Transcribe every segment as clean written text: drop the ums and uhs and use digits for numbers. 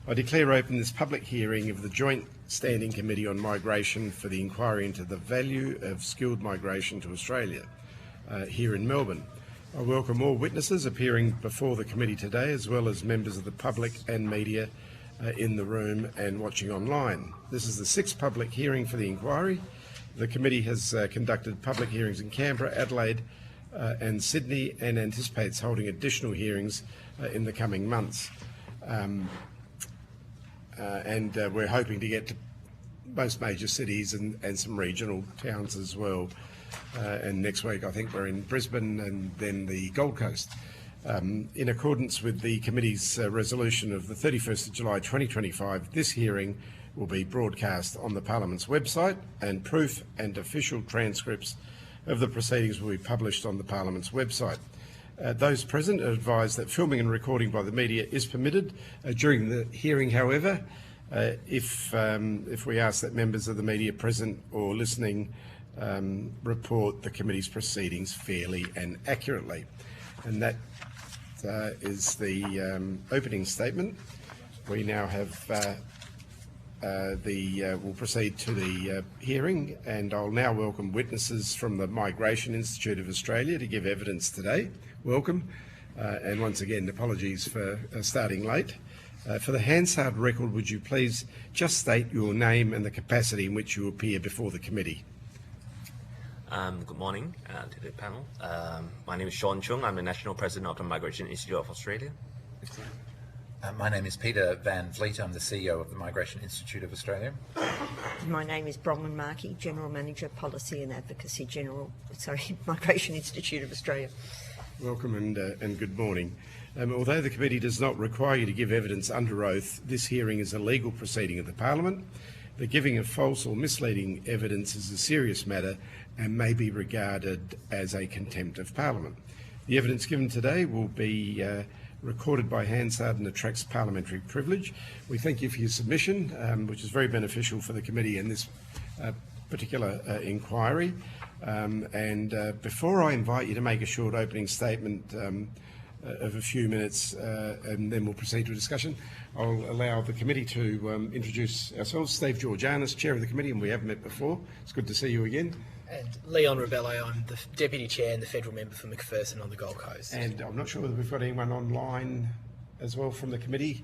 I declare open this public hearing of the Joint Standing Committee on Migration for the inquiry into the value of skilled migration to Australia here in Melbourne. I welcome all witnesses appearing before the committee today, as well as members of the public and media in the room and watching online. This is the sixth public hearing for the inquiry. The committee has conducted public hearings in Canberra, Adelaide and Sydney, and anticipates holding additional hearings in the coming months. We're hoping to get to most major cities and some regional towns as well. And next week I think we're in Brisbane and then the Gold Coast. In accordance with the committee's resolution of the 31st of July 2025, this hearing will be broadcast on the Parliament's website, and proof and official transcripts of the proceedings will be published on the Parliament's website. Those present are advised that filming and recording by the media is permitted during the hearing. However, if we ask that members of the media present or listening report the committee's proceedings fairly and accurately. And that is the opening statement. We now have we'll proceed to the hearing, and I'll now welcome witnesses from the Migration Institute of Australia to give evidence today. Welcome, and once again, apologies for starting late. For the Hansard record, would you please just state your name and the capacity in which you appear before the committee? Good morning to the panel. My name is Sean Chung. I'm the National President of the Migration Institute of Australia. My name is Peter Van Vliet. I'm the CEO of the Migration Institute of Australia. My name is Bronwyn Markey, General Manager, Policy and Advocacy, Migration Institute of Australia. Welcome and good morning. Although the committee does not require you to give evidence under oath, this hearing is a legal proceeding of the Parliament. The giving of false or misleading evidence is a serious matter and may be regarded as a contempt of Parliament. The evidence given today will be recorded by Hansard and attracts parliamentary privilege. We thank you for your submission, which is very beneficial for the committee in this particular inquiry. Before I invite you to make a short opening statement of a few minutes, and then we'll proceed to a discussion, I'll allow the committee to introduce ourselves. Steve Georgianis, Chair of the committee, and we have met before. It's good to see you again. And Leon Rebello, I'm the Deputy Chair and the Federal Member for McPherson on the Gold Coast. And I'm not sure whether we've got anyone online as well from the committee.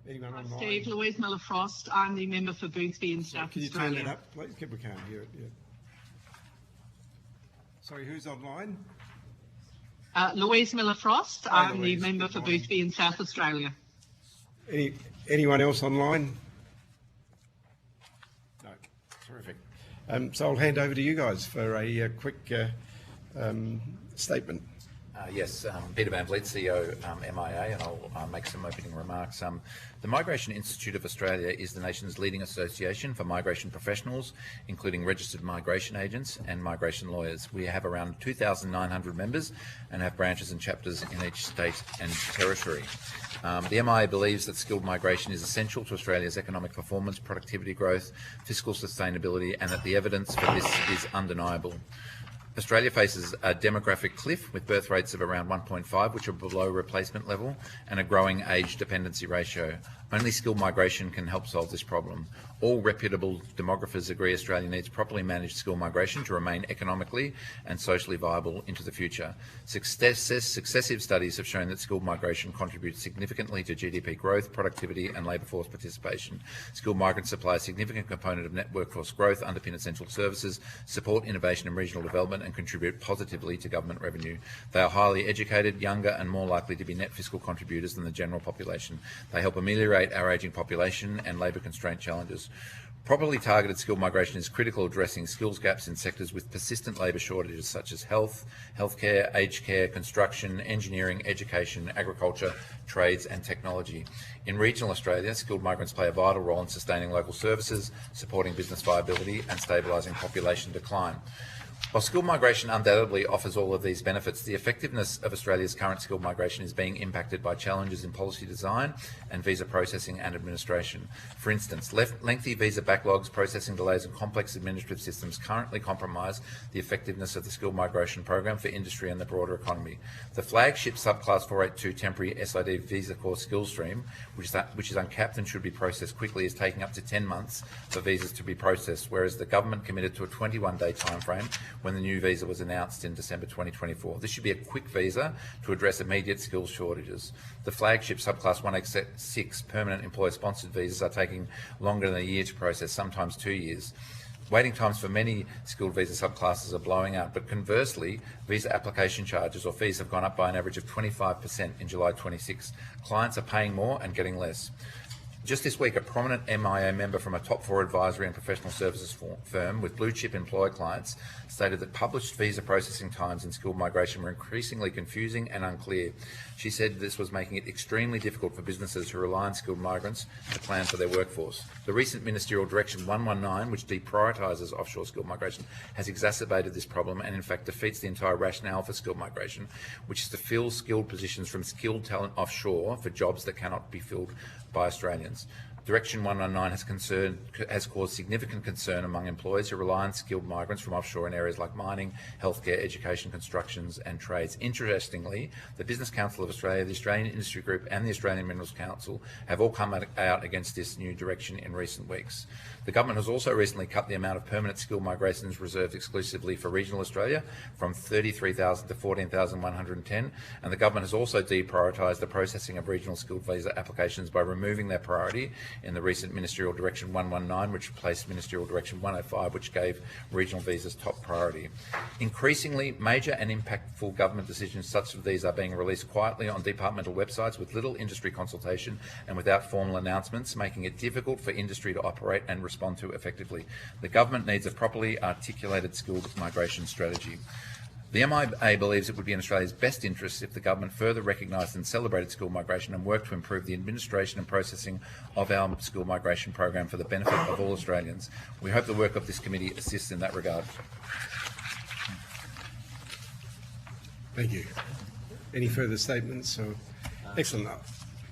Anyone online? Steve, Louise Miller-Frost. I'm the Member for Boothby in South Can you Australia. turn that up, please? We can't hear it yet. Sorry, who's online? Louise Miller-Frost. I'm Louise, the Member for Boothby in South Australia. Anyone else online? No. Terrific. So I'll hand over to you guys for a quick statement. Yes, Peter Van Vliet, CEO MIA, and I'll make some opening remarks. The Migration Institute of Australia is the nation's leading association for migration professionals, including registered migration agents and migration lawyers. We have around 2,900 members and have branches and chapters in each state and territory. The MIA believes that skilled migration is essential to Australia's economic performance, productivity growth, fiscal sustainability, and that the evidence for this is undeniable. Australia faces a demographic cliff with birth rates of around 1.5, which are below replacement level, and a growing age dependency ratio. Only skilled migration can help solve this problem. All reputable demographers agree Australia needs properly managed skilled migration to remain economically and socially viable into the future. Successive studies have shown that skilled migration contributes significantly to GDP growth, productivity and labour force participation. Skilled migrants supply a significant component of net workforce growth, underpin essential services, support innovation and regional development and contribute positively to government revenue. They are highly educated, younger and more likely to be net fiscal contributors than the general population. They help ameliorate our ageing population and labour constraint challenges. Properly targeted skilled migration is critical, addressing skills gaps in sectors with persistent labour shortages such as health, healthcare, aged care, construction, engineering, education, agriculture, trades and technology. In regional Australia, skilled migrants play a vital role in sustaining local services, supporting business viability and stabilising population decline. While skilled migration undoubtedly offers all of these benefits, the effectiveness of Australia's current skilled migration is being impacted by challenges in policy design and visa processing and administration. For instance, lengthy visa backlogs, processing delays and complex administrative systems currently compromise the effectiveness of the skilled migration program for industry and the broader economy. The flagship subclass 482 temporary SID visa core skills stream, which is uncapped and should be processed quickly, is taking up to 10 months for visas to be processed, whereas the government committed to a 21-day timeframe when the new visa was announced in December 2024. This should be a quick visa to address immediate skills shortages. The flagship subclass 186 permanent employer-sponsored visas are taking longer than a year to process, sometimes 2 years. Waiting times for many skilled visa subclasses are blowing out, but conversely, visa application charges or fees have gone up by an average of 25% in July 26. Clients are paying more and getting less. Just this week, a prominent MIA member from a top 4 advisory and professional services firm with blue chip employer clients stated that published visa processing times in skilled migration were increasingly confusing and unclear. She said this was making it extremely difficult for businesses who rely on skilled migrants to plan for their workforce. The recent Ministerial Direction 119, which deprioritises offshore skilled migration, has exacerbated this problem and in fact defeats the entire rationale for skilled migration, which is to fill skilled positions from skilled talent offshore for jobs that cannot be filled by Australians. Direction 119 has caused significant concern among employers who rely on skilled migrants from offshore in areas like mining, healthcare, education, constructions and trades. Interestingly, the Business Council of Australia, the Australian Industry Group and the Australian Minerals Council have all come out against this new direction in recent weeks. The government has also recently cut the amount of permanent skilled migrations reserved exclusively for regional Australia from 33,000 to 14,110, and the government has also deprioritised the processing of regional skilled visa applications by removing their priority in the recent Ministerial Direction 119, which replaced Ministerial Direction 105, which gave regional visas top priority. Increasingly, major and impactful government decisions such as these are being released quietly on departmental websites with little industry consultation and without formal announcements, making it difficult for industry to operate and respond to effectively. The government needs a properly articulated skilled migration strategy. The MIA believes it would be in Australia's best interests if the government further recognised and celebrated skilled migration and worked to improve the administration and processing of our skilled migration program for the benefit of all Australians. We hope the work of this committee assists in that regard. Thank you. Any further statements? Excellent.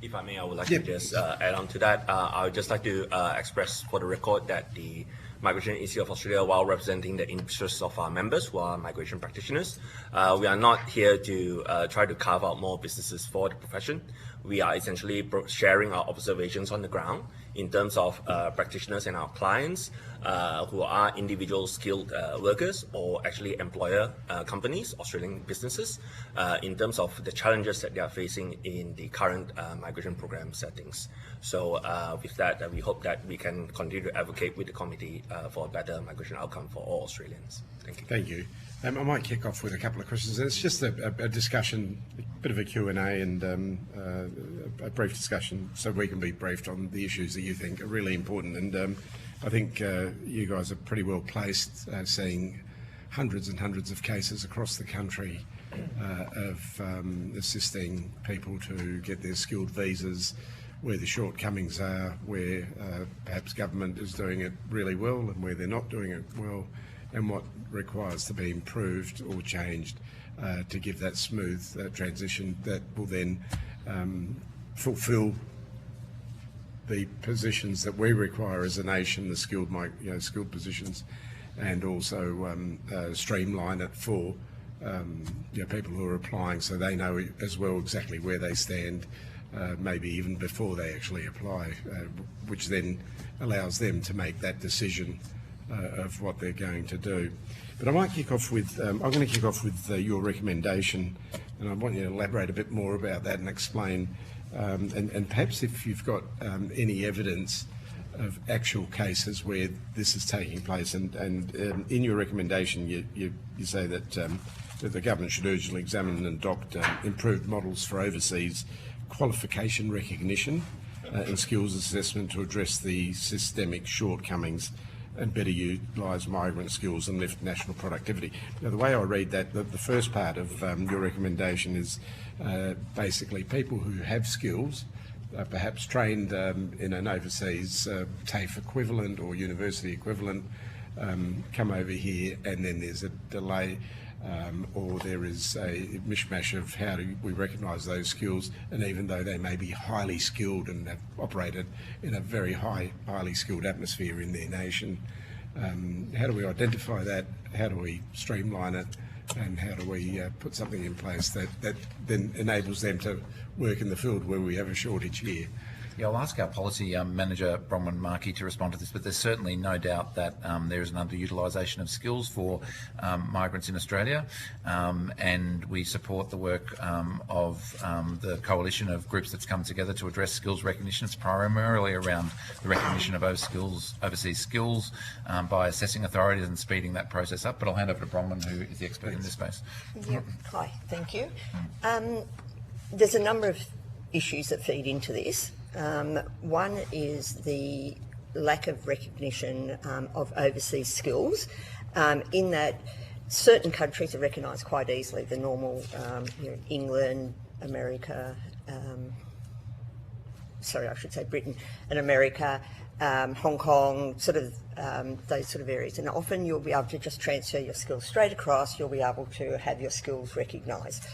If I may, I would like to just add on to that. I would just like to express for the record that the Migration Institute of Australia, while representing the interests of our members who are migration practitioners, we are not here to try to carve out more businesses for the profession. We are essentially sharing our observations on the ground in terms of practitioners and our clients who are individual skilled workers or actually employer companies, Australian businesses, in terms of the challenges that they are facing in the current migration program settings. So with that, we hope that we can continue to advocate with the committee for a better migration outcome for all Australians. Thank you. Thank you. I might kick off with a couple of questions. It's just a discussion, a bit of a Q&A and a brief discussion so we can be briefed on the issues that you think are really important. And I think you guys are pretty well placed, seeing hundreds and hundreds of cases across the country of assisting people to get their skilled visas, where the shortcomings are, where perhaps government is doing it really well and where they're not doing it well, and what requires to be improved or changed to give that smooth transition that will then fulfil the positions that we require as a nation, the skilled, skilled positions, and also streamline it for people who are applying, so they know as well exactly where they stand, maybe even before they actually apply, which then allows them to make that decision of what they're going to do. But I might kick off with, I'm going to kick off with your recommendation, and I want you to elaborate a bit more about that and explain, and perhaps if you've got any evidence of actual cases where this is taking place, and in your recommendation you say that the government should urgently examine and adopt improved models for overseas qualification recognition and skills assessment to address the systemic shortcomings and better utilise migrant skills and lift national productivity. Now, the way I read that, the first part of your recommendation is basically people who have skills, perhaps trained in an overseas TAFE equivalent or university equivalent, come over here, and then there's delay, or there is a mishmash of how do we recognise those skills, and even though they may be highly skilled and have operated in a very highly skilled atmosphere in their nation, how do we identify that? How do we streamline it? And how do we put something in place that then enables them to work in the field where we have a shortage here? Yeah, I'll ask our policy manager, Bronwyn Markey, to respond to this, but there's certainly no doubt that there is an underutilisation of skills for migrants in Australia, and we support the work of the coalition of groups that's come together to address skills recognition. It's primarily around the recognition of overseas skills by assessing authorities and speeding that process up, but I'll hand over to Bronwyn, who is the expert in this space. Yeah. Hi, thank you. There's a number of issues that feed into this. One is the lack of recognition of overseas skills, in that certain countries are recognised quite easily, the normal, England, America, Britain and America, Hong Kong, those sort of areas. And often you'll be able to just transfer your skills straight across, you'll be able to have your skills recognised.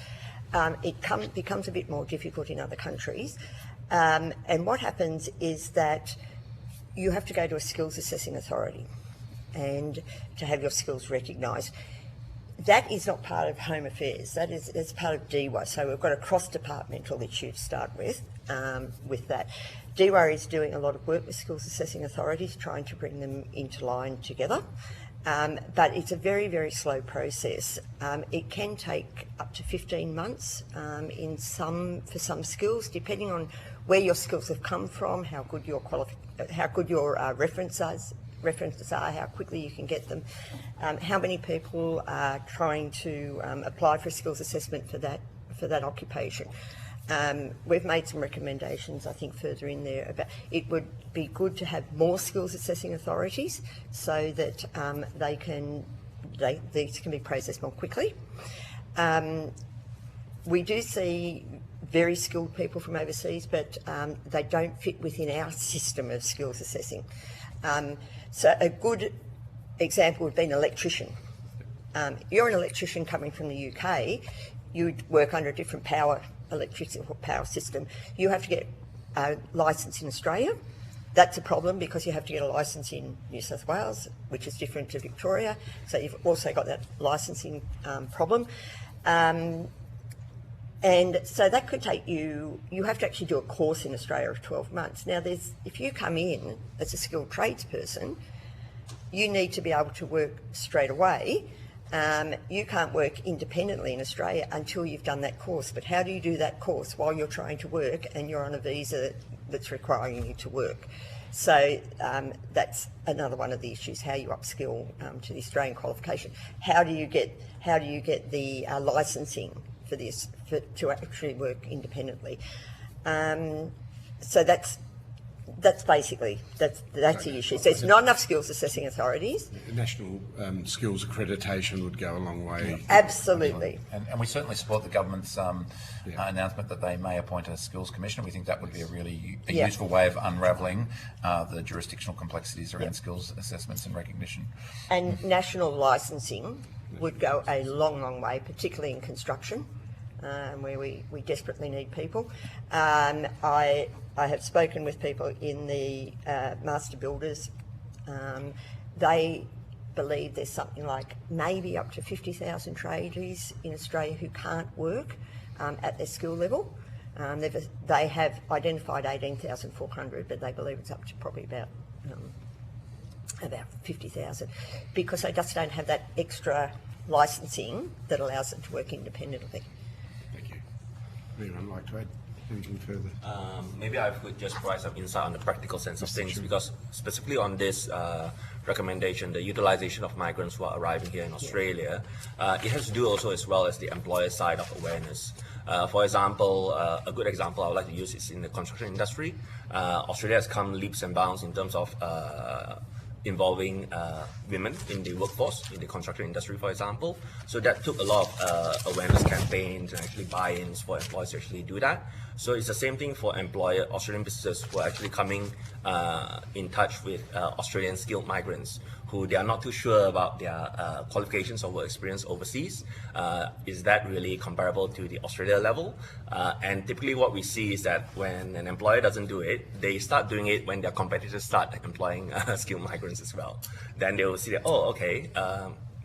It becomes a bit more difficult in other countries. And what happens is that you have to go to a skills assessing authority and to have your skills recognised. That is not part of Home Affairs, that's part of DIWA. So we've got a cross-departmental issue to start with that. DIWA is doing a lot of work with skills assessing authorities, trying to bring them into line together. But it's a very, very slow process. It can take up to 15 months for some skills, depending on where your skills have come from, how good your references are, how quickly you can get them, how many people are trying to apply for a skills assessment for that occupation. We've made some recommendations, I think, further in there about it would be good to have more skills assessing authorities so that these can be processed more quickly. We do see very skilled people from overseas, but they don't fit within our system of skills assessing. So a good example would be an electrician. You're an electrician coming from the UK, you'd work under a different electricity power system. You have to get a licence in Australia. That's a problem because you have to get a licence in New South Wales, which is different to Victoria. So you've also got that licensing problem. And so that could take you have to actually do a course in Australia of 12 months. Now, if you come in as a skilled tradesperson, you need to be able to work straight away. You can't work independently in Australia until you've done that course. But how do you do that course while you're trying to work and you're on a visa that's requiring you to work? So that's another one of the issues: how you upskill to the Australian qualification. How do you get the licensing for this to actually work independently? So that's basically the issue. So it's not enough skills assessing authorities. National skills accreditation would go a long way. Absolutely. And we certainly support the government's announcement that they may appoint a skills commissioner. We think that would be a really useful way of unravelling the jurisdictional complexities around skills assessments and recognition. And national licensing would go a long, long way, particularly in construction, where we desperately need people. I have spoken with people in the master builders. They believe there's something like maybe up to 50,000 tradies in Australia who can't work at their skill level. They have identified 18,400, but they believe it's up to probably about 50,000 because they just don't have that extra licensing that allows them to work independently. Thank you. Would anyone like to add anything further? Maybe I could just provide some insight on the practical sense of things, because specifically on this recommendation, the utilisation of migrants who are arriving here in Australia, it has to do also as well as the employer side of awareness. For example, a good example I would like to use is in the construction industry. Australia has come leaps and bounds in terms of involving women in the workforce, in the construction industry, for example. So that took a lot of awareness campaigns and actually buy-ins for employers to actually do that. So it's the same thing for employer Australian businesses who are actually coming in touch with Australian skilled migrants who they are not too sure about their qualifications or work experience overseas. Is that really comparable to the Australia level? And typically what we see is that when an employer doesn't do it, they start doing it when their competitors start employing skilled migrants as well. Then they will see that, oh, okay,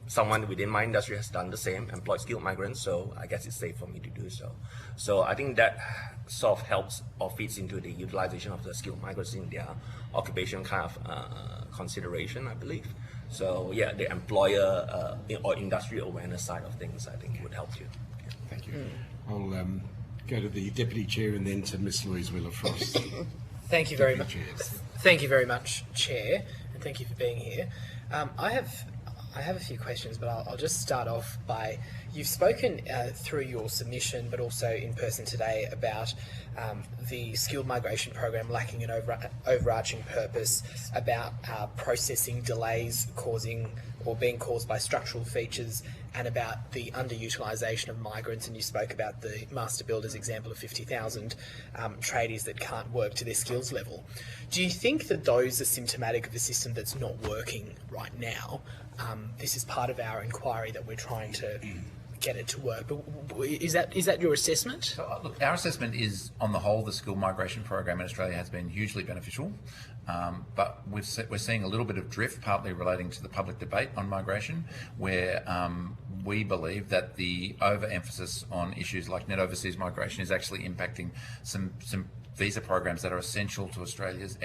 someone within my industry has done the same, employed skilled migrants, so I guess it's safe for me to do so. So I think that sort of helps or feeds into the utilization of the skilled migrants in their occupation kind of consideration, I believe. So yeah, the employer or industry awareness side of things, I think, would help you. Yeah. Thank you. I'll go to the Deputy Chair and then to Ms Louise Wheeler-Frost. Thank you very much. Deputy Chair. Thank you very much, Chair, and thank you for being here. I have a few questions, but I'll just start off by, you've spoken through your submission, but also in person today, about the skilled migration program lacking an overarching purpose, about processing delays causing or being caused by structural features, and about the underutilisation of migrants, and you spoke about the master builders example of 50,000 tradies that can't work to their skills level. Do you think that those are symptomatic of a system that's not working right now? This is part of our inquiry that we're trying to get it to work. But is that your assessment? So, look, our assessment is, on the whole, the skilled migration program in Australia has been hugely beneficial, but we're seeing a little bit of drift, partly relating to the public debate on migration, where we believe that the overemphasis on issues like net overseas migration is actually impacting some visa programs that are essential to Australia's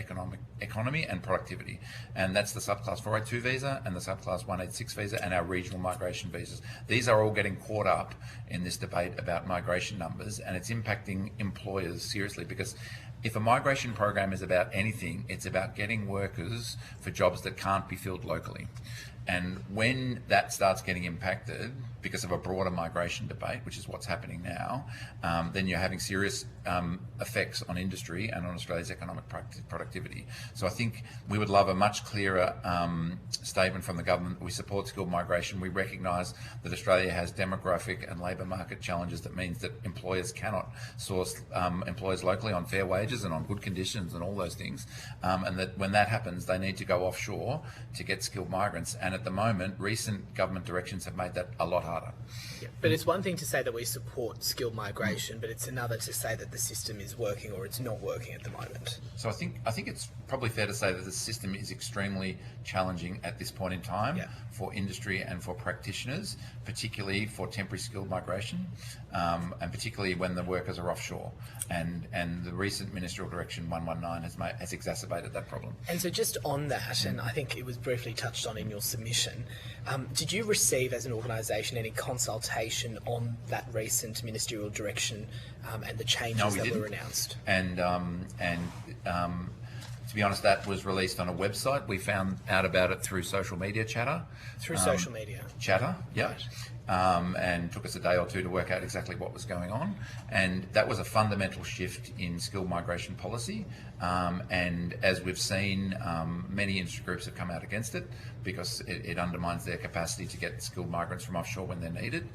economy and productivity. And that's the subclass 482 visa and the subclass 186 visa and our regional migration visas. These are all getting caught up in this debate about migration numbers, and it's impacting employers seriously, because if a migration program is about anything, it's about getting workers for jobs that can't be filled locally. And when that starts getting impacted because of a broader migration debate, which is what's happening now, then you're having serious effects on industry and on Australia's economic productivity. So I think we would love a much clearer statement from the government. We support skilled migration. We recognise that Australia has demographic and labour market challenges that means that employers cannot source employers locally on fair wages and on good conditions and all those things. And that when that happens, they need to go offshore to get skilled migrants. And at the moment, recent government directions have made that a lot harder. Yeah. But it's one thing to say that we support skilled migration, but it's another to say that the system is working or it's not working at the moment. So I think it's probably fair to say that the system is extremely challenging at this point in time for industry and for practitioners, particularly for temporary skilled migration, and particularly when the workers are offshore. And the recent ministerial direction 119 has exacerbated that problem. And so just on that, and I think it was briefly touched on in your submission, did you receive as an organisation any consultation on that recent ministerial direction and the changes that were announced? And to be honest, that was released on a website. We found out about it through social media chatter. Through social media? Chatter, yeah. Right. And took us a day or two to work out exactly what was going on. And that was a fundamental shift in skilled migration policy. And as we've seen, many industry groups have come out against it because it undermines their capacity to get skilled migrants from offshore when they're needed.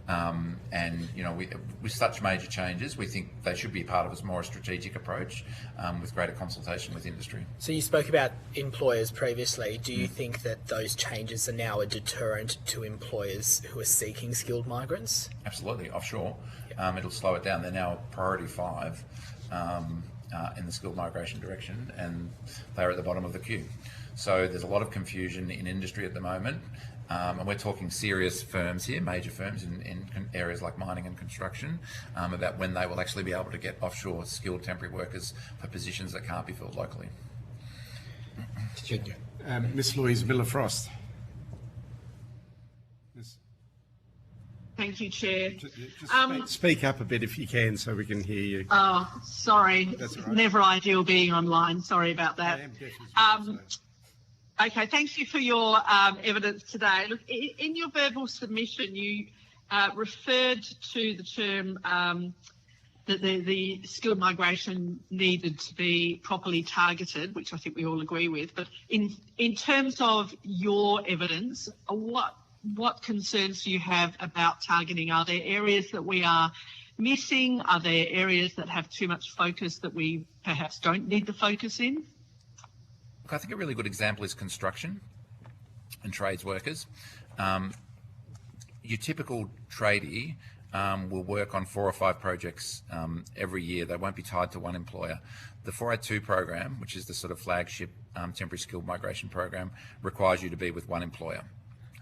And, you know, with such major changes, we think they should be part of a more strategic approach with greater consultation with industry. So you spoke about employers previously. Do you think that those changes are now a deterrent to employers who are seeking skilled migrants? Absolutely, offshore. It'll slow it down. They're now priority 5 in the skilled migration direction, and they're at the bottom of the queue. So there's a lot of confusion in industry at the moment, and we're talking serious firms here, major firms in areas like mining and construction, about when they will actually be able to get offshore skilled temporary workers for positions that can't be filled locally. Ms Louise Wheeler-Frost. Thank you, Chair. Just speak up a bit if you can so we can hear you. Oh, sorry. That's all right. Never ideal being online. Sorry about that. I am deaf as well, so. Okay, thank you for your evidence today. Look, in your verbal submission, you referred to the term that the skilled migration needed to be properly targeted, which I think we all agree with. But in terms of your evidence, what concerns do you have about targeting? Are there areas that we are missing? Are there areas that have too much focus that we perhaps don't need the focus in? Look, I think a really good example is construction and trades workers. Your typical tradie will work on 4 or 5 projects every year. They won't be tied to one employer. The 482 program, which is the sort of flagship temporary skilled migration program, requires you to be with one employer.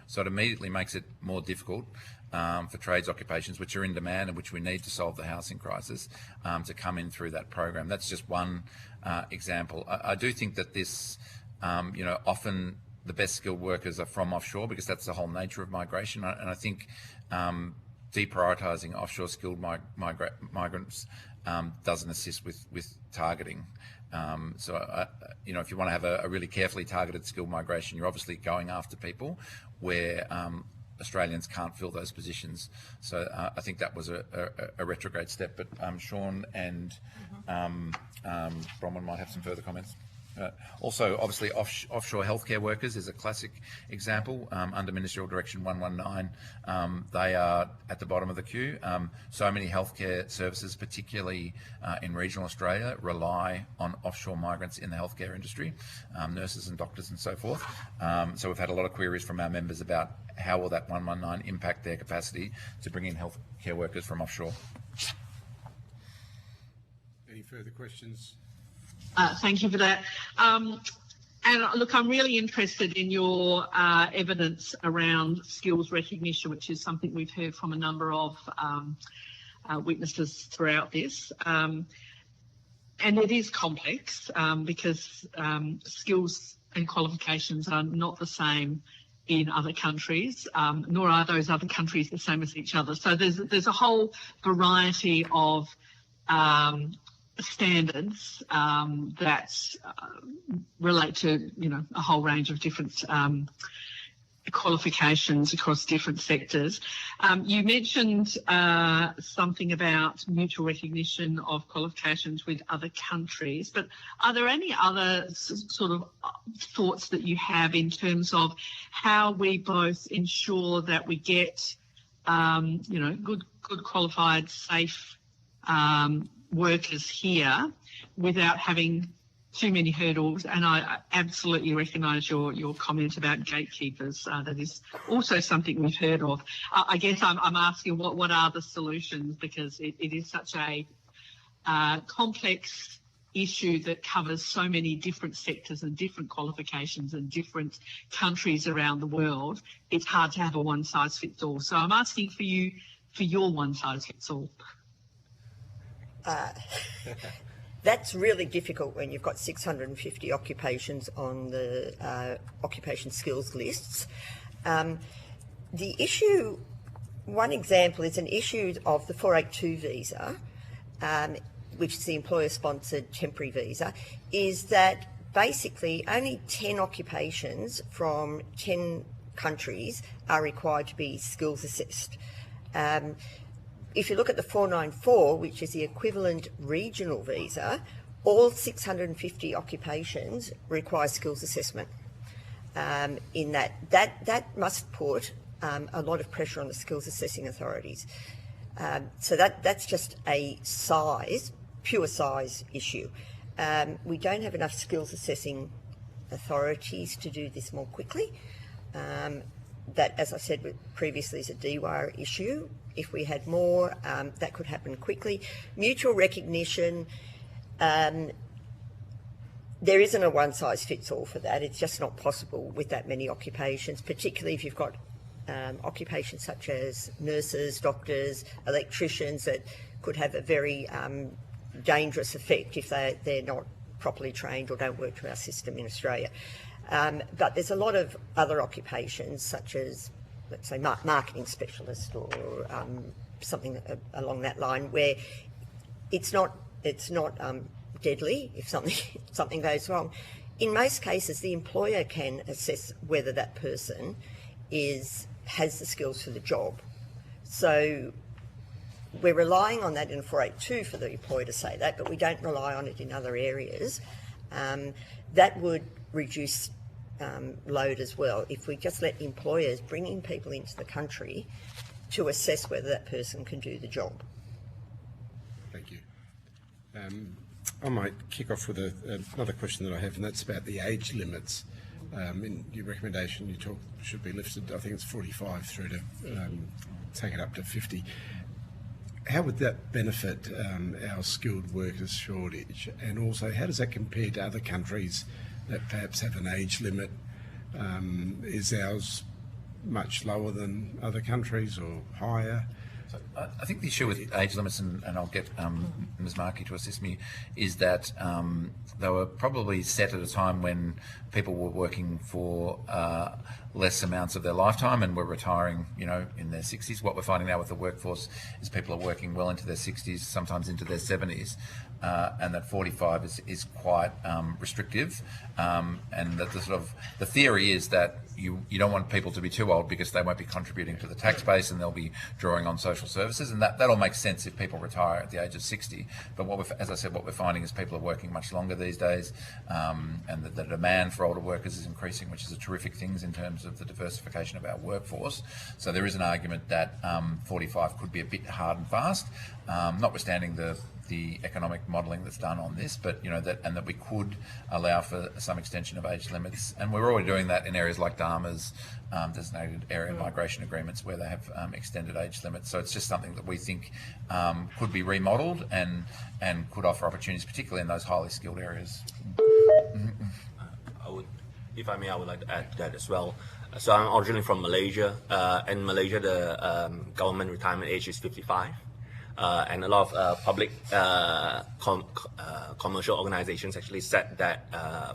So it immediately makes it more difficult for trades occupations, which are in demand and which we need to solve the housing crisis, to come in through that program. That's just one example. I do think that this, often the best skilled workers are from offshore, because that's the whole nature of migration. And I think deprioritising offshore skilled migrants doesn't assist with targeting. So if you want to have a really carefully targeted skilled migration, you're obviously going after people where Australians can't fill those positions. So I think that was a retrograde step. But Sean and Bronwyn might have some further comments. Also, obviously, offshore healthcare workers is a classic example. Under Ministerial Direction 119, they are at the bottom of the queue. So many healthcare services, particularly in regional Australia, rely on offshore migrants in the healthcare industry, nurses and doctors and so forth. So we've had a lot of queries from our members about how will that 119 impact their capacity to bring in healthcare workers from offshore. Any further questions? Thank you for that. And look, I'm really interested in your evidence around skills recognition, which is something we've heard from a number of witnesses throughout this. And it is complex because skills and qualifications are not the same in other countries, nor are those other countries the same as each other. So there's a whole variety of standards that relate to a whole range of different qualifications across different sectors. You mentioned something about mutual recognition of qualifications with other countries, but are there any other sort of thoughts that you have in terms of how we both ensure that we get good qualified, safe workers here without having too many hurdles? And I absolutely recognise your comment about gatekeepers. That is also something we've heard of. I guess I'm asking what are the solutions, because it is such a complex issue that covers so many different sectors and different qualifications and different countries around the world. It's hard to have a one-size-fits-all. So I'm asking for your one-size-fits-all. That's really difficult when you've got 650 occupations on the occupation skills lists. The issue, one example is an issue of the 482 visa, which is the employer-sponsored temporary visa, is that basically only 10 occupations from 10 countries are required to be skills assessed. If you look at the 494, which is the equivalent regional visa, all 650 occupations require skills assessment. In that must put a lot of pressure on the skills assessing authorities. So that's just a pure size issue. We don't have enough skills assessing authorities to do this more quickly. That, as I said previously, is a DWAR issue. If we had more, that could happen quickly. Mutual recognition, there isn't a one-size-fits-all for that. It's just not possible with that many occupations, particularly if you've got occupations such as nurses, doctors, electricians, that could have a very dangerous effect if they're not properly trained or don't work to our system in Australia. But there's a lot of other occupations, such as, let's say, marketing specialist or something along that line, where it's not deadly if something goes wrong. In most cases, the employer can assess whether that person has the skills for the job. So we're relying on that in 482 for the employer to say that, but we don't rely on it in other areas. That would reduce load as well if we just let employers bring in people into the country to assess whether that person can do the job. I might kick off with another question that I have, and that's about the age limits. In your recommendation, you talk should be lifted, I think it's 45 through to take it up to 50. How would that benefit our skilled workers shortage? And also, how does that compare to other countries that perhaps have an age limit? Is ours much lower than other countries or higher? I think the issue with age limits, and I'll get Ms Markey to assist me, is that they were probably set at a time when people were working for less amounts of their lifetime and were retiring, you know, in their 60s. What we're finding now with the workforce is people are working well into their 60s, sometimes into their 70s, and that 45 is quite restrictive. And that the theory is that you don't want people to be too old because they won't be contributing to the tax base and they'll be drawing on social services, and that all makes sense if people retire at the age of 60. But as I said, what we're finding is people are working much longer these days, and the demand for older workers is increasing, which is a terrific thing in terms of the diversification of our workforce. So there is an argument that 45 could be a bit hard and fast, notwithstanding the economic modelling that's done on this, but you know that we could allow for some extension of age limits, and we're already doing that in areas like DARMA's designated area migration agreements where they have extended age limits. So it's just something that we think could be remodelled and could offer opportunities, particularly in those highly skilled areas. If I may, I would like to add to that as well. So I'm originally from Malaysia. In Malaysia, the government retirement age is 55. And a lot of public commercial organizations actually set that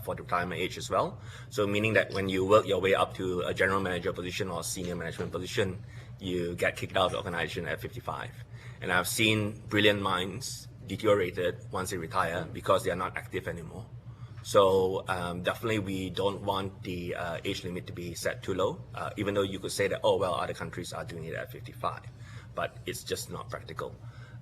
for the retirement age as well. So meaning that when you work your way up to a general manager position or senior management position, you get kicked out of the organization at 55. And I've seen brilliant minds deteriorated once they retire because they are not active anymore. So definitely we don't want the age limit to be set too low, even though you could say that, oh, well, other countries are doing it at 55, but it's just not practical.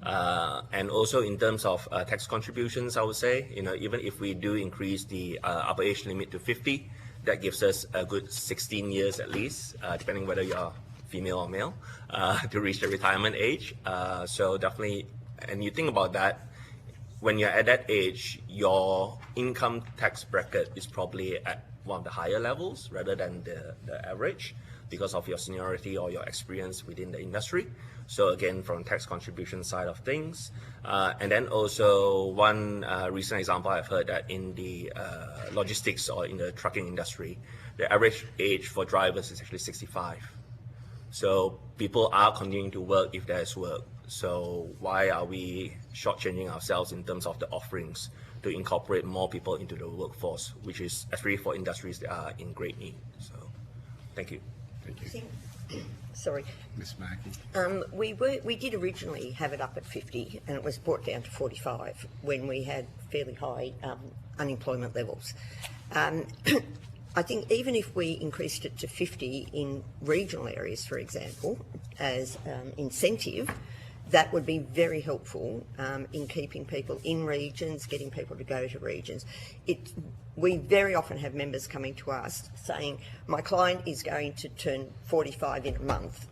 And also in terms of tax contributions, I would say, you know, even if we do increase the upper age limit to 50, that gives us a good 16 years at least, depending whether you're female or male, to reach the retirement age. So definitely, and you think about that, when you're at that age, your income tax bracket is probably at one of the higher levels rather than the average because of your seniority or your experience within the industry. So again, from tax contribution side of things. And then also one recent example I've heard that in the logistics or in the trucking industry, the average age for drivers is actually 65. So people are continuing to work if there's work. So why are we shortchanging ourselves in terms of the offerings to incorporate more people into the workforce, which is especially for industries that are in great need. So thank you. Thank you. Sorry. Ms Markey. We did originally have it up at 50 and it was brought down to 45 when we had fairly high unemployment levels. I think even if we increased it to 50 in regional areas, for example, as incentive, that would be very helpful in keeping people in regions, getting people to go to regions. We very often have members coming to us saying, my client is going to turn 45 in a month.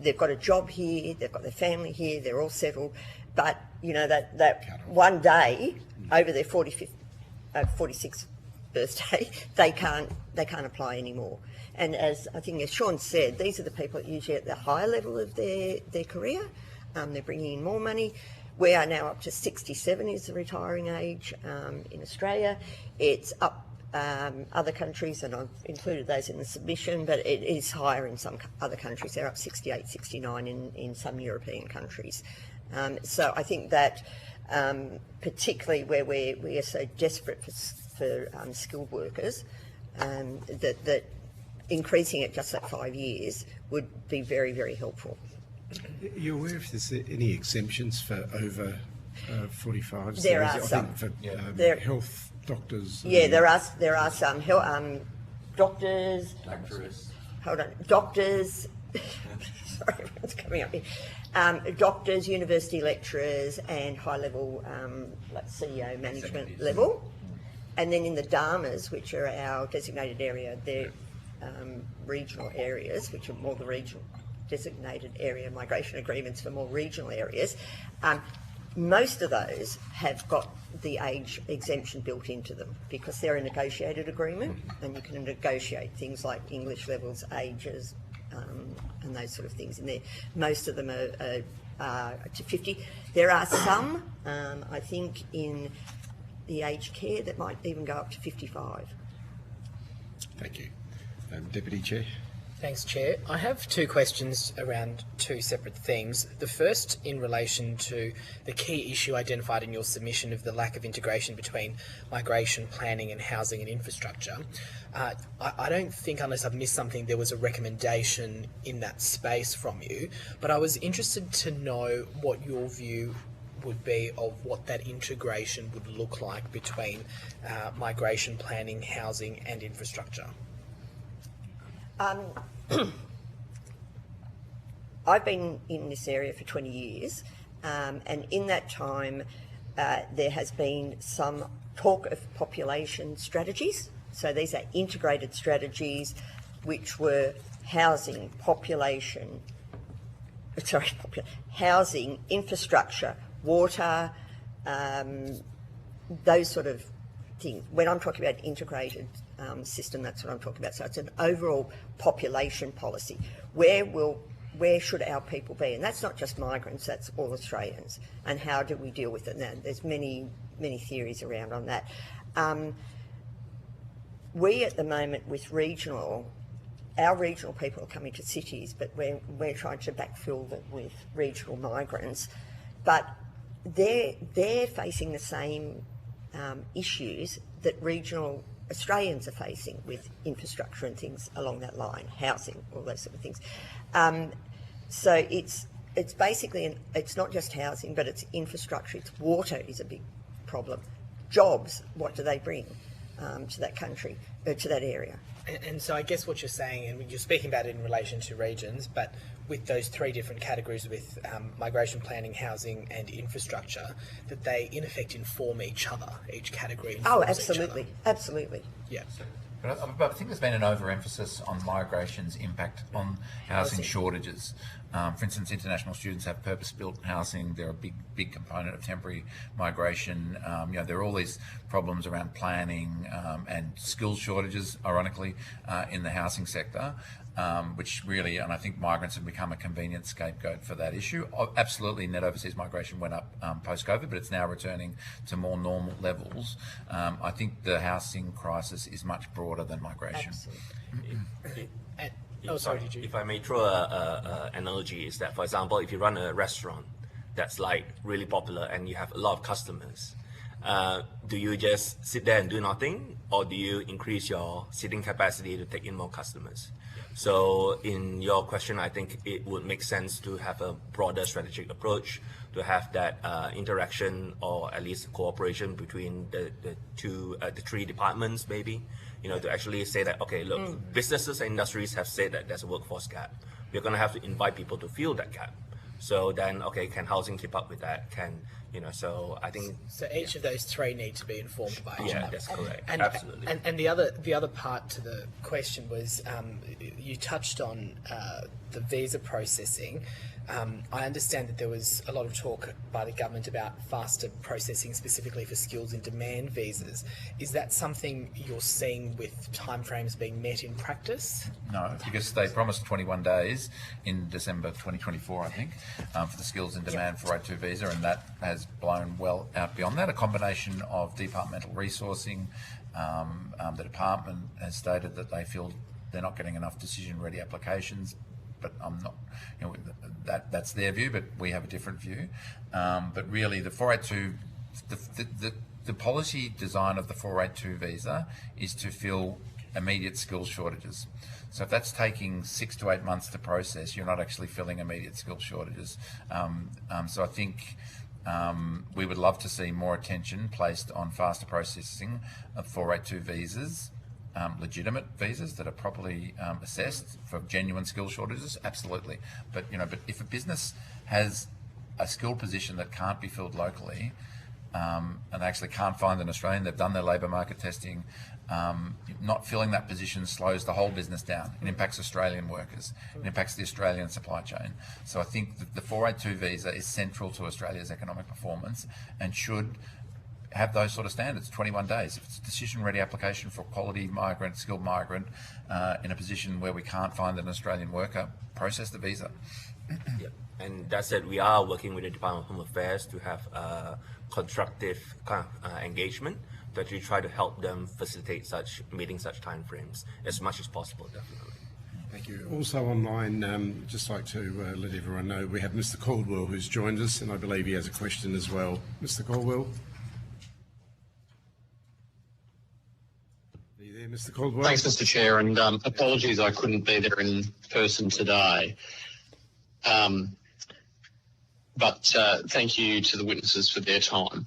They've got a job here, they've got their family here, they're all settled, but you know that one day over their 46th birthday, they can't apply anymore. And as I think as Sean said, these are the people usually at the higher level of their career. They're bringing in more money. We are now up to 67 is the retiring age in Australia. It's up other countries, and I've included those in the submission, but it is higher in some other countries. They're up 68, 69 in some European countries. So I think that particularly where we are so desperate for skilled workers, that increasing it just at 5 years would be very, very helpful. Are you aware if there's any exemptions for over 45s? There are I some. think for health doctors. Yeah, there are some doctors. Lecturers. Hold on, doctors. Sorry, everyone's coming up here. Doctors, university lecturers, and high-level like CEO management level. And then in the DARMAs, which are our designated area, they're regional areas, which are more the regional designated area migration agreements for more regional areas. most of those have got the age exemption built into them because they're a negotiated agreement, and you can negotiate things like English levels, ages, and those sort of things in there. Most of them are to 50. There are some, I think, in the aged care that might even go up to 55. Thank you. Deputy Chair. Thanks, Chair. I have two questions around two separate things. The first in relation to the key issue identified in your submission of the lack of integration between migration, planning and housing and infrastructure. I don't think, unless I've missed something, there was a recommendation in that space from you, but I was interested to know what your view would be of what that integration would look like between migration, planning, housing and infrastructure. I've been in this area for 20 years, and in that time there has been some talk of population strategies. So these are integrated strategies which were housing, housing, infrastructure, water, those sort of things. When I'm talking about integrated system, that's what I'm talking about. So it's an overall population policy. Where should our people be? And that's not just migrants, that's all Australians. And how do we deal with it? Now, there's many theories around on that. We at the moment with our regional people are coming to cities, but we're trying to backfill them with regional migrants. But they're facing the same issues that regional Australians are facing with infrastructure and things along that line, housing, all those sort of things. So it's basically, it's not just housing, but it's infrastructure, it's water is a big problem. Jobs, what do they bring to that country, to that area? And so I guess what you're saying, and you're speaking about it in relation to regions, but with those three different categories with migration, planning, housing and infrastructure, that they in effect inform each other, each category informs absolutely, each other. absolutely. Yeah. But I think there's been an overemphasis on migration's impact on housing shortages. For instance, international students have purpose-built housing. They're a big component of temporary migration. There are all these problems around planning and skills shortages, ironically, in the housing sector, which really, and I think migrants have become a convenient scapegoat for that issue. Absolutely, net overseas migration went up post-COVID, but it's now returning to more normal levels. I think the housing crisis is much broader than migration. Absolutely. If I may throw a analogy, is that, for example, if you run a restaurant that's like really popular and you have a lot of customers, do you just sit there and do nothing, or do you increase your seating capacity to take in more customers? So in your question, I think it would make sense to have a broader strategic approach, to have that interaction or at least cooperation between the three departments, maybe, to actually say that, okay, look, businesses and industries have said that there's a workforce gap. We're going to have to invite people to fill that gap. So then, okay, can housing keep up with that? So I think... So each of those three need to be informed by each other. Yeah, that's correct. Absolutely. And the other part to the question was, you touched on the visa processing. I understand that there was a lot of talk by the government about faster processing, specifically for skills in demand visas. Is that something you're seeing with timeframes being met in practice? No, because they promised 21 days in December 2024, I think, for the skills in demand 482 visa, and that has blown well out beyond that. A combination of departmental resourcing. The department has stated that they feel they're not getting enough decision-ready applications, but I'm not, that's their view, but we have a different view. But really, the 482, the policy design of the 482 visa is to fill immediate skills shortages. So if that's taking 6 to 8 months to process, you're not actually filling immediate skills shortages. So I think we would love to see more attention placed on faster processing of 482 visas. Legitimate visas that are properly assessed for genuine skill shortages, absolutely. But if a business has a skilled position that can't be filled locally, and they actually can't find an Australian. They've done their labour market testing. Not filling that position slows the whole business down. It impacts Australian workers. It impacts the Australian supply chain. So I think that the 482 visa is central to Australia's economic performance and should have those sort of standards, 21 days. If it's a decision-ready application for a quality migrant, skilled migrant, in a position where we can't find an Australian worker, process the visa. Yep. And that said, we are working with the Department of Home Affairs to have constructive engagement to actually try to help them facilitate meeting such timeframes as much as possible, definitely. Thank you. Also online, just like to let everyone know, we have Mr. Caldwell who's joined us, and I believe he has a question as well. Mr. Caldwell? Are you there, Mr. Caldwell? Thanks, Mr. Chair, and apologies I couldn't be there in person today. But thank you to the witnesses for their time.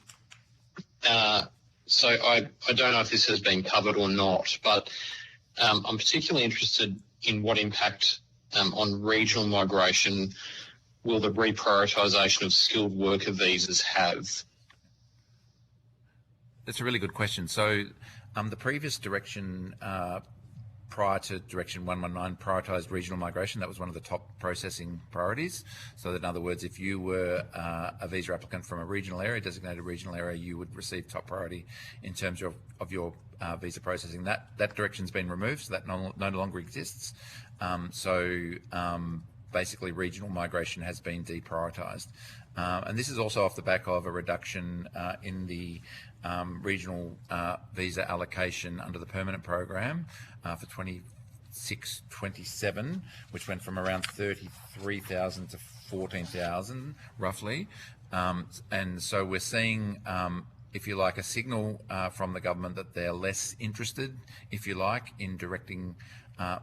So I don't know if this has been covered or not, but I'm particularly interested in what impact on regional migration will the reprioritisation of skilled worker visas have? That's a really good question. So the previous direction prior to Direction 119 prioritised regional migration. That was one of the top processing priorities. So that, in other words, if you were a visa applicant from a regional area, designated regional area, you would receive top priority in terms of your visa processing. That direction's been removed, so that no longer exists. Basically, regional migration has been deprioritised. And this is also off the back of a reduction in the regional visa allocation under the permanent program for 26-27, which went from around 33,000 to 14,000 roughly. And so we're seeing, if you like, a signal from the government that they're less interested, if you like, in directing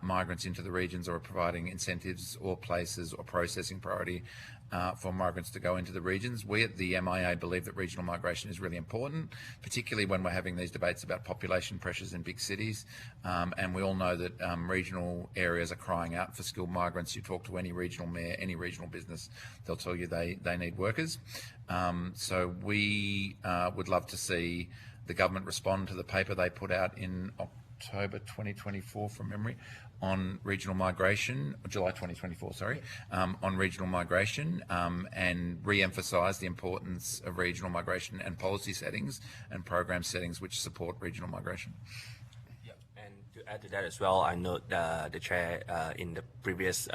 migrants into the regions or providing incentives or places or processing priority for migrants to go into the regions. We at the MIA believe that regional migration is really important, particularly when we're having these debates about population pressures in big cities. And we all know that regional areas are crying out for skilled migrants. You talk to any regional mayor, any regional business, they'll tell you they need workers. So we would love to see the government respond to the paper they put out in October 2024 from memory on regional migration, July 2024, sorry, on regional migration, and re-emphasise the importance of regional migration and policy settings and program settings which support regional migration. Yep. And to add to that as well, I note the chair in the previous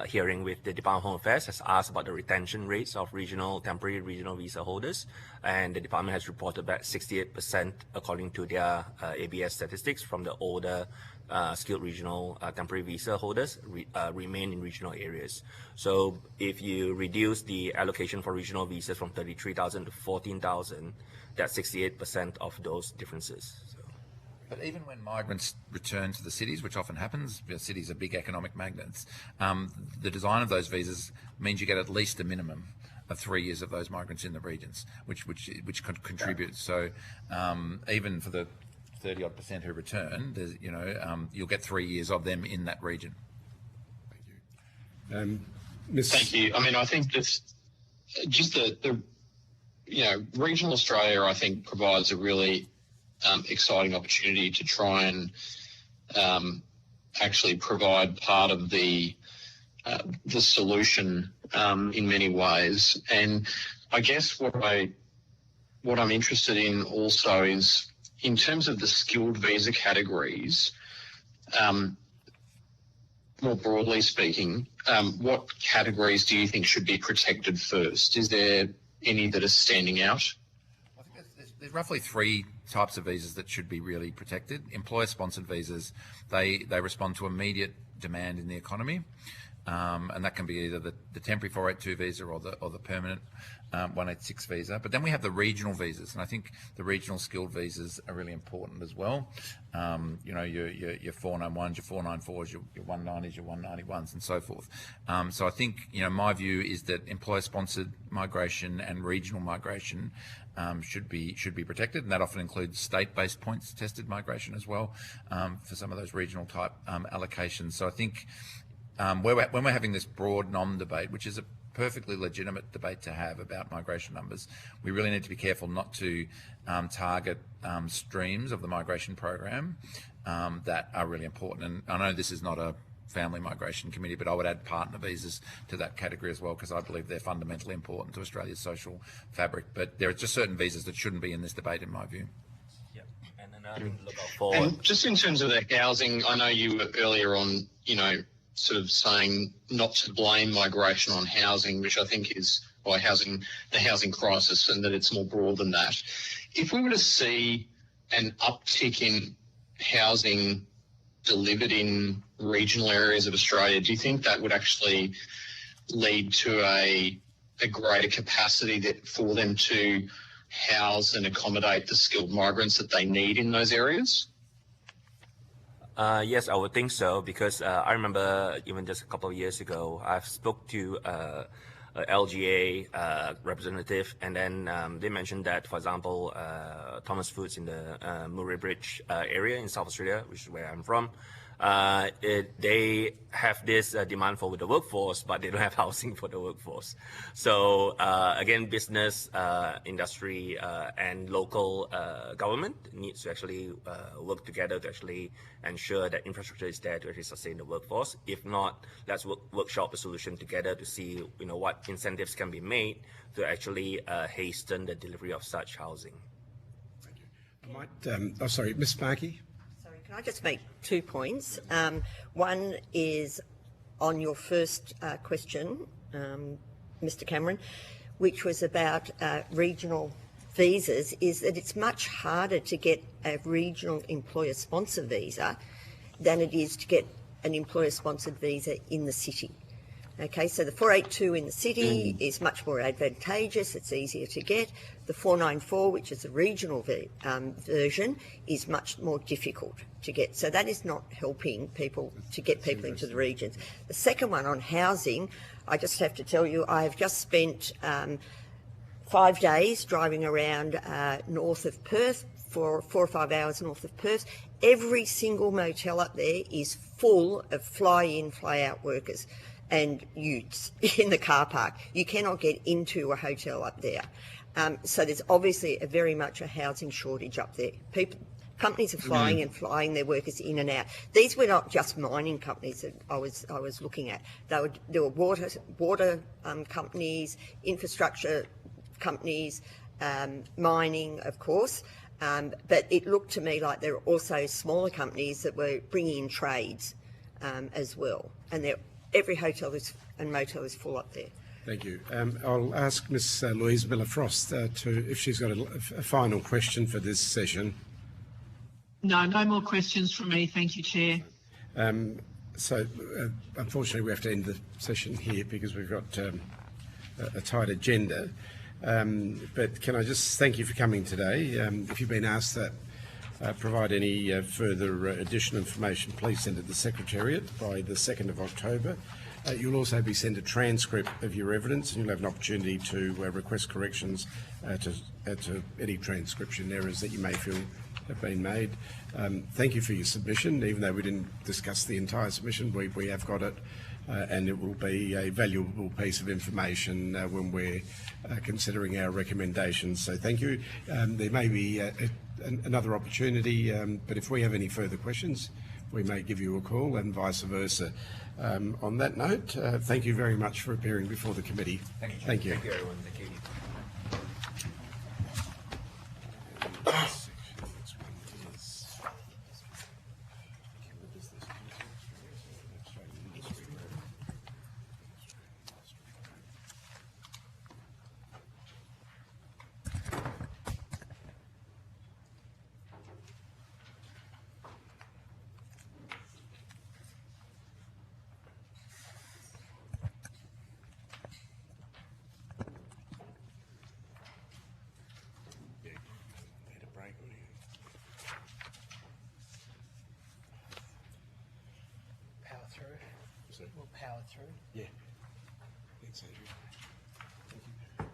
hearing with the Department of Home Affairs has asked about the retention rates of temporary regional visa holders, and the department has reported that 68%, according to their ABS statistics, from the older skilled regional temporary visa holders remain in regional areas. So if you reduce the allocation for regional visas from 33,000 to 14,000, that's 68% of those differences. But even when migrants return to the cities, which often happens, cities are big economic magnets, the design of those visas means you get at least a minimum of 3 years of those migrants in the regions, which contributes. So even for the 30-odd% who return, there's, you'll get 3 years of them in that region. Thank you. Thank you. I mean, I think just the regional Australia, I think, provides a really exciting opportunity to try and actually provide part of the solution in many ways. And I guess what I'm interested in also is, in terms of the skilled visa categories, more broadly speaking, what categories do you think should be protected first? Is there any that are standing out? I think there's roughly three types of visas that should be really protected. Employer-sponsored visas, they respond to immediate demand in the economy, and that can be either the temporary 482 visa or the permanent 186 visa. But then we have the regional visas, and I think the regional skilled visas are really important as well. Your 491s, your 494s, your 190s, your 191s, and so forth. So I think my view is that employer-sponsored migration and regional migration should be protected, and that often includes state-based points-tested migration as well for some of those regional type allocations. So I think when we're having this broad nom debate, which is a perfectly legitimate debate to have about migration numbers. We really need to be careful not to target streams of the migration program that are really important. And I know this is not a family migration committee, but I would add partner visas to that category as well, because I believe they're fundamentally important to Australia's social fabric. But there are just certain visas that shouldn't be in this debate, in my view. Yeah, and another thing to look out for. And just in terms of the housing, I know you were earlier on, sort of saying not to blame migration on housing, which I think is the housing crisis, and that it's more broad than that. If we were to see an uptick in housing delivered in regional areas of Australia, do you think that would actually lead to a greater capacity for them to house and accommodate the skilled migrants that they need in those areas? Yes, I would think so, because I remember even just a couple of years ago, I've spoke to a LGA representative, and then they mentioned that, for example, Thomas Foods in the Murray Bridge area in South Australia, which is where I'm from, they have this demand for the workforce, but they don't have housing for the workforce. So again, business, industry, and local government needs to actually work together to actually ensure that infrastructure is there to actually sustain the workforce. If not, let's workshop a solution together to see what incentives can be made to actually hasten the delivery of such housing. I might, sorry, Ms. Sparky. Can I just make 2 points? One is on your first question, Mr. Cameron, which was about regional visas, is that it's much harder to get a regional employer-sponsored visa than it is to get an employer-sponsored visa in the city. Okay, so the 482 in the city is much more advantageous, it's easier to get. The 494, which is the regional version, is much more difficult to get. So that is not helping people to get people into the regions. The second one on housing, I just have to tell you, I have just spent 5 days driving around north of Perth, for 4 or 5 hours north of Perth. Every single motel up there is full of fly-in, fly-out workers and utes in the car park. You cannot get into a hotel up there. So there's obviously very much a housing shortage up there. Companies are flying and flying their workers in and out. These were not just mining companies that I was looking at. There were water companies, infrastructure companies, mining, of course. But it looked to me like there were also smaller companies that were bringing in trades as well. And every hotel and motel is full up there. Thank you. I'll ask Ms. Louise Miller-Frost if she's got a final question for this session. No more questions from me. Thank you, Chair. So unfortunately, we have to end the session here because we've got a tight agenda. But can I just thank you for coming today? If you've been asked that provide any further additional information, please send it to the Secretariat by the 2nd of October. You'll also be sent a transcript of your evidence, and you'll have an opportunity to request corrections to any transcription errors that you may feel have been made. Thank you for your submission. Even though we didn't discuss the entire submission, we have got it, and it will be a valuable piece of information when we're considering our recommendations. So thank you. There may be another opportunity, but if we have any further questions, we may give you a call and vice versa. On that note, thank you very much for appearing before the committee. Thank you. Thank you, everyone. Thank you. We'll power through. Yeah. Thanks, Andrew. Thank you.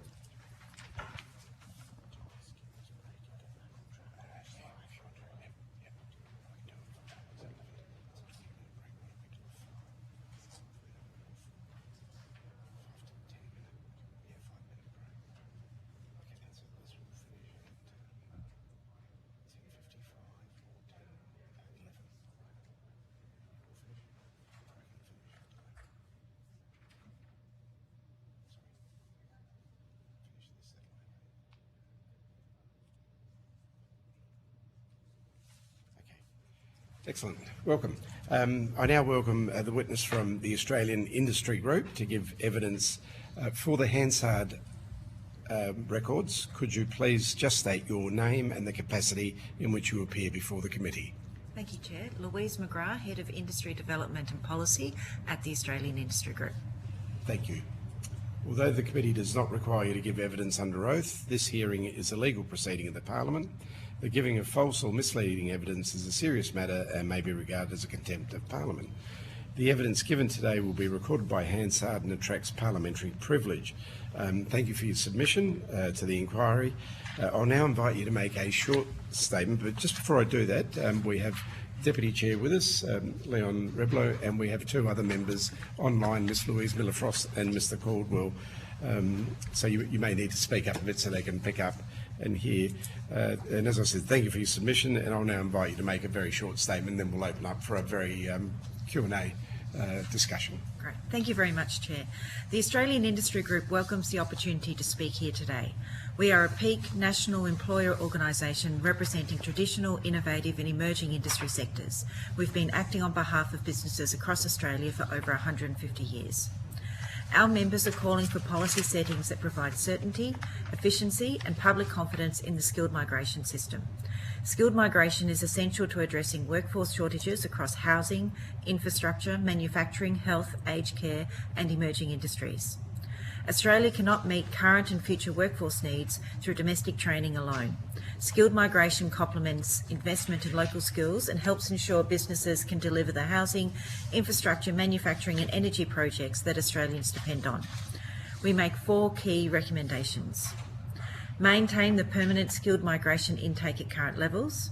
Excellent. Welcome. I now welcome the witness from the Australian Industry Group to give evidence for the Hansard records. Could you please just state your name and the capacity in which you appear before the committee? Thank you, Chair. Louise McGrath, Head of Industry Development and Policy at the Australian Industry Group. Thank you. Although the committee does not require you to give evidence under oath, this hearing is a legal proceeding of the Parliament. The giving of false or misleading evidence is a serious matter and may be regarded as a contempt of Parliament. The evidence given today will be recorded by Hansard and attracts parliamentary privilege. Thank you for your submission to the inquiry. I'll now invite you to make a short statement, but just before I do that, we have Deputy Chair with us, Leon Reblo, and we have two other members online, Ms Louise Miller-Frost and Mr Caldwell. So you may need to speak up a bit so they can pick up and hear. And as I said, thank you for your submission, and I'll now invite you to make a very short statement, then we'll open up for a very Q&A discussion. Great. Thank you very much, Chair. The Australian Industry Group welcomes the opportunity to speak here today. We are a peak national employer organisation representing traditional, innovative and emerging industry sectors. We've been acting on behalf of businesses across Australia for over 150 years. Our members are calling for policy settings that provide certainty, efficiency and public confidence in the skilled migration system. Skilled migration is essential to addressing workforce shortages across housing, infrastructure, manufacturing, health, aged care and emerging industries. Australia cannot meet current and future workforce needs through domestic training alone. Skilled migration complements investment in local skills and helps ensure businesses can deliver the housing, infrastructure, manufacturing and energy projects that Australians depend on. We make 4 key recommendations. Maintain the permanent skilled migration intake at current levels.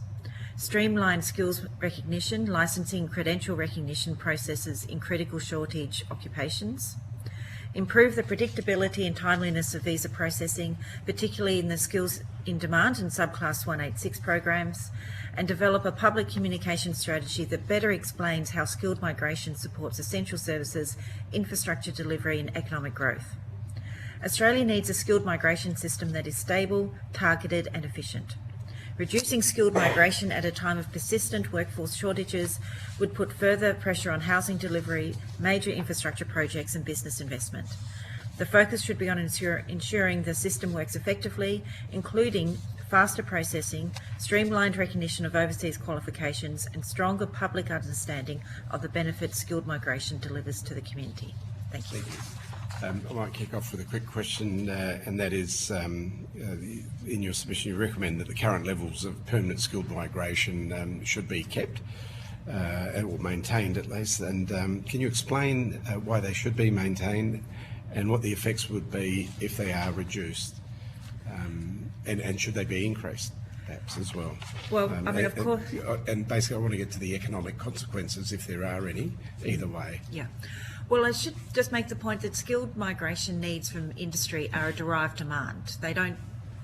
Streamline skills recognition, licensing, credential recognition processes in critical shortage occupations. Improve the predictability and timeliness of visa processing, particularly in the skills in demand and subclass 186 programs, and develop a public communication strategy that better explains how skilled migration supports essential services, infrastructure delivery and economic growth. Australia needs a skilled migration system that is stable, targeted and efficient. Reducing skilled migration at a time of persistent workforce shortages would put further pressure on housing delivery, major infrastructure projects and business investment. The focus should be on ensuring the system works effectively, including faster processing, streamlined recognition of overseas qualifications and stronger public understanding of the benefits skilled migration delivers to the community. Thank you. Thank you. I might kick off with a quick question, and that is, in your submission you recommend that the current levels of permanent skilled migration should be kept, or maintained at least, and can you explain why they should be maintained and what the effects would be if they are reduced, and should they be increased perhaps as well? Well, I mean, of course. And basically I want to get to the economic consequences if there are any, either way. Yeah. Well, I should just make the point that skilled migration needs from industry are a derived demand. They don't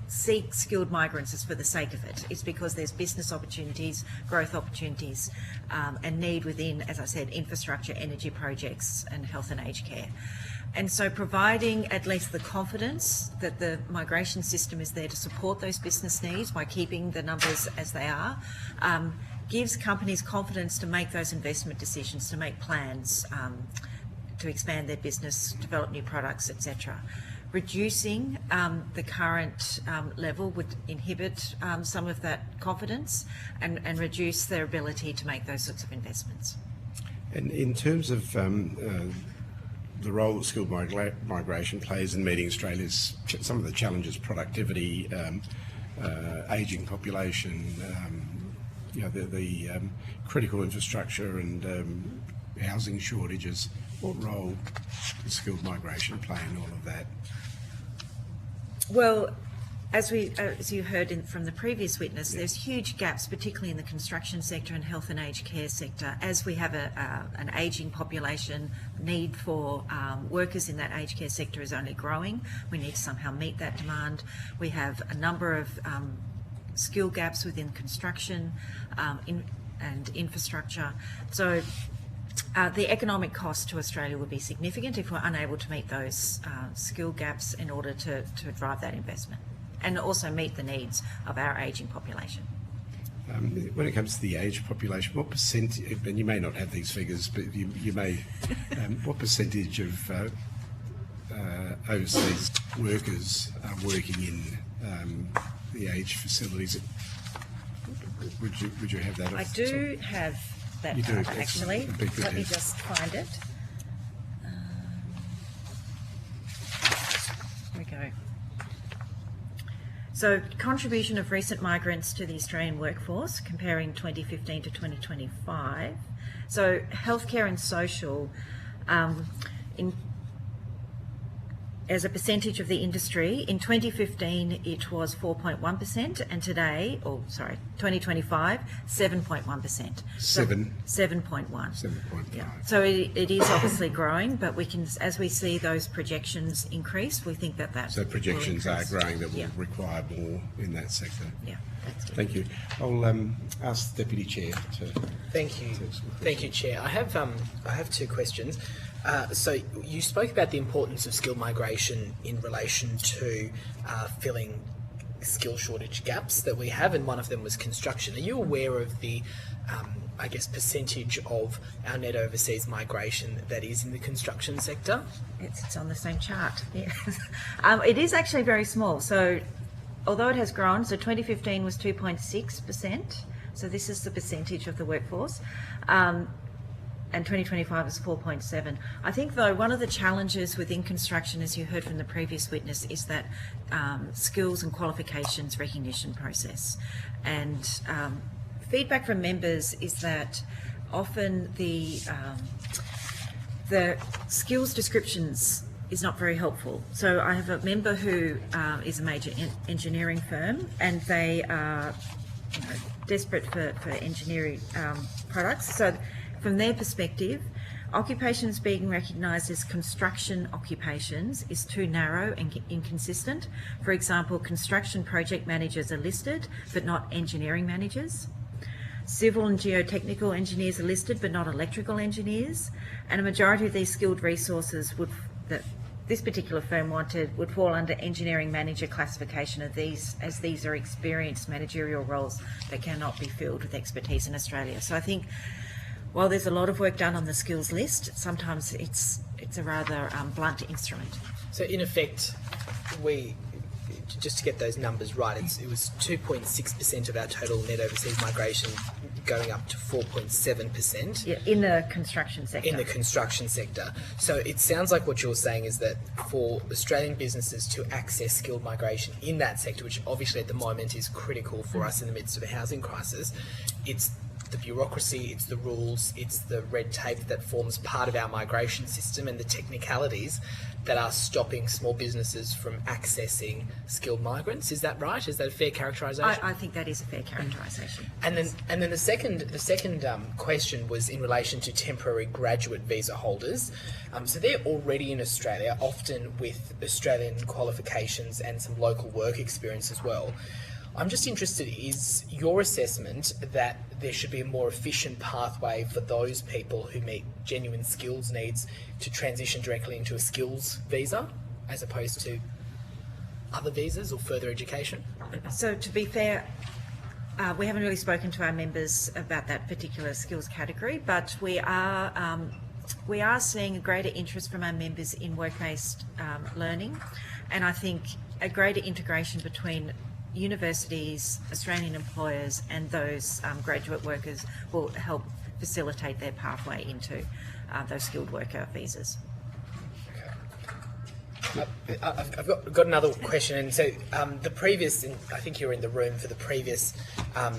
seek skilled migrants as for the sake of it. It's because there's business opportunities, growth opportunities, and need within, as I said, infrastructure, energy projects and health and aged care. And so providing at least the confidence that the migration system is there to support those business needs by keeping the numbers as they are, gives companies confidence to make those investment decisions, to make plans, to expand their business, develop new products, etc. Reducing the current level would inhibit some of that confidence and reduce their ability to make those sorts of investments. And in terms of the role that skilled migration plays in meeting Australia's some of the challenges, productivity, ageing population, the critical infrastructure and housing shortages, what role does skilled migration play in all of that? Well, as you heard from the previous witness, there's huge gaps, particularly in the construction sector and health and aged care sector. As we have an ageing population, need for workers in that aged care sector is only growing. We need to somehow meet that demand. We have a number of skill gaps within construction and infrastructure. So the economic cost to Australia would be significant if we're unable to meet those skill gaps in order to drive that investment and also meet the needs of our ageing population. When it comes to the age population, what percentage, and you may not have these figures, but you may, what percentage of overseas workers are working in the aged facilities? Would you have that? I do have that You do, data, excellent. actually. That'd be good, Let me yeah. just find it. Here we go. So, contribution of recent migrants to the Australian workforce, comparing 2015 to 2025. So, healthcare and social, as a percentage of the industry, in 2015 it was 4.1%, and today, 2025, 7.1%. 7? 7.1. 7.5. Yeah. So it is obviously growing, but we can, as we see those projections increase, we think that So projections will are increase. growing that will Yeah. require more in that sector. Yeah, that's good. Thank you. I'll ask the Deputy Chair to... Thank you. Thank you, Chair. I have two questions. So you spoke about the importance of skill migration in relation to filling skill shortage gaps that we have, and one of them was construction. Are you aware of the, percentage of our net overseas migration that is in the construction sector? It's on the same chart. Yeah. It is actually very small. So although it has grown, so 2015 was 2.6%. So this is the percentage of the workforce. And 2025 is 4.7. I think, though, one of the challenges within construction, as you heard from the previous witness, is that skills and qualifications recognition process. And feedback from members is that often the skills descriptions is not very helpful. So I have a member who is a major engineering firm, and they are desperate for engineering products. So from their perspective, occupations being recognised as construction occupations is too narrow and inconsistent. For example, construction project managers are listed, but not engineering managers. Civil and geotechnical engineers are listed, but not electrical engineers. And a majority of these skilled resources that this particular firm wanted would fall under engineering manager classification of these, as these are experienced managerial roles that cannot be filled with expertise in Australia. So I think, while there's a lot of work done on the skills list, sometimes it's a rather blunt instrument. So in effect, just to get those numbers right, it was 2.6% of our total net overseas migration, going up to 4.7%. Yeah, in the construction sector. In the construction sector. So it sounds like what you're saying is that for Australian businesses to access skilled migration in that sector, which obviously at the moment is critical for us in the midst of a housing crisis, it's the bureaucracy, it's the rules, it's the red tape that forms part of our migration system, and the technicalities that are stopping small businesses from accessing skilled migrants. Is that right? Is that a fair characterisation? I think that is a fair characterisation. And then the second question was in relation to temporary graduate visa holders. So they're already in Australia, often with Australian qualifications and some local work experience as well. I'm just interested, is your assessment that there should be a more efficient pathway for those people who meet genuine skills needs to transition directly into a skills visa as opposed to other visas or further education? So to be fair, we haven't really spoken to our members about that particular skills category, but we are seeing a greater interest from our members in work-based learning, and I think a greater integration between universities, Australian employers and those graduate workers will help facilitate their pathway into those skilled worker visas. I've got another question, and so the previous, I think you were in the room for the previous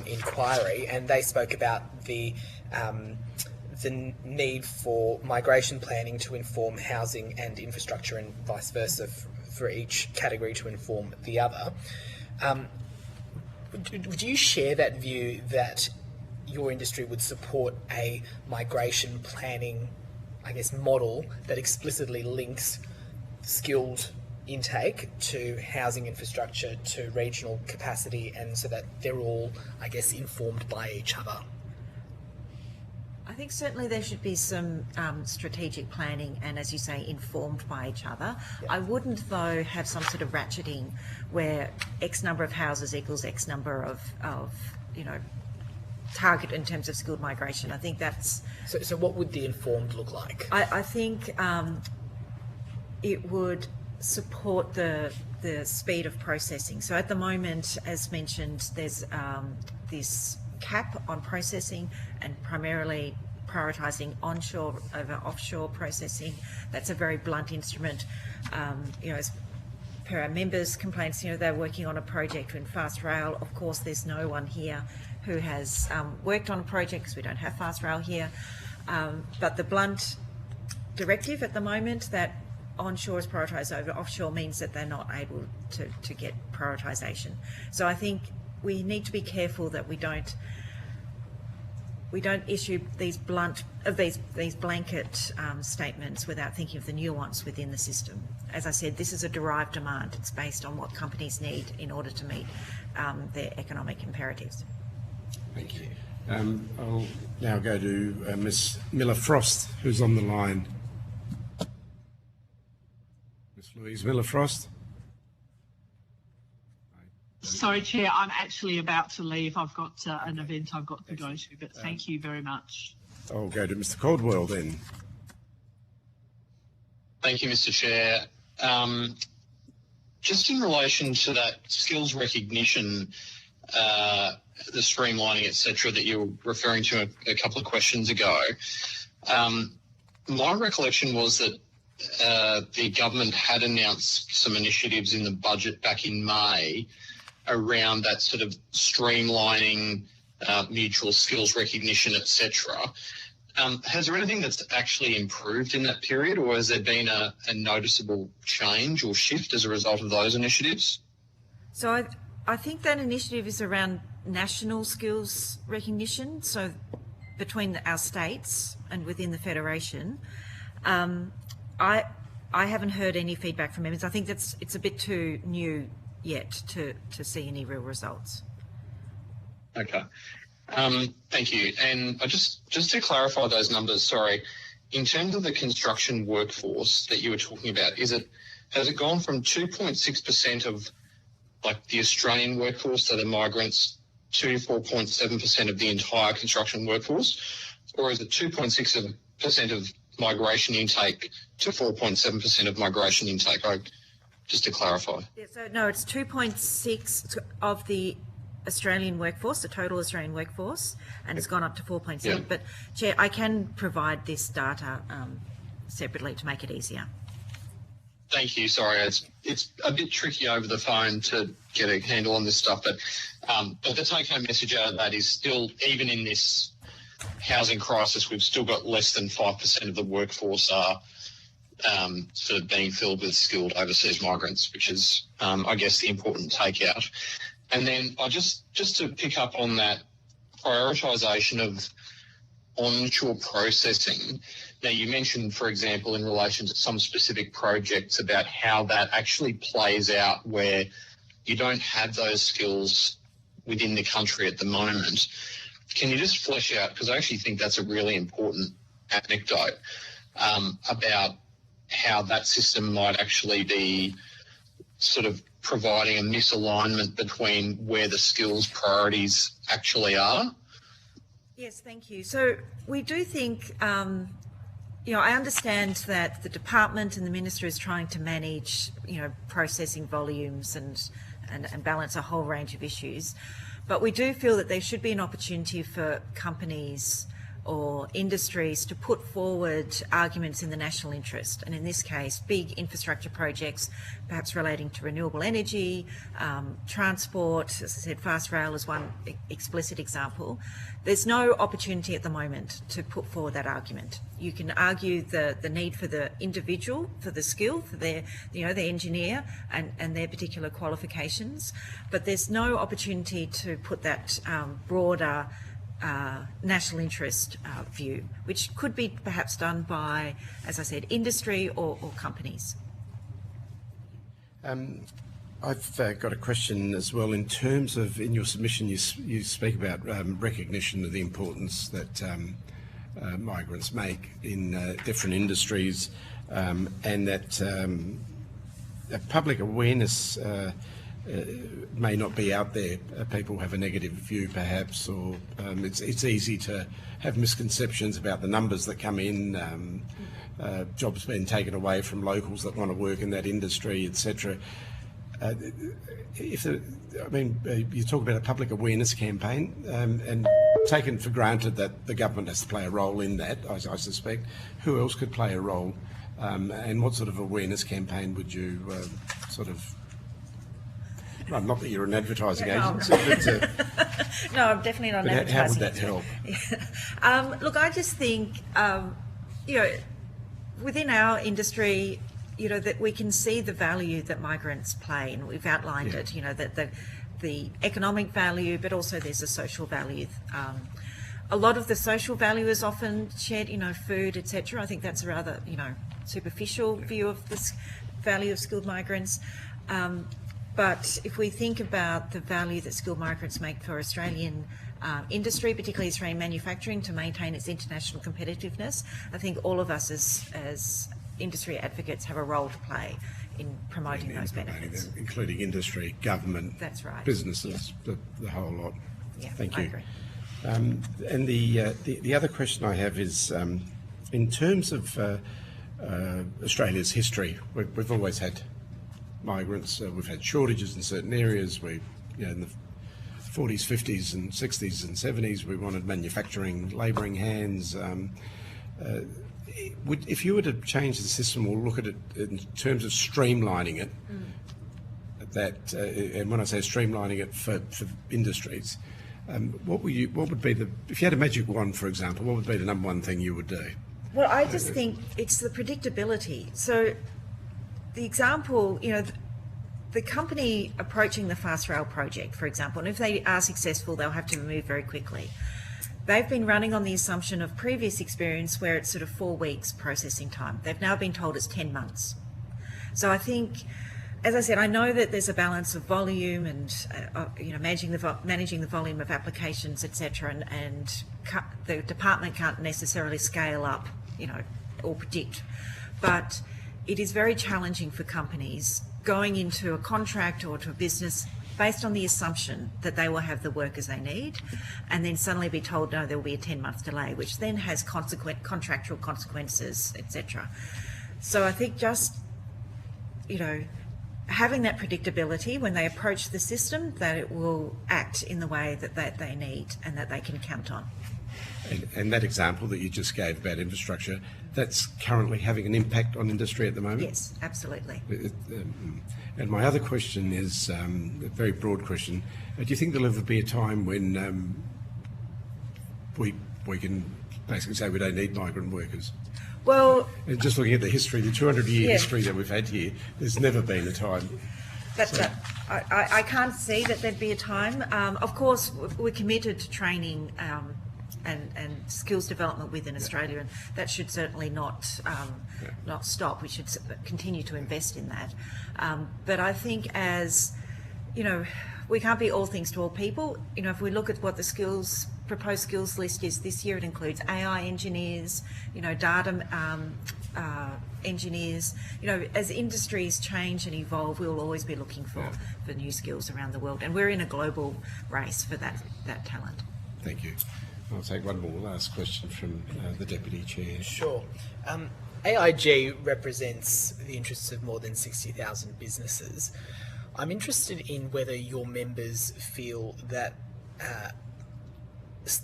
inquiry, and they spoke about the need for migration planning to inform housing and infrastructure, and vice versa for each category to inform the other. Would you share that view that your industry would support a migration planning, model that explicitly links skilled intake to housing infrastructure, to regional capacity, and so that they're all, informed by each other? I think certainly there should be some strategic planning and, as you say, informed by each other. Yeah. I wouldn't, though, have some sort of ratcheting where X number of houses equals X number of target in terms of skilled migration. I think that's... So what would the informed look like? I think it would support the speed of processing. So at the moment, as mentioned, there's this cap on processing and primarily prioritising onshore over offshore processing. That's a very blunt instrument. As per our members' complaints, they're working on a project in fast rail. Of course, there's no one here who has worked on a project because we don't have fast rail here. But the blunt directive at the moment that onshore is prioritised over offshore means that they're not able to get prioritisation. So I think we need to be careful that we don't issue these these blanket statements without thinking of the nuance within the system. As I said, this is a derived demand. It's based on what companies need in order to meet their economic imperatives. Thank you. I'll now go to Ms. Miller-Frost, who's on the line. Ms. Louise Miller-Frost. Sorry, Chair, I'm actually about to leave. I've got an event I've got to go to, but thank you very much. I'll go to Mr. Caldwell then. Thank you, Mr. Chair. Just in relation to that skills recognition, the streamlining, etc., that you were referring to a couple of questions ago, my recollection was that the government had announced some initiatives in the budget back in May around that sort of streamlining mutual skills recognition, etc. Has there anything that's actually improved in that period, or has there been a noticeable change or shift as a result of those initiatives? So I think that initiative is around national skills recognition, so between our states and within the Federation. I haven't heard any feedback from members. I think it's a bit too new yet to see any real results. Okay. Thank you. And just to clarify those numbers, sorry, in terms of the construction workforce that you were talking about, has it gone from 2.6% of like the Australian workforce, so the migrants, to 4.7% of the entire construction workforce, or is it 2.6% of migration intake to 4.7% of migration intake? Just to clarify. Yeah, so no, it's 2.6 of the Australian workforce, the total Australian workforce, and it's gone up to 4.7. Yeah. But Chair, I can provide this data separately to make it easier. Thank you. Sorry, it's a bit tricky over the phone to get a handle on this stuff, but the take-home message out of that is still, even in this housing crisis, we've still got less than 5% of the workforce are sort of being filled with skilled overseas migrants, which is, I guess, the important takeout. And then just to pick up on that prioritisation of onshore processing. Now, you mentioned, for example, in relation to some specific projects about how that actually plays out where you don't have those skills within the country at the moment. Can you just flesh out, because I actually think that's a really important anecdote, about how that system might actually be sort of providing a misalignment between where the skills priorities actually are? Yes, thank you. So we do think, I understand that the department and the minister is trying to manage, processing volumes and balance a whole range of issues. But we do feel that there should be an opportunity for companies or industries to put forward arguments in the national interest, and in this case big infrastructure projects perhaps relating to renewable energy, transport, as I said, fast rail is one explicit example. There's no opportunity at the moment to put forward that argument. You can argue the need for the individual, for the skill, for their, the engineer and their particular qualifications, but there's no opportunity to put that broader national interest view, which could be perhaps done by, as I said, industry or companies. I've got a question as well. In terms of, in your submission, you speak about recognition of the importance that migrants make in different industries, and that public awareness may not be out there. People have a negative view perhaps, or it's easy to have misconceptions about the numbers that come in, jobs being taken away from locals that want to work in that industry, etc. You talk about a public awareness campaign, and taken for granted that the government has to play a role in that, I suspect. Who else could play a role? And what sort of awareness campaign would you well, not that you're an advertising agency, but... No, I'm definitely not an advertising how would that agency. help? Look, I just think, within our industry, that we can see the value that migrants play, and we've outlined it, that the economic value, but also there's a social value. A lot of the social value is often shared, food, etc. I think that's a rather, superficial view of this value of skilled migrants. But if we think about the value that skilled migrants make for Australian industry, particularly Australian manufacturing, to maintain its international competitiveness, I think all of us as industry advocates have a role to play in promoting those benefits. Them, including industry, government, that's right, businesses, the whole lot. Yeah, thank I you. agree. And the other question I have is, in terms of Australia's history, we've always had migrants. We've had shortages in certain areas. We, in the 40s, 50s, and 60s and 70s, we wanted manufacturing, labouring hands. If you were to change the system or look at it in terms of streamlining it, and when I say streamlining it for industries, what would be if you had a magic wand, for example, what would be the number one thing you would do? Well, I just think it's the predictability. So the example, the company approaching the Fast Rail project, for example, and if they are successful, they'll have to move very quickly. They've been running on the assumption of previous experience where it's sort of 4 weeks processing time. They've now been told it's 10 months. So I think, as I said, I know that there's a balance of volume and managing the volume of applications, etc., and the department can't necessarily scale up, or predict. But it is very challenging for companies going into a contract or to a business based on the assumption that they will have the workers they need, and then suddenly be told, no, there will be a 10-month delay, which then has contractual consequences, etc. So I think just, having that predictability when they approach the system, that it will act in the way that they need and that they can count on. And that example that you just gave about infrastructure, that's currently having an impact on industry at the moment? Yes, absolutely. And my other question is a very broad question. Do you think there'll ever be a time when we can basically say we don't need migrant workers? Well, and just looking at the history, the 200-year history that we've had here, there's never been a time. That's right. I can't see that there'd be a time. Of course, we're committed to training and skills development within Australia, and that should certainly not stop. We should continue to invest in that. But I think we can't be all things to all people. If we look at what the proposed skills list is this year, it includes AI engineers, data engineers. As industries change and evolve, we will always be looking for new skills around the world, and we're in a global race for that talent. Thank you. I'll take one more last question from the Deputy Chair. Sure. AIG represents the interests of more than 60,000 businesses. I'm interested in whether your members feel that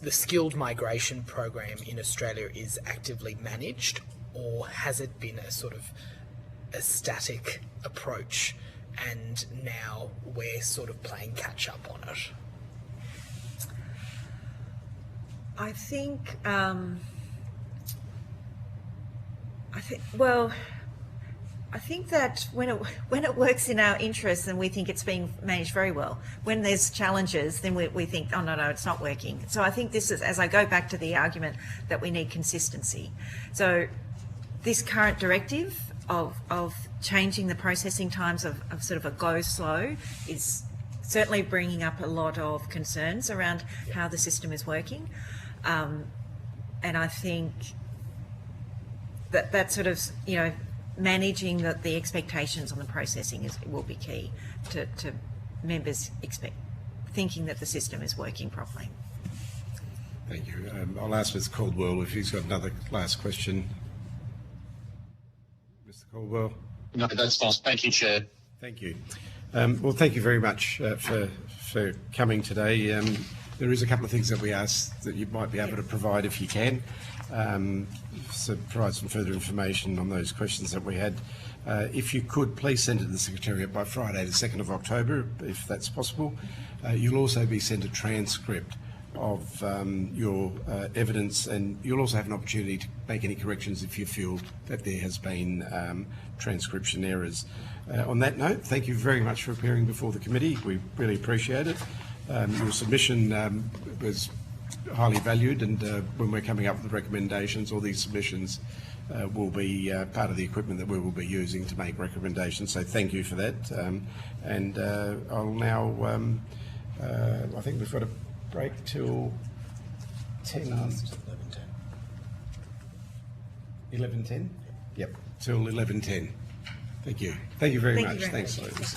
the skilled migration program in Australia is actively managed, or has it been a sort of a static approach and now we're sort of playing catch up on it? I think that when it works in our interests, then we think it's being managed very well. When there's challenges, then we think, oh no, it's not working. So I think this is, as I go back to the argument that we need consistency. So this current directive of changing the processing times of sort of a go slow is certainly bringing up a lot of concerns around how the system is working. And I think that sort of, managing the expectations on the processing will be key to members expect, thinking that the system is working properly. Thank you. I'll ask Mr. Caldwell if he's got another last question. Mr. Caldwell. No, that's fine. Thank you, Chair. Thank you. Well, thank you very much for coming today. There is a couple of things that we ask that you might be able to provide if you can. So provide some further information on those questions that we had. If you could, please send it to the Secretariat by Friday the 2nd of October, if that's possible. You'll also be sent a transcript of your evidence, and you'll also have an opportunity to make any corrections if you feel that there has been transcription errors. On that note, thank you very much for appearing before the committee. We really appreciate it. Your submission was highly valued, and when we're coming up with recommendations, all these submissions will be part of the equipment that we will be using to make recommendations. So thank you for that. And I'll now, I think we've got a break till 11:10. Yep, till 11:10. Thank you. Thank you very much. Thanks, ladies.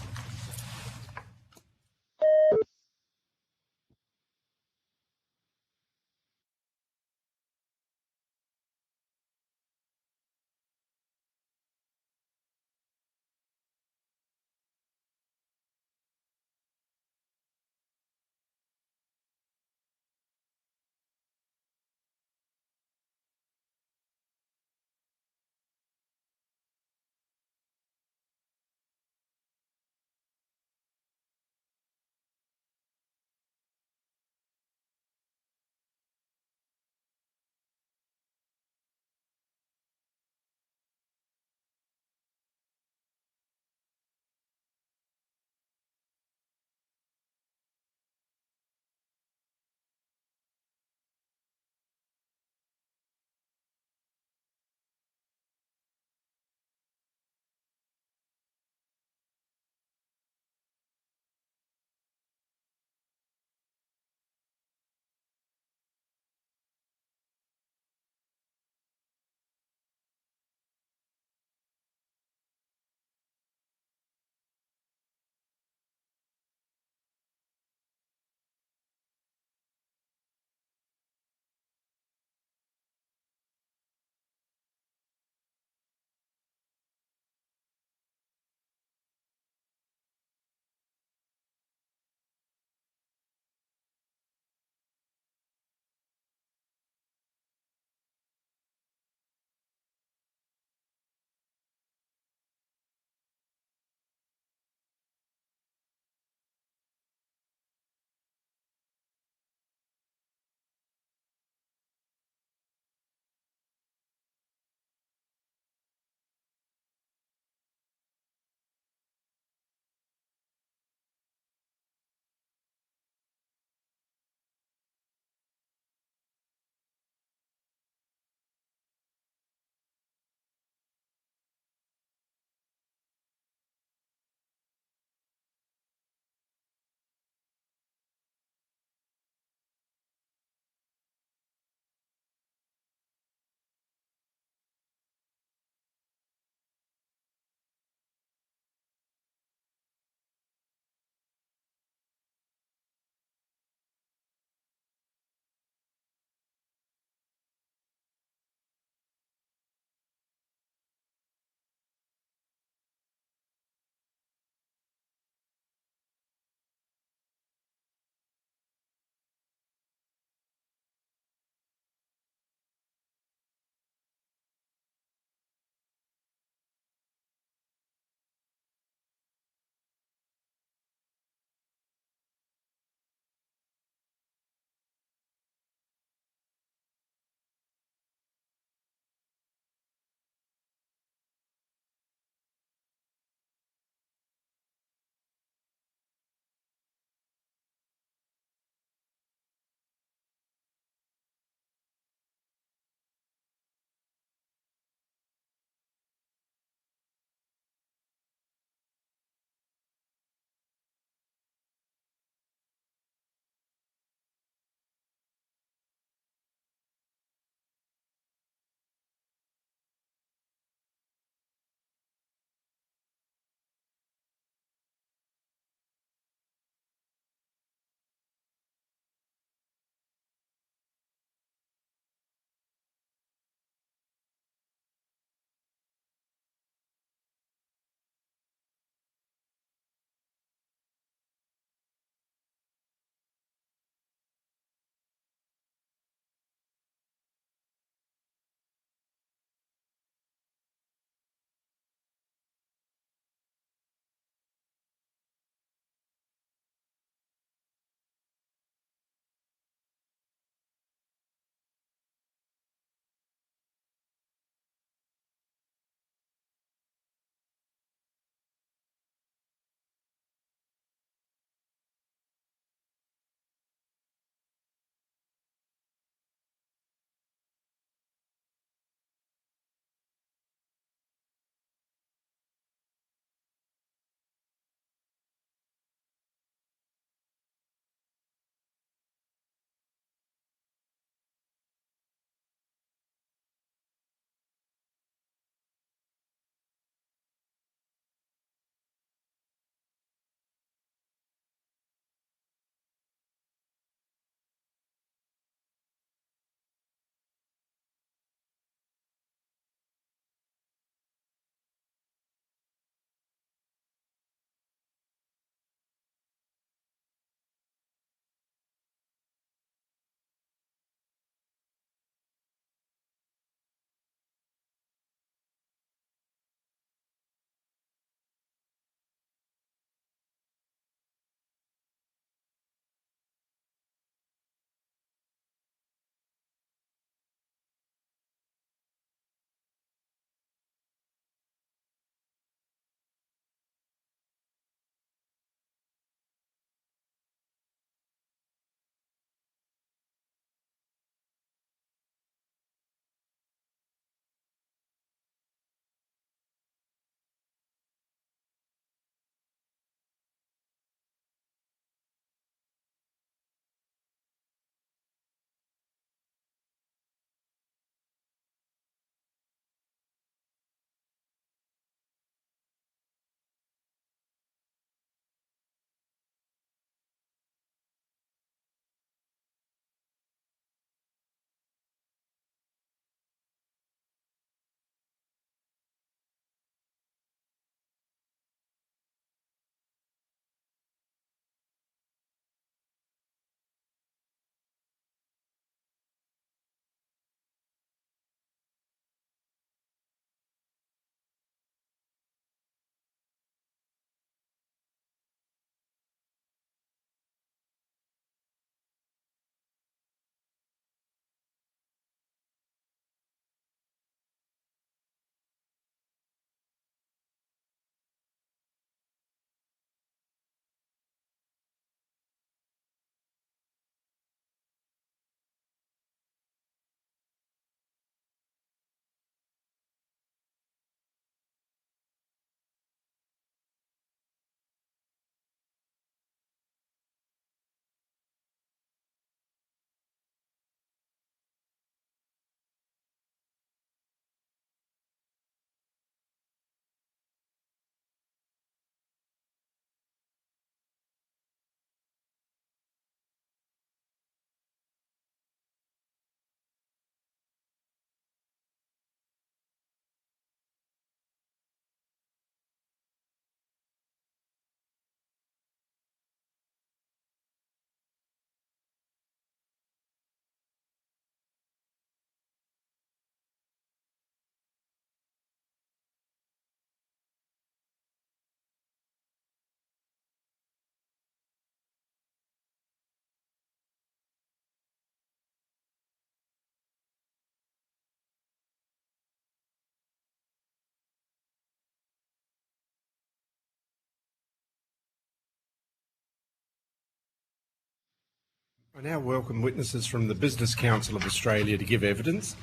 I now welcome witnesses from the Business Council of Australia to give evidence.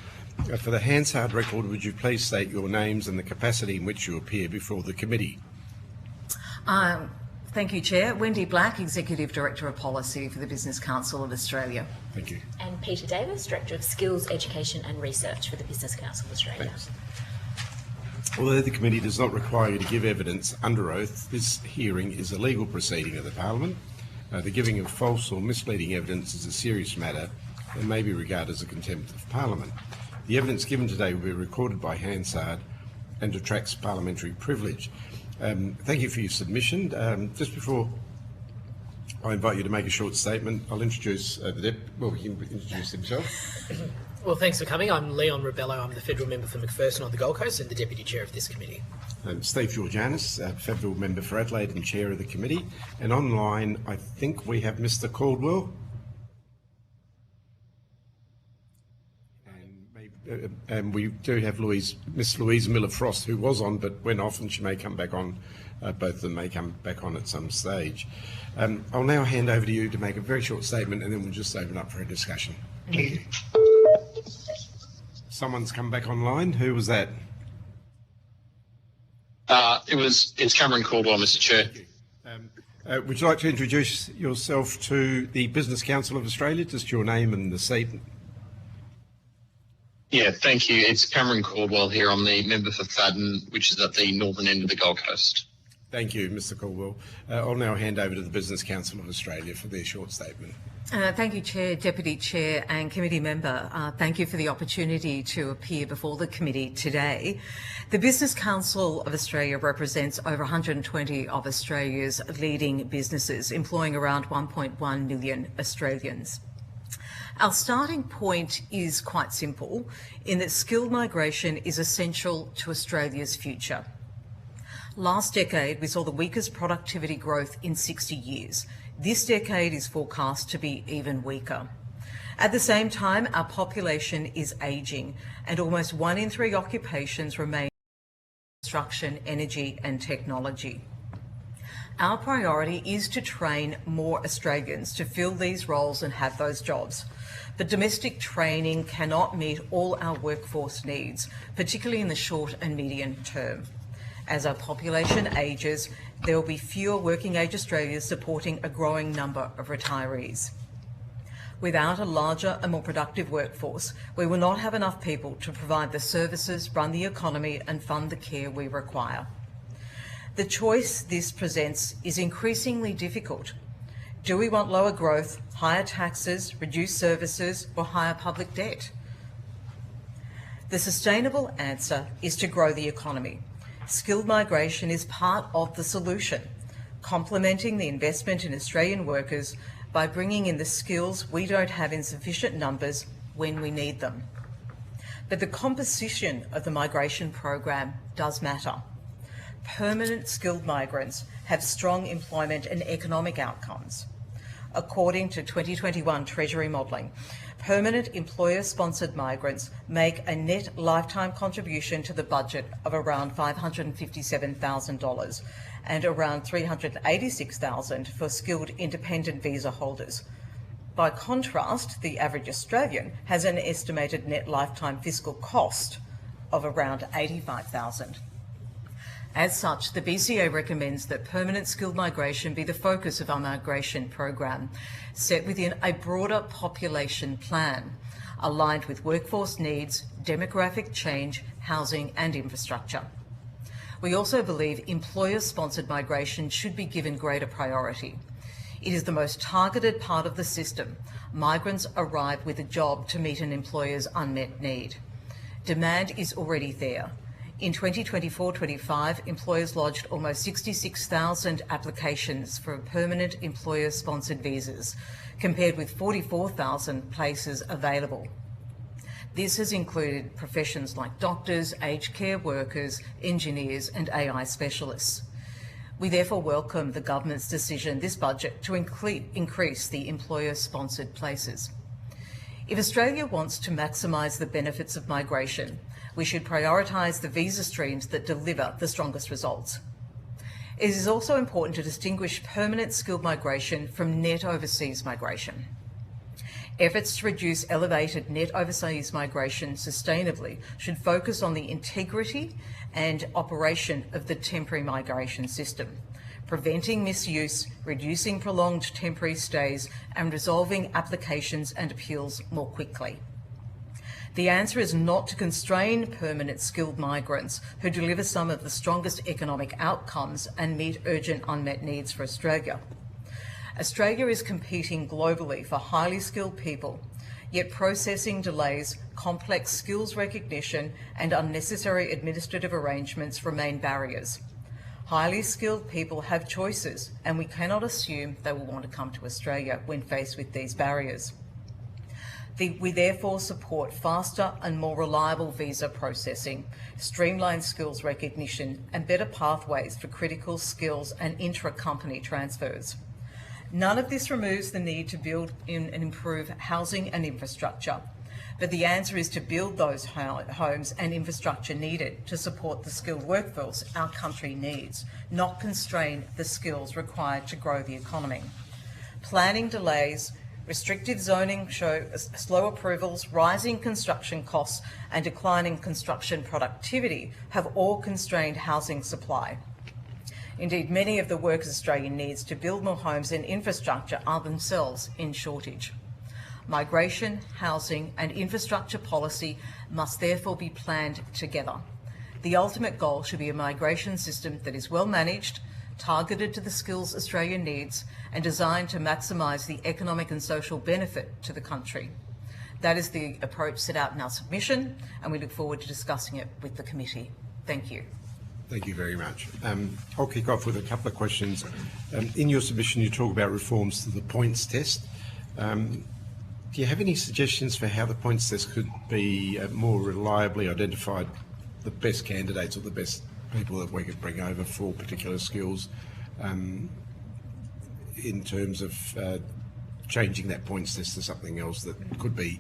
For the Hansard record, would you please state your names and the capacity in which you appear before the committee? Thank you, Chair. Wendy Black, Executive Director of Policy for the Business Council of Australia. Thank you. And Peter Davis, Director of Skills, Education and Research for the Business Council of Australia. Thanks. Although the committee does not require you to give evidence under oath, this hearing is a legal proceeding of the Parliament. The giving of false or misleading evidence is a serious matter and may be regarded as a contempt of Parliament. The evidence given today will be recorded by Hansard and detracts parliamentary privilege. Thank you for your submission. Just before I invite you to make a short statement, I'll introduce he can introduce himself. Well, thanks for coming. I'm Leon Rebello. I'm the Federal Member for McPherson on the Gold Coast and the Deputy Chair of this committee. Steve Georgianis, Federal Member for Adelaide and Chair of the committee. And online, I think we have Mr Caldwell. And we do have Miss Louise Miller-Frost, who was on but went off, and she may come back on. Both of them may come back on at some stage. I'll now hand over to you to make a very short statement, and then we'll just open up for a discussion. Thank you. Someone's come back online. Who was that? It's Cameron Caldwell, Mr. Chair. Would you like to introduce yourself to the Business Council of Australia? Just your name and the seat. Yeah, thank you. It's Cameron Caldwell here. I'm the member for Fadden, which is at the northern end of the Gold Coast. Thank you, Mr Caldwell. I'll now hand over to the Business Council of Australia for their short statement. Thank you, Chair, Deputy Chair and Committee Member. Thank you for the opportunity to appear before the committee today. The Business Council of Australia represents over 120 of Australia's leading businesses, employing around 1.1 million Australians. Our starting point is quite simple, in that skilled migration is essential to Australia's future. Last decade, we saw the weakest productivity growth in 60 years. This decade is forecast to be even weaker. At the same time, our population is ageing, and almost 1 in 3 occupations remain in construction, energy and technology. Our priority is to train more Australians to fill these roles and have those jobs. But domestic training cannot meet all our workforce needs, particularly in the short and medium term. As our population ages, there will be fewer working-age Australians supporting a growing number of retirees. Without a larger and more productive workforce, we will not have enough people to provide the services, run the economy and fund the care we require. The choice this presents is increasingly difficult. Do we want lower growth, higher taxes, reduced services or higher public debt? The sustainable answer is to grow the economy. Skilled migration is part of the solution, complementing the investment in Australian workers by bringing in the skills we don't have in sufficient numbers when we need them. But the composition of the migration program does matter. Permanent skilled migrants have strong employment and economic outcomes. According to 2021 Treasury modelling, permanent employer-sponsored migrants make a net lifetime contribution to the budget of around $557,000 and around $386,000 for skilled independent visa holders. By contrast, the average Australian has an estimated net lifetime fiscal cost of around $85,000. As such, the BCA recommends that permanent skilled migration be the focus of our migration program, set within a broader population plan, aligned with workforce needs, demographic change, housing and infrastructure. We also believe employer-sponsored migration should be given greater priority. It is the most targeted part of the system. Migrants arrive with a job to meet an employer's unmet need. Demand is already there. In 2024-25, employers lodged almost 66,000 applications for permanent employer-sponsored visas, compared with 44,000 places available. This has included professions like doctors, aged care workers, engineers and AI specialists. We therefore welcome the government's decision this budget to increase the employer-sponsored places. If Australia wants to maximise the benefits of migration, we should prioritise the visa streams that deliver the strongest results. It is also important to distinguish permanent skilled migration from net overseas migration. Efforts to reduce elevated net overseas migration sustainably should focus on the integrity and operation of the temporary migration system, preventing misuse, reducing prolonged temporary stays, and resolving applications and appeals more quickly. The answer is not to constrain permanent skilled migrants who deliver some of the strongest economic outcomes and meet urgent unmet needs for Australia. Australia is competing globally for highly skilled people, yet processing delays, complex skills recognition, and unnecessary administrative arrangements remain barriers. Highly skilled people have choices, and we cannot assume they will want to come to Australia when faced with these barriers. We therefore support faster and more reliable visa processing, streamlined skills recognition, and better pathways for critical skills and intra-company transfers. None of this removes the need to build and improve housing and infrastructure, but the answer is to build those homes and infrastructure needed to support the skilled workforce our country needs, not constrain the skills required to grow the economy. Planning delays, restrictive zoning show slow approvals, rising construction costs, and declining construction productivity have all constrained housing supply. Indeed, many of the work Australia needs to build more homes and infrastructure are themselves in shortage. Migration, housing, and infrastructure policy must therefore be planned together. The ultimate goal should be a migration system that is well managed, targeted to the skills Australia needs, and designed to maximise the economic and social benefit to the country. That is the approach set out in our submission, and we look forward to discussing it with the committee. Thank you. Thank you very much. I'll kick off with a couple of questions. In your submission, you talk about reforms to the points test. Do you have any suggestions for how the points test could be more reliably identified the best candidates or the best people that we could bring over for particular skills in terms of changing that points test to something else that could be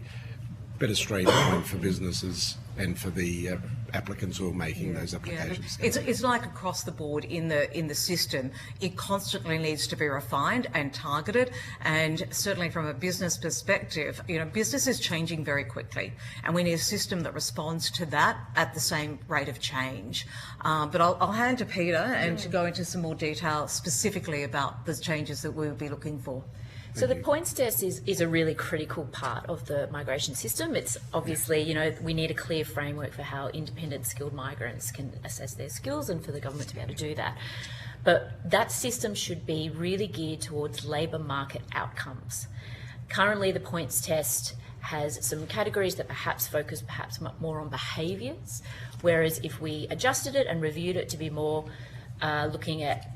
better streamlined for businesses and for the applicants who are making those applications? It's like across the board in the system. It constantly needs to be refined and targeted, and certainly from a business perspective, business is changing very quickly, and we need a system that responds to that at the same rate of change. But I'll hand to Peter and to go into some more detail specifically about the changes that we'll be looking for. So the points test is a really critical part of the migration system. It's obviously, we need a clear framework for how independent skilled migrants can assess their skills and for the government to be able to do that. But that system should be really geared towards labour market outcomes. Currently, the points test has some categories that perhaps focus more on behaviours, whereas if we adjusted it and reviewed it to be more looking at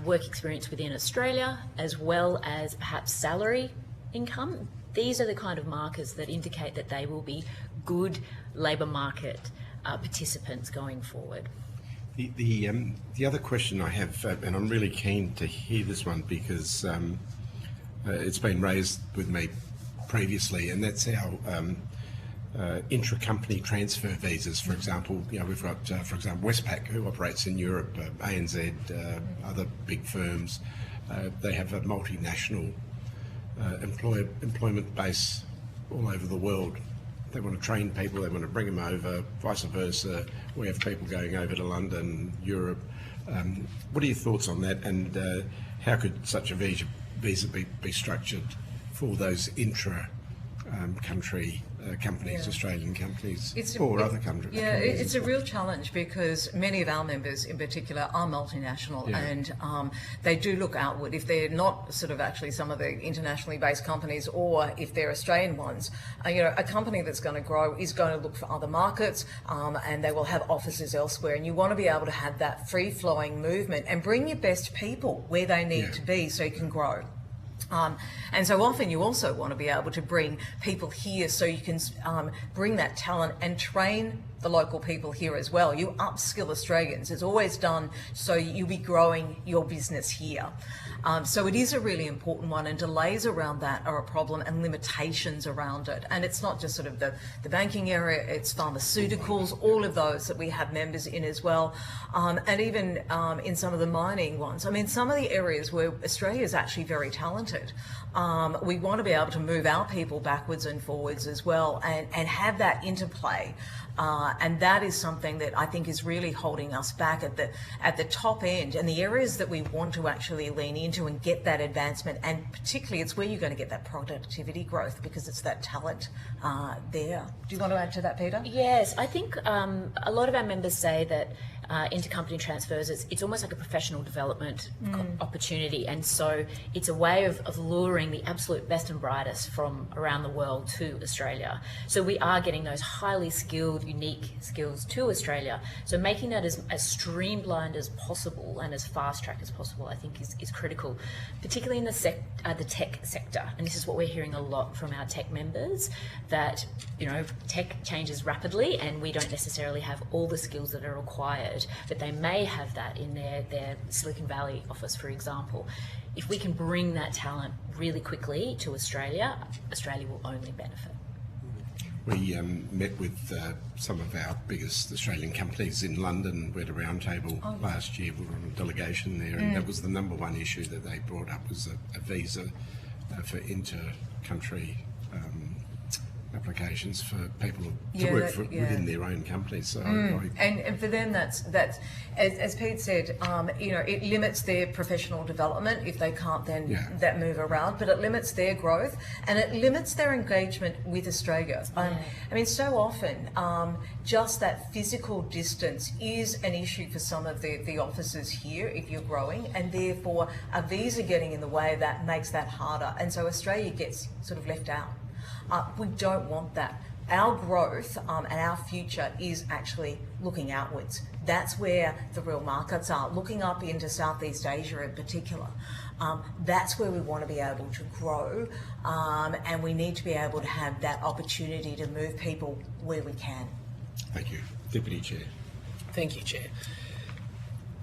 work experience within Australia, as well as perhaps salary income. These are the kind of markers that indicate that they will be good labour market participants going forward. The other question I have, and I'm really keen to hear this one because it's been raised with me previously, and that's our intra-company transfer visas. For example, we've got, for example, Westpac, who operates in Europe, ANZ, other big firms. They have a multinational employment base all over the world. They want to train people, they want to bring them over, vice versa. We have people going over to London, Europe. What are your thoughts on that, and how could such a visa be structured for those intra-country companies, Australian companies, or other countries? Yeah, it's a real challenge because many of our members in particular are multinational, and they do look outward. If they're not sort of actually some of the internationally based companies, or if they're Australian ones, a company that's going to grow is going to look for other markets, and they will have offices elsewhere, and you want to be able to have that free-flowing movement and bring your best people where they need to be so you can grow. And so often you also want to be able to bring people here so you can bring that talent and train the local people here as well. You upskill Australians. It's always done so you'll be growing your business here. So it is a really important one, and delays around that are a problem, and limitations around it. And it's not just sort of the banking area, it's pharmaceuticals, all of those that we have members in as well. And even in some of the mining ones. I mean, some of the areas where Australia is actually very talented. talented. We want to be able to move our people backwards and forwards as well, and have that interplay. And that is something that I think is really holding us back at the top end, and the areas that we want to actually lean into and get that advancement. And particularly, it's where you're going to get that productivity growth, because it's that talent there. Do you want to add to that, Peter? Yes, I think a lot of our members say that intercompany transfers, it's almost like a professional development opportunity, and so it's a way of luring the absolute best and brightest from around the world to Australia. So we are getting those highly skilled, unique skills to Australia. So making that as streamlined as possible and as fast track as possible, I think is critical, particularly in the tech sector. And this is what we're hearing a lot from our tech members, that tech changes rapidly, and we don't necessarily have all the skills that are required, but they may have that in their Silicon Valley office, for example. If we can bring that talent really quickly to Australia, Australia will only benefit. We met with some of our biggest Australian companies in London. We had a roundtable last year. We were on a delegation there, and that was the number one issue that they brought up, was a visa for inter-country applications for people to work within their own companies. So and for them, that's as Pete said, it limits their professional development if they can't then that move around, but it limits their growth, and it limits their engagement with Australia. I mean, so often just that physical distance is an issue for some of the offices here if you're growing, and therefore a visa getting in the way, that makes that harder, and so Australia gets sort of left out. We don't want that. Our growth and our future is actually looking outwards. That's where the real markets are, looking up into Southeast Asia in particular. That's where we want to be able to grow, and we need to be able to have that opportunity to move people where we can. Thank you. Deputy Chair. Thank you, Chair.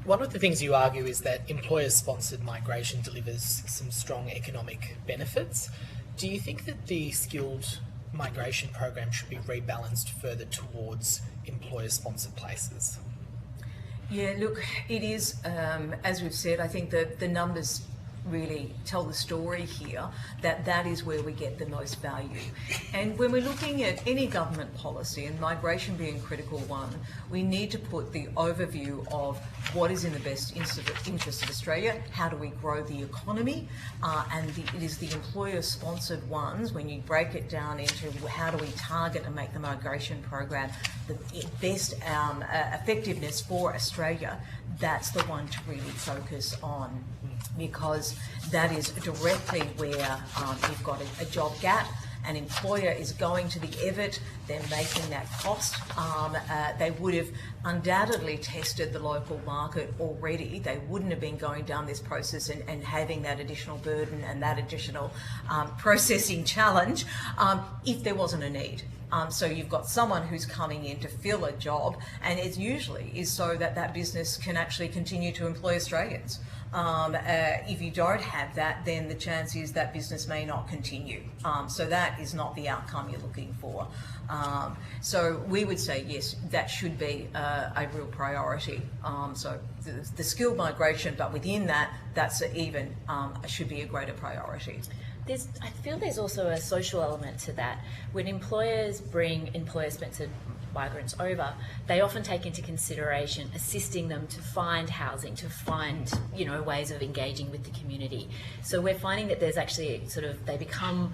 One of the things you argue is that employer-sponsored migration delivers some strong economic benefits. Do you think that the skilled migration program should be rebalanced further towards employer-sponsored places? Yeah, look, it is, as we've said, I think the numbers really tell the story here, that is where we get the most value. And when we're looking at any government policy, and migration being a critical one, we need to put the overview of what is in the best interest of Australia, how do we grow the economy, and it is the employer-sponsored ones, when you break it down into how do we target and make the migration program the best effectiveness for Australia, that's the one to really focus on, because that is directly where you've got a job gap. An employer is going to the EVIT, they're making that cost. They would have undoubtedly tested the local market already. They wouldn't have been going down this process and having that additional burden and that additional processing challenge if there wasn't a need. So you've got someone who's coming in to fill a job, and it usually is so that business can actually continue to employ Australians. If you don't have that, then the chance is that business may not continue. So that is not the outcome you're looking for. So we would say, yes, that should be a real priority. So the skilled migration, but within that, that's should be a greater priority. I feel there's also a social element to that. When employers bring employer-sponsored migrants over, they often take into consideration assisting them to find housing, to find, ways of engaging with the community. So we're finding that there's actually they become,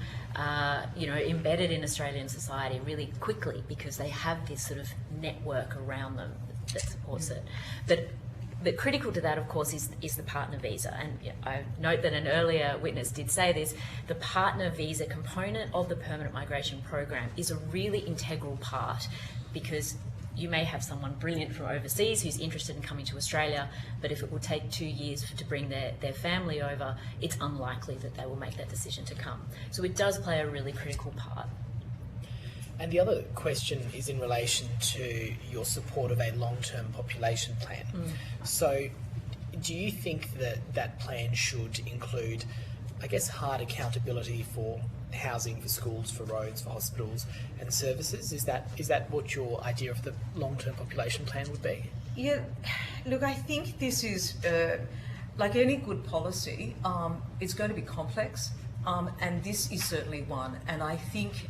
embedded in Australian society really quickly, because they have this sort of network around them that supports it. But critical to that, of course, is the partner visa. And I note that an earlier witness did say this, the partner visa component of the permanent migration program is a really integral part, because you may have someone brilliant from overseas who's interested in coming to Australia, but if it will take 2 years to bring their family over, it's unlikely that they will make that decision to come. So it does play a really critical part. And the other question is in relation to your support of a long-term population plan. So do you think that plan should include, hard accountability for housing, for schools, for roads, for hospitals and services? Is that what your idea of the long-term population plan would be? Yeah, look, I think this is like any good policy, it's going to be complex, and this is certainly one. And I think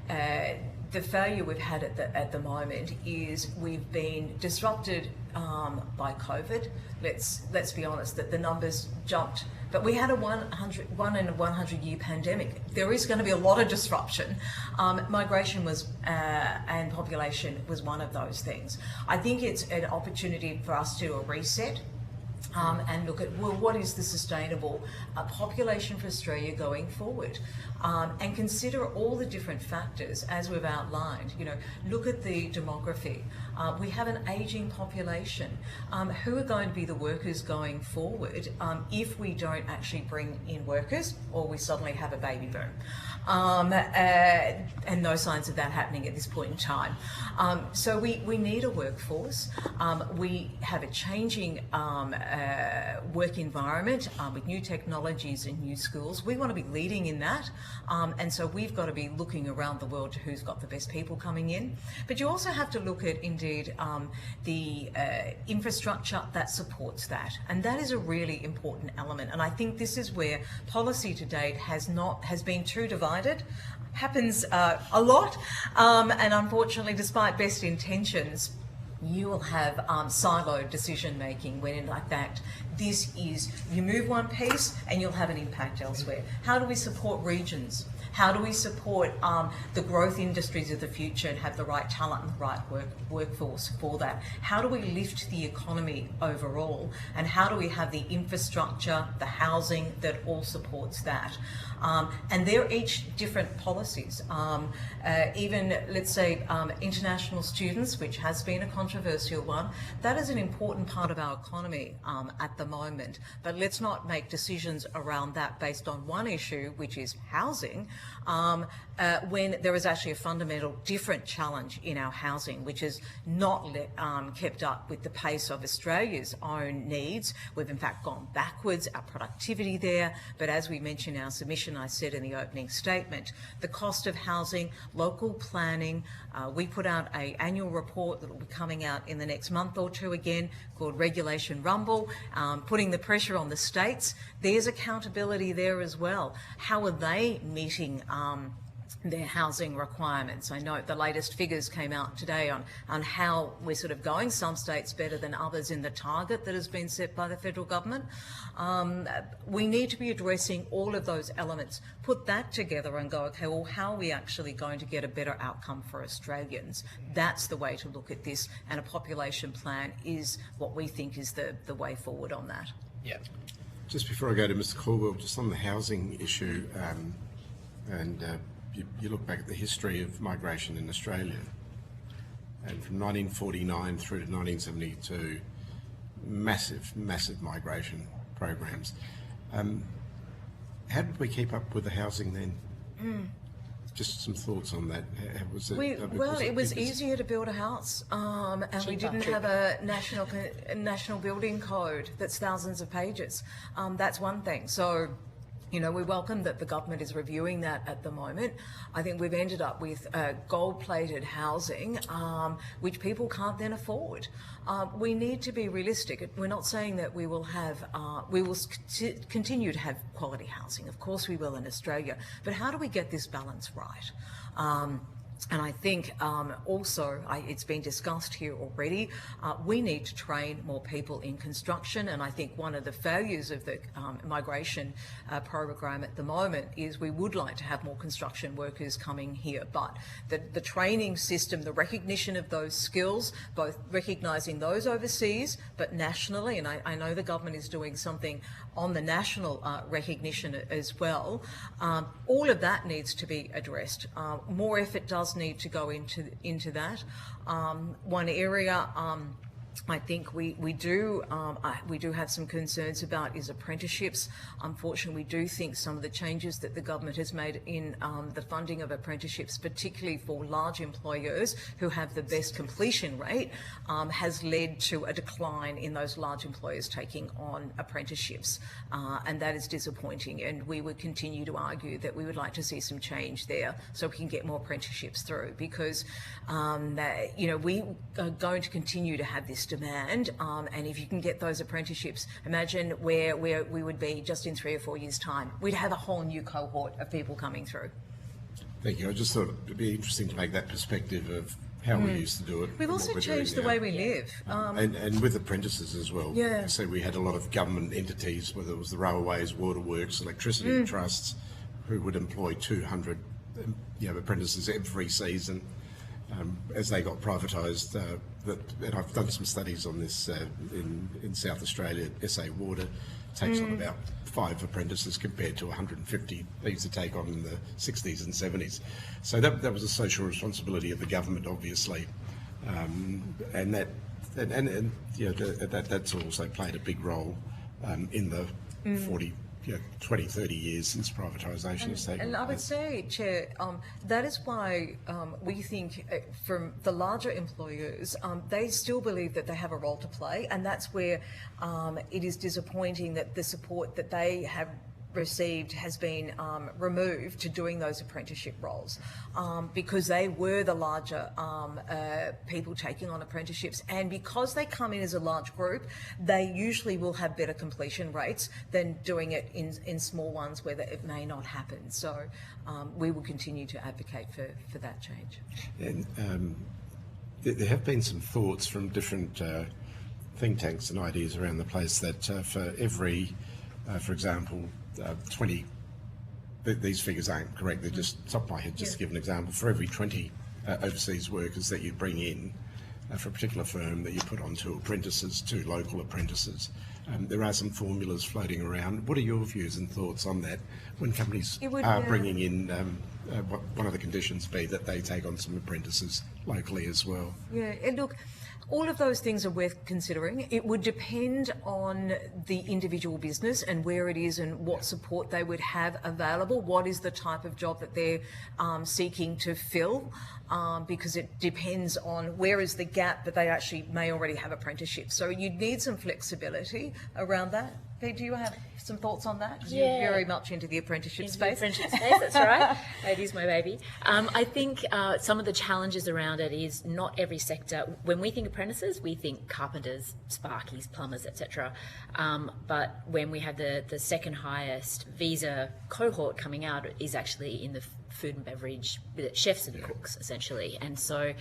the failure we've had at the moment is we've been disrupted by COVID. Let's be honest that the numbers jumped, but we had a 1 in a 100-year pandemic. There is going to be a lot of disruption. Migration was and population was one of those things. I think it's an opportunity for us to do a reset. And look at, well, what is the sustainable population for Australia going forward, and consider all the different factors as we've outlined. You know, look at the demography. We have an ageing population. Who are going to be the workers going forward if we don't actually bring in workers, or we suddenly have a baby boom? And no signs of that happening at this point in time. So we need a workforce. We have a changing work environment with new technologies and new skills. We want to be leading in that, and so we've got to be looking around the world to who's got the best people coming in. But you also have to look at, indeed, the infrastructure that supports that, and that is a really important element. And I think this is where policy to date has been too divided. Happens a lot, and unfortunately, despite best intentions, you will have siloed decision making when in fact this is, you move one piece and you'll have an impact elsewhere. How do we support regions? How do we support the growth industries of the future and have the right talent and the right workforce for that? How do we lift the economy overall? And how do we have the infrastructure, the housing that all supports that? And they're each different policies. Even, let's say, international students, which has been a controversial one, that is an important part of our economy at the moment. But let's not make decisions around that based on one issue, which is housing, when there is actually a fundamental different challenge in our housing, which is not kept up with the pace of Australia's own needs. We've in fact gone backwards, our productivity there, but as we mentioned in our submission, I said in the opening statement, the cost of housing, local planning, we put out an annual report that will be coming out in the next month or two again, called Regulation Rumble, putting the pressure on the states. There's accountability there as well. How are they meeting their housing requirements? I know the latest figures came out today on how we're sort of going, some states better than others in the target that has been set by the federal government. We need to be addressing all of those elements, put that together and go, okay, well, how are we actually going to get a better outcome for Australians? That's the way to look at this, and a population plan is what we think is the way forward on that. Yeah. Just before I go to Mr. Caldwell, just on the housing issue, you look back at the history of migration in Australia, and from 1949 through to 1972, massive migration programs. How did we keep up with the housing then? Just some thoughts on that. It was easier to build a house, and we didn't have a national building code that's thousands of pages. That's one thing. So, you know, we welcome that the government is reviewing that at the moment. I think we've ended up with gold-plated housing, which people can't then afford. We need to be realistic. We're not saying that we will continue to have quality housing. Of course we will in Australia, but how do we get this balance right? And I think also, it's been discussed here already, we need to train more people in construction, and I think one of the failures of the migration program at the moment is we would like to have more construction workers coming here, but the training system, the recognition of those skills, both recognising those overseas but nationally, and I know the government is doing something on the national recognition as well, all of that needs to be addressed. More effort does need to go into that. One area I think we do have some concerns about is apprenticeships. Unfortunately, we do think some of the changes that the government has made in the funding of apprenticeships, particularly for large employers who have the best completion rate, has led to a decline in those large employers taking on apprenticeships, and that is disappointing. And we would continue to argue that we would like to see some change there so we can get more apprenticeships through, because you know, we are going to continue to have this this demand. And if you can get those apprenticeships, imagine where we would be just in 3 or 4 years' time. We'd have a whole new cohort of people coming through. Thank you. I just thought it'd be interesting to make that perspective of how we used to do it. We've and also what we're changed the doing way now. we live. And with apprentices as well. Yeah. So we had a lot of government entities, whether it was the railways, waterworks, electricity trusts, who would employ 200 apprentices every season. As they got privatised, and I've done some studies on this in South Australia. SA Water takes on about 5 apprentices compared to 150 they used to take on in the 60s and 70s. So that was a social responsibility of the government, obviously, and that's also played a big role in the 20, 30 years since privatisation has taken And I would place. say, Chair, that is why we think from the larger employers, they still believe that they have a role to play, and that's where it is disappointing that the support that they have received has been removed to doing those apprenticeship roles, because they were the larger people taking on apprenticeships, and because they come in as a large group, they usually will have better completion rates than doing it in small ones where it may not happen. So we will continue to advocate for that change. And there have been some thoughts from different think tanks and ideas around the place that for every, for example, 20, these figures aren't correct, they're just top of my head, just to give an example, for every 20 overseas workers that you bring in for a particular firm that you put on 2 apprentices, 2 local apprentices. There are some formulas floating around. What are your views and thoughts on that when companies are bringing in, what one of the conditions be that they take on some apprentices locally as well? Yeah, and look, all of those things are worth considering. It would depend on the individual business and where it is and what support they would have available. What is the type of job that they're seeking to fill? Because it depends on where is the gap that they actually may already have apprenticeships. So you'd need some flexibility around that. Pete, do you have some thoughts on that? 'Cause you're very much into the apprenticeship space. Apprenticeship space, that's right. It is my baby. I think some of the challenges around it is not every sector. When we think apprentices, we think carpenters, sparkies, plumbers, etc. But when we have the second highest visa cohort coming out is actually in the food and beverage, chefs and cooks, essentially. And so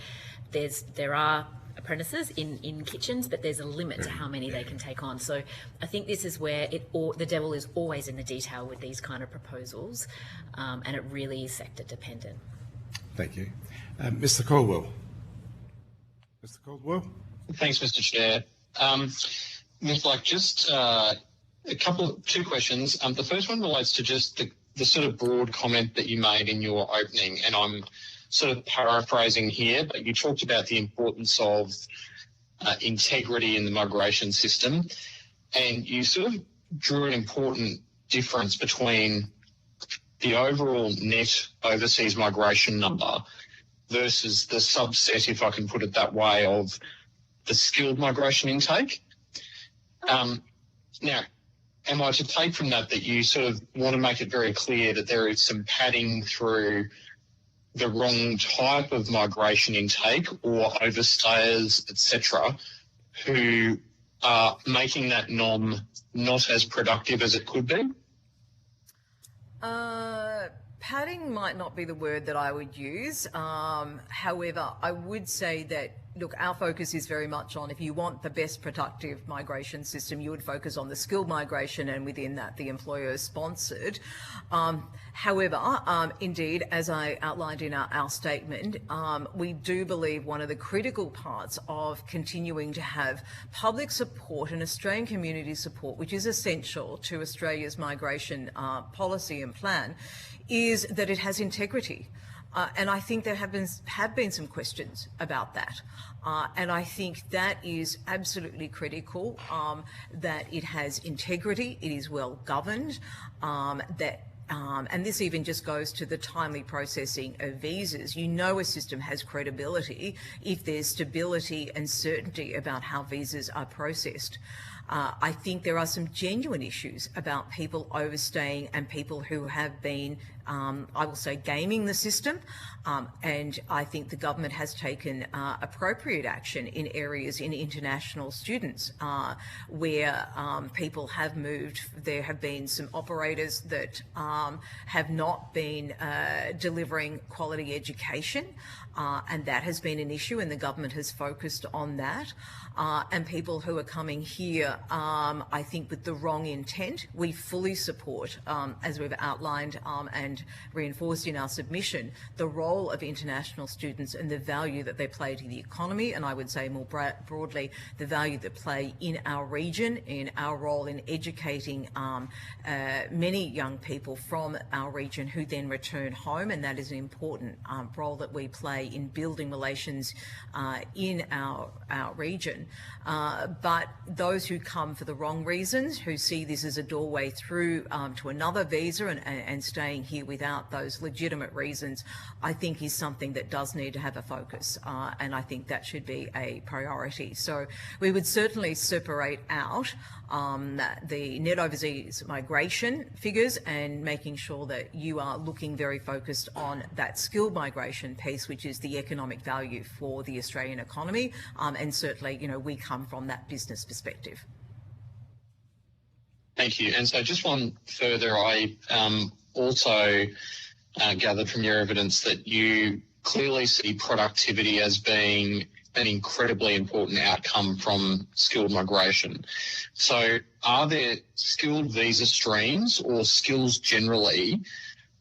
there are apprentices in kitchens, but there's a limit to how many they can take on. So I think this is where the devil is always in the detail with these kind of proposals, and it really is sector dependent. Thank you. Mr. Caldwell. Mr. Caldwell? Thanks, Mr. Chair. Ms. Black, just two questions. The first one relates to just the sort of broad comment that you made in your opening, and I'm sort of paraphrasing here, but you talked about the importance of integrity in the migration system, and you sort of drew an important difference between the overall net overseas migration number versus the subset, if I can put it that way, of the skilled migration intake. Now, am I to take from that you sort of want to make it very clear that there is some padding through the wrong type of migration intake or overstayers, etc., who are making that not as productive as it could be? Padding might not be the word that I would use. However, I would say that, look, our focus is very much on, if you want the best productive migration system, you would focus on the skilled migration, and within that, the employer-sponsored. However, indeed, as I outlined in our statement, we do believe one of the critical parts of continuing to have public support and Australian community support, which is essential to Australia's migration policy and plan, is that it has integrity. And I think there have been some questions about that. And I think that is absolutely critical, that it has integrity, it is well governed, and this even just goes to the timely processing of visas. You know a system has credibility if there's stability and certainty about how visas are processed. I think there are some genuine issues about people overstaying and people who have been, I will say, gaming the system. And I think the government has taken appropriate action in areas in international students where people have moved. There have been some operators that have not been delivering quality education, and that has been an issue, and the government has focused on that. And people who are coming here, I think, with the wrong intent. We fully support, as we've outlined and reinforced in our submission, the role of international students and the value that they play to the economy, and I would say more broadly, the value they play in our region, in our role in educating many young people from our region who then return home, and that is an important role that we play in building relations in our region. But those who come for the wrong reasons, who see this as a doorway through to another visa and staying here without those legitimate reasons, I think is something that does need to have a focus, and I think that should be a priority. So we would certainly separate out the net overseas migration figures and making sure that you are looking very focused on that skilled migration piece, which is the economic value for the Australian economy, and certainly, you know, we come from that business perspective. Thank you. And so just one further, I also gathered from your evidence that you clearly see productivity as being an incredibly important outcome from skilled migration. So are there skilled visa streams or skills generally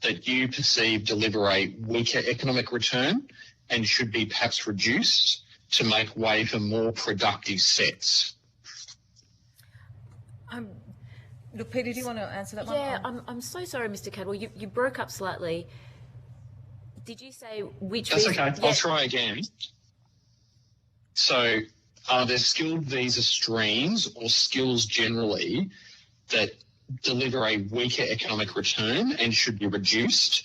that you perceive deliver a weaker economic return and should be perhaps reduced to make way for more productive sets? Look, Peter, do you want to answer that one? Yeah, I'm so sorry, Mr. Cadwell. You broke up slightly. Did you say which? That's visa? okay. Yeah. I'll try again. So are there skilled visa streams or skills generally that deliver a weaker economic return and should be reduced,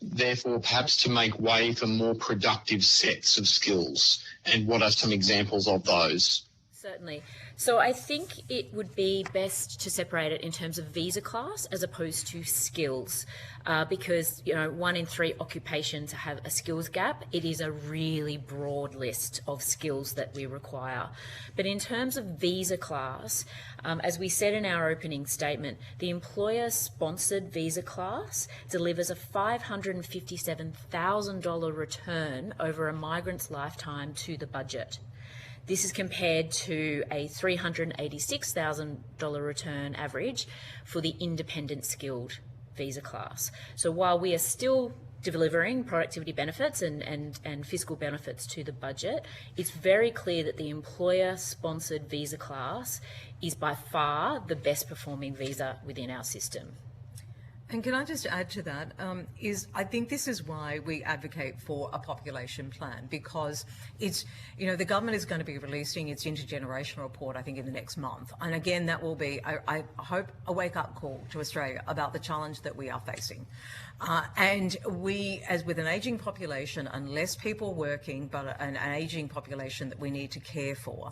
therefore perhaps to make way for more productive sets of skills? And what are some examples of those? Certainly. So I think it would be best to separate it in terms of visa class as opposed to skills, because, you know, 1 in 3 occupations have a skills gap. It is a really broad list of skills that we require. But in terms of visa class, as we said in our opening statement, the employer-sponsored visa class delivers a $557,000 return over a migrant's lifetime to the budget. This is compared to a $386,000 return average for the independent skilled visa class. So while we are still delivering productivity benefits and fiscal benefits to the budget, it's very clear that the employer-sponsored visa class is by far the best performing visa within our system. And can I just add to that, I think this is why we advocate for a population plan, because it's, you know, the government is going to be releasing its intergenerational report, I think, in the next month. And again, that will be, I hope, a wake-up call to Australia about the challenge that we are facing. And we, as with an ageing population, and less people working, but an ageing population that we need to care for,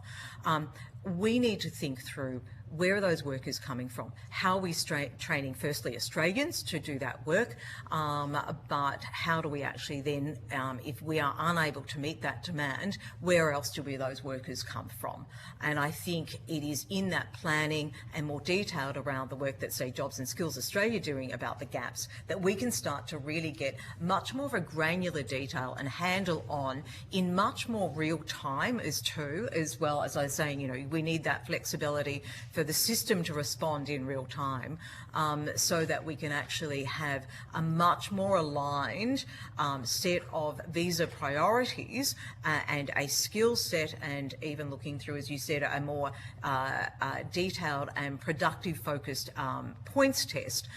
we need to think through where are those workers coming from? How are we training, firstly, Australians to do that work, but how do we actually then, if we are unable to meet that demand, where else do those workers come from? And I think it is in that planning and more detailed around the work that, say, Jobs and Skills Australia are doing about the gaps, that we can start to really get much more of a granular detail and handle on in much more real time as well. As I was saying, you know, we need that flexibility for the system to respond in real time, so that we can actually have a much more aligned set of visa priorities and a skill set, and even looking through, as you said, a more detailed and productive focused points test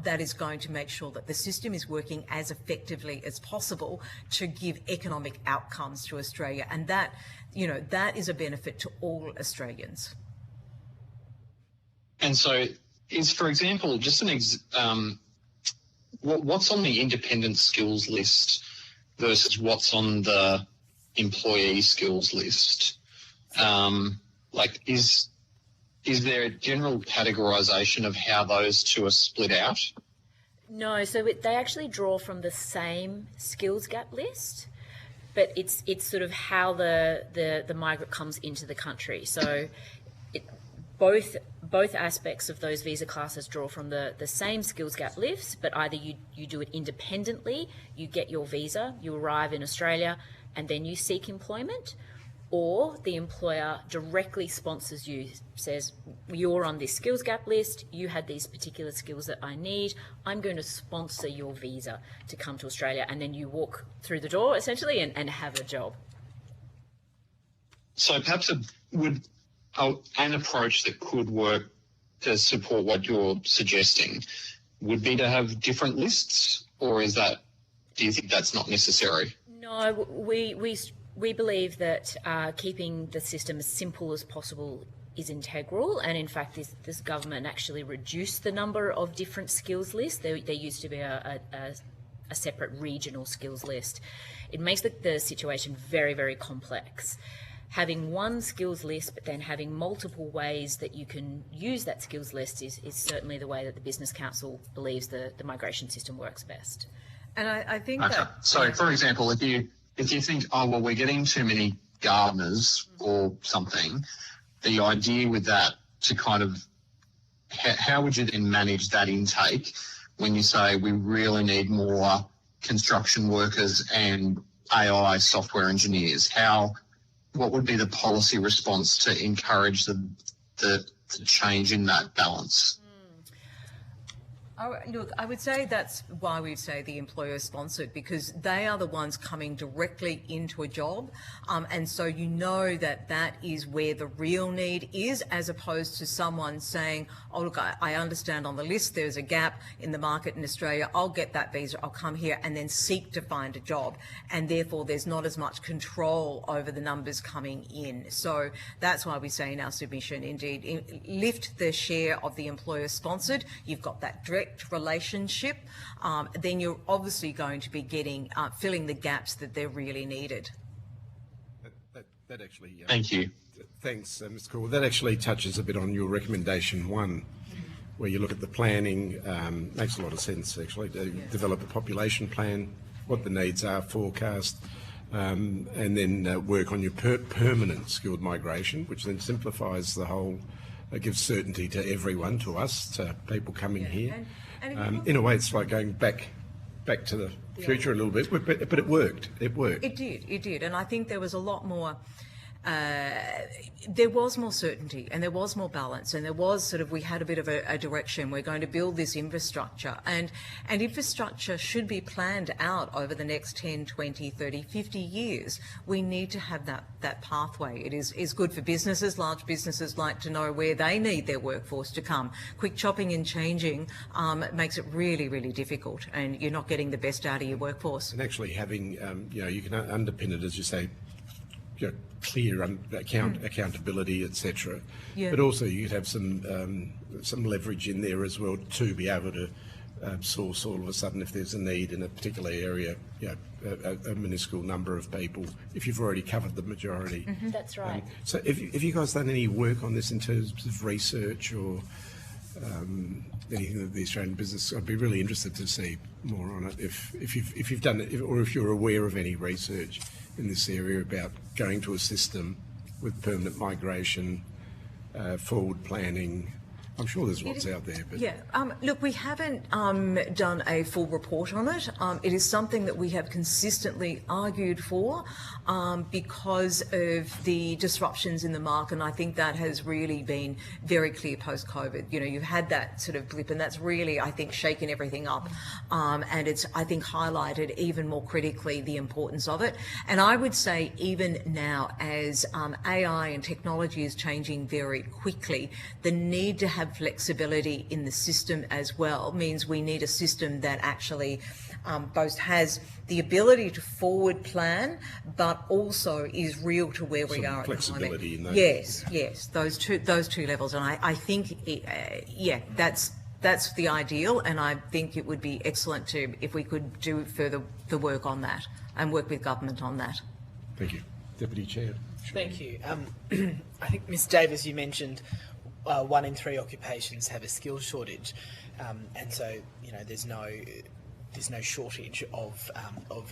that is going to make sure that the system is working as effectively as possible to give economic outcomes to Australia, and that, you know, that is a benefit to all Australians. And so is, for example, just what's on the independent skills list versus what's on the employee skills list? Like, is is there a general categorisation of how those two are split out? No, so they actually draw from the same skills gap list, but it's sort of how the migrant comes into the country. So both aspects of those visa classes draw from the same skills gap list, but either you do it independently, you get your visa, you arrive in Australia, and then you seek employment, or the employer directly sponsors you, says, you're on this skills gap list, you had these particular skills that I need, I'm going to sponsor your visa to come to Australia, and then you walk through the door, essentially, and have a job. So perhaps an approach that could work to support what you're suggesting would be to have different lists, or do you think that's not necessary? No, we believe that keeping the system as simple as possible is integral, and in fact this government actually reduced the number of different skills lists. There used to be a separate regional skills list. It makes the situation very, very complex. Having one skills list but then having multiple ways that you can use that skills list is certainly the way that the Business Council believes the migration system works best. And I think Okay. that... So, for example, if you think, oh, well, we're getting too many gardeners or something, the idea with that to kind of, how would you then manage that intake when you say we really need more construction workers and AI software engineers? What would be the policy response to encourage the change in that balance? Oh, look, I would say that's why we'd say the employer sponsored, because they are the ones coming directly into a job. And so you know that is where the real need is, as opposed to someone saying, oh, look, I understand on the list there's a gap in the market in Australia. I'll get that visa. I'll come here and then seek to find a job. And therefore, there's not as much control over the numbers coming in. So that's why we say in our submission, indeed, lift the share of the employer sponsored. You've got that direct relationship, then you're obviously going to be getting filling the gaps that they're really needed. That actually. Thank you. Thanks, Mr. Cole. That actually touches a bit on your recommendation 1, where you look at the planning. Makes a lot of sense actually to develop a population plan, what the needs are, forecast, and then work on your permanent skilled migration, which then simplifies the whole. It gives certainty to everyone, to us, to people coming here. And in a way, it's like going back to the future a little bit, but it worked. It worked. It did. And I think there was a lot more... there was more certainty and there was more balance, and there was we had a bit of a direction. We're going to build this infrastructure, and infrastructure should be planned out over the next 10, 20, 30, 50 years. We need to have that pathway. It is good for businesses. Large businesses like to know where they need their workforce to come. Quick chopping and changing makes it really, really difficult, and you're not getting the best out of your workforce. And actually having, you can underpin it, as you say, clear accountability, etc. But also you could have some leverage in there as well to be able to source all of a sudden, if there's a need in a particular area, a minuscule number of people, if you've already covered the majority. That's right. So have you guys done any work on this in terms of research or anything that the Australian business? I'd be really interested to see more on it if you've done it, or if you're aware of any research in this area about going to a system with permanent migration, forward planning. I'm sure there's lots out there. But look, we haven't done a full report on it. It is something that we have consistently argued for because of the disruptions in the market, and I think that has really been very clear post-COVID. You've had that sort of blip, and that's really, I think, shaken everything up, and it's, I think, highlighted even more critically the importance of it. And I would say even now, as AI and technology is changing very quickly, the need to have flexibility in the system as well means we need a system that actually both has the ability to forward plan, but also is real to where we are at the moment. In those. Yes, those two levels, and I think, that's the ideal, and I think it would be excellent if we could do further the work on that and work with government on that. Thank you, Deputy Chair. Thank you. I think, Ms. Davis, you mentioned 1 in 3 occupations have a skill shortage, and so there's no shortage of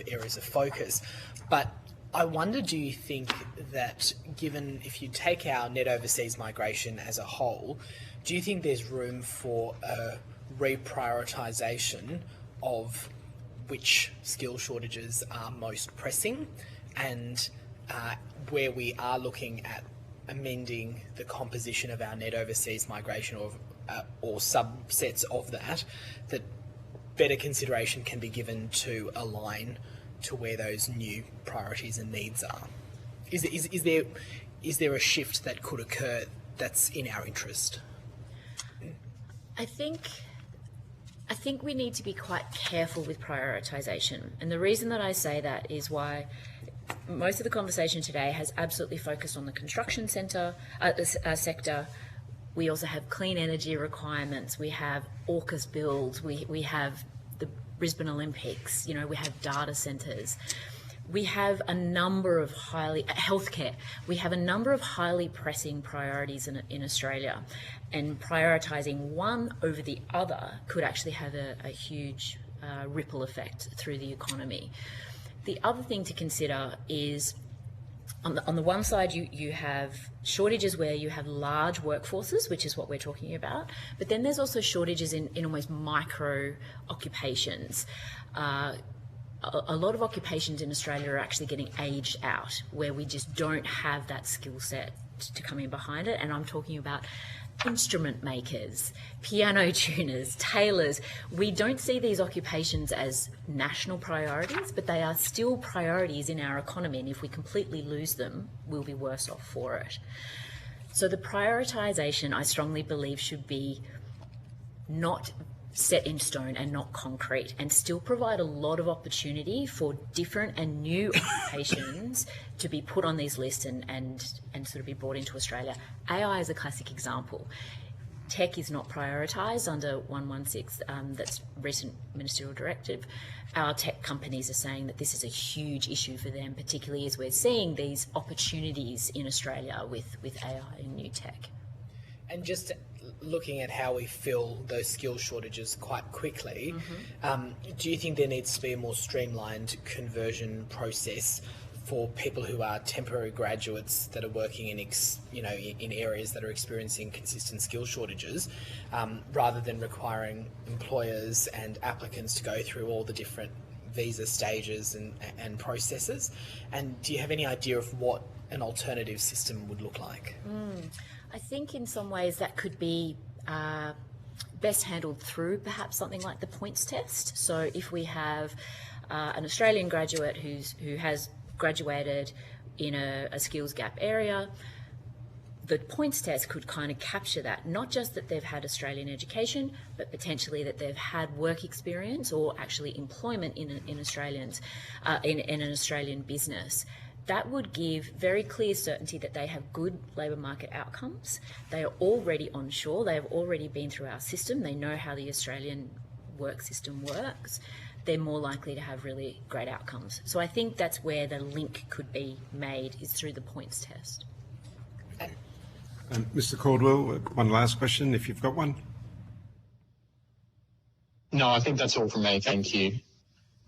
areas of focus. But I wonder, do you think that given if you take our net overseas migration as a whole, do you think there's room for a reprioritisation of which skill shortages are most pressing, and where we are looking at amending the composition of our net overseas migration or subsets of that better consideration can be given to align to where those new priorities and needs are? Is there a shift that could occur that's in our interest? I think we need to be quite careful with prioritisation, and the reason that I say that is why most of the conversation today has absolutely focused on the construction sector. We also have clean energy requirements. We have AUKUS builds. We have the Brisbane Olympics. We have data centres. We have a number of healthcare. We have a number of highly pressing priorities in Australia, and prioritising one over the other could actually have a huge ripple effect through the economy. The other thing to consider is on the one side, you have shortages where you have large workforces, which is what we're talking about, but then there's also shortages in almost micro occupations. A lot of occupations in Australia are actually getting aged out, where we just don't have that skill set to come in behind it, and I'm talking about instrument makers, piano tuners, tailors. We don't see these occupations as national priorities, but they are still priorities in our economy, and if we completely lose them, we'll be worse off for it. So the prioritisation, I strongly believe, should be not set in stone and not concrete, and still provide a lot of opportunity for different and new occupations to be put on these lists and sort of be brought into Australia. AI is a classic example. Tech is not prioritised under 116, that's recent ministerial directive. Our tech companies are saying that this is a huge issue for them, particularly as we're seeing these opportunities in Australia with AI and new tech. And just looking at how we fill those skill shortages quite quickly, do you think there needs to be a more streamlined conversion process for people who are temporary graduates that are working in areas that are experiencing consistent skill shortages, rather than requiring employers and applicants to go through all the different visa stages and processes? And do you have any idea of what an alternative system would look like? I think in some ways that could be best handled through perhaps something like the points test. So if we have an Australian graduate who has graduated in a skills gap area, the points test could kind of capture that, not just that they've had Australian education, but potentially that they've had work experience or actually employment in an Australian business. That would give very clear certainty that they have good labour market outcomes. They are already onshore. They have already been through our system. They know how the Australian work system works. They're more likely to have really great outcomes. So I think that's where the link could be made, is through the points test. Mr. Caldwell, one last question, if you've got one. No, I think that's all from me. Thank you.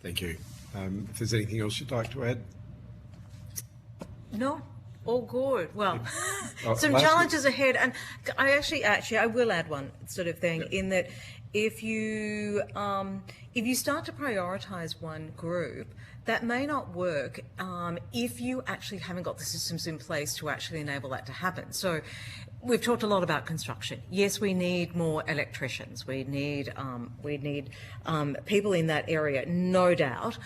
Thank you. If there's anything else you'd like to add? No, all good. Well, Oh, some last challenges ahead, and I actually will add one sort of thing in that if you start to prioritise one group, that may not work if you actually haven't got the systems in place to actually enable that to happen. So we've talked a lot about construction. Yes, we need more electricians. We need people in that area, no doubt.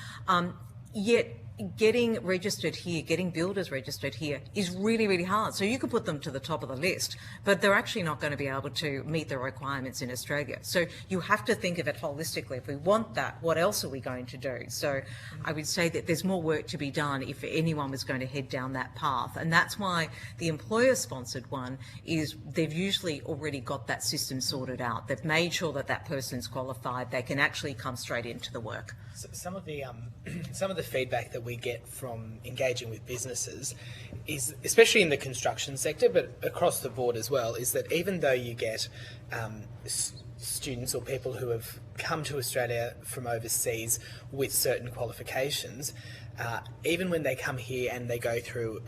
Yet getting registered here, getting builders registered here is really, really hard. So you could put them to the top of the list, but they're actually not going to be able to meet the requirements in Australia. So you have to think of it holistically. If we want that, what else are we going to do? So I would say that there's more work to be done if anyone was going to head down that path. And that's why the employer-sponsored one is they've usually already got that system sorted out. They've made sure that that person's qualified. They can actually come straight into the work. So some of the feedback that we get from engaging with businesses is, especially in the construction sector, but across the board as well, is that even though you get students or people who have come to Australia from overseas with certain qualifications, even when they come here and they go through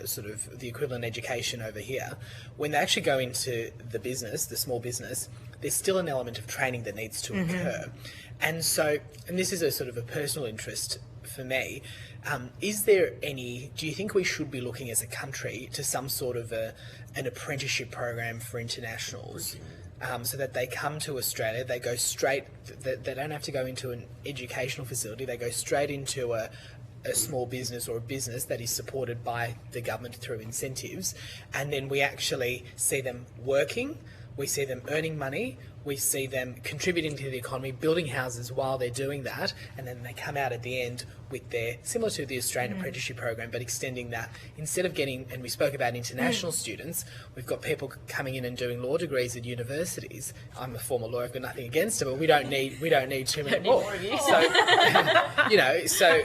sort of the equivalent education over here, when they actually go into the business, the small business, there's still an element of training that needs to occur. And so, and this is a sort of a personal interest for me, is there any, do you think we should be looking as a country to some sort of an apprenticeship program for internationals? So that they come to Australia, they go straight, they don't have to go into an educational facility, they go straight into a small business or a business that is supported by the government through incentives, and then we actually see them working, we see them earning money, we see them contributing to the economy, building houses while they're doing that, and then they come out at the end with their, similar to the Australian apprenticeship program, but extending that. Instead of getting, and we spoke about international students, we've got people coming in and doing law degrees at universities. I'm a former lawyer, I've got nothing against it, but we don't need too many more. So, you know, so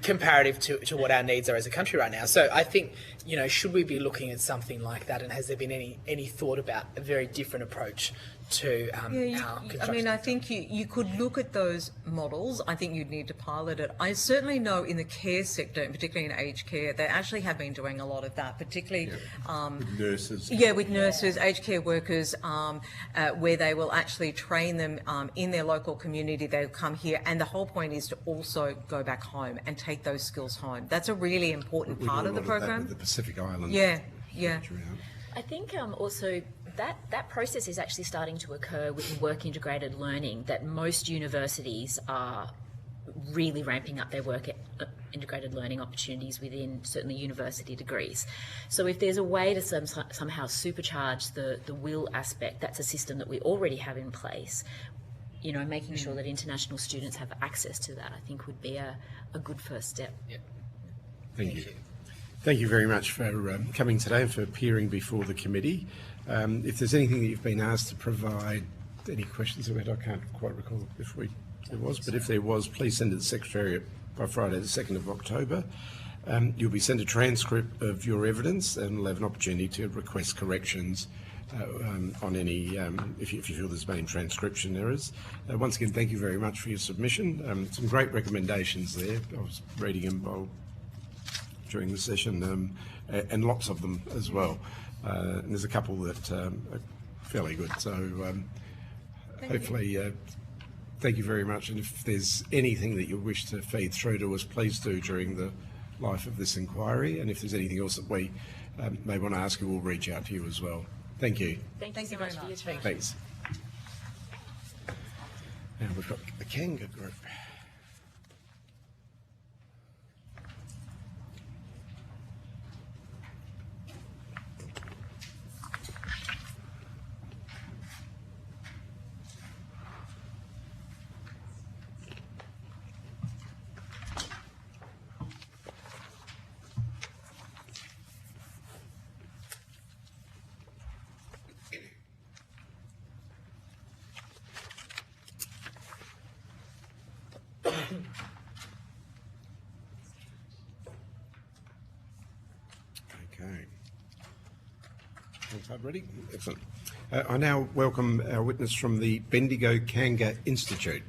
comparative to what our needs are as a country right now. So I think, you know, should we be looking at something like that, and has there been any thought about a very different approach to our construction? I mean, I think you could look at those models. I think you'd need to pilot it. I certainly know in the care sector, and particularly in aged care, they actually have been doing a lot of that, particularly with nurses. Yeah, with nurses, aged care workers, where they will actually train them in their local community. They'll come here, and the whole point is to also go back home and take those skills home. That's a really important We part do a of the lot that program. with the Pacific Islands. Yeah. I think also that process is actually starting to occur with work integrated learning, that most universities are really ramping up their work integrated learning opportunities within certainly university degrees. So if there's a way to somehow supercharge the will aspect, that's a system that we already have in place. You know, making sure that international students have access to that, I think would be a good first step. Yeah. Thank you. Thank you very much for coming today and for appearing before the committee. If there's anything that you've been asked to provide, any questions about, I can't quite recall if there was, but if there was, please send it to the Secretariat by Friday the 2nd of October. You'll be sent a transcript of your evidence, and we'll have an opportunity to request corrections on any, if you feel there's been transcription errors. Once again, thank you very much for your submission. Some great recommendations there. I was reading them during the session, and lots of them as well. And there's a couple that are fairly good. So hopefully, thank you very much. And if there's anything that you wish to feed through to us, please do during the life of this inquiry. And if there's anything else that we may want to ask you, we'll reach out to you as well. Thank you. Thank you so much for your time. Thanks. Now we've got the Kanga group. Okay. Ready? Excellent. I now welcome our witness from the Bendigo Kanga Institute.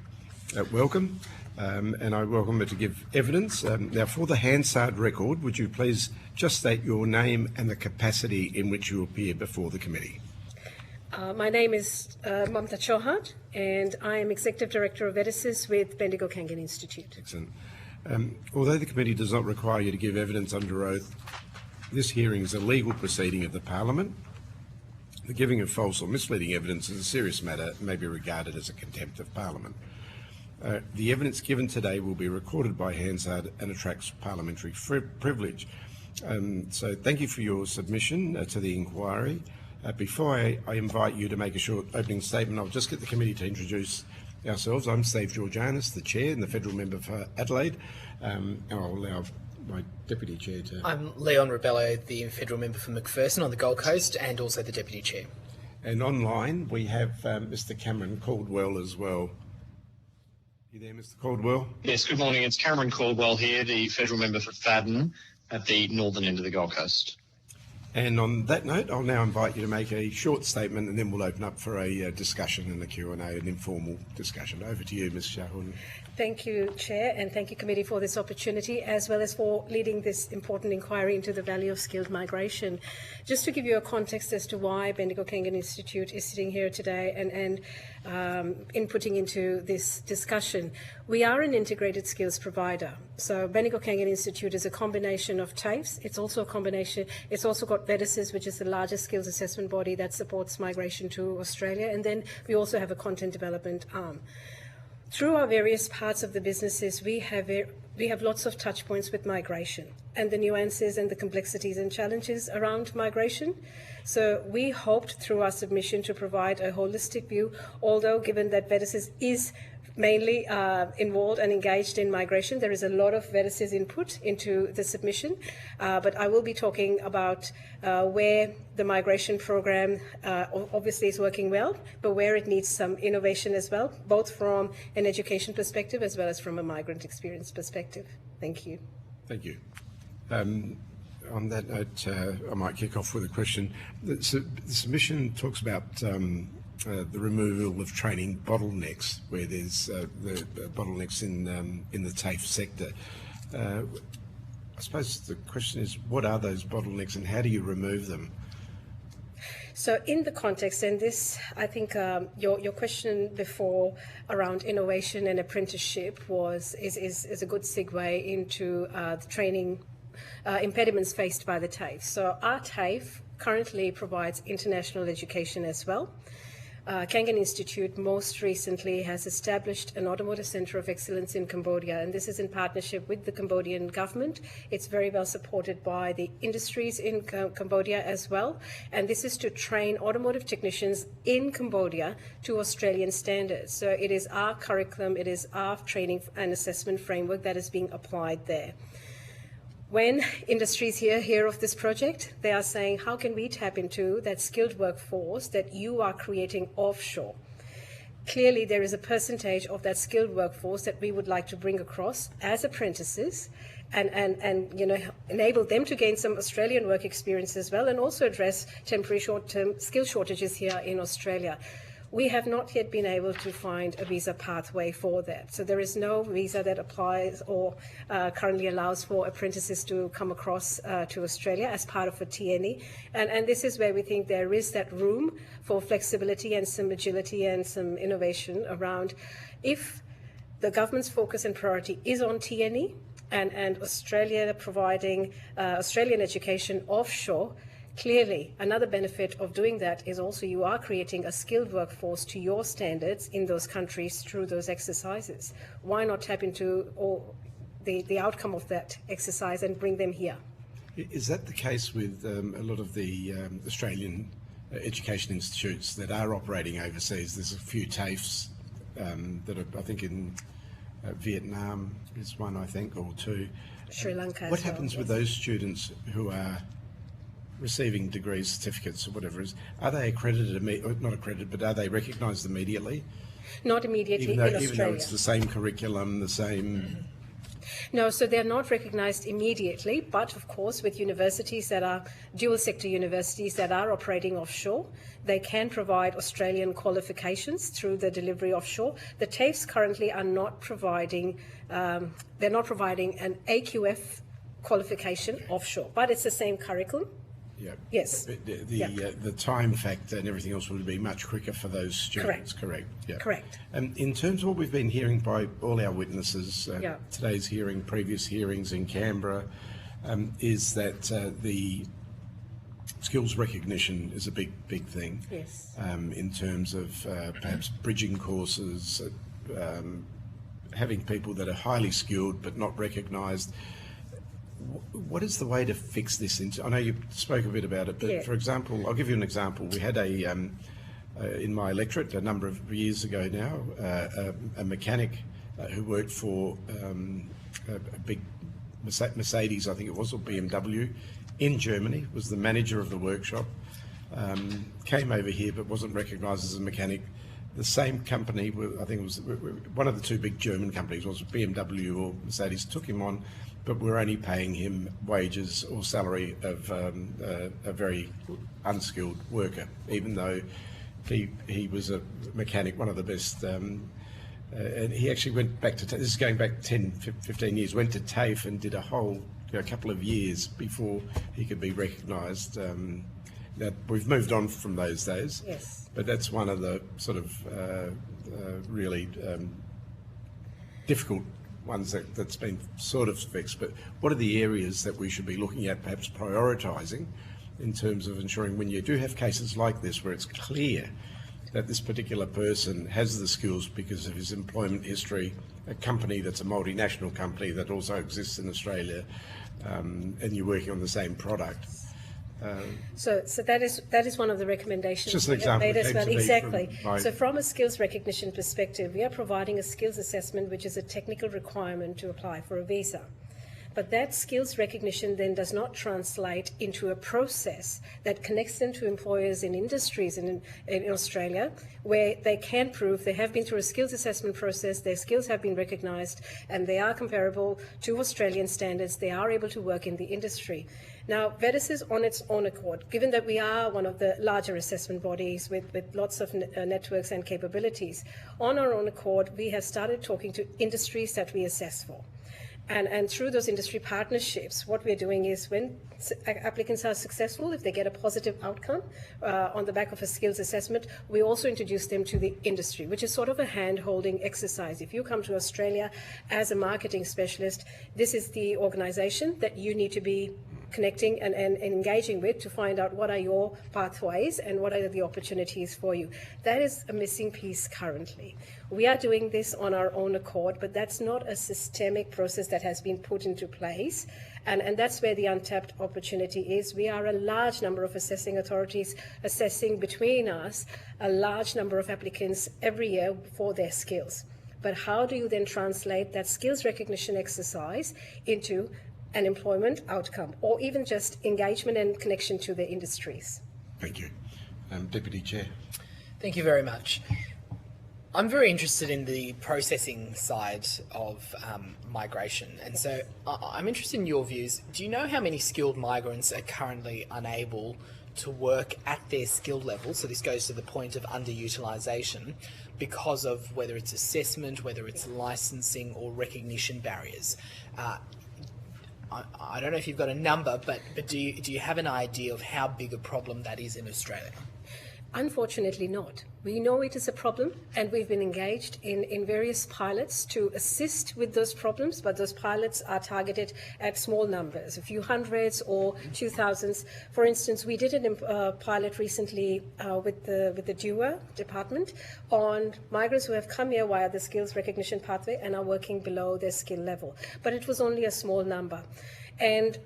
Welcome, and I welcome her to give evidence. Now, for the Hansard record, would you please just state your name and the capacity in which you appear before the committee? My name is Mamta Chauhan, and I am Executive Director of Editors with Bendigo Kangan Institute. Excellent. Although the committee does not require you to give evidence under oath, this hearing is a legal proceeding of the Parliament. The giving of false or misleading evidence is a serious matter and may be regarded as a contempt of Parliament. The evidence given today will be recorded by Hansard and attracts parliamentary privilege. So thank you for your submission to the inquiry. Before I invite you to make a short opening statement, I'll just get the committee to introduce ourselves. I'm Steve Georgianis, the Chair and the Federal Member for Adelaide, and I'll allow my Deputy Chair to... I'm Leon Rebello, the Federal Member for McPherson on the Gold Coast, and also the Deputy Chair. And online we have Mr Cameron Caldwell as well. You there, Mr. Caldwell? Yes, good morning. It's Cameron Caldwell here, the federal member for Fadden at the northern end of the Gold Coast. And on that note, I'll now invite you to make a short statement, and then we'll open up for a discussion and a Q&A, an informal discussion. Over to you, Ms. Shahun. Thank you, Chair, and thank you, Committee, for this opportunity, as well as for leading this important inquiry into the value of skilled migration. Just to give you a context as to why Bendigo Kangan Institute is sitting here today and inputting into this discussion, we are an integrated skills provider. So Bendigo Kangan Institute is a combination of TAFEs. It's also a combination, it's also got VEDISES, which is the largest skills assessment body that supports migration to Australia, and then we also have a content development arm. Through our various parts of the businesses, we have lots of touch points with migration and the nuances and the complexities and challenges around migration. So we hoped through our submission to provide a holistic view, although given that VEDISES is mainly involved and engaged in migration, there is a lot of VEDISES input into the submission, but I will be talking about where the migration program obviously is working well, but where it needs some innovation as well, both from an education perspective as well as from a migrant experience perspective. Thank you. Thank you. On that note, I might kick off with a question. The submission talks about the removal of training bottlenecks, where there's the bottlenecks in the TAFE sector. I suppose the question is, what are those bottlenecks and how do you remove them? So in the context, and this, I think your question before around innovation and apprenticeship is a good segue into the training impediments faced by the TAFE. So our TAFE currently provides international education as well. Kangan Institute most recently has established an automotive centre of excellence in Cambodia, and this is in partnership with the Cambodian government. It's very well supported by the industries in Cambodia as well, and this is to train automotive technicians in Cambodia to Australian standards. So it is our curriculum, it is our training and assessment framework that is being applied there. When industries hear of this project, they are saying, how can we tap into that skilled workforce that you are creating offshore? Clearly, there is a percentage of that skilled workforce that we would like to bring across as apprentices and enable them to gain some Australian work experience as well, and also address temporary short-term skill shortages here in Australia. We have not yet been able to find a visa pathway for that. So there is no visa that applies or currently allows for apprentices to come across to Australia as part of a TNE. And this is where we think there is that room for flexibility and some agility and some innovation around. If the government's focus and priority is on TNE and Australia providing Australian education offshore, clearly, another benefit of doing that is also you are creating a skilled workforce to your standards in those countries through those exercises. Why not tap into the outcome of that exercise and bring them here? Is that the case with a lot of the Australian education institutes that are operating overseas? There's a few TAFEs that are, I think, in Vietnam is one, I think, or two. Sri Lanka. What happens with those students who are receiving degrees, certificates, or whatever it is? Are they accredited, not accredited, but are they recognised immediately? Not immediately in Australia. Even though it's the same curriculum, the same... No, so they're not recognised immediately, but of course with universities that are dual sector universities that are operating offshore, they can provide Australian qualifications through the delivery offshore. The TAFEs currently are not providing, they're not providing an AQF qualification offshore, but it's the same curriculum. Yeah. Yes. The time factor and everything else will be much quicker for those students. Correct. Yeah. Correct. In terms of what we've been hearing by all our witnesses, today's hearing, previous hearings in Canberra, is that the skills recognition is a big thing. Yes. In terms of perhaps bridging courses, having people that are highly skilled but not recognised. What is the way to fix this? I know you spoke a bit about it, but for example, I'll give you an example. We had in my electorate a number of years ago now, a mechanic who worked for a big Mercedes, I think it was, or BMW, in Germany, was the manager of the workshop, came over here but wasn't recognised as a mechanic, the same company, I think it was one of the two big German companies, was BMW or Mercedes, took him on, but we're only paying him wages or salary of a very unskilled worker, even though he was a mechanic, one of the best. And he actually went back to, this is going back 10, 15 years, went to TAFE and did a couple of years before he could be recognised. Now, we've moved on from those days, Yes. but that's one of the sort of really difficult ones that's been sort of fixed. But what are the areas that we should be looking at, perhaps prioritising, in terms of ensuring when you do have cases like this where it's clear that this particular person has the skills because of his employment history, a company that's a multinational company that also exists in Australia, and you're working on the same product. So that is one of the recommendations Just an we have example made as that well. came to me Exactly. from my- So from a skills recognition perspective, we are providing a skills assessment, which is a technical requirement to apply for a visa. But that skills recognition then does not translate into a process that connects them to employers in industries in Australia, where they can prove they have been through a skills assessment process, their skills have been recognised, and they are comparable to Australian standards, they are able to work in the industry. Now, VETIS is on its own accord, given that we are one of the larger assessment bodies with lots of networks and capabilities. On our own accord, we have started talking to industries that we assess for. And through those industry partnerships, what we're doing is when applicants are successful, if they get a positive outcome on the back of a skills assessment, we also introduce them to the industry, which is sort of a hand-holding exercise. If you come to Australia as a marketing specialist, this is the organisation that you need to be connecting and engaging with to find out what are your pathways and what are the opportunities for you. That is a missing piece currently. We are doing this on our own accord, but that's not a systemic process that has been put into place. And that's where the untapped opportunity is. We are a large number of assessing authorities assessing between us a large number of applicants every year for their skills. But how do you then translate that skills recognition exercise into an employment outcome, or even just engagement and connection to the industries? Thank you. Deputy Chair. Thank you very much. I'm very interested in the processing side of migration, and so I'm interested in your views. Do you know how many skilled migrants are currently unable to work at their skill level? So this goes to the point of underutilisation because of whether it's assessment, whether it's licensing or recognition barriers. I don't know if you've got a number, but do you have an idea of how big a problem that is in Australia? Unfortunately not. We know it is a problem, and we've been engaged in various pilots to assist with those problems, but those pilots are targeted at small numbers, a few hundreds or 2,000s. For instance, we did a pilot recently with the DUA department on migrants who have come here via the skills recognition pathway and are working below their skill level. But it was only a small number. And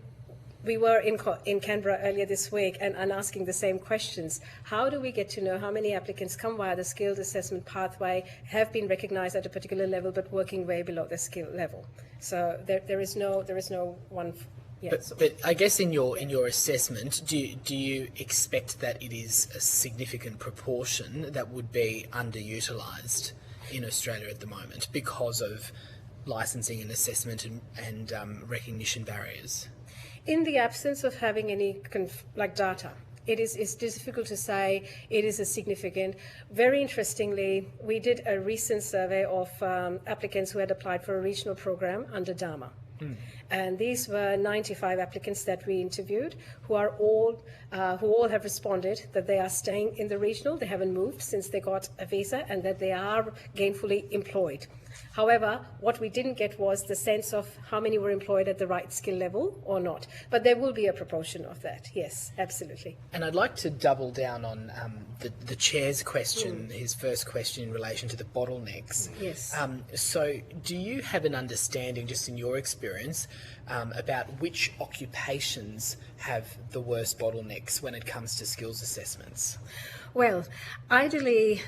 we were in Canberra earlier this week and asking the same questions. How do we get to know how many applicants come via the skills assessment pathway, have been recognised at a particular level, but working way below their skill level? So there is no one. Yes. But I guess in your assessment, do you expect that it is a significant proportion that would be underutilised in Australia at the moment because of licensing and assessment and recognition barriers? In the absence of having any data, it's difficult to say it is a significant. Very interestingly, we did a recent survey of applicants who had applied for a regional program under DAMA. And these were 95 applicants that we interviewed who all have responded that they are staying in the regional, they haven't moved since they got a visa, and that they are gainfully employed. However, what we didn't get was the sense of how many were employed at the right skill level or not. But there will be a proportion of that, yes, absolutely. And I'd like to double down on the Chair's question, his first question in relation to the bottlenecks. Yes. So do you have an understanding, just in your experience, about which occupations have the worst bottlenecks when it comes to skills assessments? Well, ideally,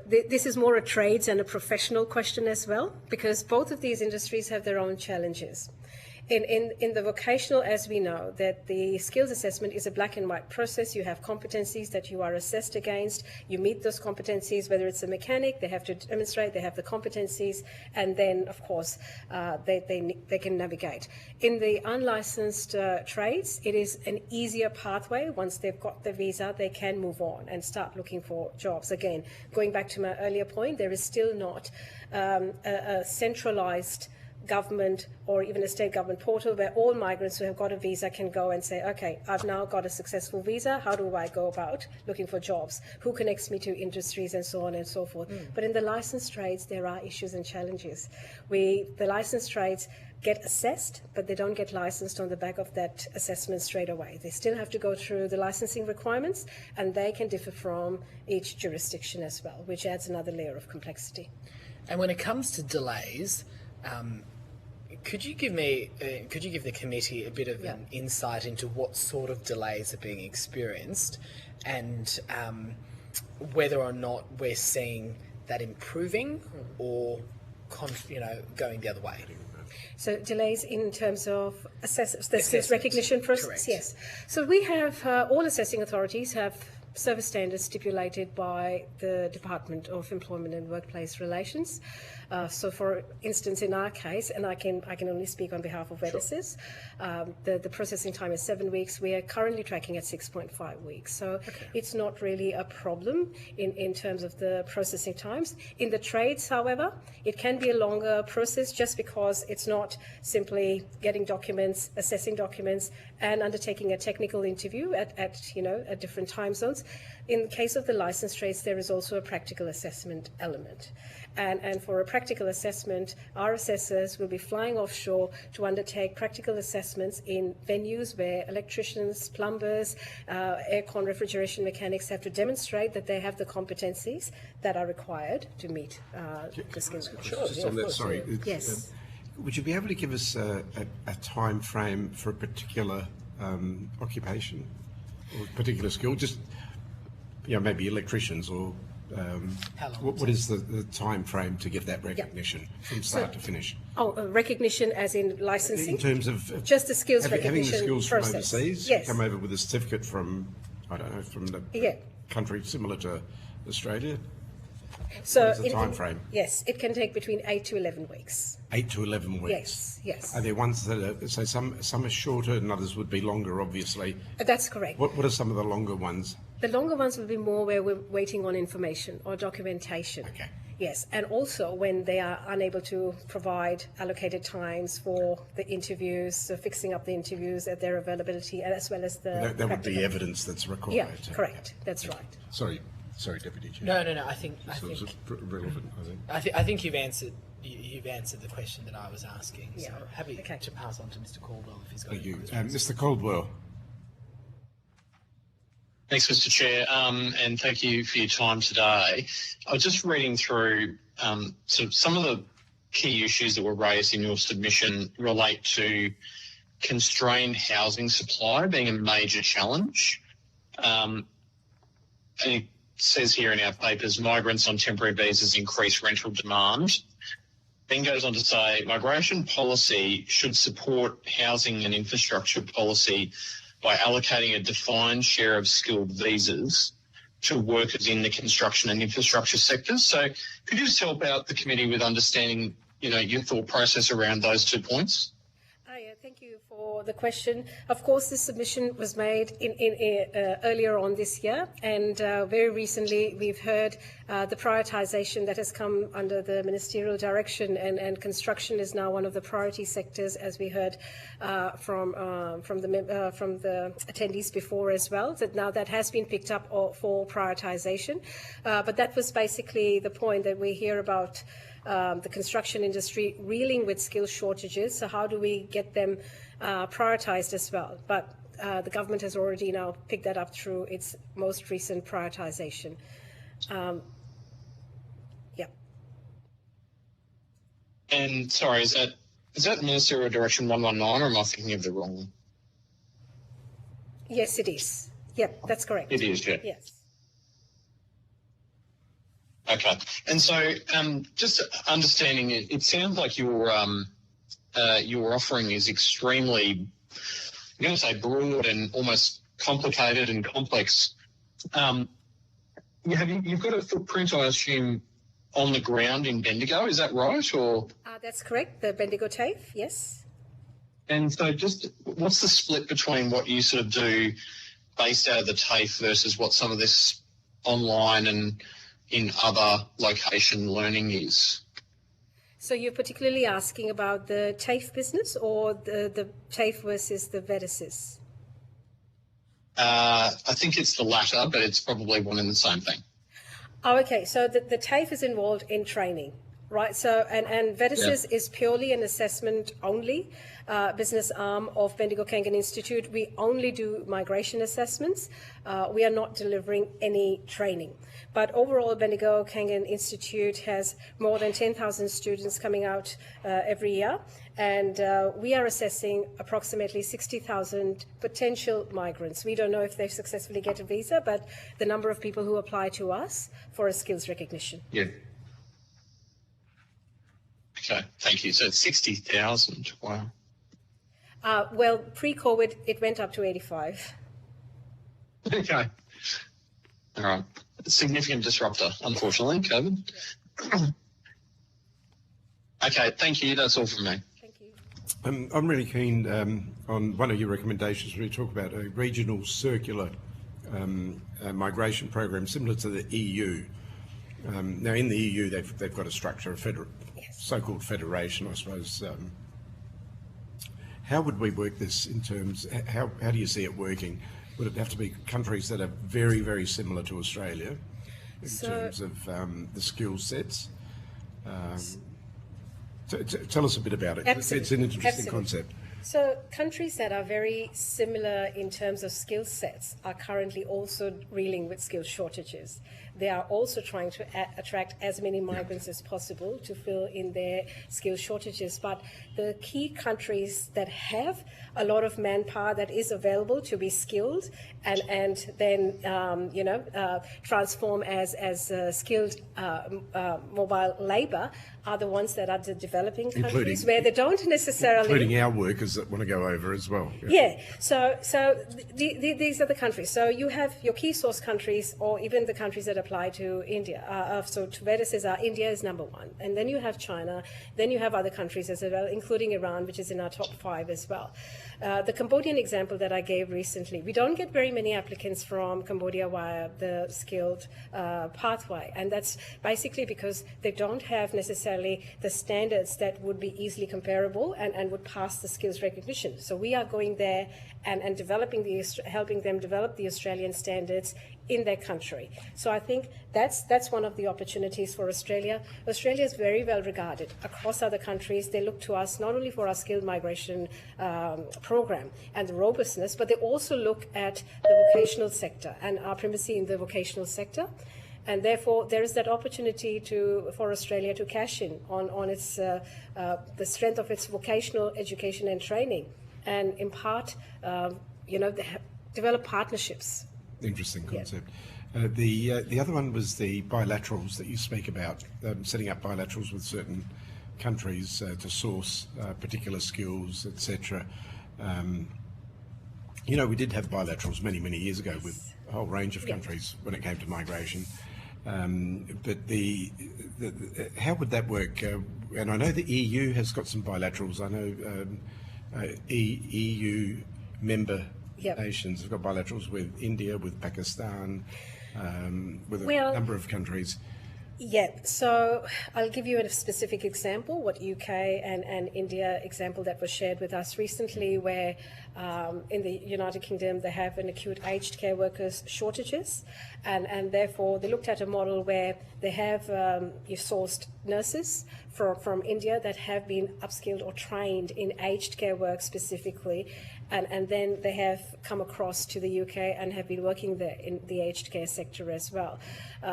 this is more a trades and a professional question as well, because both of these industries have their own challenges. In the vocational, as we know, that the skills assessment is a black and white process. You have competencies that you are assessed against. You meet those competencies, whether it's a mechanic, they have to demonstrate they have the competencies, and then, of course, they can navigate. In the unlicensed trades, it is an easier pathway. Once they've got the visa, they can move on and start looking for jobs. Again, going back to my earlier point, there is still not a centralised government or even a state government portal where all migrants who have got a visa can go and say, okay, I've now got a successful visa, how do I go about looking for jobs? Who connects me to industries and so on and so forth? But in the licensed trades, there are issues and challenges. The licensed trades get assessed, but they don't get licensed on the back of that assessment straight away. They still have to go through the licensing requirements, and they can differ from each jurisdiction as well, which adds another layer of complexity. And when it comes to delays, could you give the committee a bit of an insight into what sort of delays are being experienced, and whether or not we're seeing that improving or going the other way? So delays in terms of the skills recognition process? Correct. Yes. So we have, all assessing authorities have service standards stipulated by the Department of Employment and Workplace Relations. So for instance, in our case, and I can only speak on behalf of editors, the processing time is 7 weeks. We are currently tracking at 6.5 weeks. So it's not really a problem in terms of the processing times. In the trades, however, it can be a longer process just because it's not simply getting documents, assessing documents, and undertaking a technical interview at different time zones. In the case of the licensed trades, there is also a practical assessment element. And for a practical assessment, our assessors will be flying offshore to undertake practical assessments in venues where electricians, plumbers, aircon refrigeration mechanics have to demonstrate that they have the competencies that are required to meet the skills. Just on that, sorry. Yes. Would you be able to give us a time frame for a particular occupation or particular skill? Just, maybe electricians or How long? what is the time frame to get that recognition from start to finish? Recognition as in licensing? In terms of just the skills having recognition the skills process. from overseas, Yes. come over with a certificate from, I don't know, from the country similar to Australia. So what is the time frame? Yes, it can take between 8 to 11 weeks. 8 to 11 weeks. Yes. Are there ones that are, so some are shorter and others would be longer, obviously? That's correct. What are some of the longer ones? The longer ones will be more where we're waiting on information or documentation. Okay. Yes, and also when they are unable to provide allocated times for the interviews, so fixing up the interviews at their availability, and as well as the That would be evidence that's required. Yeah, correct. That's right. Sorry, Deputy Chair. No. I think Relevant, I think. I think you've answered the question that I was asking. So Yeah. happy Okay. to pass on to Mr. Caldwell if he's got Thank any you. questions. Mr. Caldwell. Thanks, Mr. Chair, and thank you for your time today. I was just reading through some of the key issues that were raised in your submission relate to constrained housing supply being a major challenge. And it says here in our papers, migrants on temporary visas increase rental demand. Then goes on to say, migration policy should support housing and infrastructure policy by allocating a defined share of skilled visas to workers in the construction and infrastructure sectors. So could you just help out the committee with understanding, your thought process around those 2 points? Thank you for the question. Of course, this submission was made earlier on this year, and very recently we've heard the prioritisation that has come under the ministerial direction, and construction is now one of the priority sectors, as we heard from the attendees before as well. That now that has been picked up for prioritisation, but that was basically the point that we hear about. The construction industry reeling with skill shortages, so how do we get them prioritised as well? But the government has already now picked that up through its most recent prioritisation. And sorry, is that Ministerial Direction 119, or am I thinking of the wrong one? Yes, it is. Yep, that's correct. It is, yeah. Yes. Okay. And so just understanding it sounds like you're your offering is extremely, I'm going to say, broad and almost complicated and complex. You've got a footprint, I assume, on the ground in Bendigo, is that right? Or That's correct, the Bendigo TAFE, yes. and so just what's the split between what you sort of do based out of the TAFE versus what some of this online and in other location learning is? So you're particularly asking about the TAFE business or the TAFE versus the VEDICIS? I think it's the latter, but it's probably one and the same thing. Oh, okay. So the TAFE is involved in training, right? So and VEDICIS is purely an assessment only business arm of Bendigo Kangan Institute. We only do migration assessments. We are not delivering any training. But overall, Bendigo Kangan Institute has more than 10,000 students coming out every year. And we are assessing approximately 60,000 potential migrants. We don't know if they successfully get a visa, but the number of people who apply to us for a skills recognition. Yeah. Okay, thank you. So it's 60,000. Wow. Well, pre-COVID, it went up to 85. Okay. All right. A significant disruptor, unfortunately, COVID. Okay, thank you. That's all from me. Thank you. I'm really keen on one of your recommendations where you talk about a regional circular migration program similar to the EU. Now, in the EU, they've got a structure, so-called federation, I suppose. How would we work this in terms? How do you see it working? Would it have to be countries that are very, very similar to Australia in terms of the skill sets? Tell us a bit about it. Absolutely. It's an interesting concept. So countries that are very similar in terms of skill sets are currently also reeling with skill shortages. They are also trying to attract as many migrants as possible to fill in their skill shortages. But the key countries that have a lot of manpower that is available to be skilled and then transform as skilled mobile labour are the ones that are the developing countries where they don't necessarily... Including our workers that want to go over as well. Yeah. So these are the countries. So you have your key source countries or even the countries that apply to India. So to VEDICIS, India is number one. And then you have China. Then you have other countries as well, including Iran, which is in our top 5 as well. The Cambodian example that I gave recently, we don't get very many applicants from Cambodia via the skilled pathway. And that's basically because they don't have necessarily the standards that would be easily comparable and would pass the skills recognition. So we are going there and helping them develop the Australian standards in their country. So I think that's one of the opportunities for Australia. Australia is very well regarded across other countries. They look to us not only for our skilled migration program and the robustness, but they also look at the vocational sector and our primacy in the vocational sector. And therefore, there is that opportunity for Australia to cash in on its the strength of its vocational education and training, and impart, develop partnerships. Interesting concept. Yeah. The other one was the bilaterals that you speak about, setting up bilaterals with certain countries to source particular skills, etc. We did have bilaterals many, many years ago with a whole range of countries when it came to migration. But how would that work? And I know the EU has got some bilaterals. I know EU member nations have got bilaterals with India, with Pakistan, with a number of countries. Yeah, so I'll give you a specific example, what UK and India example that was shared with us recently, where in the United Kingdom they have an acute aged care workers shortages, and therefore they looked at a model where they have sourced nurses from India that have been upskilled or trained in aged care work specifically, and then they have come across to the UK and have been working there in the aged care sector as well.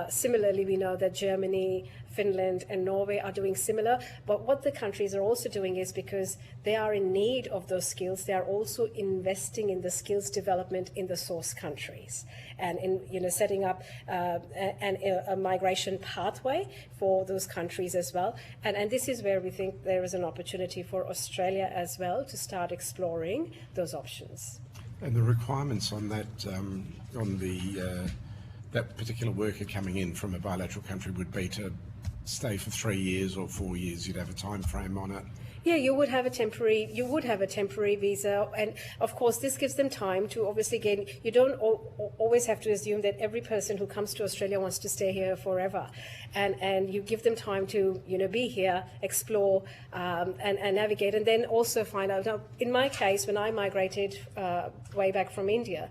Similarly, we know that Germany, Finland and Norway are doing similar, but what the countries are also doing is, because they are in need of those skills, they are also investing in the skills development in the source countries, and in setting up a migration pathway for those countries as well. And this is where we think there is an opportunity for Australia as well to start exploring those options. And the requirements on that, that particular worker coming in from a bilateral country would be to stay for 3 years or 4 years. You'd have a time frame on it. Yeah, you would have a temporary visa, and of course this gives them time to obviously gain. You don't always have to assume that every person who comes to Australia wants to stay here forever, and you give them time to be here, explore, and navigate, and then also find out. Now, in my case, when I migrated way back from India,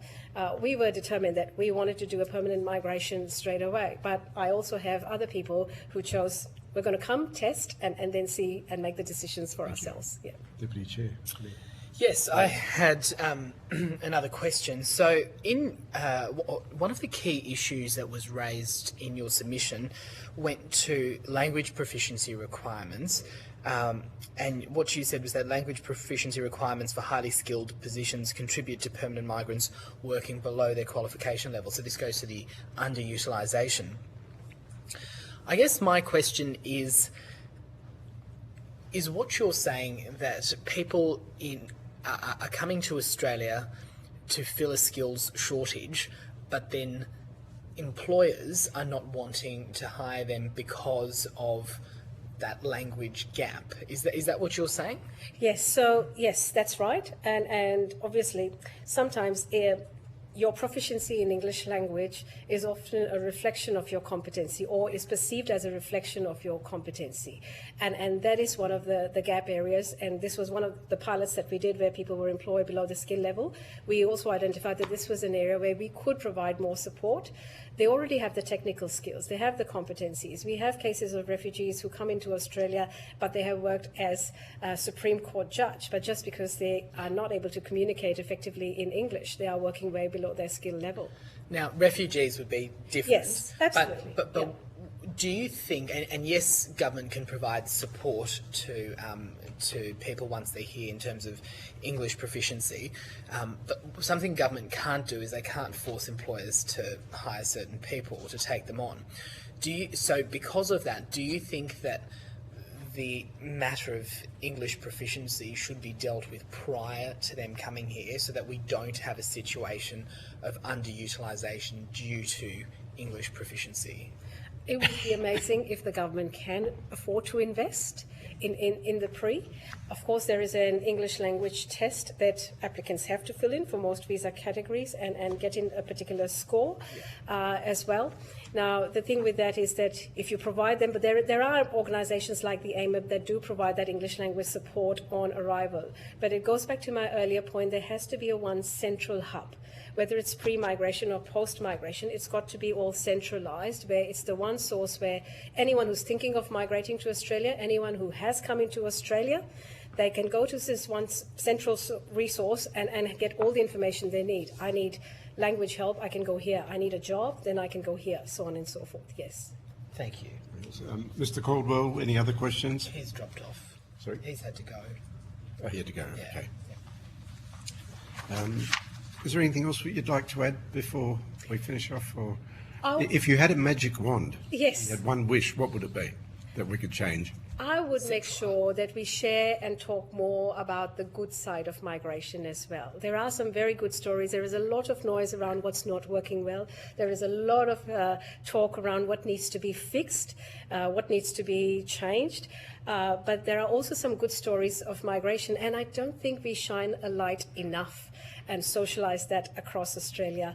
we were determined that we wanted to do a permanent migration straight away. But I also have other people who chose, we're going to come, test, and then see and make the decisions for ourselves. Yeah. Deputy Chair. Yes, I had another question. So, in one of the key issues that was raised in your submission went to language proficiency requirements. And what you said was that language proficiency requirements for highly skilled positions contribute to permanent migrants working below their qualification level. So this goes to the underutilisation. I guess my question is what you're saying that people are coming to Australia to fill a skills shortage, but then employers are not wanting to hire them because of that language gap. Is that what you're saying? Yes. So yes, that's right. And obviously, sometimes your proficiency in English language is often a reflection of your competency, or is perceived as a reflection of your competency. And that is one of the gap areas. And this was one of the pilots that we did where people were employed below the skill level. We also identified that this was an area where we could provide more support. They already have the technical skills, they have the competencies. We have cases of refugees who come into Australia, but they have worked as a Supreme Court judge, but just because they are not able to communicate effectively in English, they are working way below their skill level. Now, refugees would be different. Yes, absolutely. But do you think, and yes, government can provide support to people once they're here in terms of English proficiency, but something government can't do is they can't force employers to hire certain people or to take them on. So because of that, do you think that the matter of English proficiency should be dealt with prior to them coming here so that we don't have a situation of underutilisation due to English proficiency? It would be amazing if the government can afford to invest in the pre. Of course, there is an English language test that applicants have to fill in for most visa categories and get in a particular score as well. Now, the thing with that is that if you provide them, but there are organisations like the AMIP that do provide that English language support on arrival. But it goes back to my earlier point, there has to be a one central hub. Whether it's pre-migration or post-migration, it's got to be all centralised, where it's the one source where anyone who's thinking of migrating to Australia, anyone who has come into Australia, they can go to this one central resource and get all the information they need. I need language help, I can go here. I need a job, then I can go here, so on and so forth. Yes. Thank you. Mr. Caldwell, any other questions? He's dropped off. Sorry? He's had to go. Oh, he had to go, Yeah. okay. Is there anything else that you'd like to add before we finish off? Or if you had a magic wand, Yes. you had one wish, what would it be that we could change? I would make sure that we share and talk more about the good side of migration as well. There are some very good stories. There is a lot of noise around what's not working well. There is a lot of talk around what needs to be fixed, what needs to be changed. But there are also some good stories of migration, and I don't think we shine a light enough and socialise that across Australia.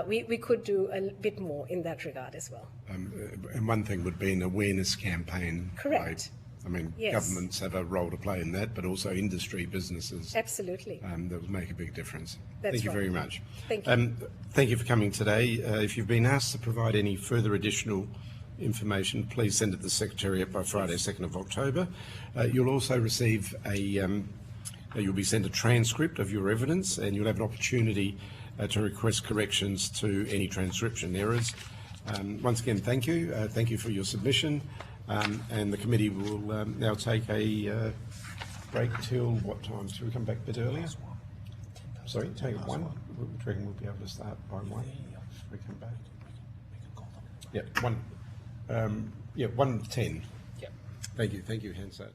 We could do a bit more in that regard as well. And one thing would be an awareness campaign. Correct. I mean, Yes. governments have a role to play in that, but also industry, businesses. Absolutely. That would make a big difference. That's Thank you right. very much. Thank you. Thank you for coming today. If you've been asked to provide any further additional information, please send it to the Secretariat by Friday, 2nd of October. You'll also receive a You'll be sent a transcript of your evidence, and you'll have an opportunity to request corrections to any transcription errors. Once again, thank you. Thank you for your submission. And the committee will now take a break till what time? Should we come back a bit earlier? Sorry, take 1. Do you reckon we'll be able to start by 1? Should we come back? Yeah, 1. Yeah, 1:10. Yep. Thank you, Hansard.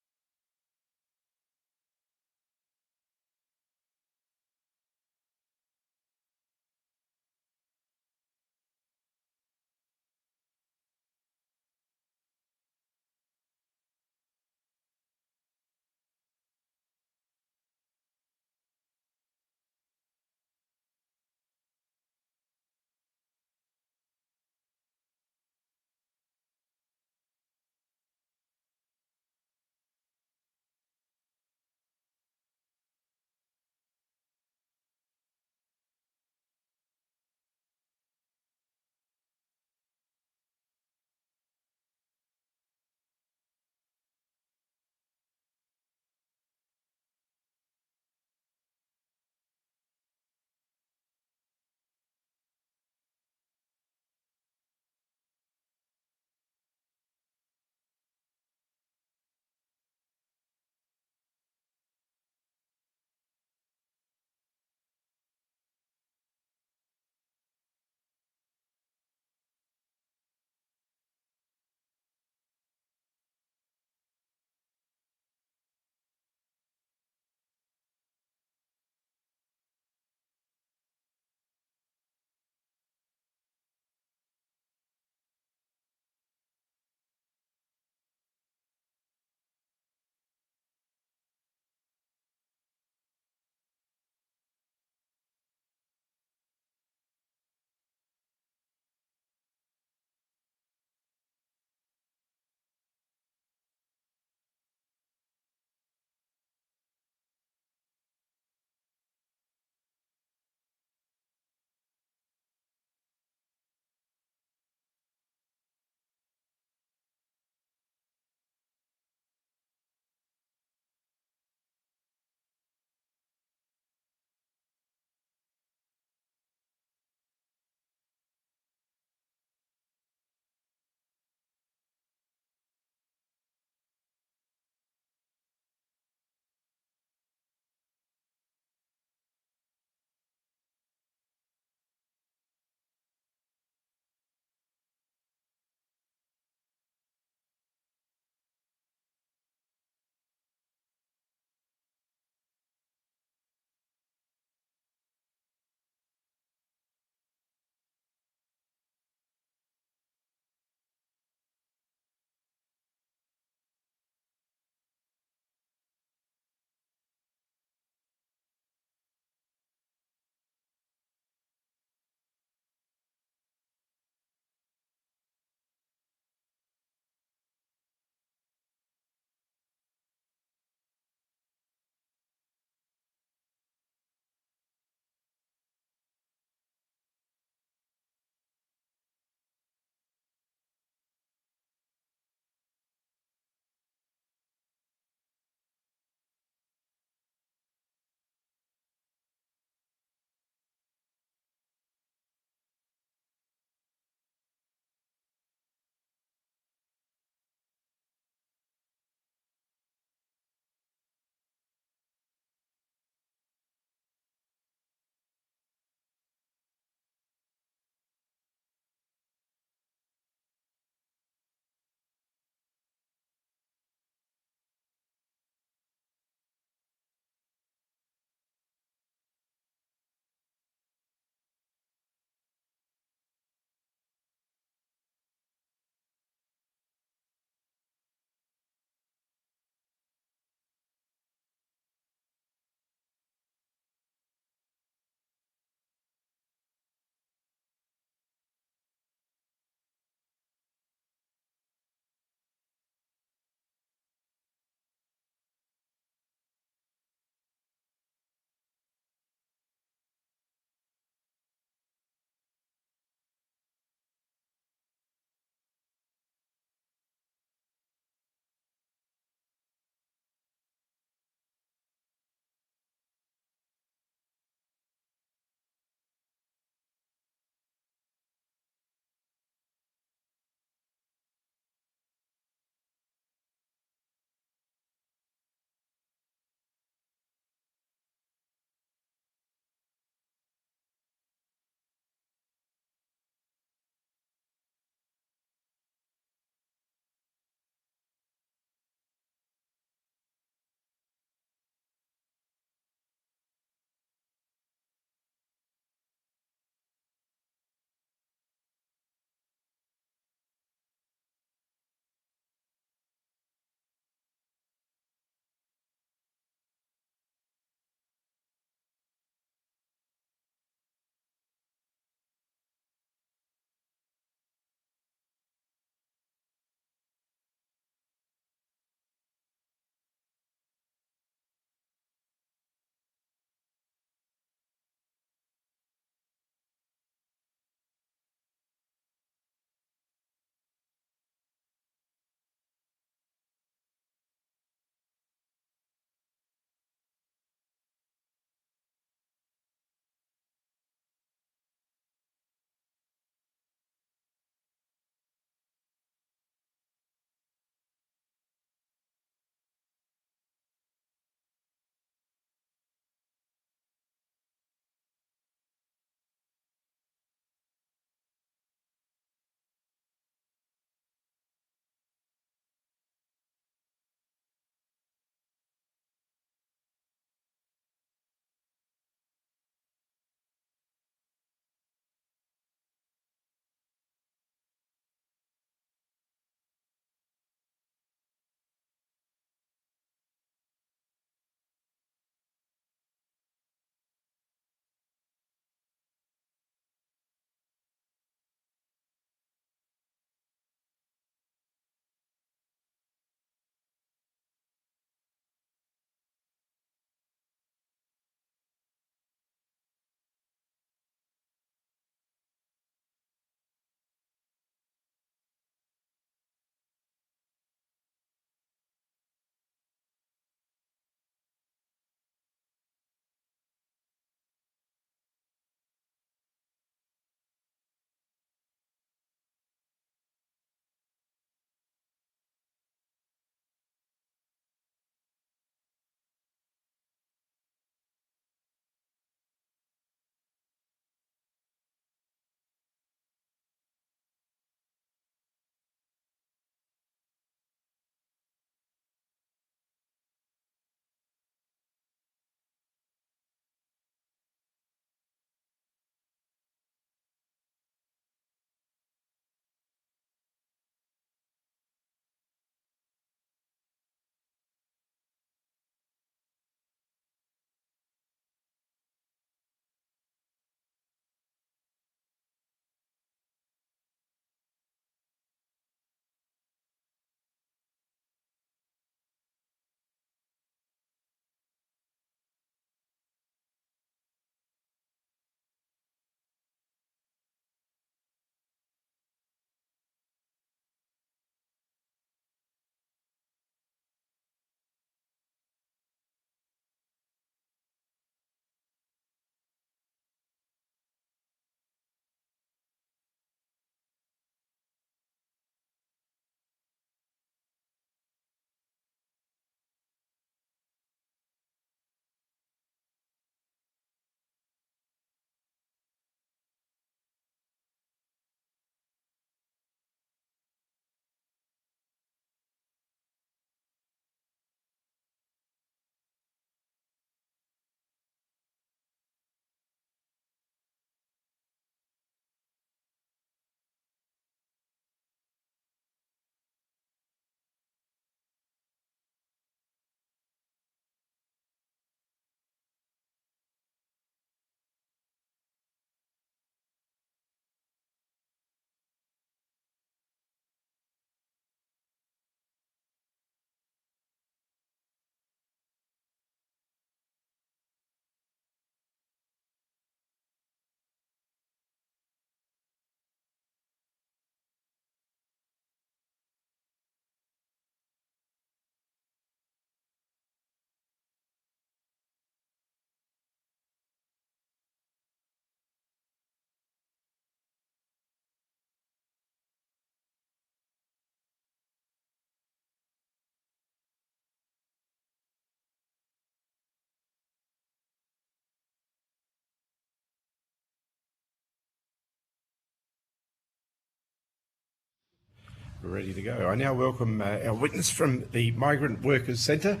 we're ready to go. I now welcome our witness from the Migrant Workers Centre.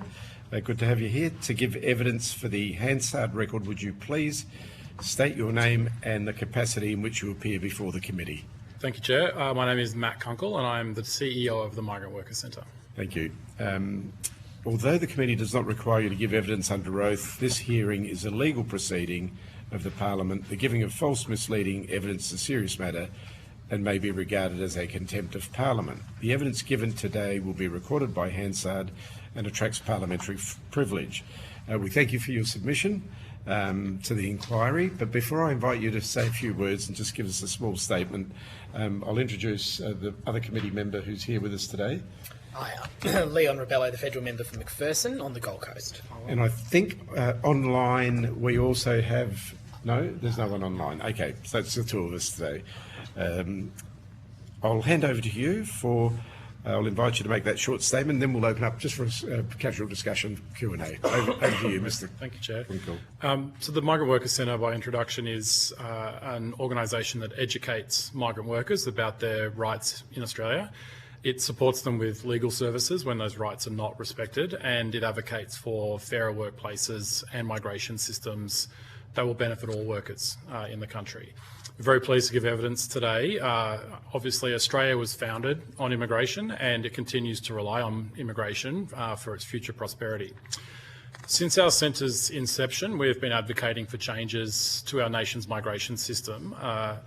Good to have you here to give evidence for the Hansard record. Would you please state your name and the capacity in which you appear before the committee? Thank you, Chair. My name is Matt Kunkel and I'm the CEO of the Migrant Workers Centre. Thank you. Although the committee does not require you to give evidence under oath, this hearing is a legal proceeding of the Parliament. The giving of false, misleading evidence is a serious matter and may be regarded as a contempt of Parliament. The evidence given today will be recorded by Hansard and attracts parliamentary privilege. We thank you for your submission to the inquiry, but before I invite you to say a few words and just give us a small statement, I'll introduce the other committee member who's here with us today. Hi, Leon Rebello, the federal member for McPherson on the Gold Coast. And I think online we also have... No, there's no one online. Okay, so it's the two of us today. I'll hand over to you for... I'll invite you to make that short statement, then we'll open up just for a casual discussion, Q&A. Over to you, Mr. Thank you, Chair. Cool. So the Migrant Workers Centre, by introduction, is an organisation that educates migrant workers about their rights in Australia. It supports them with legal services when those rights are not respected, and it advocates for fairer workplaces and migration systems that will benefit all workers in the country. We're very pleased to give evidence today. Obviously, Australia was founded on immigration and it continues to rely on immigration for its future prosperity. Since our centre's inception, we have been advocating for changes to our nation's migration system, a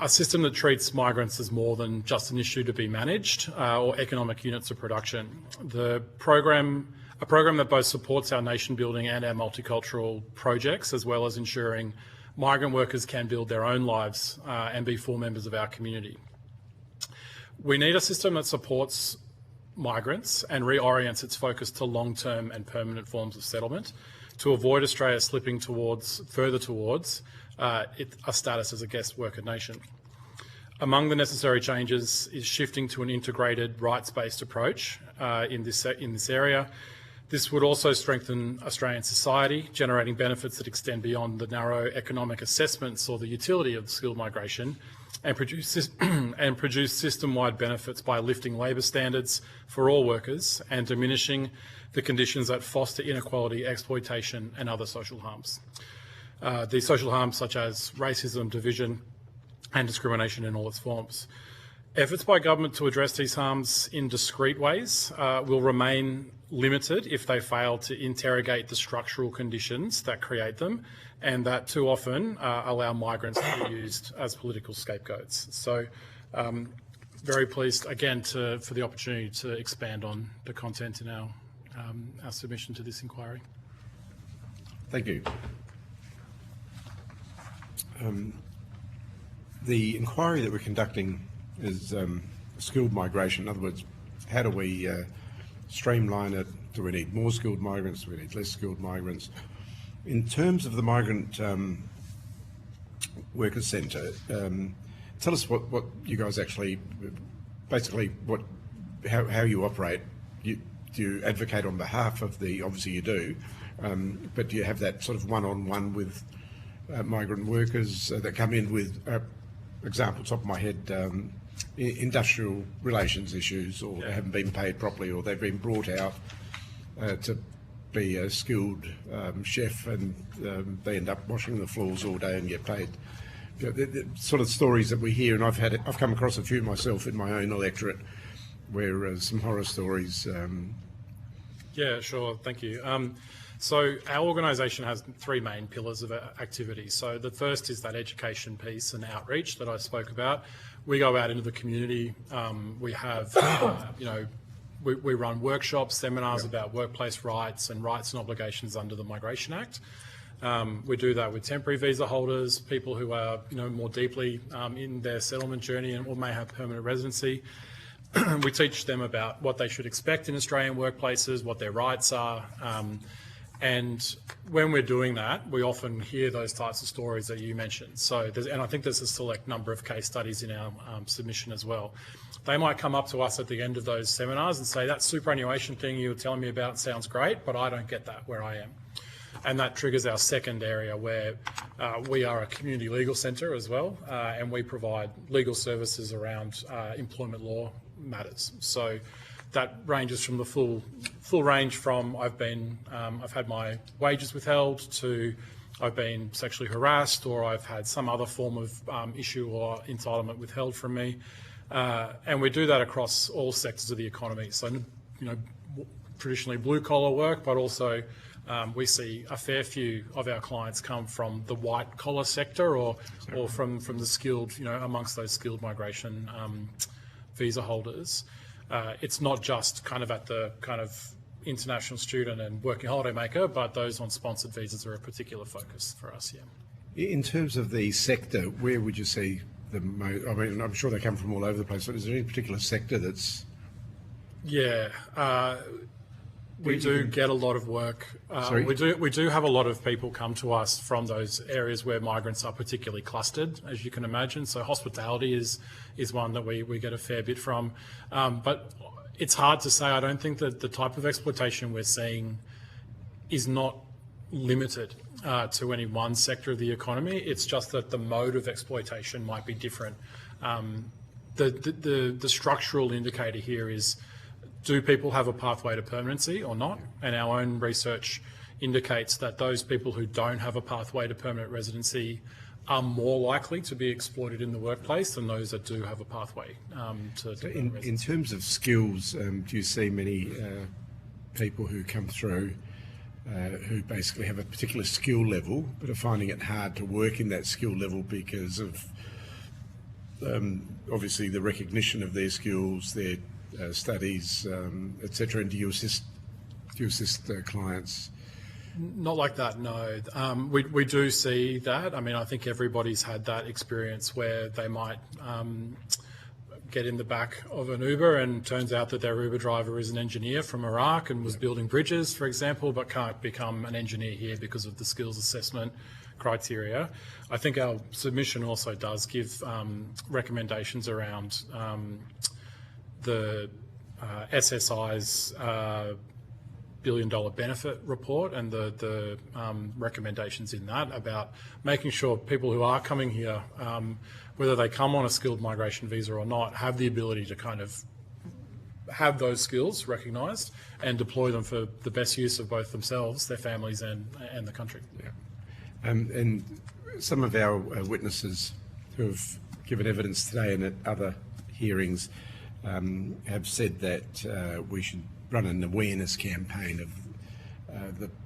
system that treats migrants as more than just an issue to be managed or economic units of production. A program that both supports our nation building and our multicultural projects, as well as ensuring migrant workers can build their own lives and be full members of our community. We need a system that supports migrants and reorients its focus to long-term and permanent forms of settlement to avoid Australia slipping further towards a status as a guest worker nation. Among the necessary changes is shifting to an integrated rights-based approach in this area. This would also strengthen Australian society, generating benefits that extend beyond the narrow economic assessments or the utility of skilled migration, and produce system-wide benefits by lifting labour standards for all workers and diminishing the conditions that foster inequality, exploitation and other social harms. These social harms such as racism, division and discrimination in all its forms. Efforts by government to address these harms in discrete ways will remain limited if they fail to interrogate the structural conditions that create them and that too often allow migrants to be used as political scapegoats. So very pleased again for the opportunity to expand on the content in our submission to this inquiry. Thank you. The inquiry that we're conducting is skilled migration. In other words, how do we streamline it? Do we need more skilled migrants? Do we need less skilled migrants? In terms of the Migrant Workers Centre, tell us what you guys actually, basically how you operate. Do you advocate on behalf of obviously you do, but do you have that sort of one-on-one with migrant workers that come in with, example top of my head, industrial relations issues, or they haven't been paid properly, or they've been brought out to be a skilled chef and they end up washing the floors all day and get paid. The sort of stories that we hear, and I've come across a few myself in my own electorate, where some horror stories. Yeah, sure. Thank you. So our organisation has three main pillars of activity. So the first is that education piece and outreach that I spoke about. We go out into the community. We have, we run workshops, seminars about workplace rights and obligations under the Migration Act. We do that with temporary visa holders, people who are, more deeply in their settlement journey or may have permanent residency. We teach them about what they should expect in Australian workplaces, what their rights are. And when we're doing that, we often hear those types of stories that you mentioned. So, and I think there's a select number of case studies in our submission as well. They might come up to us at the end of those seminars and say, that superannuation thing you were telling me about sounds great, but I don't get that where I am. And that triggers our second area where we are a community legal centre as well, and we provide legal services around employment law matters. So that ranges from the full range from I've had my wages withheld to I've been sexually harassed, or I've had some other form of issue or entitlement withheld from me. And we do that across all sectors of the economy. So, traditionally blue-collar work, but also we see a fair few of our clients come from the white-collar sector or from the skilled, amongst those skilled migration visa holders. It's not just kind of at the kind of international student and working holiday maker, but those on sponsored visas are a particular focus for us, yeah. In terms of the sector, where would you see the most? I mean, I'm sure they come from all over the place, but is there any particular sector that's... Yeah, we do get a lot of work. Sorry? We do have a lot of people come to us from those areas where migrants are particularly clustered, as you can imagine. So hospitality is one that we get a fair bit from. But it's hard to say. I don't think that the type of exploitation we're seeing is not limited to any one sector of the economy. It's just that the mode of exploitation might be different. The structural indicator here is, do people have a pathway to permanency or not? And our own research indicates that those people who don't have a pathway to permanent residency are more likely to be exploited in the workplace than those that do have a pathway to permanent residency. In terms of skills, do you see many people who come through who basically have a particular skill level but are finding it hard to work in that skill level because of obviously the recognition of their skills, their studies, etc. And do you assist clients? Not like that, no. We do see that. I mean, I think everybody's had that experience where they might get in the back of an Uber and turns out that their Uber driver is an engineer from Iraq and was building bridges, for example, but can't become an engineer here because of the skills assessment criteria. I think our submission also does give recommendations around the SSI's billion-dollar benefit report and the recommendations in that about making sure people who are coming here, whether they come on a skilled migration visa or not, have the ability to kind of have those skills recognised and deploy them for the best use of both themselves, their families and the country. Yeah. And some of our witnesses who have given evidence today and at other hearings have said that we should run an awareness campaign of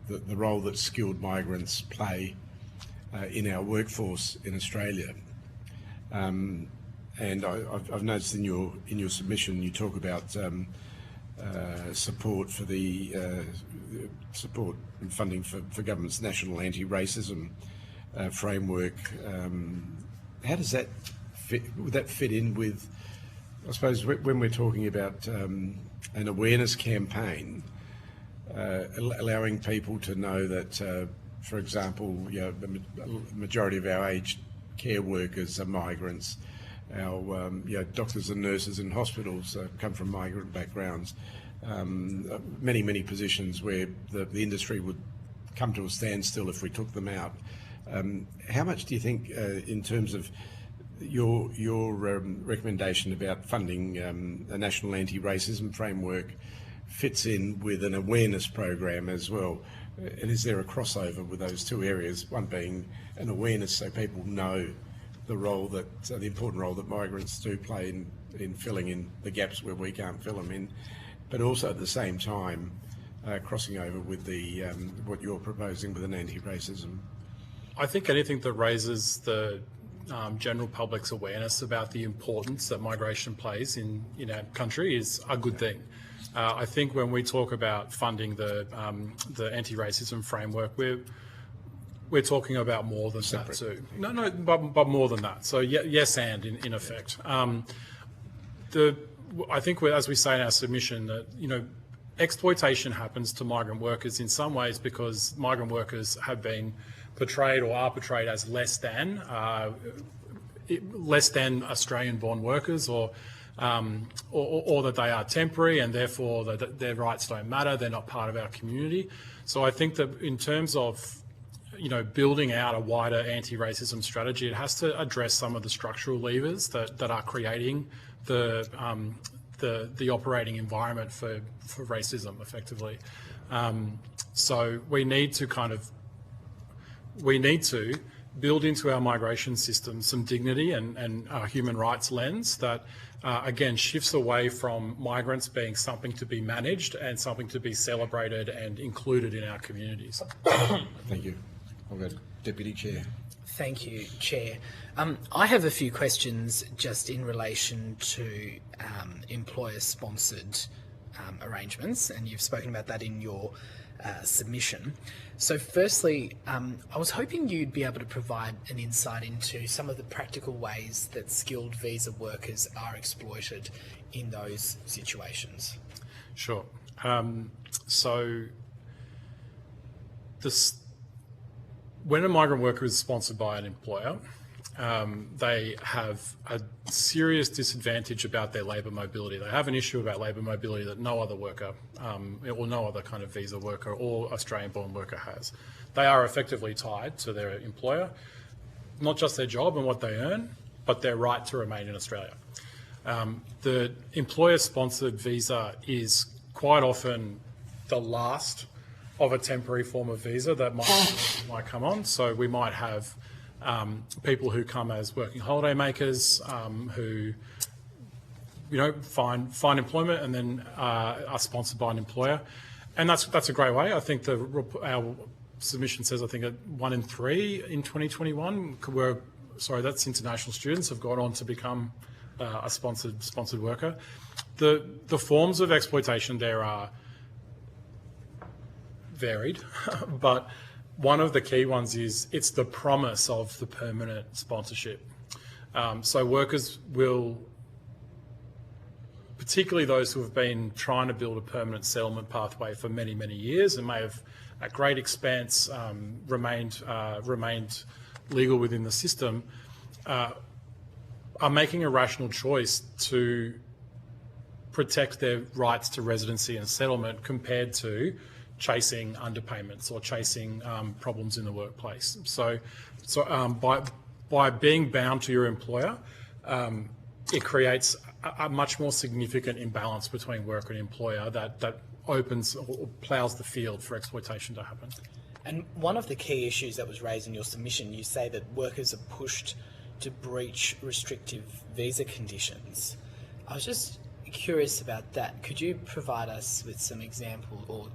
the role that skilled migrants play in our workforce in Australia. And I've noticed in your submission you talk about support for the support and funding for government's national anti-racism framework. How does that fit? Would that fit in with, I suppose, when we're talking about an awareness campaign, allowing people to know that, for example, the majority of our aged care workers are migrants. Our doctors and nurses in hospitals come from migrant backgrounds. Many positions where the industry would come to a standstill if we took them out. How much do you think, in terms of your recommendation about funding a national anti-racism framework, fits in with an awareness program as well? And is there a crossover with those two areas? One being an awareness so people know the role that the important role that migrants do play in filling in the gaps where we can't fill them in, but also at the same time crossing over with the what you're proposing with an anti-racism. I think anything that raises the general public's awareness about the importance that migration plays in our country is a good thing. I think when we talk about funding the anti-racism framework, we're talking about more than that too. No, but more than that. So yes, and in effect, I think as we say in our submission that exploitation happens to migrant workers in some ways because migrant workers have been portrayed or are portrayed as less than Australian-born workers, or that they are temporary and therefore that their rights don't matter. They're not part of our community. So I think that in terms of building out a wider anti-racism strategy, it has to address some of the structural levers that are creating the the operating environment for racism, effectively. So we need to build into our migration system some dignity and a human rights lens that, again, shifts away from migrants being something to be managed and something to be celebrated and included in our communities. Thank you. I'll go Deputy Chair. Thank you, Chair. I have a few questions just in relation to employer-sponsored arrangements, and you've spoken about that in your submission. So firstly, I was hoping you'd be able to provide an insight into some of the practical ways that skilled visa workers are exploited in those situations. Sure. So when a migrant worker is sponsored by an employer, they have a serious disadvantage about their labour mobility. They have an issue about labour mobility that no other worker or no other kind of visa worker or Australian-born worker has. They are effectively tied to their employer, not just their job and what they earn, but their right to remain in Australia. The employer-sponsored visa is quite often the last of a temporary form of visa that might come on. So we might have people who come as working holiday makers who, find employment and then are sponsored by an employer, and that's a great way. I think our submission says 1 in 3 in 2021 that's international students have gone on to become a sponsored worker. The forms of exploitation there are varied, but one of the key ones is it's the promise of the permanent sponsorship. So workers will, particularly those who have been trying to build a permanent settlement pathway for many, many years and may have at great expense remained legal within the system, are making a rational choice to protect their rights to residency and settlement compared to chasing underpayments or chasing problems in the workplace. So by being bound to your employer, it creates a much more significant imbalance between worker and employer that opens or ploughs the field for exploitation to happen. And one of the key issues that was raised in your submission, you say that workers are pushed to breach restrictive visa conditions. I was just curious about that. Could you provide us with some example or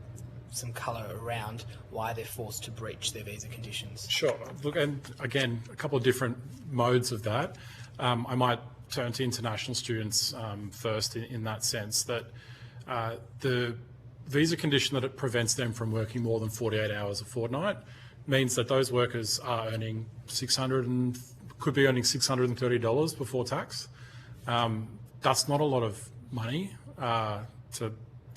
some colour around why they're forced to breach their visa conditions? Sure. Look, and again, a couple of different modes of that. I might turn to international students first in that sense, that the visa condition that it prevents them from working more than 48 hours a fortnight means that those workers are earning could be earning $630 before tax. That's not a lot of money to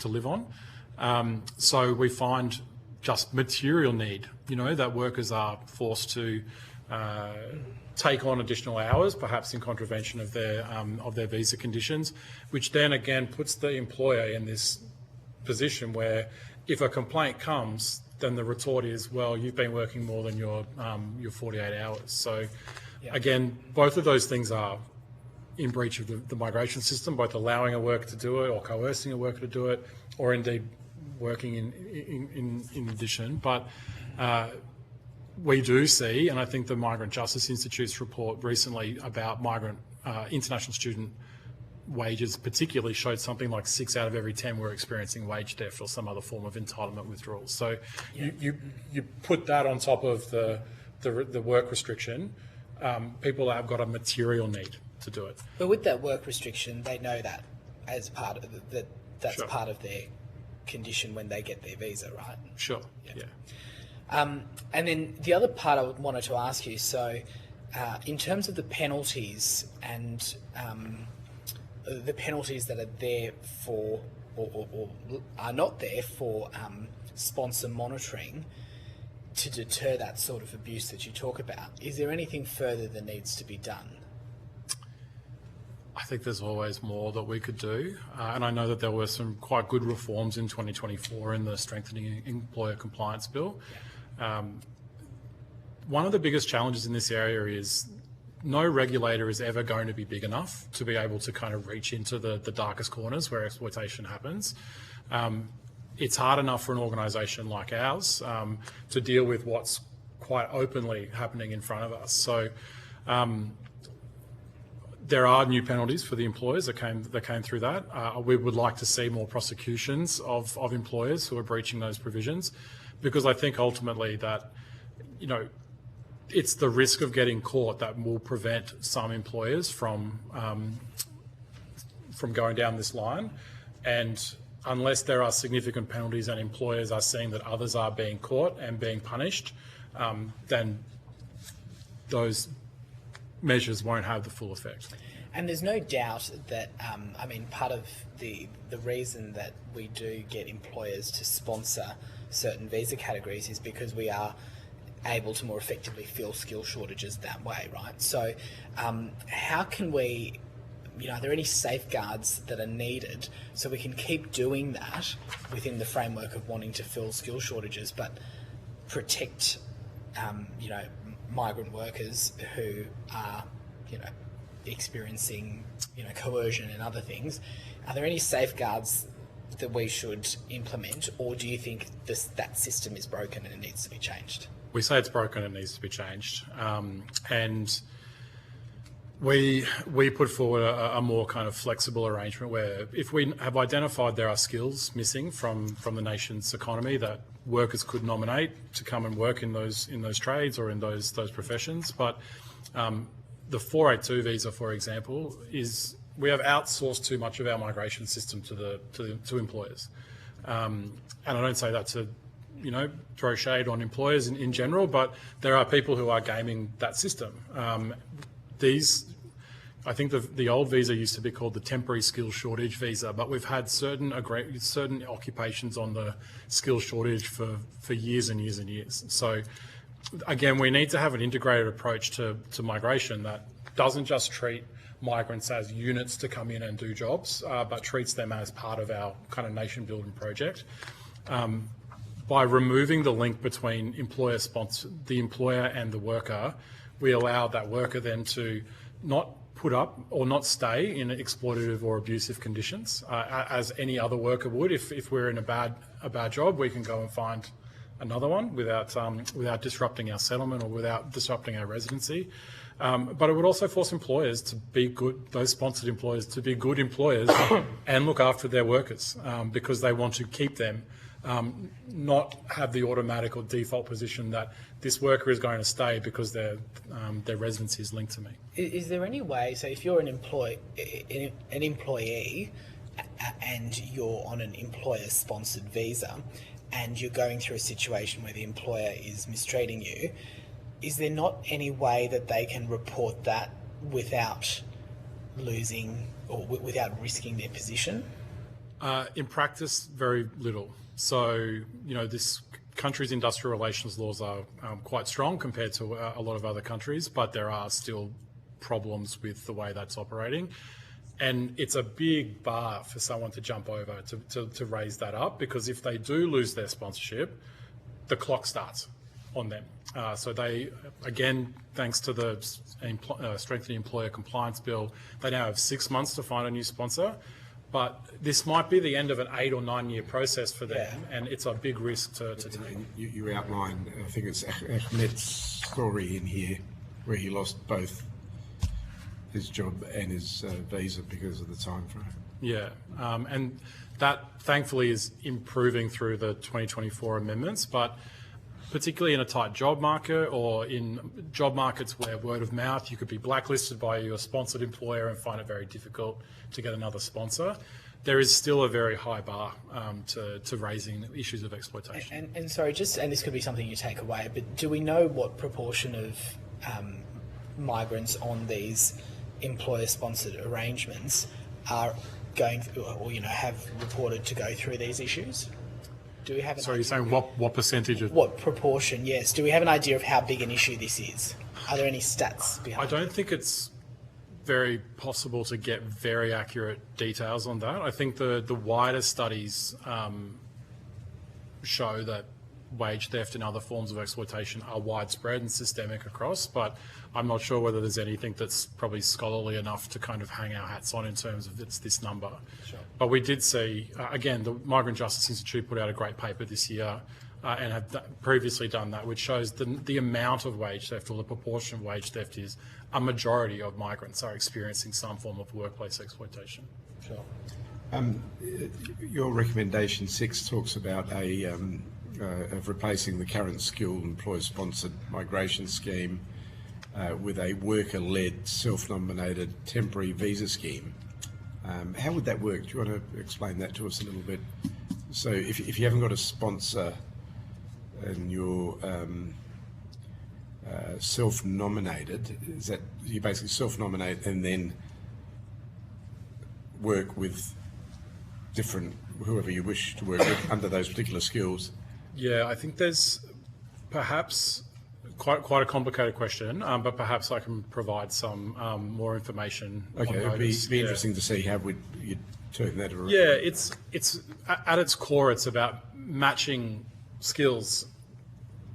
live on. So we find just material need, that workers are forced to take on additional hours, perhaps in contravention of their visa conditions, which then again puts the employer in this position where if a complaint comes, then the retort is, well, you've been working more than your 48 hours. So again, both of those things are in breach of the migration system, both allowing a worker to do it or coercing a worker to do it, or indeed working in addition. But we do see, and I think the Migrant Justice Institute's report recently about migrant international student wages particularly showed something like 6 out of every 10 were experiencing wage theft or some other form of entitlement withdrawal. So you put that on top of the work restriction, people have got a material need to do it. But with that work restriction, they know that as part of that's Sure. part of their condition when they get their visa, right? Sure. Yeah. And then the other part I wanted to ask you, so in terms of the penalties and the penalties that are there for or are not there for sponsor monitoring to deter that sort of abuse that you talk about, is there anything further that needs to be done? I think there's always more that we could do, and I know that there were some quite good reforms in 2024 in the Strengthening Employer Compliance Bill. One of the biggest challenges in this area is no regulator is ever going to be big enough to be able to kind of reach into the darkest corners where exploitation happens. It's hard enough for an organisation like ours to deal with what's quite openly happening in front of us. So there are new penalties for the employers that came through that. We would like to see more prosecutions of employers who are breaching those provisions, because I think ultimately that, you know, it's the risk of getting caught that will prevent some employers from going down this line. And unless there are significant penalties and employers are seeing that others are being caught and being punished, then those measures won't have the full effect. And there's no doubt that, I mean, part of the reason that we do get employers to sponsor certain visa categories is because we are able to more effectively fill skill shortages that way, right? So how can we, you know, are there any safeguards that are needed so we can keep doing that within the framework of wanting to fill skill shortages, but protect, you know, migrant workers who are, you know, experiencing, you know, coercion and other things? Are there any safeguards that we should implement, or do you think that system is broken and it needs to be changed? We say it's broken and needs to be changed, and we put forward a more kind of flexible arrangement where if we have identified there are skills missing from the nation's economy that workers could nominate to come and work in those trades or in those professions, but the 482 visa, for example, is we have outsourced too much of our migration system to employers, and I don't say that to, you know, throw shade on employers in general, but there are people who are gaming that system. I think the old visa used to be called the temporary skills shortage visa, but we've had certain occupations on the skills shortage for years and years and years. So again, we need to have an integrated approach to migration that doesn't just treat migrants as units to come in and do jobs, but treats them as part of our kind of nation building project. By removing the link between the employer and the worker, we allow that worker then to not put up or not stay in exploitative or abusive conditions, as any other worker would. If we're in a bad job, we can go and find another one without disrupting our settlement or without disrupting our residency. But it would also force employers to be good, those sponsored employers to be good employers and look after their workers, because they want to keep them, not have the automatic or default position that this worker is going to stay because their residency is linked to me. Is there any way, so if you're an employee and you're on an employer-sponsored visa and you're going through a situation where the employer is mistreating you, is there not any way that they can report that without losing or without risking their position? In practice, very little. So, you know, this country's industrial relations laws are quite strong compared to a lot of other countries, but there are still problems with the way that's operating. And it's a big bar for someone to jump over to raise that up, because if they do lose their sponsorship, the clock starts on them. So they, again, thanks to the Strengthening Employer Compliance Bill, they now have 6 months to find a new sponsor. But this might be the end of an 8 or 9 year process for them, and it's a big risk to take. You outlined, I think it's Ahmed's story in here, where he lost both his job and his visa because of the time frame. Yeah, and that thankfully is improving through the 2024 amendments, but particularly in a tight job market or in job markets where word of mouth, you could be blacklisted by your sponsored employer and find it very difficult to get another sponsor. There is still a very high bar to raising issues of exploitation. And sorry, and this could be something you take away, but do we know what proportion of migrants on these employer-sponsored arrangements are going through, or you know, have reported to go through these issues? Do we have? Sorry, you're saying what percentage of? What proportion? Yes. Do we have an idea of how big an issue this is? Are there any stats behind? I don't think it's very possible to get very accurate details on that. I think the wider studies show that wage theft and other forms of exploitation are widespread and systemic across, but I'm not sure whether there's anything that's probably scholarly enough to kind of hang our hats on in terms of it's this number. Sure. But we did see, again, the Migrant Justice Institute put out a great paper this year and have previously done that, which shows the amount of wage theft, or the proportion of wage theft, is a majority of migrants are experiencing some form of workplace exploitation. Sure. Your recommendation 6 talks about of replacing the current skilled employer-sponsored migration scheme with a worker-led, self-nominated temporary visa scheme. How would that work? Do you want to explain that to us a little bit? So if you haven't got a sponsor and you're self-nominated, is that you basically self-nominate and then work with whoever you wish to work with under those particular skills? Yeah, I think there's perhaps quite a complicated question, but perhaps I can provide some more information. Okay, it'd be interesting to see how you'd turn that around. Yeah, it's at its core, it's about matching skills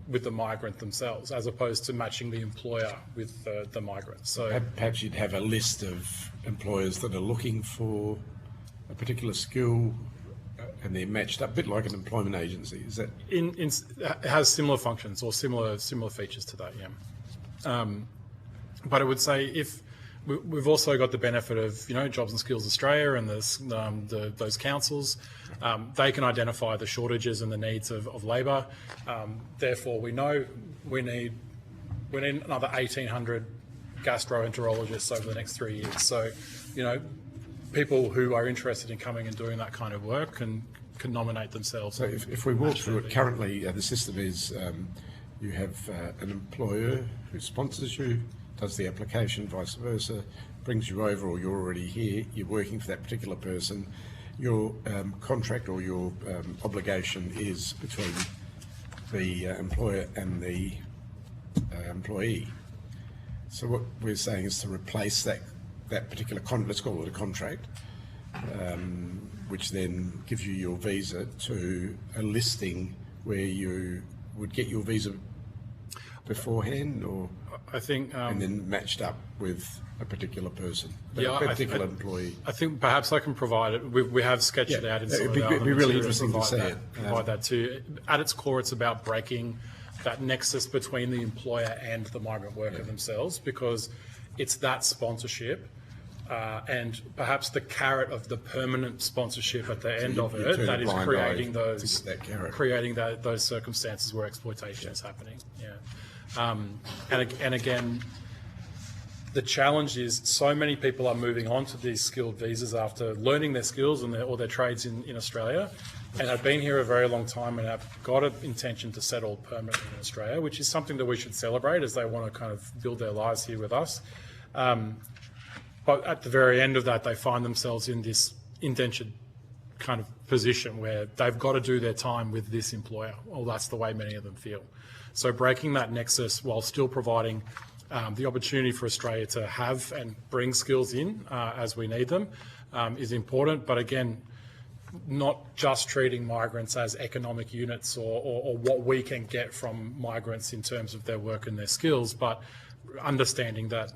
with the migrant themselves, as opposed to matching the employer with the migrant. So perhaps you'd have a list of employers that are looking for a particular skill, and they're matched up, a bit like an employment agency. Is that? It has similar functions or similar features to that, yeah. But I would say if we've also got the benefit of Jobs and Skills Australia and those councils, they can identify the shortages and the needs of labour. Therefore, we know we need another 1,800 gastroenterologists over the next 3 years. So, people who are interested in coming and doing that kind of work can nominate themselves. So if we walk through it, currently the system is you have an employer who sponsors you, does the application, vice versa, brings you over, or you're already here, you're working for that particular person. Your contract or your obligation is between the employer and the employee. So what we're saying is to replace that particular let's call it a contract, which then gives you your visa, to a listing where you would get your visa beforehand, or I think, and then matched up with a particular person, a particular employee. I think perhaps I can provide it. We have sketched it out in some of our It'd be really interesting to see it. Provide that too. At its core, it's about breaking that nexus between the employer and the migrant worker themselves, because it's that sponsorship and perhaps the carrot of the permanent sponsorship at the end of it that is creating those circumstances where exploitation is happening. Yeah, and again, the challenge is so many people are moving on to these skilled visas after learning their skills and or their trades in Australia, and have been here a very long time and have got an intention to settle permanently in Australia, which is something that we should celebrate, as they want to kind of build their lives here with us. But at the very end of that, they find themselves in this indentured kind of position where they've got to do their time with this employer, or that's the way many of them feel. So breaking that nexus while still providing the opportunity for Australia to have and bring skills in as we need them is important. But again, not just treating migrants as economic units or what we can get from migrants in terms of their work and their skills, but understanding that,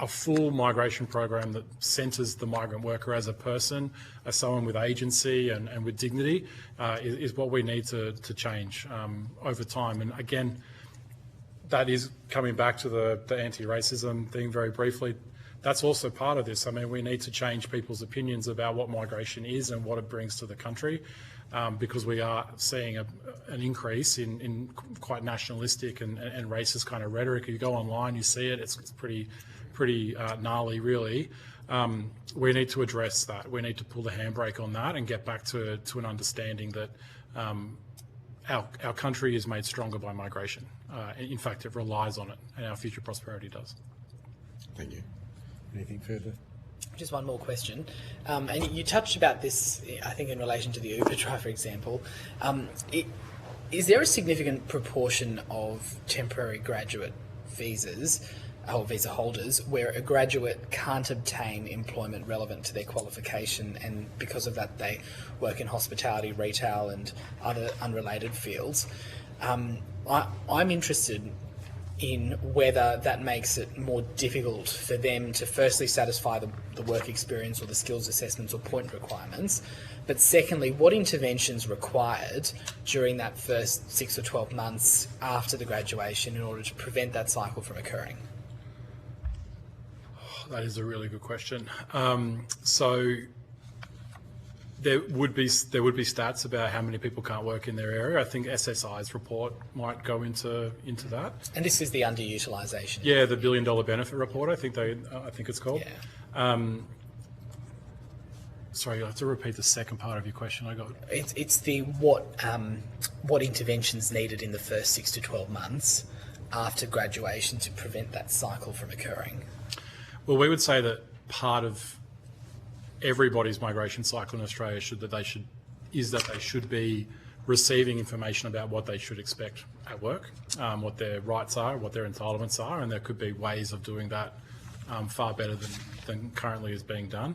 a full migration program that centres the migrant worker as a person, as someone with agency and with dignity, is what we need to change over time. And again, that is coming back to the anti-racism thing very briefly. That's also part of this. I mean, we need to change people's opinions about what migration is and what it brings to the country, because we are seeing an increase in quite nationalistic and racist kind of rhetoric. You go online, you see it, it's pretty gnarly, really. We need to address that. We need to pull the handbrake on that and get back to an understanding that our country is made stronger by migration. In fact, it relies on it, and our future prosperity does. Thank you. Anything further? Just one more question. And you touched about this, I think, in relation to the Uber driver, for example. Is there a significant proportion of temporary graduate visas or visa holders where a graduate can't obtain employment relevant to their qualification, and because of that they work in hospitality, retail and other unrelated fields. I'm interested in whether that makes it more difficult for them to firstly satisfy the work experience or the skills assessments or point requirements, but secondly, what interventions required during that first 6 or 12 months after the graduation in order to prevent that cycle from occurring? That is a really good question. So there would be stats about how many people can't work in their area. I think SSI's report might go into that. And this is the underutilisation. Yeah, the $1 billion benefit report. I think it's called. Yeah. Sorry, you'll have to repeat the second part of your question. I got. It's the what interventions needed in the first 6 to 12 months after graduation to prevent that cycle from occurring. Well, we would say that part of everybody's migration cycle in Australia is that they should be receiving information about what they should expect at work, what their rights are, what their entitlements are, and there could be ways of doing that far better than currently is being done.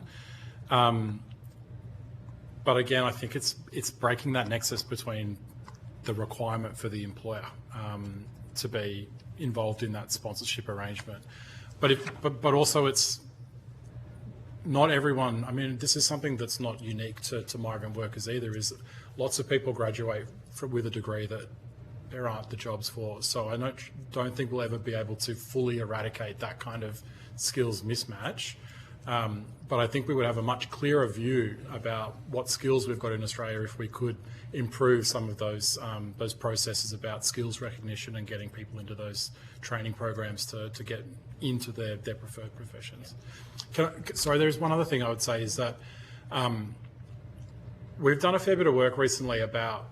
But again, I think it's breaking that nexus between the requirement for the employer to be involved in that sponsorship arrangement. But also it's not everyone. I mean, this is something that's not unique to migrant workers either, is lots of people graduate with a degree that there aren't the jobs for. So I don't think we'll ever be able to fully eradicate that kind of skills mismatch. But I think we would have a much clearer view about what skills we've got in Australia if we could improve some of those processes about skills recognition and getting people into those training programs to get into their preferred professions. Sorry, there's one other thing I would say is that we've done a fair bit of work recently about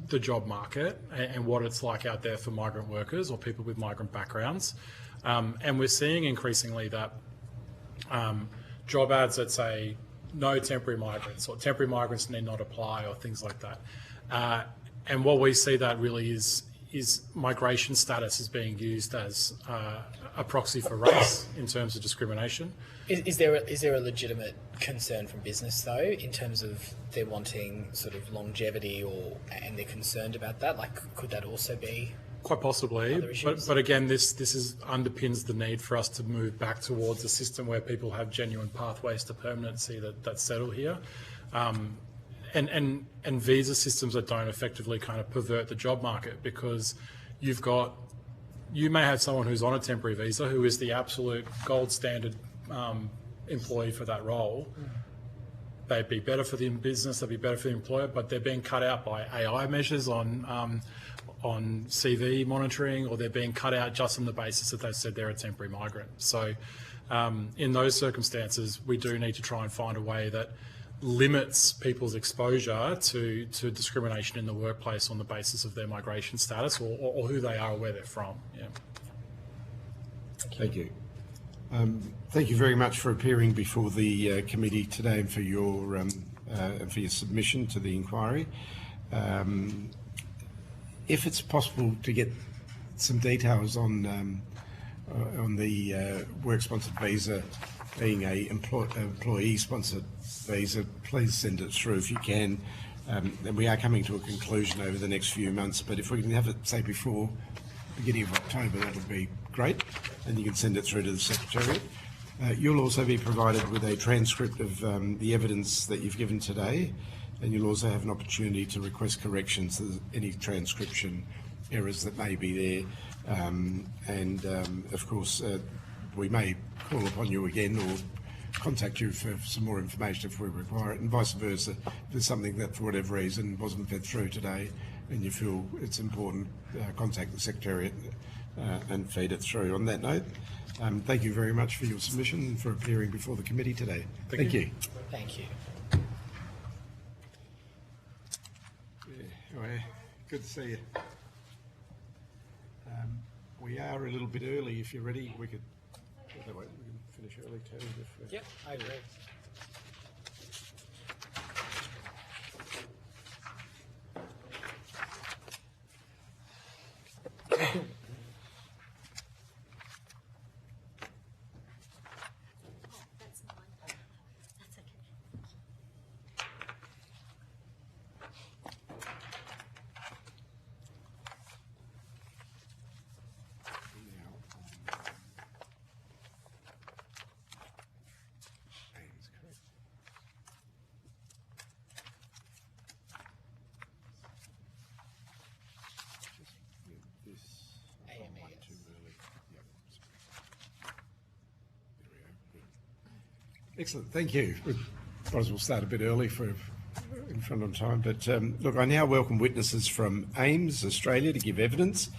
the job market and what it's like out there for migrant workers or people with migrant backgrounds. And we're seeing increasingly that job ads that say no temporary migrants or temporary migrants need not apply or things like that. And what we see that really is migration status is being used as a proxy for race in terms of discrimination. Is there a legitimate concern from business though, in terms of they're wanting sort of longevity and they're concerned about that? Like, could that also be? Quite possibly, but again, this underpins the need for us to move back towards a system where people have genuine pathways to permanency that settle here, and visa systems that don't effectively kind of pervert the job market, because you may have someone who's on a temporary visa who is the absolute gold standard employee for that role. They'd be better for the business, they'd be better for the employer, but they're being cut out by AI measures on CV monitoring, or they're being cut out just on the basis that they've said they're a temporary migrant. So in those circumstances, we do need to try and find a way that limits people's exposure to discrimination in the workplace on the basis of their migration status or who they are or where they're from. Yeah. Thank you. Thank you very much for appearing before the committee today and for your submission to the inquiry. If it's possible to get some details on the work-sponsored visa being a employee-sponsored visa, please send it through if you can. And we are coming to a conclusion over the next few months, but if we can have it, say, before the beginning of October, that would be great, and you can send it through to the Secretariat. You'll also be provided with a transcript of the evidence that you've given today, and you'll also have an opportunity to request corrections to any transcription errors that may be there. Of course, we may call upon you again or contact you for some more information if we require it, and vice versa. If there's something that for whatever reason wasn't fed through today and you feel it's important, contact the Secretariat and feed it through. On that note, thank you very much for your submission and for appearing before the committee today. Thank you. Thank you. Anyway, good to see you. We are a little bit early. If you're ready, we could. That way we can finish early too. Yep, I agree. Excellent, thank you. We might as well start a bit early in front of time. But look, I now welcome witnesses from AIMS Australia to give evidence.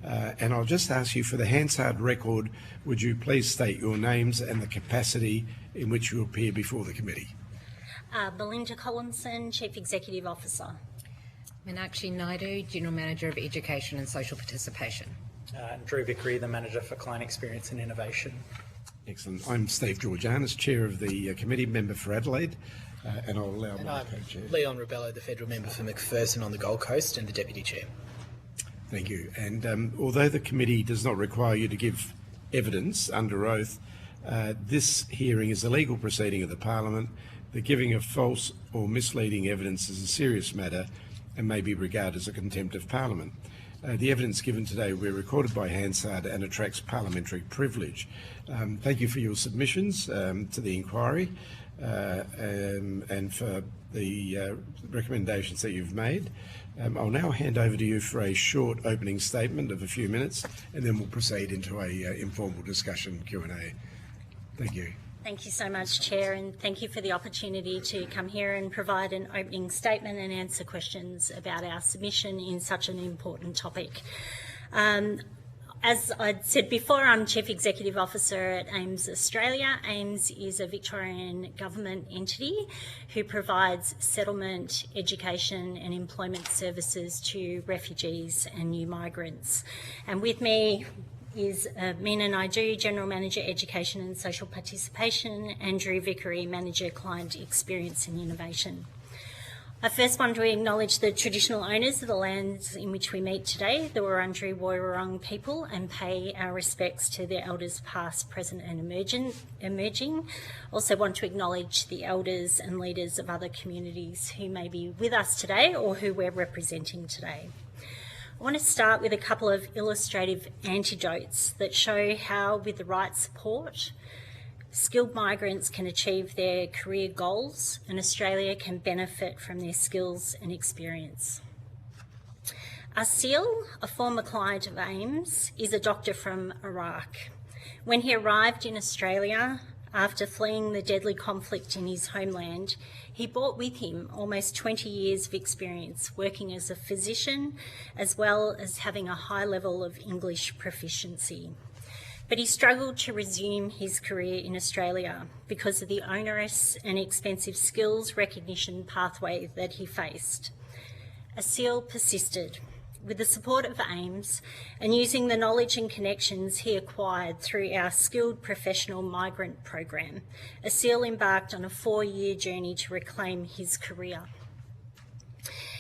And I'll just ask you for the Hansard record, would you please state your names and the capacity in which you appear before the committee? Belinda Collinson, Chief Executive Officer. Meenakshi Naidu, General Manager of Education and Social Participation. Drew Vickery, the Manager for Client Experience and Innovation. Excellent. I'm Steve Georgianis, Chair of the committee, member for Adelaide, and I'll allow my co-chair. Leon Rebello, the Federal Member for McPherson on the Gold Coast and the Deputy Chair. Thank you. And although the committee does not require you to give evidence under oath, this hearing is a legal proceeding of the Parliament. The giving of false or misleading evidence is a serious matter and may be regarded as a contempt of Parliament. The evidence given today will be recorded by Hansard and attracts parliamentary privilege. Thank you for your submissions to the inquiry and for the recommendations that you've made. I'll now hand over to you for a short opening statement of a few minutes, and then we'll proceed into a informal discussion Q&A. Thank you. Thank you so much, Chair, and thank you for the opportunity to come here and provide an opening statement and answer questions about our submission in such an important topic. As I said before, I'm Chief Executive Officer at AIMS Australia. AIMS is a Victorian government entity who provides settlement, education and employment services to refugees and new migrants. And with me is Meena Naidu, General Manager Education and Social Participation, and Drew Vickery, Manager Client Experience and Innovation. I first want to acknowledge the traditional owners of the lands in which we meet today, the Wurundjeri Woiwurrung people, and pay our respects to their elders past, present and emerging. Also want to acknowledge the elders and leaders of other communities who may be with us today or who we're representing today. I want to start with a couple of illustrative anecdotes that show how, with the right support, skilled migrants can achieve their career goals and Australia can benefit from their skills and experience. Asil, a former client of AIMS, is a doctor from Iraq. When he arrived in Australia after fleeing the deadly conflict in his homeland, he brought with him almost 20 years of experience working as a physician, as well as having a high level of English proficiency. But he struggled to resume his career in Australia because of the onerous and expensive skills recognition pathway that he faced. Asil persisted. With the support of AIMS and using the knowledge and connections he acquired through our Skilled Professional Migrant Program, Asil embarked on a 4-year journey to reclaim his career.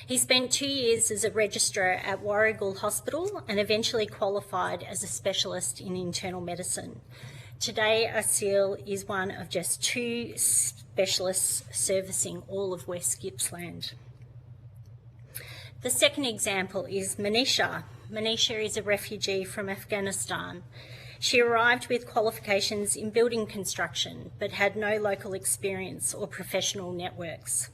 He spent 2 years as a registrar at Warragul Hospital and eventually qualified as a specialist in internal medicine. Today, Asil is one of just 2 specialists servicing all of West Gippsland. The second example is Manisha. Manisha is a refugee from Afghanistan. She arrived with qualifications in building construction, but had no local experience or professional networks.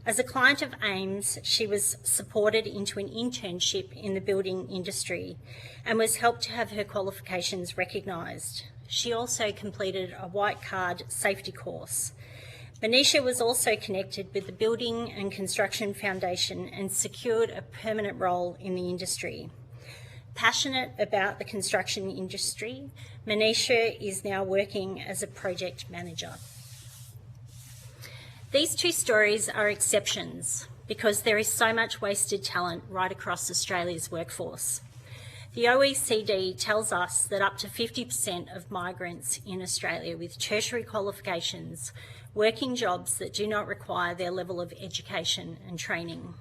As a client of AIMS, she was supported into an internship in the building industry and was helped to have her qualifications recognised. She also completed a white card safety course. Manisha was also connected with the Building and Construction Foundation and secured a permanent role in the industry. Passionate about the construction industry, Manisha is now working as a project manager. These 2 stories are exceptions because there is so much wasted talent right across Australia's workforce. The OECD tells us that up to 50% of migrants in Australia with tertiary qualifications working jobs that do not require their level of education and training.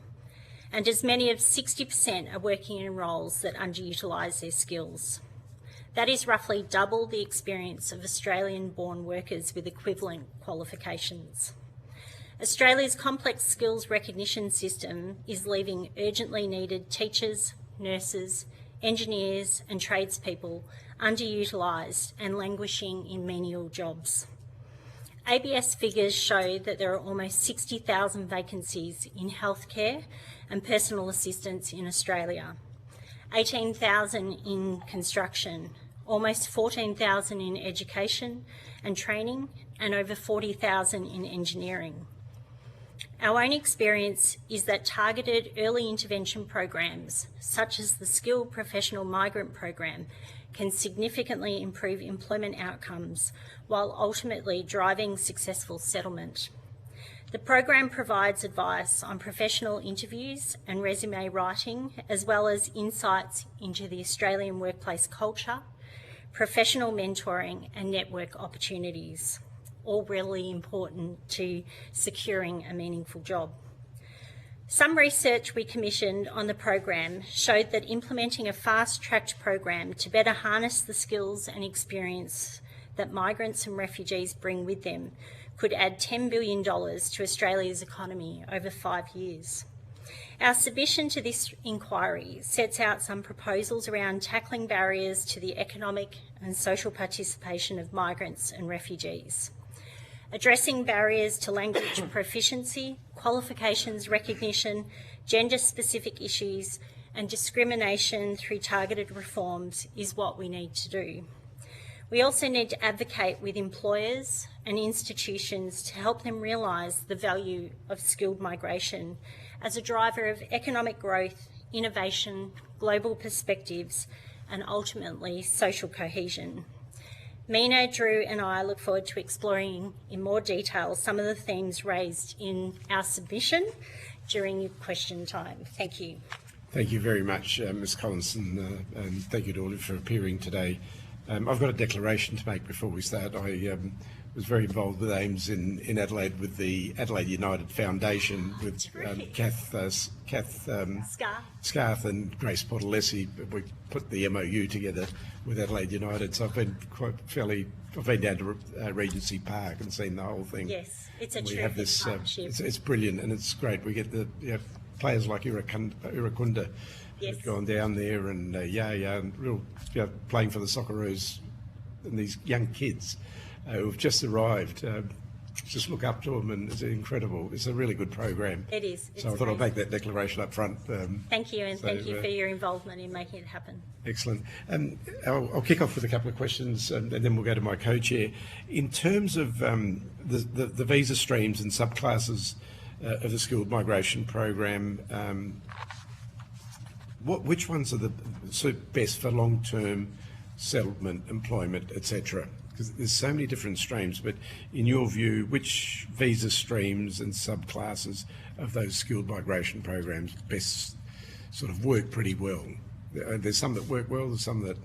And as many as 60% are working in roles that underutilise their skills. That is roughly double the experience of Australian-born workers with equivalent qualifications. Australia's complex skills recognition system is leaving urgently needed teachers, nurses, engineers and tradespeople underutilised and languishing in menial jobs. ABS figures show that there are almost 60,000 vacancies in healthcare and personal assistance in Australia, 18,000 in construction, almost 14,000 in education and training, and over 40,000 in engineering. Our own experience is that targeted early intervention programs, such as the Skilled Professional Migrant Program, can significantly improve employment outcomes while ultimately driving successful settlement. The program provides advice on professional interviews and resume writing, as well as insights into the Australian workplace culture, professional mentoring and network opportunities, all really important to securing a meaningful job. Some research we commissioned on the program showed that implementing a fast-tracked program to better harness the skills and experience that migrants and refugees bring with them could add $10 billion to Australia's economy over 5 years. Our submission to this inquiry sets out some proposals around tackling barriers to the economic and social participation of migrants and refugees, addressing barriers to language proficiency, qualifications recognition, gender-specific issues, and discrimination through targeted reforms is what we need to do. We also need to advocate with employers and institutions to help them realise the value of skilled migration as a driver of economic growth, innovation, global perspectives, and ultimately social cohesion. Mina, Drew and I look forward to exploring in more detail some of the themes raised in our submission during your question time. Thank you. Thank you very much, Ms Collinson, and thank you to all of you for appearing today. I've got a declaration to make before we start. I was very involved with AIMS in Adelaide with the Adelaide United Foundation with Kath Scarth and Grace Portalesi. We put the MOU together with Adelaide United, so I've been I've been down to Regency Park and seen the whole thing. Yes, it's a and we terrific have this, partnership. It's brilliant and it's great. We get the players like Irakunda Yes. have gone down there and and real playing for the Socceroos and these young kids who have just arrived. Just look up to them and it's incredible. It's a really good program. It is. So I thought I'd make that declaration up front. Thank you, and thank you for your involvement in making it happen. Excellent. I'll kick off with a couple of questions and then we'll go to my co-chair. In terms of the visa streams and subclasses of the skilled migration program, which ones are the best for long-term settlement, employment, etc.? Because there's so many different streams, but in your view, which visa streams and subclasses of those skilled migration programs best sort of work pretty well? There's some that work well, there's some that...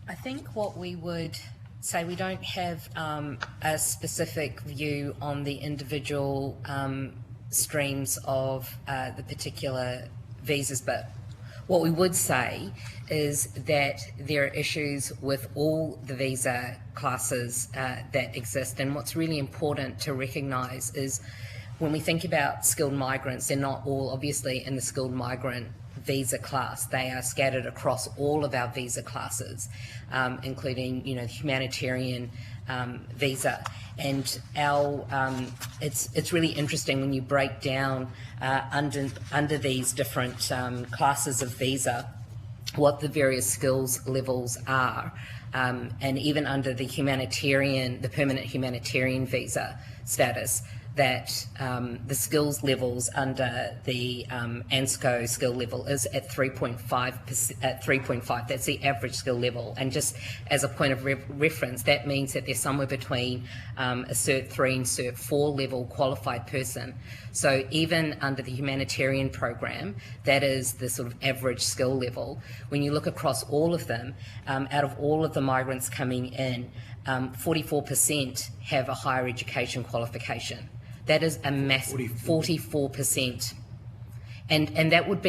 I think what we would say, we don't have a specific view on the individual streams of the particular visas, but what we would say is that there are issues with all the visa classes that exist, and what's really important to recognise is when we think about skilled migrants, they're not all obviously in the skilled migrant visa class. They are scattered across all of our visa classes, including the humanitarian visa. And our it's really interesting when you break down under these different classes of visa what the various skills levels are, and even under the permanent humanitarian visa status, that the skills levels under the ANSCO skill level is at 3.5. That's the average skill level. And just as a point of reference, that means that they're somewhere between a Cert 3 and Cert 4 level qualified person. So even under the humanitarian program, that is the sort of average skill level. When you look across all of them, out of all of the migrants coming in, 44% have a higher education qualification. That is a massive 44%. And that would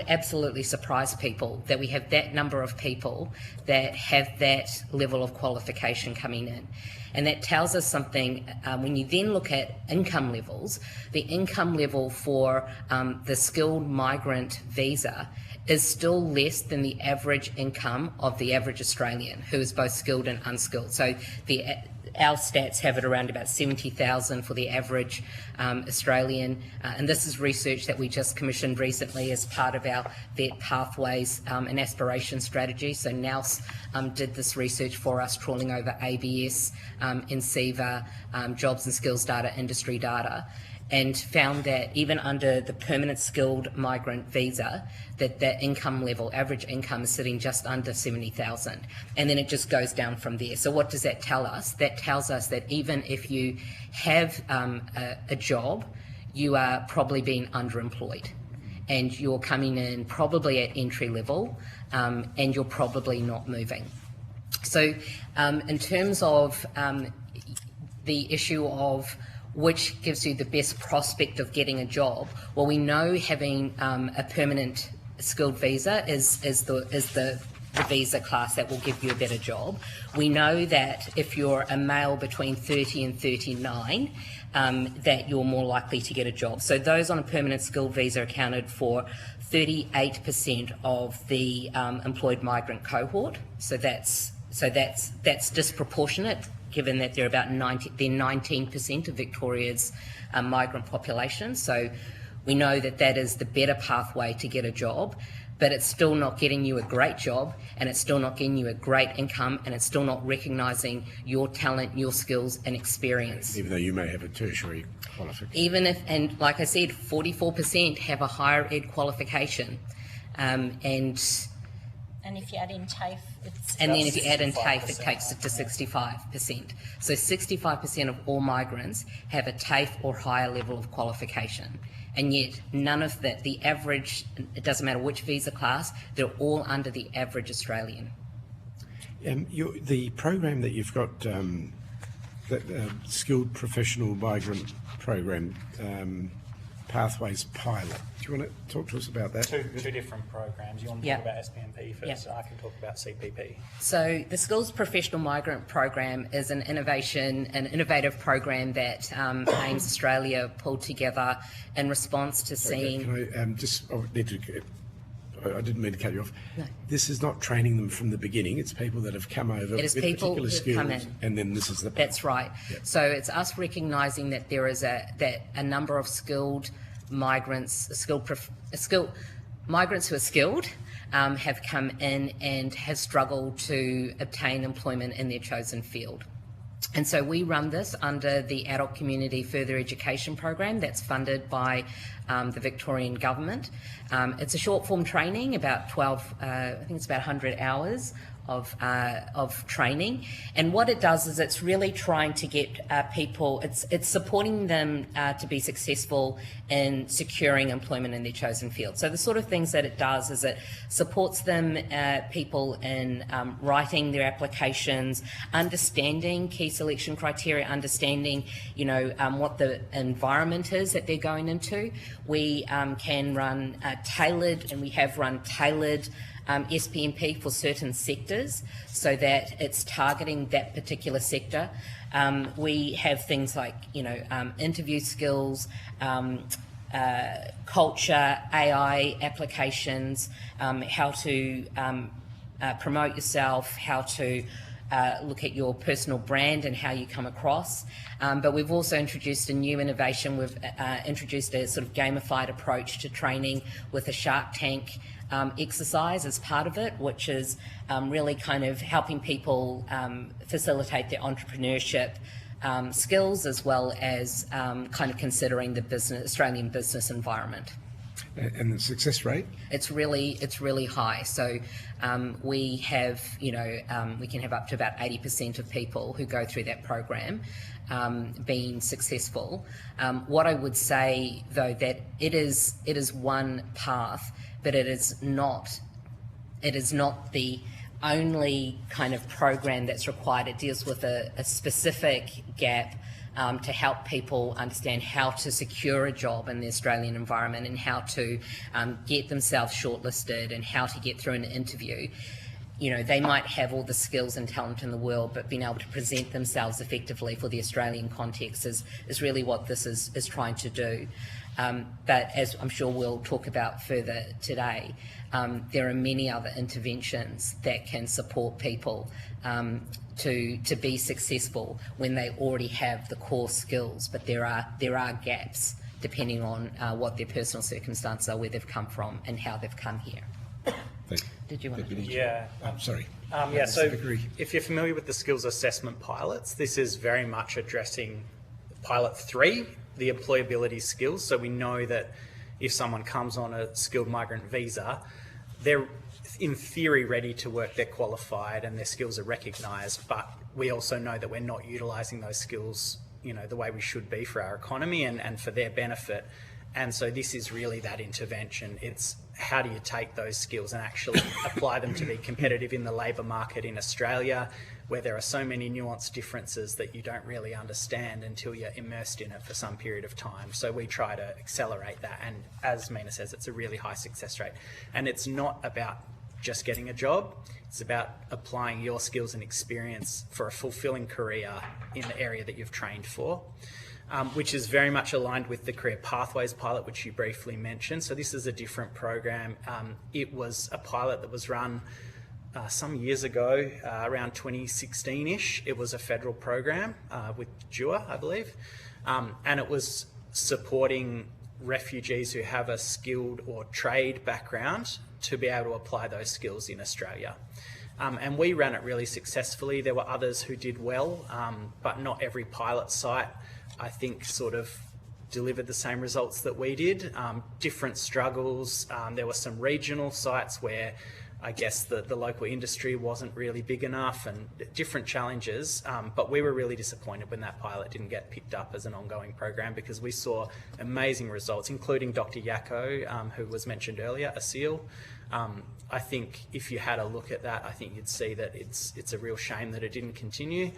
absolutely surprise people, that we have that number of people that have that level of qualification coming in. And that tells us something. When you then look at income levels, the income level for the skilled migrant visa is still less than the average income of the average Australian, who is both skilled and unskilled. So our stats have it around about 70,000 for the average Australian, and this is research that we just commissioned recently as part of our VET Pathways and Aspiration strategy. So NAUS did this research for us, trawling over ABS, NCEVA, jobs and skills data, industry data, and found that even under the permanent skilled migrant visa, that income level, average income, is sitting just under 70,000. And then it just goes down from there. So what does that tell us? That tells us that even if you have a job, you are probably being underemployed. And you're coming in probably at entry level, and you're probably not moving. So in terms of the issue of which gives you the best prospect of getting a job, well, we know having a permanent skilled visa is the visa class that will give you a better job. We know that if you're a male between 30 and 39, that you're more likely to get a job. So those on a permanent skilled visa accounted for 38% of the employed migrant cohort. So that's disproportionate, given that they're about 19% of Victoria's migrant population. So we know that that is the better pathway to get a job, but it's still not getting you a great job, and it's still not getting you a great income, and it's still not recognising your talent, your skills and experience. Even though you may have a tertiary qualification. Even if, and like I said, 44% have a higher ed qualification, and if you add in TAFE, it's... And then if you add in TAFE, it takes it to 65%. So 65% of all migrants have a TAFE or higher level of qualification. And yet none of that, the average, it doesn't matter which visa class, they're all under the average Australian. The program that you've got, the Skilled Professional Migrant Program, Pathways Pilot. Do you want to talk to us about that? Two different programs. You want to talk about SPMP first? I can talk about CPP. So the Skills Professional Migrant Program is an innovative program that AIMS Australia pulled together in response to seeing... I didn't mean to cut you off. No. This is not training them from the beginning. It's people that have come over with particular skills, come in. and then this is the... That's right. Yep. So it's us recognising that there is a number of skilled migrants, migrants who are skilled, have come in and have struggled to obtain employment in their chosen field. And so we run this under the Adult Community Further Education Program that's funded by the Victorian Government. It's a short form training, about 100 hours of training. And what it does is it's really trying to get people, it's supporting them to be successful in securing employment in their chosen field. So the sort of things that it does is it supports them, people in writing their applications, understanding key selection criteria, understanding, what the environment is that they're going into. We can run tailored, and we have run tailored SPMP for certain sectors so that it's targeting that particular sector. We have things like, interview skills, culture, AI applications, how to promote yourself, how to look at your personal brand and how you come across. But we've also introduced a new innovation. We've introduced a sort of gamified approach to training with a Shark Tank exercise as part of it, which is really kind of helping people facilitate their entrepreneurship skills, as well as kind of considering the Australian business environment. And the success rate? It's really high. So we have, we can have up to about 80% of people who go through that program being successful. What I would say, though, that it is one path, but it is not the only kind of program that's required. It deals with a specific gap to help people understand how to secure a job in the Australian environment and how to get themselves shortlisted and how to get through an interview. They might have all the skills and talent in the world, but being able to present themselves effectively for the Australian context is really what this is trying to do. But as I'm sure we'll talk about further today, there are many other interventions that can support people to be successful when they already have the core skills. But there are gaps depending on what their personal circumstances are, where they've come from, and how they've come here. Did you want to? Yeah. I'm sorry. So if you're familiar with the skills assessment pilots, this is very much addressing pilot 3, the employability skills. So we know that if someone comes on a skilled migrant visa, they're in theory ready to work, they're qualified and their skills are recognised, but we also know that we're not utilising those skills, the way we should be for our economy and for their benefit. And so this is really that intervention. It's how do you take those skills and actually apply them to be competitive in the labour market in Australia, where there are so many nuanced differences that you don't really understand until you're immersed in it for some period of time. So we try to accelerate that. And as Mina says, it's a really high success rate. And it's not about just getting a job. It's about applying your skills and experience for a fulfilling career in the area that you've trained for. Which is very much aligned with the Career Pathways pilot, which you briefly mentioned. So this is a different program. It was a pilot that was run some years ago, around 2016-ish. It was a federal program with DUA, I believe. And it was supporting refugees who have a skilled or trade background to be able to apply those skills in Australia. And we ran it really successfully. There were others who did well, but not every pilot site, I think, sort of delivered the same results that we did. Different struggles. There were some regional sites where I guess the local industry wasn't really big enough, and different challenges. But we were really disappointed when that pilot didn't get picked up as an ongoing program, because we saw amazing results, including Dr. Yako, who was mentioned earlier, a SEAL. I think if you had a look at that, I think you'd see that it's a real shame that it didn't continue.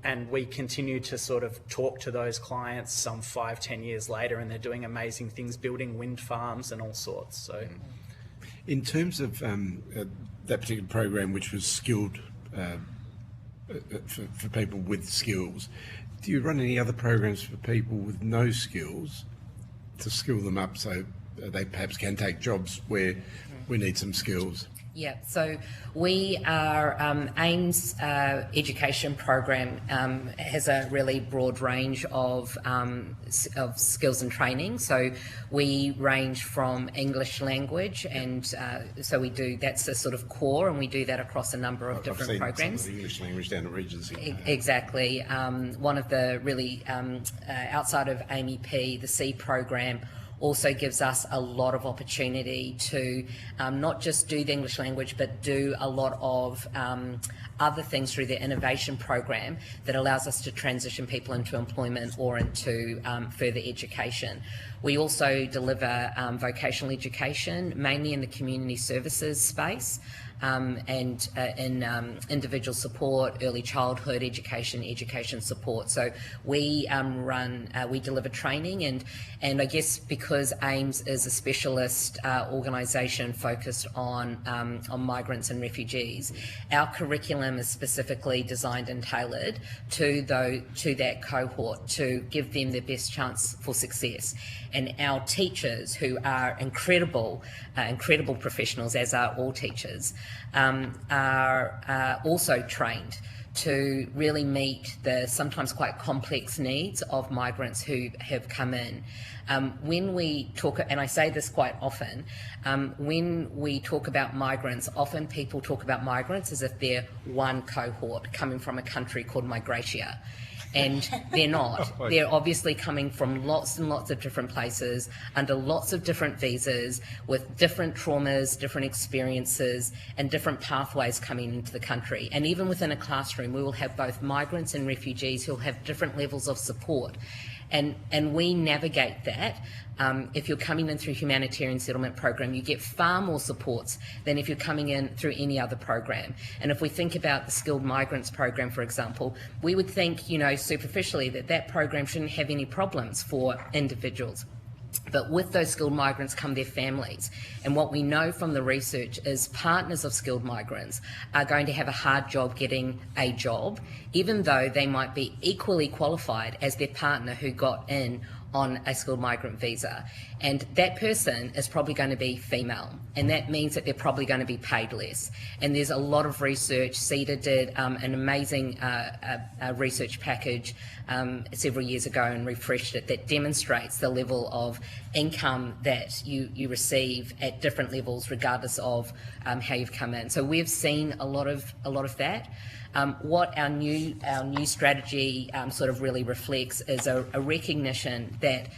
And we continue to sort of talk to those clients some 5-10 years later, and they're doing amazing things, building wind farms and all sorts. So, in terms of that particular program, which was skilled for people with skills, do you run any other programs for people with no skills to skill them up so they perhaps can take jobs where we need some skills? Yeah, so we are, AIM's education program has a really broad range of skills and training. So we range from English language, and so we do, that's the sort of core, and we do that across a number of different programs. Some of the English language down at Regency. Exactly. One of the really, outside of AMEP, the C program also gives us a lot of opportunity to not just do the English language, but do a lot of other things through the innovation program that allows us to transition people into employment or into further education. We also deliver vocational education, mainly in the community services space, and in individual support, early childhood education support. So we we deliver training, and I guess because AIMS is a specialist organisation focused on migrants and refugees, our curriculum is specifically designed and tailored to that cohort to give them the best chance for success. And our teachers, who are incredible professionals, as are all teachers, are also trained to really meet the sometimes quite complex needs of migrants who have come in. When we talk, and I say this quite often, when we talk about migrants, often people talk about migrants as if they're one cohort coming from a country called Migratia. And they're not. They're obviously coming from lots and lots of different places, under lots of different visas, with different traumas, different experiences, and different pathways coming into the country. And even within a classroom, we will have both migrants and refugees who will have different levels of support. And we navigate that. If you're coming in through humanitarian settlement program, you get far more supports than if you're coming in through any other program. And if we think about the skilled migrants program, for example, we would think, superficially that program shouldn't have any problems for individuals. But with those skilled migrants come their families. And what we know from the research is partners of skilled migrants are going to have a hard job getting a job, even though they might be equally qualified as their partner who got in on a skilled migrant visa, and that person is probably going to be female, and that means that they're probably going to be paid less. And there's a lot of research. CETA did an amazing research package several years ago and refreshed it that demonstrates the level of income that you receive at different levels regardless of how you've come in. So we've seen a lot of that. What our new strategy sort of really reflects is a recognition that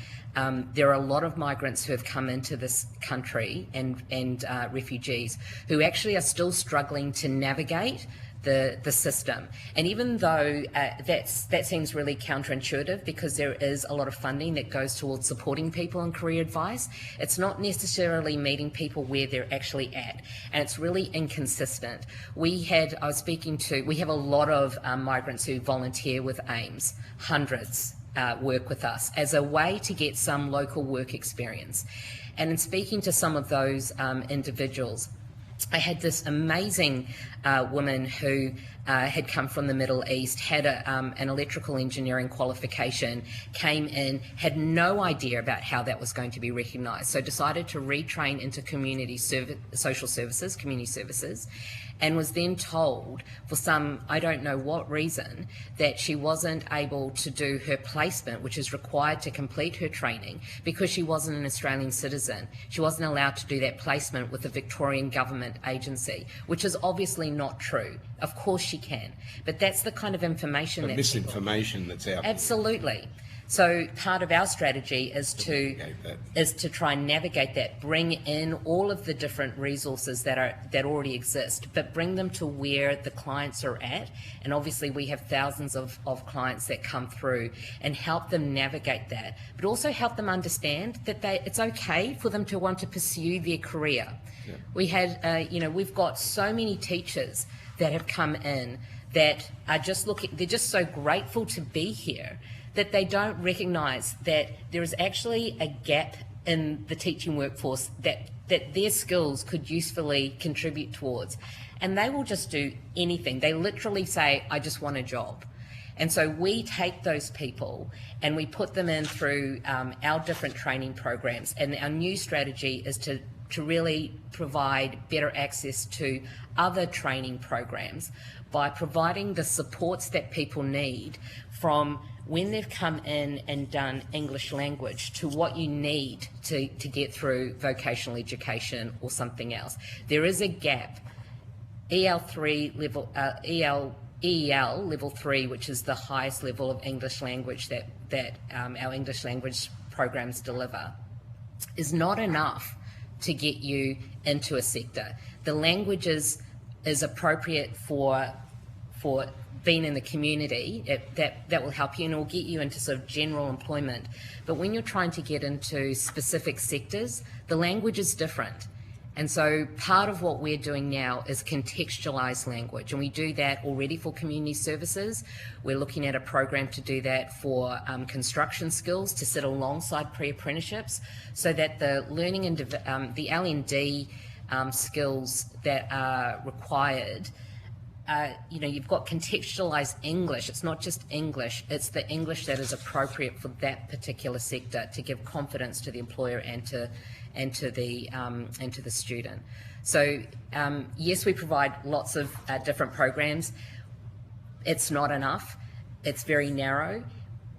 there are a lot of migrants who have come into this country and refugees who actually are still struggling to navigate the system. And even though that seems really counterintuitive, because there is a lot of funding that goes towards supporting people in career advice, it's not necessarily meeting people where they're actually at, and it's really inconsistent. We have a lot of migrants who volunteer with AIMS, hundreds work with us as a way to get some local work experience. And in speaking to some of those individuals, I had this amazing woman who had come from the Middle East, had an electrical engineering qualification, came in, had no idea about how that was going to be recognised, so decided to retrain into social services, community services, and was then told for some, I don't know what reason, that she wasn't able to do her placement, which is required to complete her training, because she wasn't an Australian citizen. She wasn't allowed to do that placement with a Victorian government agency, which is obviously not true. Of course she can, but that's the kind of information that misinformation that's out there. Absolutely. So part of our strategy is to try and navigate that, bring in all of the different resources that already exist, but bring them to where the clients are at. And obviously we have thousands of clients that come through, and help them navigate that, but also help them understand that it's okay for them to want to pursue their career. Yeah. We had, we've got so many teachers that have come in that are they're just so grateful to be here, that they don't recognise that there is actually a gap in the teaching workforce that their skills could usefully contribute towards. And they will just do anything. They literally say, I just want a job. And so we take those people and we put them in through our different training programs. And our new strategy is to really provide better access to other training programs by providing the supports that people need, from when they've come in and done English language to what you need to get through vocational education or something else. There is a gap. EL3 level, EEL level 3, which is the highest level of English language that our English language programs deliver, is not enough to get you into a sector. The language is appropriate for being in the community. That will help you and it will get you into sort of general employment. But when you're trying to get into specific sectors, the language is different. And so part of what we're doing now is contextualise language, and we do that already for community services. We're looking at a program to do that for construction skills, to sit alongside pre-apprenticeships, so that the learning and the L&D skills that are required, you've got contextualised English. It's not just English, it's the English that is appropriate for that particular sector, to give confidence to the employer and to the student. So yes, we provide lots of different programs. It's not enough. It's very narrow.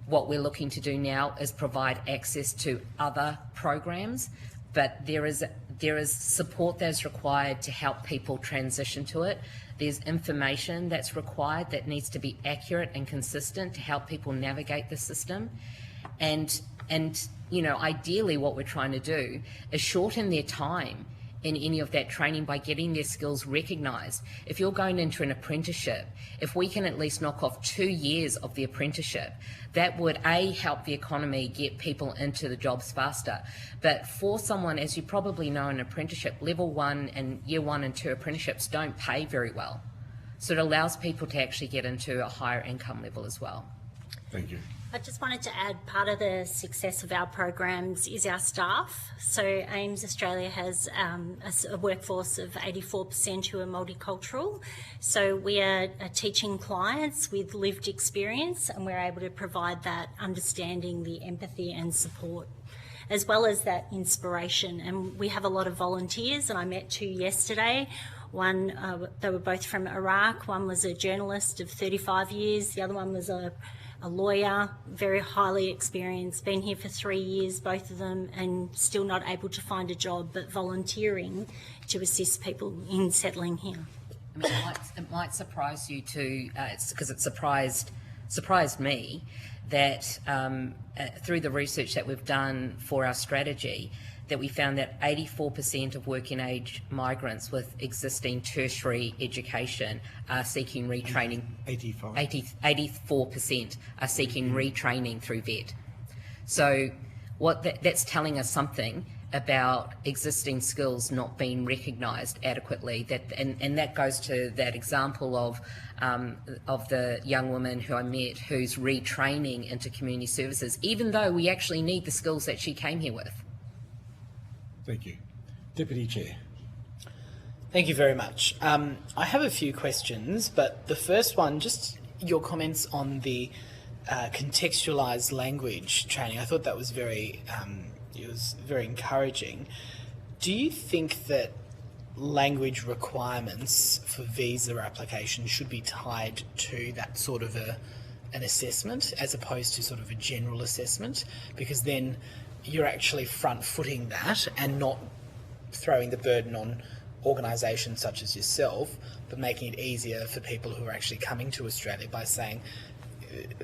What we're looking to do now is provide access to other programs, but there is support that's required to help people transition to it. There's information that's required that needs to be accurate and consistent to help people navigate the system. And ideally what we're trying to do is shorten their time in any of that training by getting their skills recognised. If you're going into an apprenticeship, if we can at least knock off 2 years of the apprenticeship, that would help the economy, get people into the jobs faster. But for someone, as you probably know, an apprenticeship, level 1 and year 1 and 2 apprenticeships don't pay very well. So it allows people to actually get into a higher income level as well. Thank you. I just wanted to add part of the success of our programs is our staff. So AIMS Australia has a workforce of 84% who are multicultural. So we are teaching clients with lived experience, and we're able to provide that understanding, the empathy and support, as well as that inspiration. And we have a lot of volunteers, and I met two yesterday. One, they were both from Iraq. One was a journalist of 35 years. The other one was a lawyer, very highly experienced, been here for 3 years, both of them, and still not able to find a job, but volunteering to assist people in settling here. I mean, it might surprise you too, because it surprised me that through the research that we've done for our strategy, that we found that 84% of working age migrants with existing tertiary education are seeking retraining. 84% are seeking retraining through VET. So that's telling us something about existing skills not being recognised adequately. And that goes to that example of the young woman who I met who's retraining into community services, even though we actually need the skills that she came here with. Thank you. Deputy Chair. Thank you very much. I have a few questions, but the first one, just your comments on the contextualised language training. I thought that was very encouraging. Do you think that language requirements for visa application should be tied to that sort of an assessment as opposed to sort of a general assessment? Because then you're actually front-footing that and not throwing the burden on organisations such as yourself, but making it easier for people who are actually coming to Australia by saying,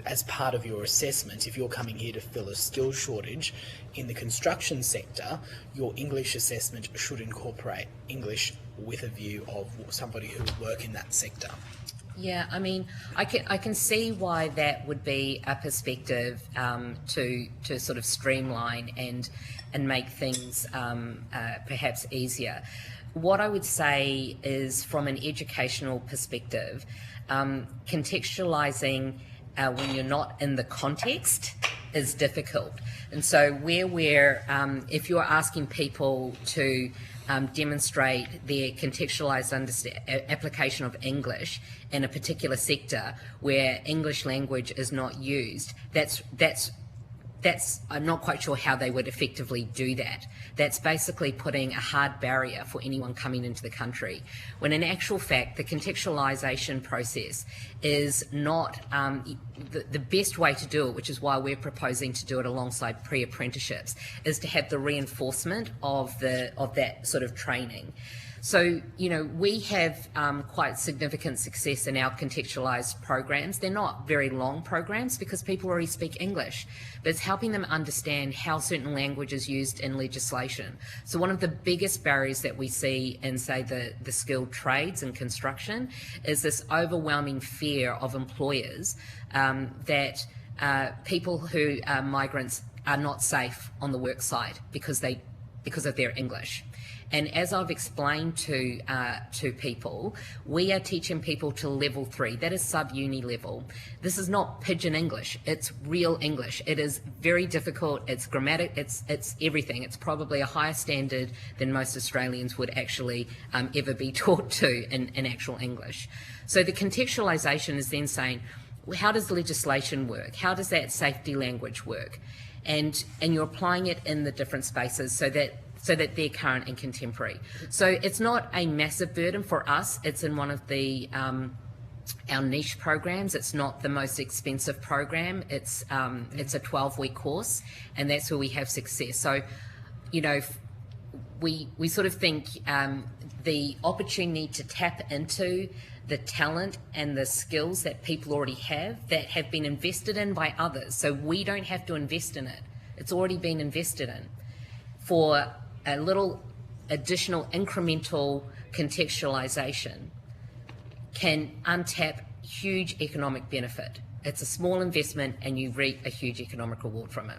as part of your assessment, if you're coming here to fill a skills shortage in the construction sector, your English assessment should incorporate English with a view of somebody who would work in that sector. Yeah, I mean, I can see why that would be a perspective to sort of streamline and make things perhaps easier. What I would say is, from an educational perspective, contextualising when you're not in the context is difficult. And so if you're asking people to demonstrate their contextualised application of English in a particular sector where English language is not used, I'm not quite sure how they would effectively do that. That's basically putting a hard barrier for anyone coming into the country, when in actual fact the contextualisation process is not the best way to do it, which is why we're proposing to do it alongside pre-apprenticeships, is to have the reinforcement of that sort of training. So, we have quite significant success in our contextualised programs. They're not very long programs because people already speak English, but it's helping them understand how certain language is used in legislation. So one of the biggest barriers that we see in, say, the skilled trades and construction is this overwhelming fear of employers that people who are migrants are not safe on the work site because of their English. And as I've explained to people, we are teaching people to level 3. That is sub-uni level. This is not pidgin English. It's real English. It is very difficult. It's grammatic. It's everything. It's probably a higher standard than most Australians would actually ever be taught to in actual English. So the contextualisation is then saying, well, how does the legislation work? How does that safety language work? And you're applying it in the different spaces so that they're current and contemporary. So it's not a massive burden for us. It's in one of the our niche programs. It's not the most expensive program. It's a 12-week course, and that's where we have success. So, we sort of think the opportunity to tap into the talent and the skills that people already have that have been invested in by others. So we don't have to invest in it. It's already been invested in. For a little additional incremental contextualisation can untap huge economic benefit. It's a small investment and you reap a huge economic reward from it.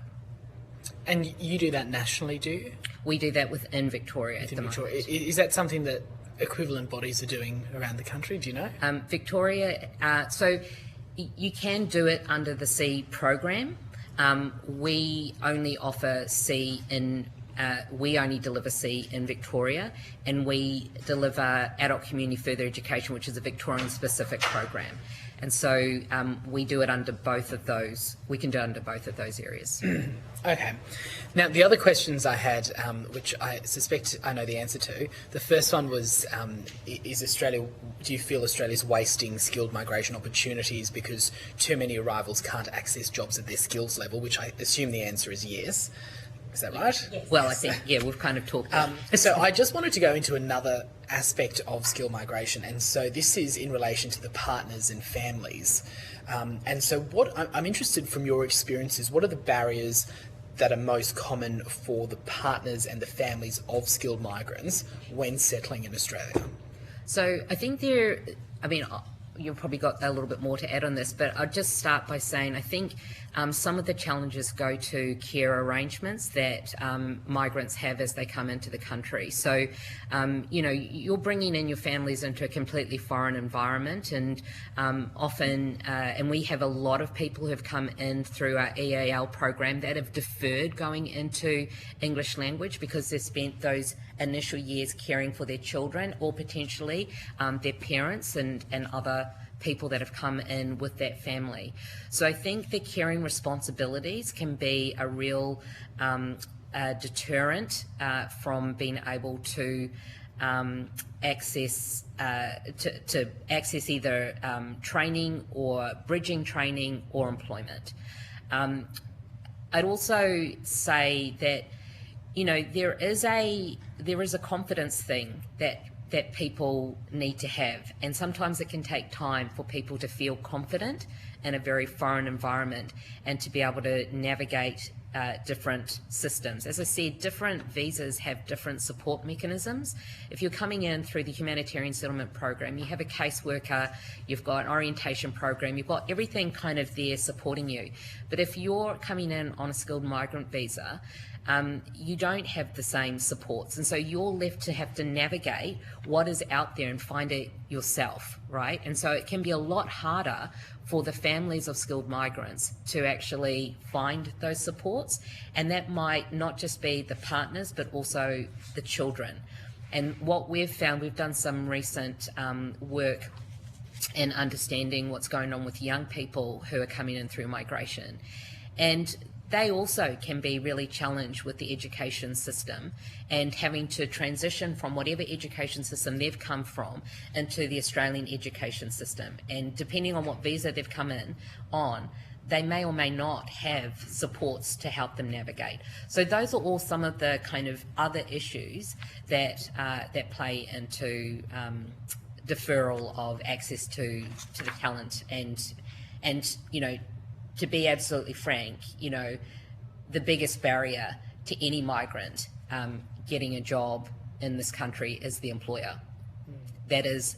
And you do that nationally, do you? We do that within Victoria at the moment. Is that something that equivalent bodies are doing around the country, do you know? Victoria, so you can do it under the C program. We only offer C in. We only deliver C in Victoria, and we deliver adult community further education, which is a Victorian-specific program. And so we do it under both of those. We can do it under both of those areas. Okay. Now, the other questions I had, which I suspect I know the answer to, the first one was, is Australia, do you feel Australia's wasting skilled migration opportunities because too many arrivals can't access jobs at their skills level, which I assume the answer is yes. Is that right? Yes. Well, I think, yeah, we've kind of talked about So I just wanted to go into another aspect of skill migration, and so this is in relation to the partners and families. And so what I'm interested from your experiences, what are the barriers that are most common for the partners and the families of skilled migrants when settling in Australia? So I think you've probably got a little bit more to add on this, but I'll just start by saying I think some of the challenges go to care arrangements that migrants have as they come into the country. So, you're bringing in your families into a completely foreign environment, and often, and we have a lot of people who have come in through our EAL program that have deferred going into English language because they've spent those initial years caring for their children or potentially their parents and other people that have come in with that family. So I think the caring responsibilities can be a real deterrent from being able to access either training or bridging training or employment. I'd also say that there is a confidence thing that people need to have, and sometimes it can take time for people to feel confident in a very foreign environment and to be able to navigate different systems. As I said, different visas have different support mechanisms. If you're coming in through the humanitarian settlement program, you have a caseworker, you've got an orientation program, you've got everything kind of there supporting you. But if you're coming in on a skilled migrant visa, you don't have the same supports, and so you're left to have to navigate what is out there and find it yourself, right? And so it can be a lot harder for the families of skilled migrants to actually find those supports, and that might not just be the partners but also the children. And what we've found, we've done some recent work in understanding what's going on with young people who are coming in through migration, and they also can be really challenged with the education system and having to transition from whatever education system they've come from into the Australian education system. And depending on what visa they've come in on, they may or may not have supports to help them navigate. So those are all some of the kind of other issues that that play into deferral of access to the talent and to be absolutely frank, the biggest barrier to any migrant getting a job in this country is the employer. That is,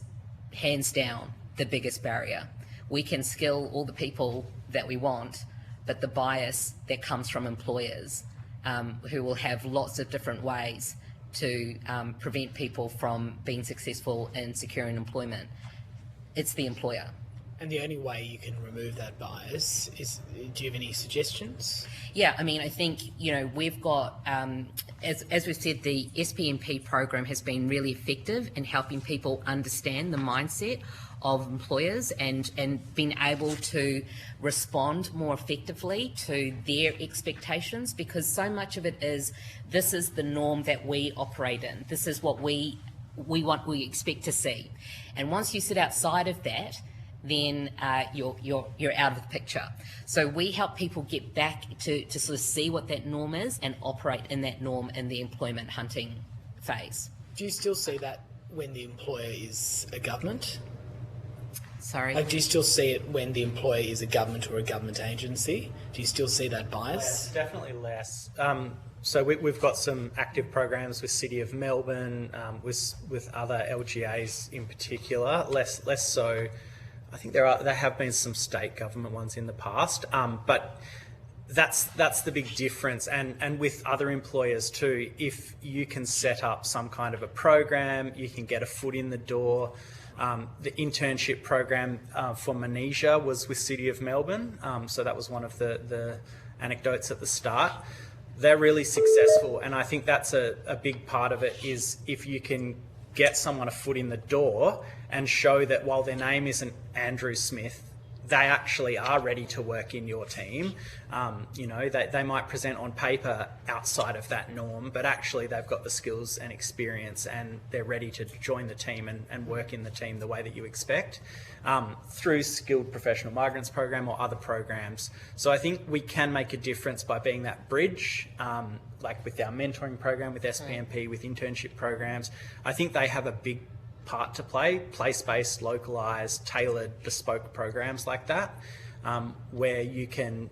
hands down, the biggest barrier. We can skill all the people that we want, but the bias that comes from employers who will have lots of different ways to prevent people from being successful in securing employment, it's the employer. And the only way you can remove that bias is, do you have any suggestions? Yeah, I think, we've got, as we've said, the SPMP program has been really effective in helping people understand the mindset of employers and being able to respond more effectively to their expectations, because so much of it is, this is the norm that we operate in. This is what we expect to see. And once you sit outside of that, then you're out of the picture. So we help people get back to sort of see what that norm is and operate in that norm in the employment hunting phase. Do you still see that when the employer is a government? Sorry? Do you still see it when the employer is a government or a government agency? Do you still see that bias? Definitely less. So we've got some active programs with City of Melbourne, with other LGAs in particular, less so. I think there have been some state government ones in the past, but that's the big difference, and with other employers too. If you can set up some kind of a program, you can get a foot in the door. The internship program for Manesia was with City of Melbourne, so that was one of the anecdotes at the start. They're really successful, and I think that's a big part of it, is if you can get someone a foot in the door and show that while their name isn't Andrew Smith, they actually are ready to work in your team. They might present on paper outside of that norm, but actually they've got the skills and experience and they're ready to join the team and work in the team the way that you expect through Skilled Professional Migrants program or other programs. So I think we can make a difference by being that bridge, like with our mentoring program, with SPMP, with internship programs. I think they have a big part to play, place-based, localised, tailored, bespoke programs like that, where you can,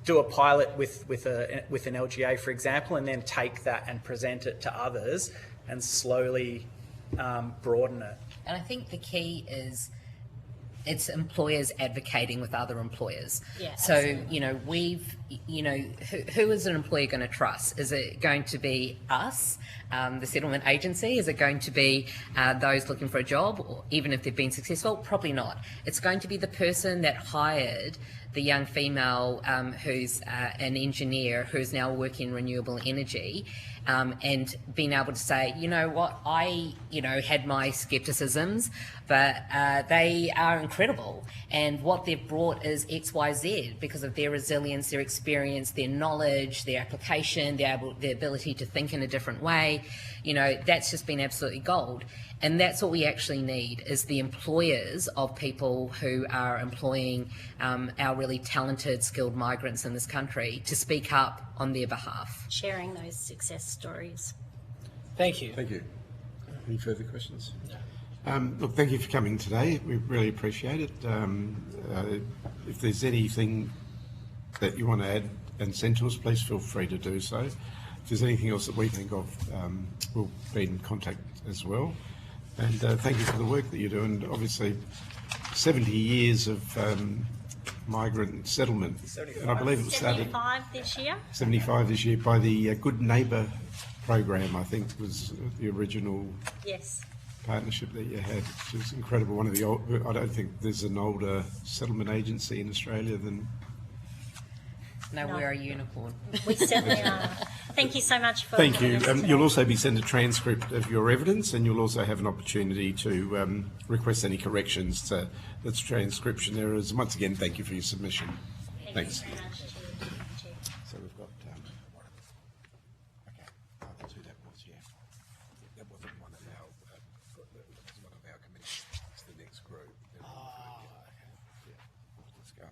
do a pilot with an LGA, for example, and then take that and present it to others and slowly broaden it. And I think the key is it's employers advocating with other employers. Yeah, so, absolutely. who is an employer going to trust? Is it going to be us, the settlement agency? Is it going to be those looking for a job, or even if they've been successful? Probably not. It's going to be the person that hired the young female who's an engineer who's now working in renewable energy, and being able to say, you know what, I had my skepticisms, but they are incredible, and what they've brought is X, Y, Z because of their resilience, their experience, their knowledge, their application, their ability to think in a different way. That's just been absolutely gold. And that's what we actually need, is the employers of people who are employing our really talented, skilled migrants in this country to speak up on their behalf. Sharing those success stories. Thank you. Thank you. Any further questions? Look, thank you for coming today. We really appreciate it. If there's anything that you want to add and send to us, please feel free to do so. If there's anything else that we think of, we'll be in contact as well. And thank you for the work that you do. And obviously, 70 years of migrant settlement. 75. And I believe it was started 75 this year. 75 this year by the Good Neighbour program, I think, was the original partnership that you had, which is incredible. One of the old, I don't think there's an older settlement agency in Australia than. No, we're a unicorn. We certainly are. Thank you so much for. Thank you. You'll also be sent a transcript of your evidence, and you'll also have an opportunity to request any corrections to that's transcription errors. And once again, thank you for your submission. Thanks. Thank you very much. So we've got. Okay, I'll do that was that wasn't one of our committees. It's the next group. Let's go.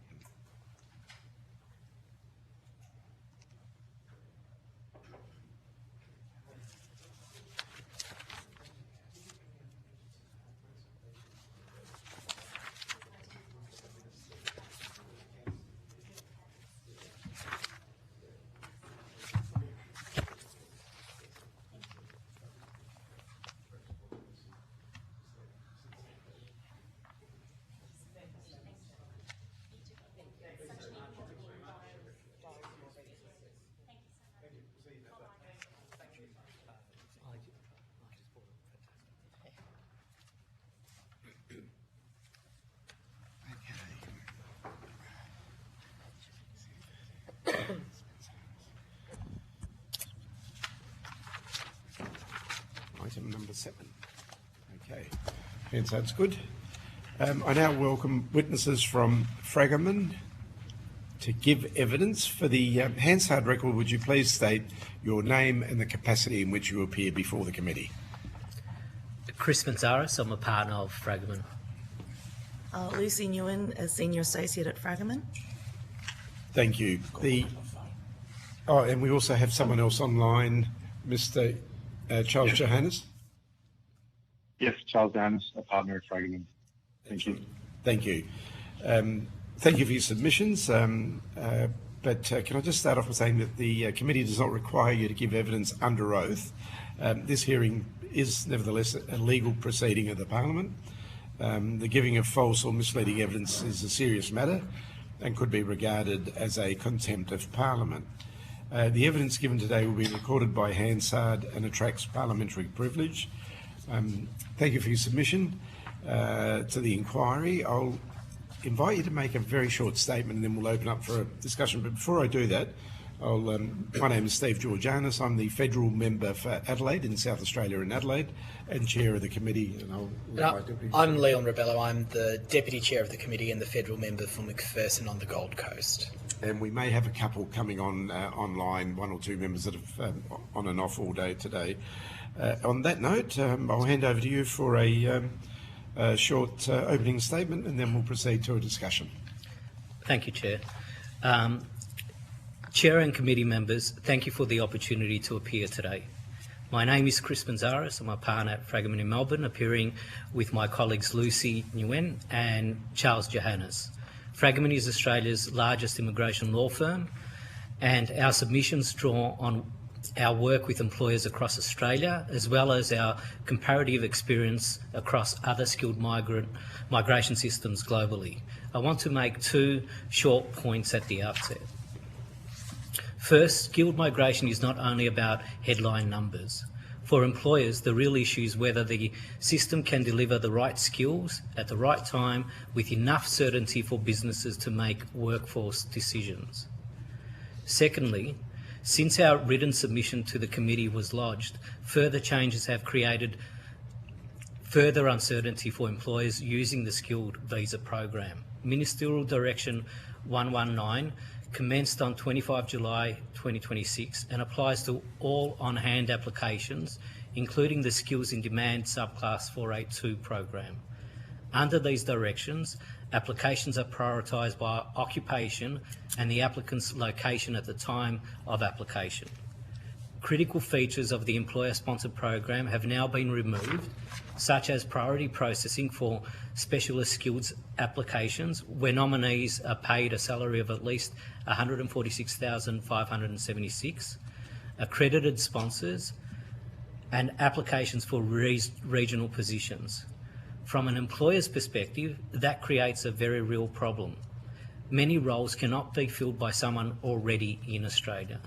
Item number 7. Okay, and so it's good. I now welcome witnesses from Fragaman to give evidence. For the Hansard record, would you please state your name and the capacity in which you appear before the committee? Chris Manzaris, I'm a partner of Fragaman. Lucy Nguyen, a senior associate at Fragaman. Thank you. And we also have someone else online, Mr. Charles Johannes. Yes, Charles Johannes, a partner at Fragaman. Thank you. Thank you. Thank you for your submissions. But can I just start off by saying that the committee does not require you to give evidence under oath. This hearing is nevertheless a legal proceeding of the Parliament. The giving of false or misleading evidence is a serious matter, and could be regarded as a contempt of Parliament. The evidence given today will be recorded by Hansard and attracts parliamentary privilege. Thank you for your submission to the inquiry. I'll invite you to make a very short statement and then we'll open up for a discussion. But before I do that, my name is Steve Georgianis. I'm the federal member for Adelaide in South Australia in Adelaide and chair of the committee. And I'm Leon Rebello. I'm the deputy chair of the committee and the federal member for McPherson on the Gold Coast. And we may have a couple coming on online, one or two members that have on and off all day today. On that note, I'll hand over to you for a short opening statement and then we'll proceed to a discussion. Thank you, Chair. Chair and committee members, thank you for the opportunity to appear today. My name is Chris Manzares. I'm a partner at Fragomen in Melbourne, appearing with my colleagues Lucy Nguyen and Charles Johannes. Fragomen is Australia's largest immigration law firm, and our submissions draw on our work with employers across Australia, as well as our comparative experience across other skilled migration systems globally. I want to make two short points at the outset. First, skilled migration is not only about headline numbers. For employers, the real issue is whether the system can deliver the right skills at the right time with enough certainty for businesses to make workforce decisions. Secondly, since our written submission to the committee was lodged, further changes have created further uncertainty for employers using the skilled visa program. Ministerial Direction 119 commenced on 25 July 2026 and applies to all on-hand applications, including the Skills in Demand Subclass 482 program. Under these directions, applications are prioritised by occupation and the applicant's location at the time of application. Critical features of the employer-sponsored program have now been removed, such as priority processing for specialist skills applications where nominees are paid a salary of at least $146,576, accredited sponsors, and applications for regional positions. From an employer's perspective, that creates a very real problem. Many roles cannot be filled by someone already in Australia.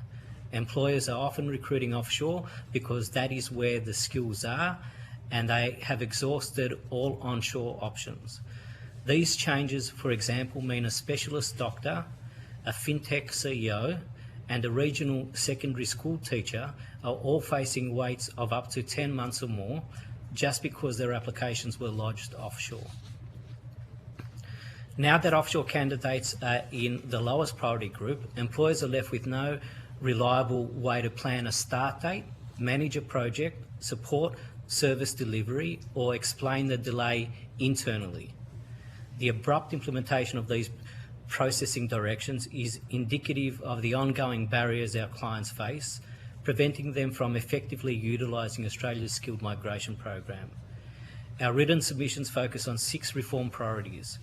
Employers are often recruiting offshore because that is where the skills are and they have exhausted all onshore options. These changes, for example, mean a specialist doctor, a fintech CEO, and a regional secondary school teacher are all facing waits of up to 10 months or more just because their applications were lodged offshore. Now that offshore candidates are in the lowest priority group, employers are left with no reliable way to plan a start date, manage a project, support service delivery, or explain the delay internally. The abrupt implementation of these processing directions is indicative of the ongoing barriers our clients face, preventing them from effectively utilising Australia's skilled migration program. Our written submissions focus on 6 reform priorities: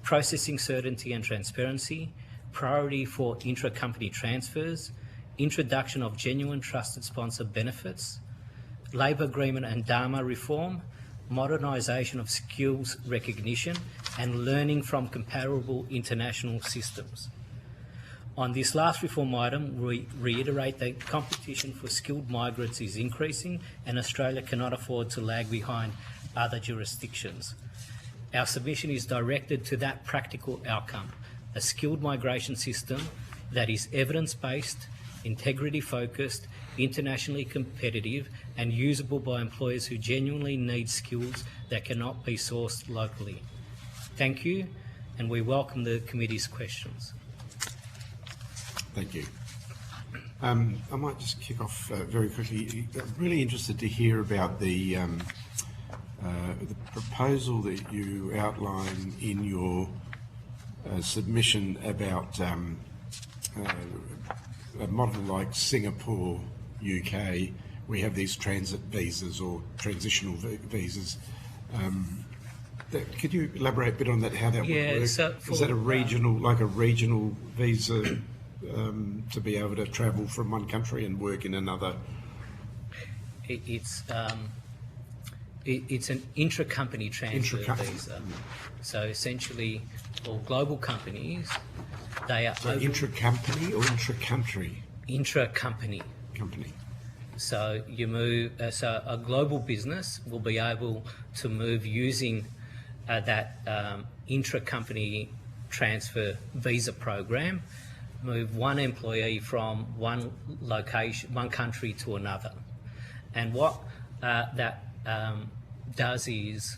processing certainty and transparency, priority for intra-company transfers, introduction of genuine trusted sponsor benefits, labour agreement and Dharma reform, modernisation of skills recognition, and learning from comparable international systems. On this last reform item, we reiterate that competition for skilled migrants is increasing and Australia cannot afford to lag behind other jurisdictions. Our submission is directed to that practical outcome, a skilled migration system that is evidence-based, integrity-focused, internationally competitive and usable by employers who genuinely need skills that cannot be sourced locally. Thank you, and we welcome the committee's questions. Thank you. I might just kick off very quickly. I'm really interested to hear about the proposal that you outline in your submission about a model like Singapore, UK. We have these transit visas or transitional visas. Could you elaborate a bit on that? How that would work? So is that a regional, like a regional visa to be able to travel from one country and work in another? It's an intra-company transfer visa. So essentially, all global companies, they are... So intra-company or intra-country? Intra-company. Company. So you move, so a global business will be able to move using that intra-company transfer visa program, move one employee from one location, one country to another. And what that does is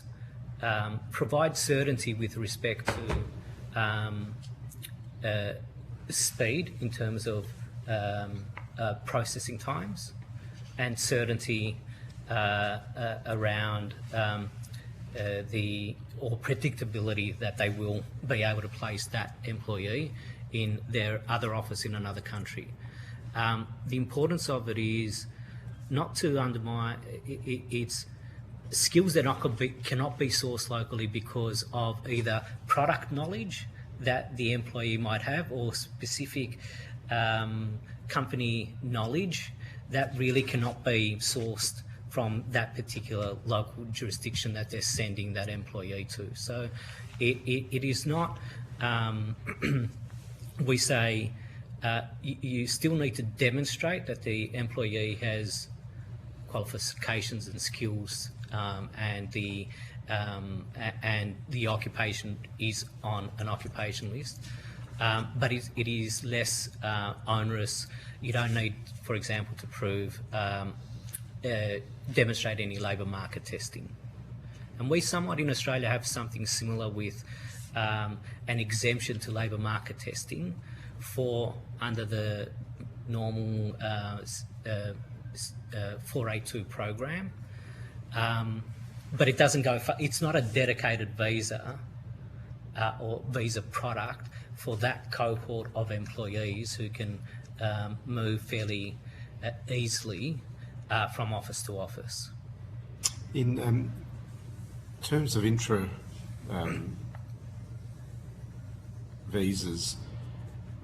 provide certainty with respect to speed in terms of processing times, and certainty around or predictability that they will be able to place that employee in their other office in another country. The importance of it is not to undermine its skills that cannot be sourced locally because of either product knowledge that the employee might have or specific company knowledge that really cannot be sourced from that particular local jurisdiction that they're sending that employee to. So it is not, we say, you still need to demonstrate that the employee has qualifications and skills and the occupation is on an occupation list. But it is less onerous. You don't need, for example, to prove, demonstrate any labour market testing. And we somewhat in Australia have something similar with an exemption to labour market testing for under the normal 482 program. But it doesn't go far. It's not a dedicated visa or visa product for that cohort of employees who can move fairly easily from office to office. In terms of intra visas,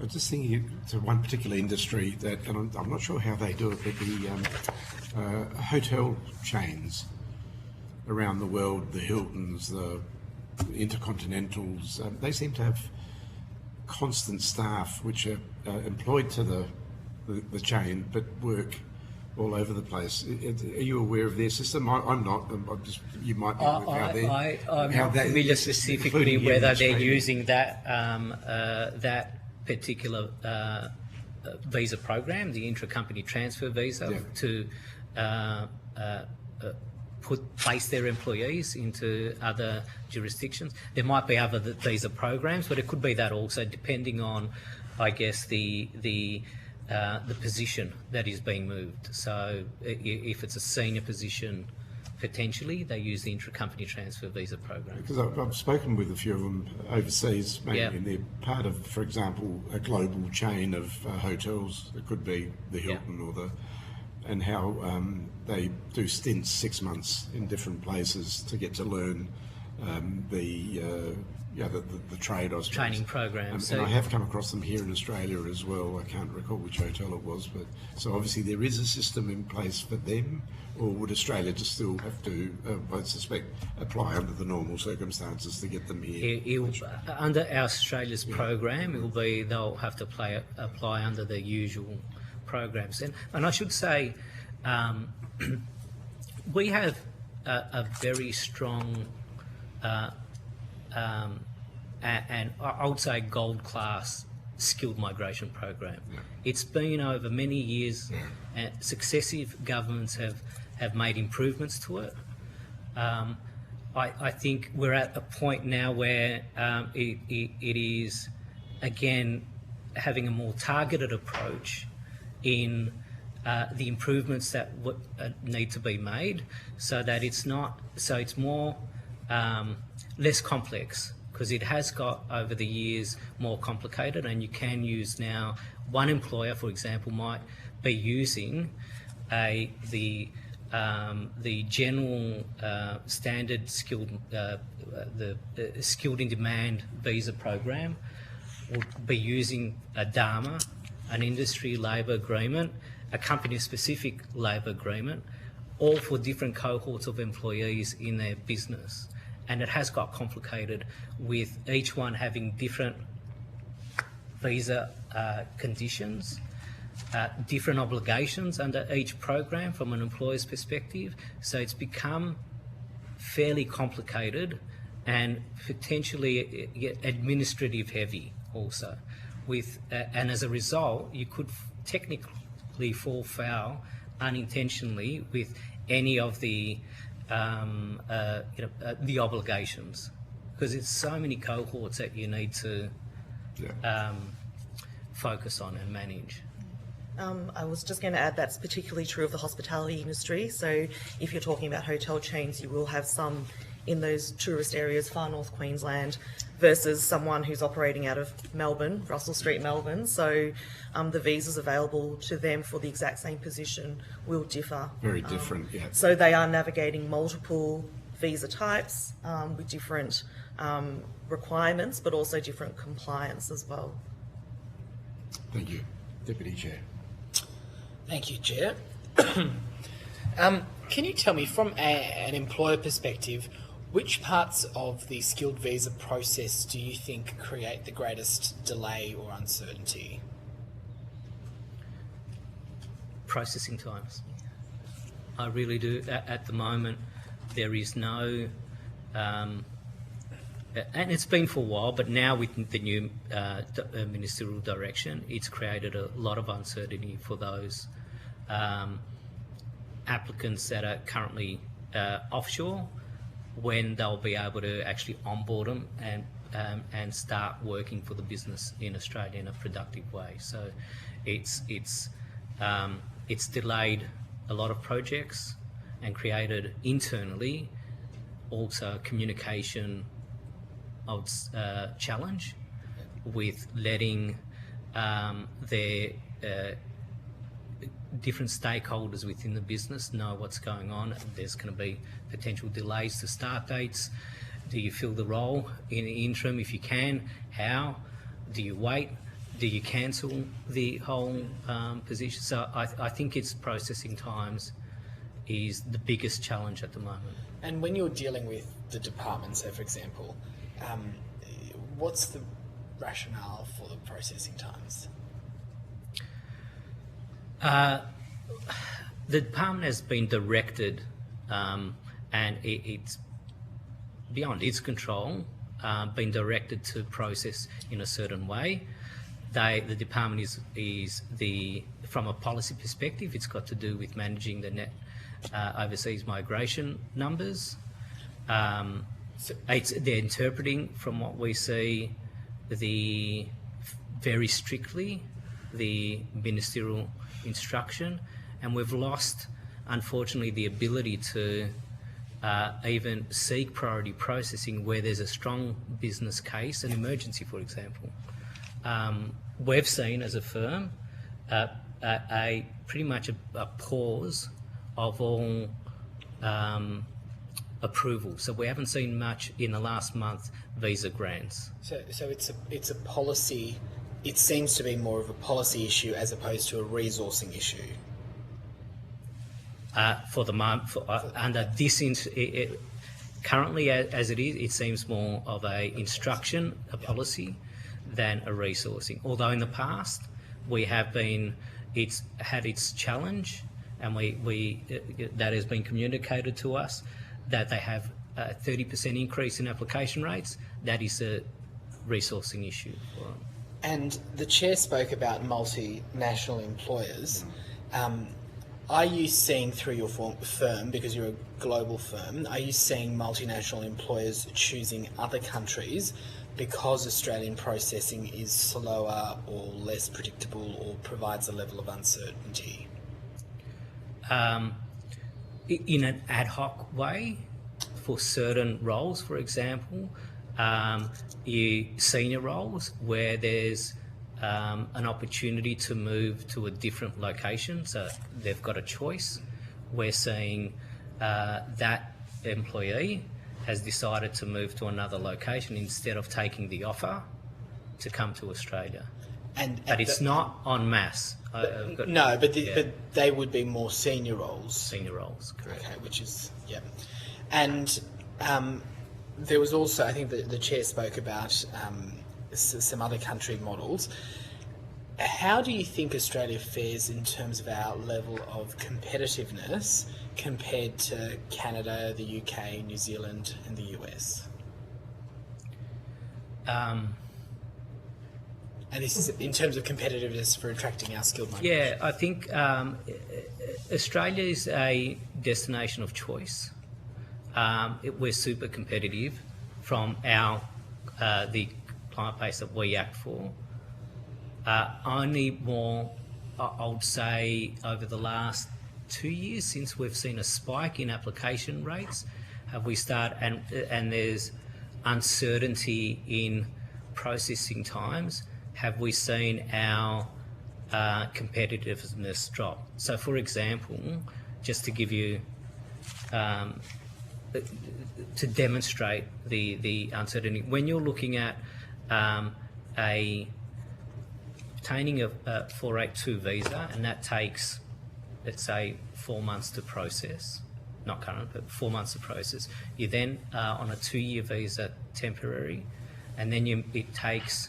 I'm just thinking to one particular industry that, and I'm not sure how they do it, but the hotel chains around the world, the Hiltons, the Intercontinentals, they seem to have constant staff which are employed to the chain but work all over the place. Are you aware of their system? I'm not. You might be aware I'm not familiar specifically whether they're using that that particular visa program, the intra-company transfer visa, to place their employees into other jurisdictions. There might be other visa programs, but it could be that also, depending on, I guess, the position that is being moved. So if it's a senior position, potentially they use the intra-company transfer visa program. Because I've spoken with a few of them overseas, mainly, and they're part of, for example, a global chain of hotels. It could be the Hilton or the, and how they do stints 6 months in different places to get to learn the trade, I suppose. Training programs. And I have come across them here in Australia as well. I can't recall which hotel it was, but so obviously there is a system in place for them, or would Australia just still have to, I suspect, apply under the normal circumstances to get them here? Under Australia's program, it will be they'll have to apply under the usual programs. And I should say, we have a very strong and I would say gold class skilled migration program. It's been over many years, and successive governments have made improvements to it. I think we're at a point now where it is again having a more targeted approach in the improvements that need to be made, so that it's more less complex, because it has got over the years more complicated, and you can use now, one employer, for example, might be using the general standard skilled the skilled in demand visa program, would be using a DAMA, an industry labour agreement, a company specific labour agreement, all for different cohorts of employees in their business. And it has got complicated with each one having different visa conditions, different obligations under each program from an employer's perspective. So it's become fairly complicated and potentially administrative heavy also. And as a result, you could technically fall foul unintentionally with any of the the obligations, because it's so many cohorts that you need to focus on and manage. I was just going to add that's particularly true of the hospitality industry. So if you're talking about hotel chains, you will have some in those tourist areas, far north Queensland, versus someone who's operating out of Melbourne, Russell Street, Melbourne. So the visas available to them for the exact same position will differ. Very different, yeah. So they are navigating multiple visa types with different requirements, but also different compliance as well. Thank you. Deputy Chair. Thank you, Chair. Can you tell me, from an employer perspective, which parts of the skilled visa process do you think create the greatest delay or uncertainty? Processing times. I really do. At the moment, there is no, and it's been for a while, but now with the new ministerial direction, it's created a lot of uncertainty for those applicants that are currently offshore, when they'll be able to actually onboard them and start working for the business in Australia in a productive way. So it's delayed a lot of projects and created internally also a communication challenge with letting their different stakeholders within the business know what's going on. There's going to be potential delays to start dates. Do you fill the role in the interim? If you can, how? Do you wait? Do you cancel the whole position? So I think it's processing times is the biggest challenge at the moment. And when you're dealing with the department, so for example, what's the rationale for the processing times? The department has been directed, and it's beyond its control, been directed to process in a certain way. The department is from a policy perspective, it's got to do with managing the net overseas migration numbers. They're interpreting, from what we see, very strictly the ministerial instruction, and we've lost, unfortunately, the ability to even seek priority processing where there's a strong business case, an emergency, for example. We've seen as a firm pretty much a pause of all approval. So we haven't seen much in the last month visa grants. So it's a policy. It seems to be more of a policy issue as opposed to a resourcing issue. For the moment, under this, currently as it is, it seems more of a instruction, a policy, than a resourcing. Although in the past we have been, it's had its challenge, and that has been communicated to us, that they have a 30% increase in application rates. That is a resourcing issue for them. And the chair spoke about multinational employers. Are you seeing through your firm, because you're a global firm, are you seeing multinational employers choosing other countries because Australian processing is slower or less predictable or provides a level of uncertainty? In an ad hoc way, for certain roles, for example, senior roles where there's an opportunity to move to a different location, so they've got a choice. We're seeing that employee has decided to move to another location instead of taking the offer to come to Australia. But it's not en masse. But they would be more senior roles. Senior roles, correct. Okay, which is, And there was also, I think the chair spoke about some other country models. How do you think Australia fares in terms of our level of competitiveness compared to Canada, the UK, New Zealand and the US? And this is in terms of competitiveness for attracting our skilled migration. Yeah, I think Australia is a destination of choice. We're super competitive from the client base that we act for. Only more, I would say, over the last 2 years, since we've seen a spike in application rates, have we started, and there's uncertainty in processing times, have we seen our competitiveness drop. So, for example, just to give you, to demonstrate the uncertainty, when you're looking at obtaining a 482 visa, and that takes, let's say, 4 months to process, not current, but 4 months to process. You then on a 2-year visa, temporary, and then it takes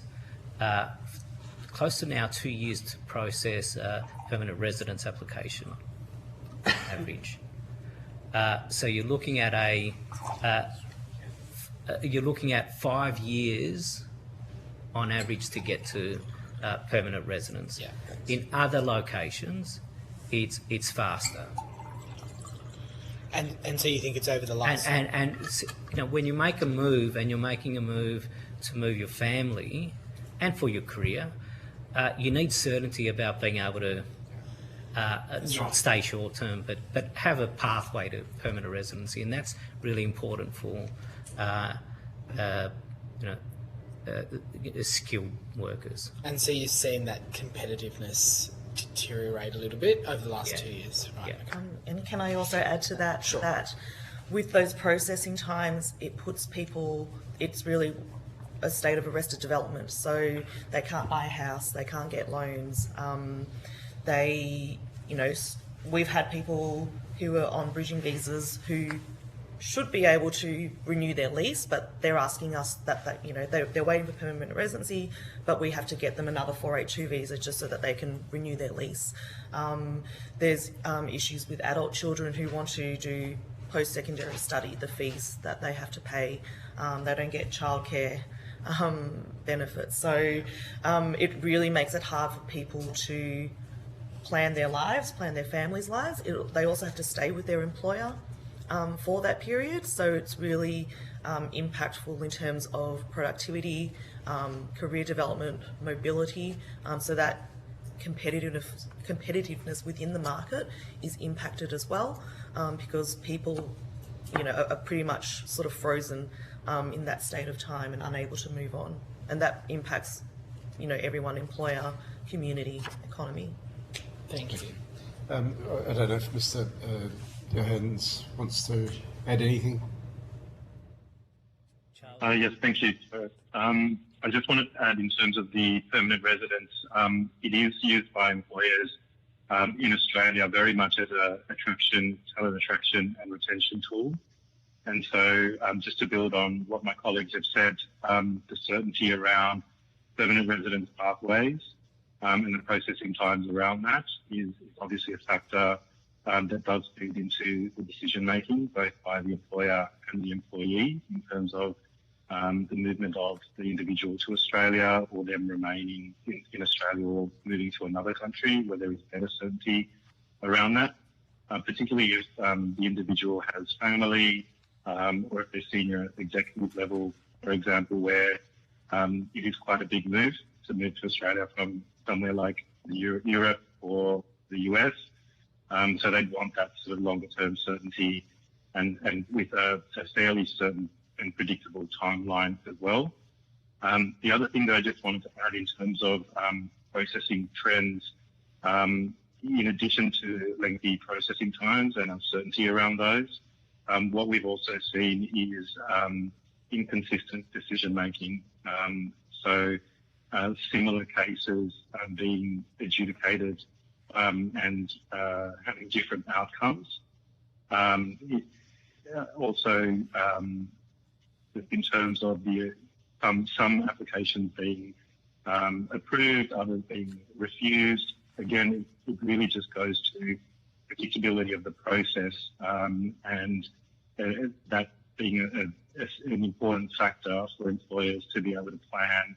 close to now 2 years to process a permanent residence application, average. So you're looking at you're looking at 5 years on average to get to permanent residence. Yeah. In other locations, it's faster. And so you think it's over the last... And you know, when you make a move, and you're making a move to move your family and for your career, you need certainty about being able to not stay short term, but have a pathway to permanent residency, and that's really important for skilled workers. And so you've seen that competitiveness deteriorate a little bit over the last 2 years, right? Yeah. And can I also add to that, that with those processing times, it puts people, it's really a state of arrested development. So they can't buy a house, they can't get loans. We've had people who are on bridging visas who should be able to renew their lease, but they're asking us they're waiting for permanent residency, but we have to get them another 482 visa just so that they can renew their lease. There's issues with adult children who want to do post-secondary study, the fees that they have to pay. They don't get childcare benefits. So it really makes it hard for people to plan their lives, plan their families' lives. They also have to stay with their employer for that period, so it's really impactful in terms of productivity, career development, mobility, so that competitiveness within the market is impacted as well, because people are pretty much sort of frozen in that state of time and unable to move on, and that impacts everyone, employer, community, economy. Thank you. I don't know if Mr. Johannes wants to add anything. Yes, thank you. I just wanted to add, in terms of the permanent residence, it is used by employers in Australia very much as a talent attraction and retention tool. And so just to build on what my colleagues have said, the certainty around permanent residence pathways and the processing times around that is obviously a factor that does feed into the decision making, both by the employer and the employee, in terms of the movement of the individual to Australia, or them remaining in Australia or moving to another country where there is better certainty around that, particularly if the individual has family, or if they're senior executive level, for example, where it is quite a big move to move to Australia from somewhere like Europe or the US. So they'd want that sort of longer term certainty and with a fairly certain and predictable timeline as well. The other thing that I just wanted to add in terms of processing trends, in addition to lengthy processing times and uncertainty around those, what we've also seen is inconsistent decision making. So similar cases being adjudicated and having different outcomes. Also, in terms of the some applications being approved, others being refused. Again, it really just goes to predictability of the process, and that being an important factor for employers to be able to plan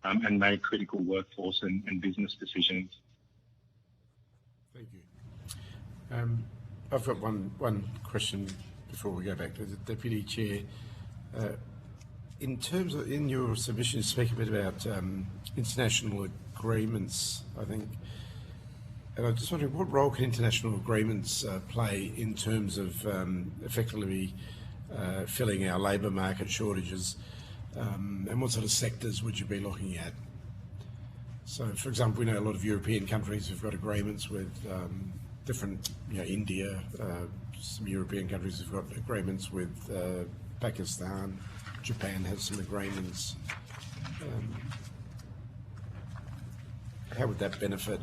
and make critical workforce and business decisions. Thank you. I've got one question before we go back to the Deputy Chair. In terms of, in your submission, you speak a bit about international agreements, I think. And I'm just wondering, what role can international agreements play in terms of effectively filling our labour market shortages, and what sort of sectors would you be looking at? So, for example, we know a lot of European countries have got agreements with different, India, some European countries have got agreements with Pakistan, Japan has some agreements. How would that benefit?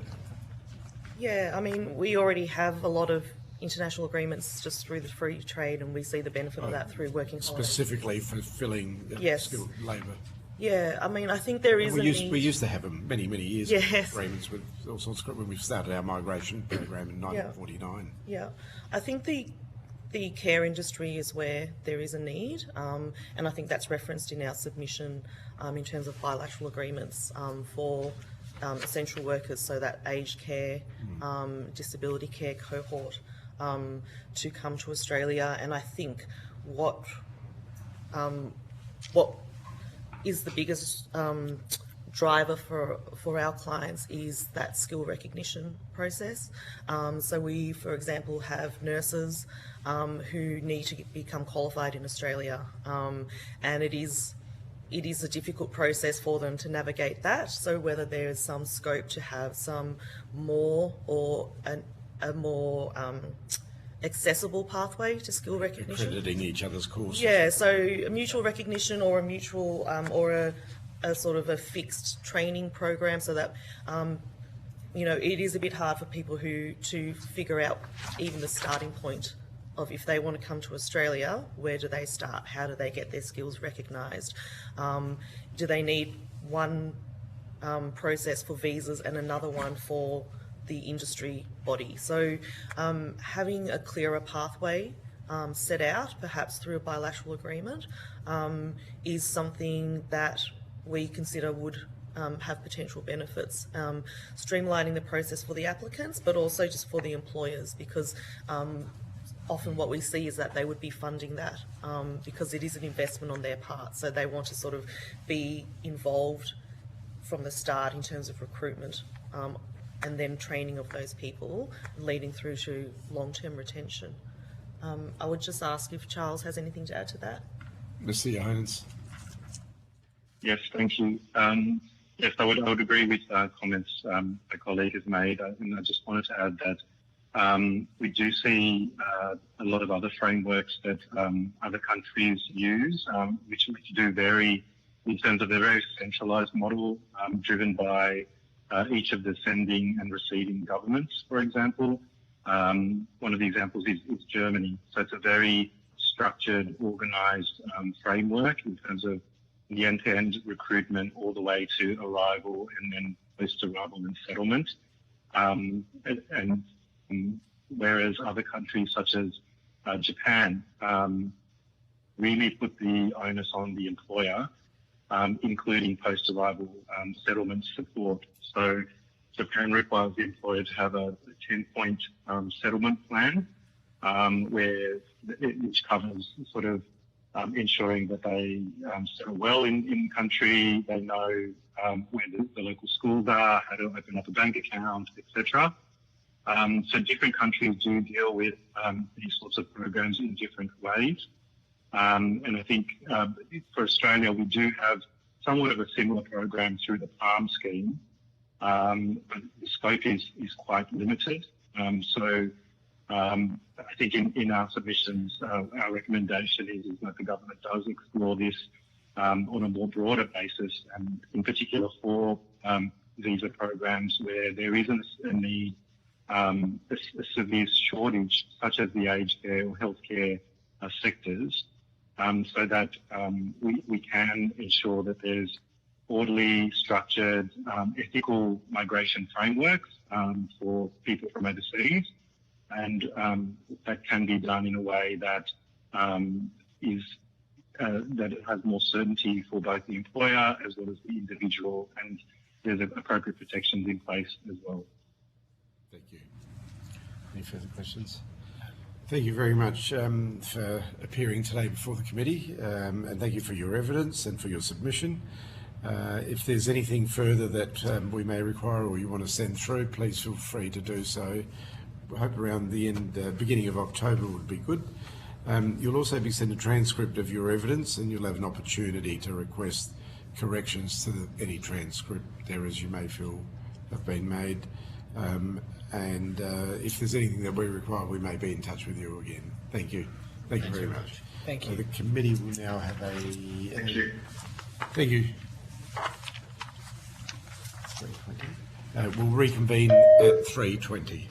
Yeah, I mean, we already have a lot of international agreements just through the free trade, and we see the benefit of that through working holidays. Specifically for filling skilled labour. Yeah, I mean, I think there is we used to have them many years ago, yes. agreements with all sorts of, when we started our migration program in 1949. Yeah, I think the care industry is where there is a need, and I think that's referenced in our submission in terms of bilateral agreements for essential workers, so that aged care, disability care cohort to come to Australia. And I think what is the biggest driver for our clients is that skill recognition process. So we, for example, have nurses who need to become qualified in Australia, and it is a difficult process for them to navigate that. So whether there is some scope to have some more or a more accessible pathway to skill recognition. Accrediting each other's courses. Yeah, so a mutual recognition or a mutual or a sort of a fixed training program, so that it is a bit hard for people to figure out even the starting point of if they want to come to Australia, where do they start? How do they get their skills recognised? Do they need one process for visas and another one for the industry body? So having a clearer pathway set out, perhaps through a bilateral agreement, is something that we consider would have potential benefits, streamlining the process for the applicants, but also just for the employers, because often what we see is that they would be funding that because it is an investment on their part. So they want to sort of be involved from the start in terms of recruitment and then training of those people, leading through to long-term retention. I would just ask if Charles has anything to add to that. Mr. Johannes. Yes, thank you. Yes, I would agree with comments my colleague has made, and I just wanted to add that we do see a lot of other frameworks that other countries use, which do vary in terms of a very centralised model driven by each of the sending and receiving governments, for example. One of the examples is Germany. So it's a very structured, organised framework in terms of the end-to-end recruitment all the way to arrival and then post-arrival and settlement. And whereas other countries such as Japan really put the onus on the employer, including post-arrival settlement support. So Japan requires the employer to have a 10-point settlement plan, which covers sort of ensuring that they settle well in country, they know where the local schools are, how to open up a bank account, etc. So different countries do deal with these sorts of programs in different ways. And I think for Australia, we do have somewhat of a similar program through the PALM scheme, but the scope is quite limited. So I think in our submissions, our recommendation is that the government does explore this on a more broader basis, and in particular for visa programs where there isn't a need, a severe shortage, such as the aged care or healthcare sectors, so that we can ensure that there's orderly, structured, ethical migration frameworks for people from overseas, and that can be done in a way that that it has more certainty for both the employer as well as the individual, and there's appropriate protections in place as well. Thank you. Any further questions? Thank you very much for appearing today before the committee, and thank you for your evidence and for your submission. If there's anything further that we may require or you want to send through, please feel free to do so. I hope around the beginning of October would be good. You'll also be sent a transcript of your evidence, and you'll have an opportunity to request corrections to any transcript errors you may feel have been made. And if there's anything that we require, we may be in touch with you again. Thank you. Thank you very much. Thank you. The committee will now have a... Thank you. Thank you. We'll reconvene at 3:20.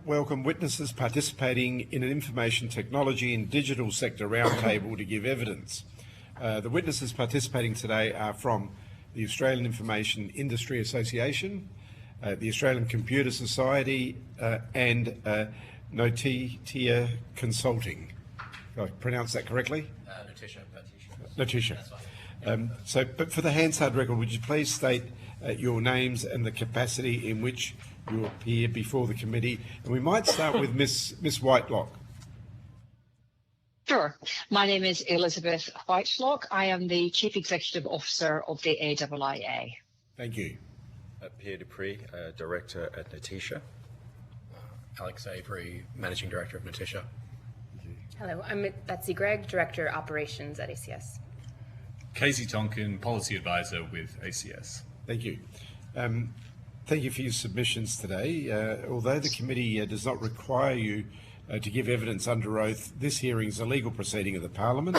Welcome witnesses participating in an information technology and digital sector roundtable to give evidence. The witnesses participating today are from the Australian Information Industry Association, the Australian Computer Society and Notitia Consulting. Did I pronounce that correctly? Notitia. But for the Hansard record, would you please state your names and the capacity in which you appear before the committee? And we might start with Miss Whitelock. Sure. My name is Elizabeth Whitelock. I am the Chief Executive Officer of the AIIA. Thank you. Pierre Dupree, Director at Notitia. Alex Avery, Managing Director of Notitia. Hello, I'm Betsy Gregg, Director Operations at ACS. Casey Tonkin, Policy Advisor with ACS. Thank you. Thank you for your submissions today. Although the committee does not require you to give evidence under oath, this hearing is a legal proceeding of the Parliament.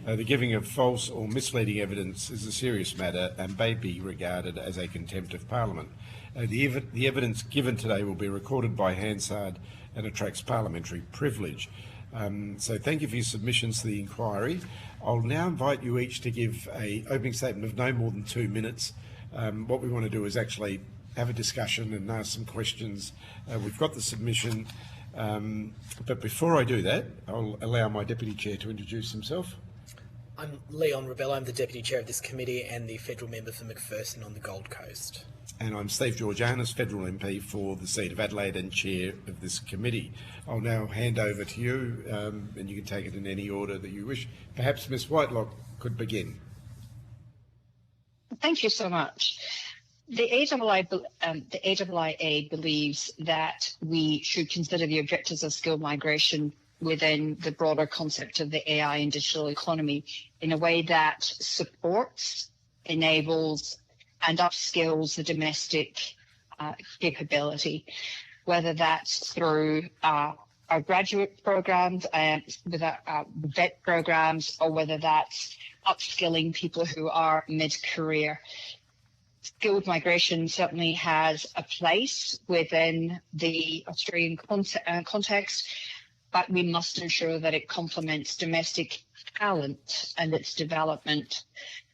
The giving of false or misleading evidence is a serious matter and may be regarded as a contempt of Parliament. The evidence given today will be recorded by Hansard and attracts parliamentary privilege. So thank you for your submissions to the inquiry. I'll now invite you each to give an opening statement of no more than 2 minutes. What we want to do is actually have a discussion and ask some questions. We've got the submission, but before I do that, I'll allow my Deputy Chair to introduce himself. I'm Leon Rebello. I'm the Deputy Chair of this committee and the Federal Member for McPherson on the Gold Coast. And I'm Steve Georgianis, Federal MP for the seat of Adelaide and Chair of this committee. I'll now hand over to you, and you can take it in any order that you wish. Perhaps Ms Whitelock could begin. Thank you so much. The AIIA believes that we should consider the objectives of skilled migration within the broader concept of the AI and digital economy in a way that supports, enables, and upskills the domestic capability, whether that's through our graduate programs, with our VET programs, or whether that's upskilling people who are mid-career. Skilled migration certainly has a place within the Australian context, but we must ensure that it complements domestic talent and its development.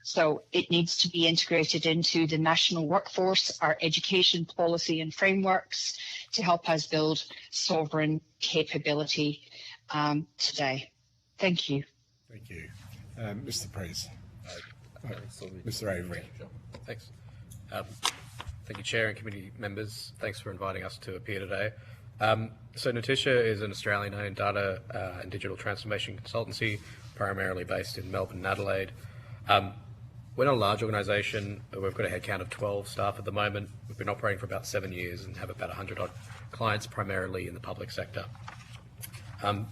So it needs to be integrated into the national workforce, our education policy and frameworks to help us build sovereign capability today. Thank you. Thank you. Mr. Prez. Mr. Avery. Sure. Thanks. Thank you, Chair and committee members. Thanks for inviting us to appear today. So Notitia is an Australian-owned data and digital transformation consultancy, primarily based in Melbourne and Adelaide. We're not a large organisation. We've got a headcount of 12 staff at the moment. We've been operating for about 7 years and have about 100-odd clients, primarily in the public sector.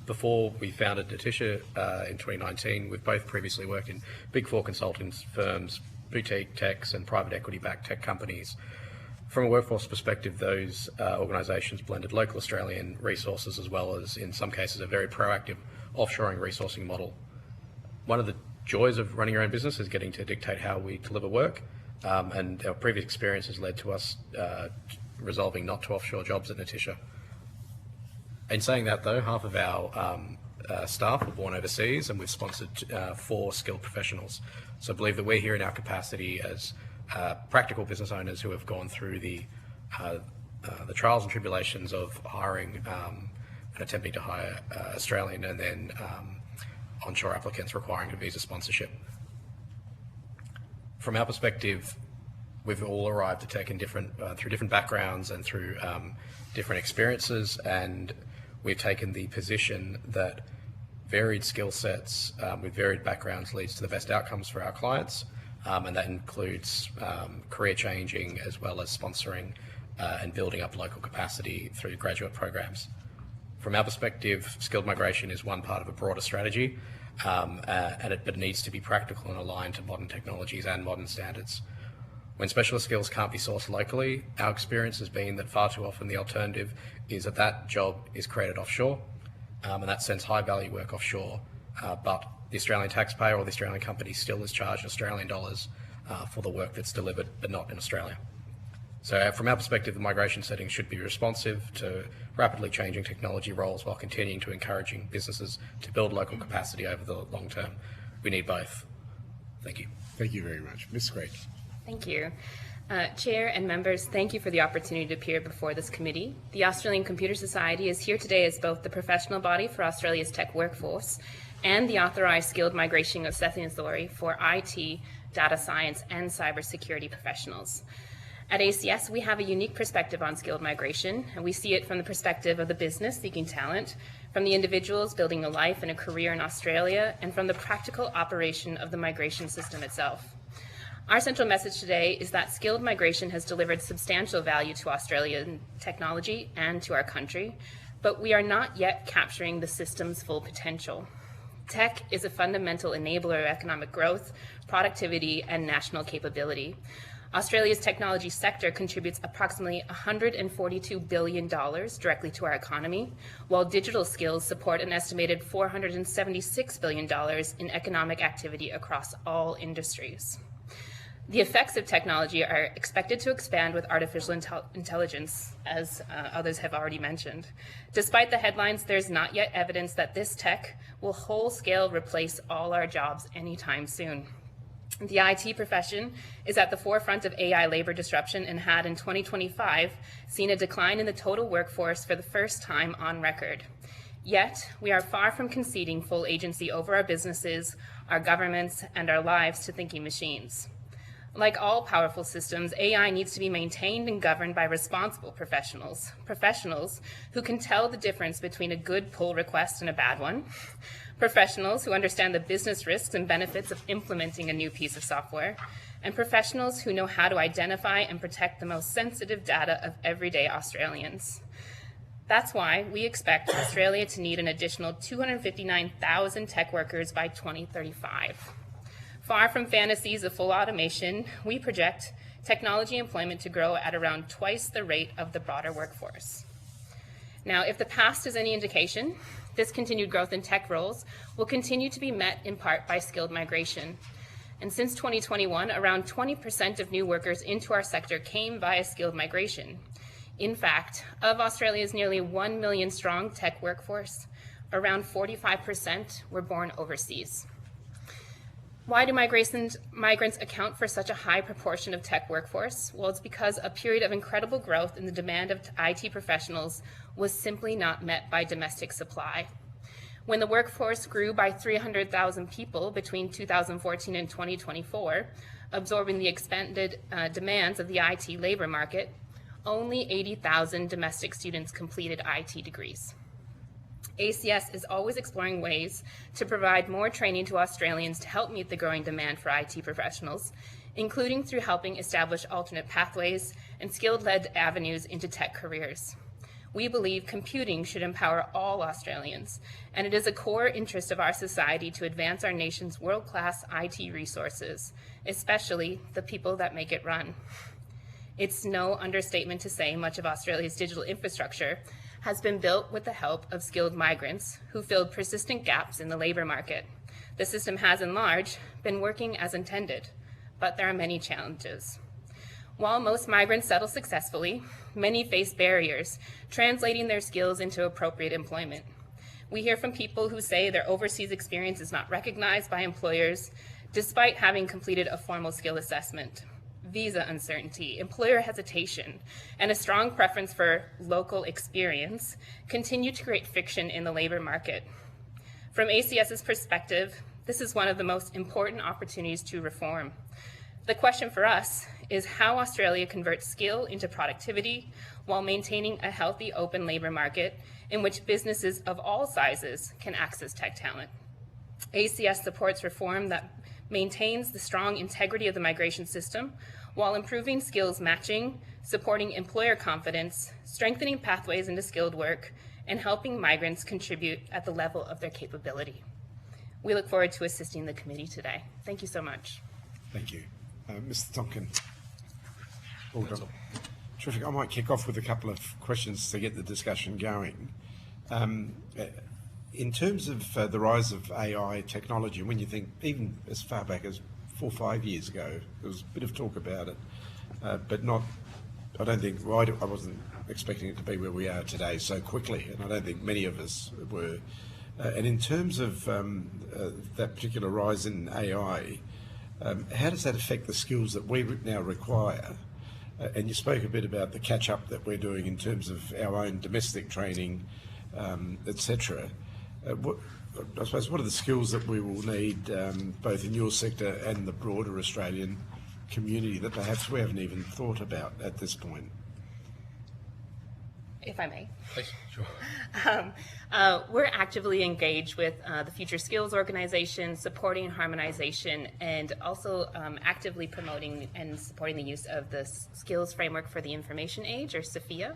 Before we founded Notitia in 2019, we've both previously worked in Big Four consulting firms, boutique techs and private equity-backed tech companies. From a workforce perspective, those organisations blended local Australian resources as well as, in some cases, a very proactive offshoring resourcing model. One of the joys of running your own business is getting to dictate how we deliver work, and our previous experience has led to us resolving not to offshore jobs at Notitia. In saying that, though, half of our staff were born overseas, and we've sponsored 4 skilled professionals. So I believe that we're here in our capacity as practical business owners who have gone through the trials and tribulations of hiring and attempting to hire Australian and then onshore applicants requiring a visa sponsorship. From our perspective, we've all arrived at tech in through different backgrounds and through different experiences, and we've taken the position that varied skill sets with varied backgrounds leads to the best outcomes for our clients, and that includes career changing as well as sponsoring and building up local capacity through graduate programs. From our perspective, skilled migration is one part of a broader strategy, but it needs to be practical and aligned to modern technologies and modern standards. When specialist skills can't be sourced locally, our experience has been that far too often the alternative is that job is created offshore, and that sends high value work offshore, but the Australian taxpayer or the Australian company still is charged Australian dollars for the work that's delivered, but not in Australia. So from our perspective, the migration settings should be responsive to rapidly changing technology roles while continuing to encouraging businesses to build local capacity over the long term. We need both. Thank you. Thank you very much. Ms. Craig. Thank you. Chair and members, thank you for the opportunity to appear before this committee. The Australian Computer Society is here today as both the professional body for Australia's tech workforce and the authorised skilled migration assessing authority for IT, data science and cybersecurity professionals. At ACS, we have a unique perspective on skilled migration, and we see it from the perspective of the business seeking talent, from the individuals building a life and a career in Australia, and from the practical operation of the migration system itself. Our central message today is that skilled migration has delivered substantial value to Australian technology and to our country, but we are not yet capturing the system's full potential. Tech is a fundamental enabler of economic growth, productivity, and national capability. Australia's technology sector contributes approximately $142 billion directly to our economy, while digital skills support an estimated $476 billion in economic activity across all industries. The effects of technology are expected to expand with artificial intelligence, as others have already mentioned. Despite the headlines, there's not yet evidence that this tech will whole-scale replace all our jobs anytime soon. The IT profession is at the forefront of AI labor disruption and had in 2025 seen a decline in the total workforce for the first time on record. Yet, we are far from conceding full agency over our businesses, our governments, and our lives to thinking machines. Like all powerful systems, AI needs to be maintained and governed by responsible professionals who can tell the difference between a good pull request and a bad one, professionals who understand the business risks and benefits of implementing a new piece of software, and professionals who know how to identify and protect the most sensitive data of everyday Australians. That's why we expect Australia to need an additional 259,000 tech workers by 2035. Far from fantasies of full automation, we project technology employment to grow at around twice the rate of the broader workforce. Now, if the past is any indication, this continued growth in tech roles will continue to be met in part by skilled migration. And since 2021, around 20% of new workers into our sector came via skilled migration. In fact, of Australia's nearly 1 million strong tech workforce, around 45% were born overseas. Why do migrants account for such a high proportion of tech workforce? Well, it's because a period of incredible growth in the demand of IT professionals was simply not met by domestic supply. When the workforce grew by 300,000 people between 2014 and 2024, absorbing the expanded demands of the IT labor market, only 80,000 domestic students completed IT degrees. ACS is always exploring ways to provide more training to Australians to help meet the growing demand for IT professionals, including through helping establish alternate pathways and skilled-led avenues into tech careers. We believe computing should empower all Australians, and it is a core interest of our society to advance our nation's world-class IT resources, especially the people that make it run. It's no understatement to say much of Australia's digital infrastructure has been built with the help of skilled migrants who filled persistent gaps in the labor market. The system has, in large, been working as intended, but there are many challenges. While most migrants settle successfully, many face barriers, translating their skills into appropriate employment. We hear from people who say their overseas experience is not recognized by employers, despite having completed a formal skill assessment. Visa uncertainty, employer hesitation, and a strong preference for local experience continue to create friction in the labor market. From ACS's perspective, this is one of the most important opportunities to reform. The question for us is how Australia converts skill into productivity while maintaining a healthy open labor market in which businesses of all sizes can access tech talent. ACS supports reform that maintains the strong integrity of the migration system while improving skills matching, supporting employer confidence, strengthening pathways into skilled work, and helping migrants contribute at the level of their capability. We look forward to assisting the committee today. Thank you so much. Thank you. Mr. Tonkin. Well done. Terrific. I might kick off with a couple of questions to get the discussion going. In terms of the rise of AI technology, when you think even as far back as 4 or 5 years ago, there was a bit of talk about it, but not I don't think, well, I wasn't expecting it to be where we are today so quickly, and I don't think many of us were. And in terms of that particular rise in AI, how does that affect the skills that we now require? And you spoke a bit about the catch-up that we're doing in terms of our own domestic training, etc. I suppose, what are the skills that we will need, both in your sector and the broader Australian community, that perhaps we haven't even thought about at this point? If I may. Please, sure. We're actively engaged with the Future Skills Organization, supporting harmonization, and also actively promoting and supporting the use of the Skills Framework for the Information Age, or SOPHIA,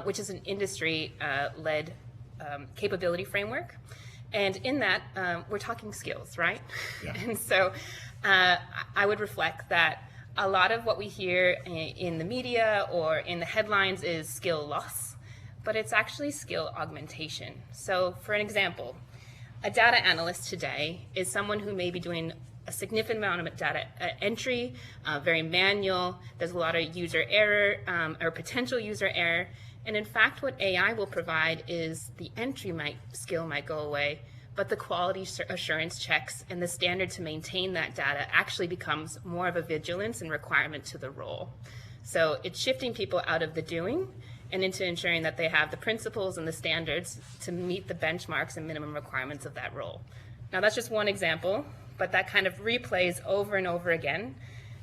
which is an industry-led capability framework. And in that, we're talking skills, right? Yeah. And so I would reflect that a lot of what we hear in the media or in the headlines is skill loss, but it's actually skill augmentation. So for an example, a data analyst today is someone who may be doing a significant amount of data entry, very manual, there's a lot of user error or potential user error. And in fact, what AI will provide is the entry skill might go away, but the quality assurance checks and the standard to maintain that data actually becomes more of a vigilance and requirement to the role. So it's shifting people out of the doing and into ensuring that they have the principles and the standards to meet the benchmarks and minimum requirements of that role. Now that's just one example, but that kind of replays over and over again.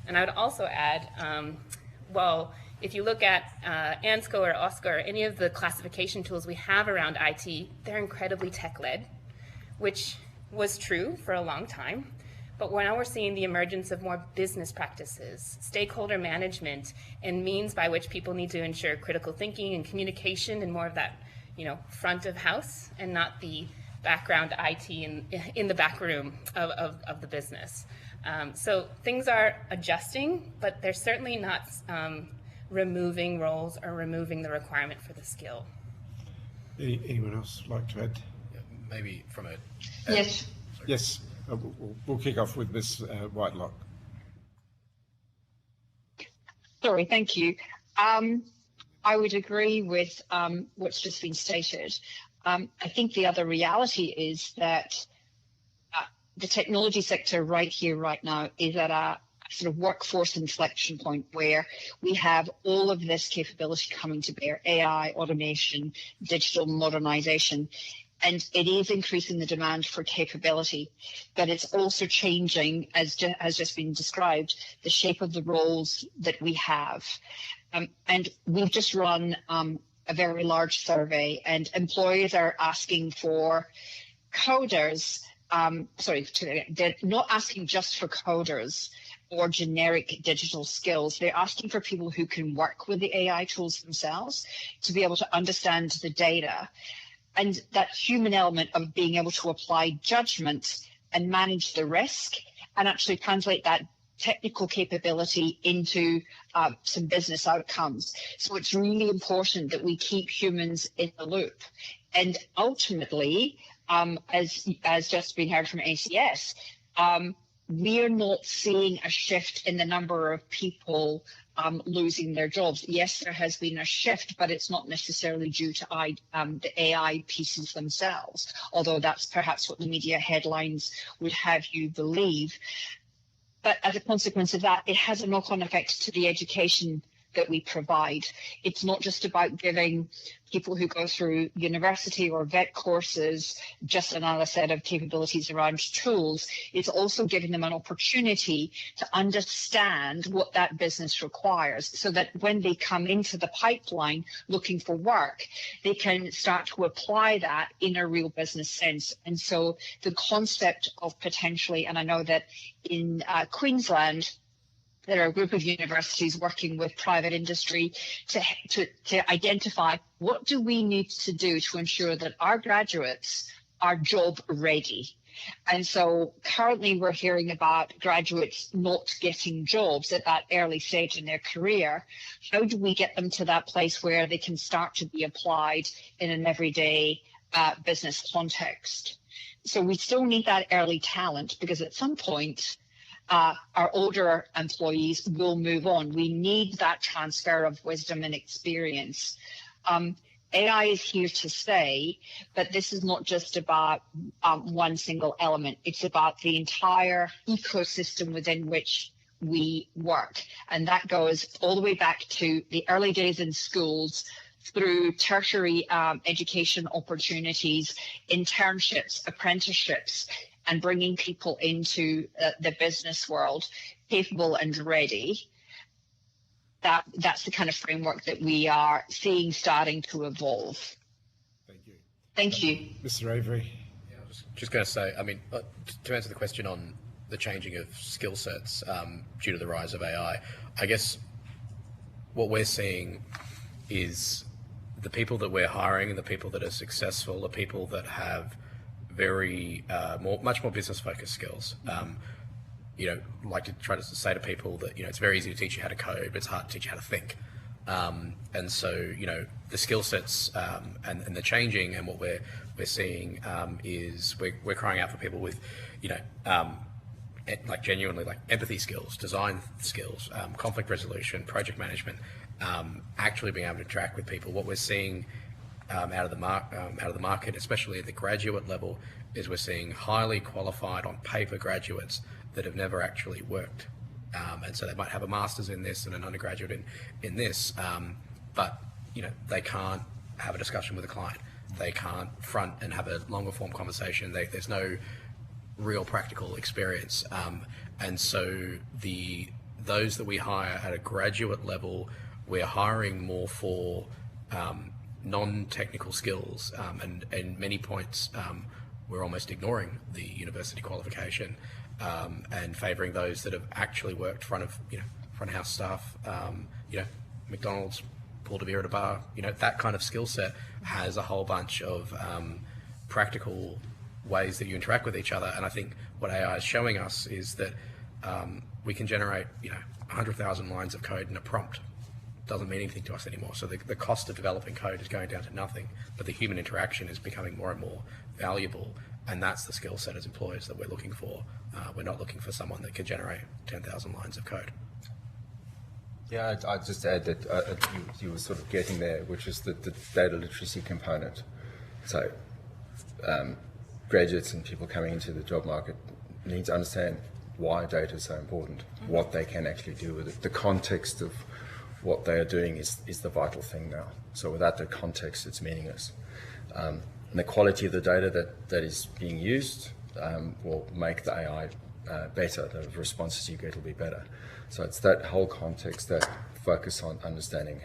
And I would also add, well, if you look at ANSCO or OSCA or any of the classification tools we have around IT, they're incredibly tech-led, which was true for a long time. But now we're seeing the emergence of more business practices, stakeholder management, and means by which people need to ensure critical thinking and communication and more of that, front of house and not the background IT in the back room of the business. So things are adjusting, but they're certainly not removing roles or removing the requirement for the skill. Anyone else like to add? Maybe from a... Yes. Yes, we'll kick off with Ms. Whitelock. Sorry, thank you. I would agree with what's just been stated. I think the other reality is that the technology sector right here, right now, is at a sort of workforce inflection point where we have all of this capability coming to bear: AI, automation, digital modernization. And it is increasing the demand for capability, but it's also changing, as has just been described, the shape of the roles that we have. And we've just run a very large survey, and employers are asking for coders. They're not asking just for coders or generic digital skills. They're asking for people who can work with the AI tools themselves to be able to understand the data. And that human element of being able to apply judgment and manage the risk and actually translate that technical capability into some business outcomes. So it's really important that we keep humans in the loop. And ultimately, as just been heard from ACS, we are not seeing a shift in the number of people losing their jobs. Yes, there has been a shift, but it's not necessarily due to the AI pieces themselves, although that's perhaps what the media headlines would have you believe. But as a consequence of that, it has a knock-on effect to the education that we provide. It's not just about giving people who go through university or VET courses just another set of capabilities around tools. It's also giving them an opportunity to understand what that business requires, so that when they come into the pipeline looking for work, they can start to apply that in a real business sense. And so the concept of potentially, and I know that in Queensland, there are a group of universities working with private industry to identify what do we need to do to ensure that our graduates are job ready. And so currently we're hearing about graduates not getting jobs at that early stage in their career. How do we get them to that place where they can start to be applied in an everyday business context? So we still need that early talent, because at some point, our older employees will move on. We need that transfer of wisdom and experience. AI is here to stay, but this is not just about one single element. It's about the entire ecosystem within which we work. And that goes all the way back to the early days in schools, through tertiary education opportunities, internships, apprenticeships, and bringing people into the business world capable and ready. That's the kind of framework that we are seeing starting to evolve. Thank you. Mr. Avery. Yeah, I was just going to say, I mean, to answer the question on the changing of skill sets due to the rise of AI, I guess what we're seeing is the people that we're hiring and the people that are successful are people that have very much more business focused skills. Like to try to say to people that, it's very easy to teach you how to code, but it's hard to teach you how to think. And so, the skill sets and the changing, and what we're seeing is we're crying out for people with, like genuinely like empathy skills, design skills, conflict resolution, project management, actually being able to interact with people. What we're seeing out of the market, especially at the graduate level, is we're seeing highly qualified on paper graduates that have never actually worked. And so they might have a master's in this and an undergraduate in this, but they can't have a discussion with a client. They can't front and have a longer form conversation. There's no real practical experience. And so those that we hire at a graduate level, we're hiring more for non-technical skills, and many points we're almost ignoring the university qualification and favouring those that have actually worked front of house staff, McDonald's, Paul de Beer at a bar, that kind of skill set has a whole bunch of practical ways that you interact with each other. And I think what AI is showing us is that we can generate 100,000 lines of code in a prompt. Doesn't mean anything to us anymore. So the cost of developing code is going down to nothing, but the human interaction is becoming more and more valuable, and that's the skill set as employers that we're looking for. We're not looking for someone that can generate 10,000 lines of code. Yeah, I'd just add that you were sort of getting there, which is the data literacy component. So graduates and people coming into the job market need to understand why data is so important, what they can actually do with it. The context of what they are doing is the vital thing now. So without the context, it's meaningless. And the quality of the data that is being used will make the AI better. The responses you get will be better. So it's that whole context, that focus on understanding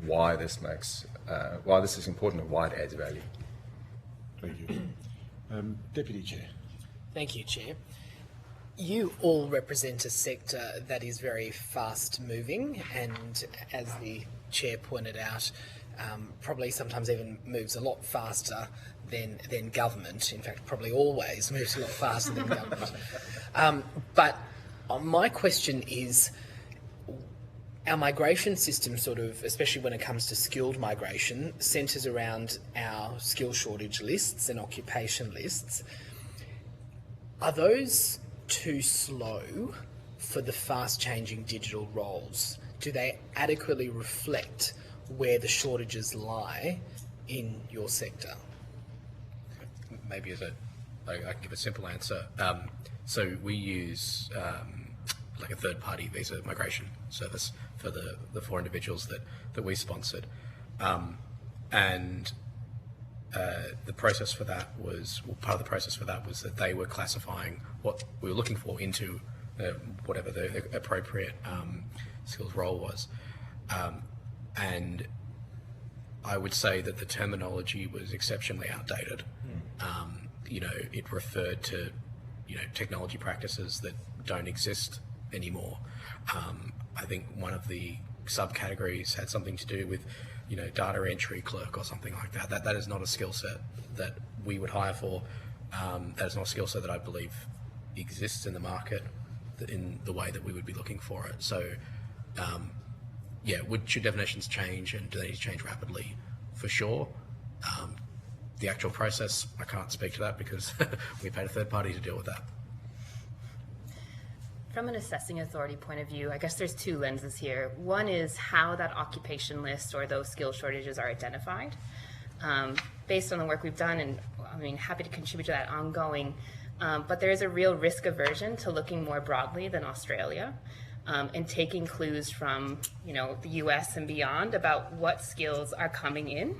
why this is important and why it adds value. Thank you. Deputy Chair. Thank you, Chair. You all represent a sector that is very fast moving, and as the Chair pointed out, probably sometimes even moves a lot faster than government. In fact, probably always moves a lot faster than government. But my question is, our migration system sort of, especially when it comes to skilled migration, centres around our skill shortage lists and occupation lists. Are those too slow for the fast-changing digital roles? Do they adequately reflect where the shortages lie in your sector? Maybe I can give a simple answer. So we use like a third-party visa migration service for the 4 individuals that we sponsored, and the process for that was, part of the process for that was that they were classifying what we were looking for into whatever the appropriate skills role was, and I would say that the terminology was exceptionally outdated. It referred to technology practices that don't exist anymore. I think one of the subcategories had something to do with data entry clerk or something like that. That is not a skill set that we would hire for. That is not a skill set that I believe exists in the market in the way that we would be looking for it. So, should definitions change, and do they need to change rapidly? For sure. The actual process, I can't speak to that because we paid a third party to deal with that. From an assessing authority point of view, I guess there's two lenses here. One is how that occupation list or those skill shortages are identified. Based on the work we've done, and I mean, happy to contribute to that ongoing, but there is a real risk aversion to looking more broadly than Australia and taking clues from, the US and beyond about what skills are coming in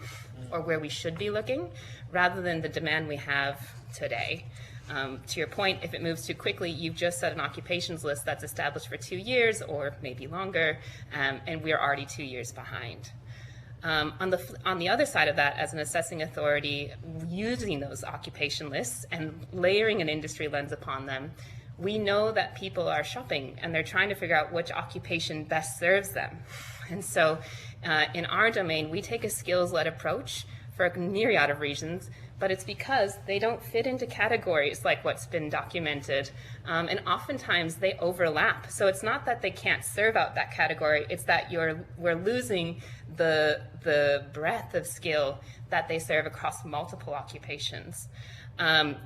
or where we should be looking rather than the demand we have today. To your point, if it moves too quickly, you've just set an occupations list that's established for 2 years or maybe longer, and we're already 2 years behind. On the other side of that, as an assessing authority, using those occupation lists and layering an industry lens upon them, we know that people are shopping and they're trying to figure out which occupation best serves them. And so in our domain, we take a skills-led approach for a myriad of reasons, but it's because they don't fit into categories like what's been documented, and oftentimes they overlap. So it's not that they can't serve out that category, it's that we're losing the breadth of skill that they serve across multiple occupations.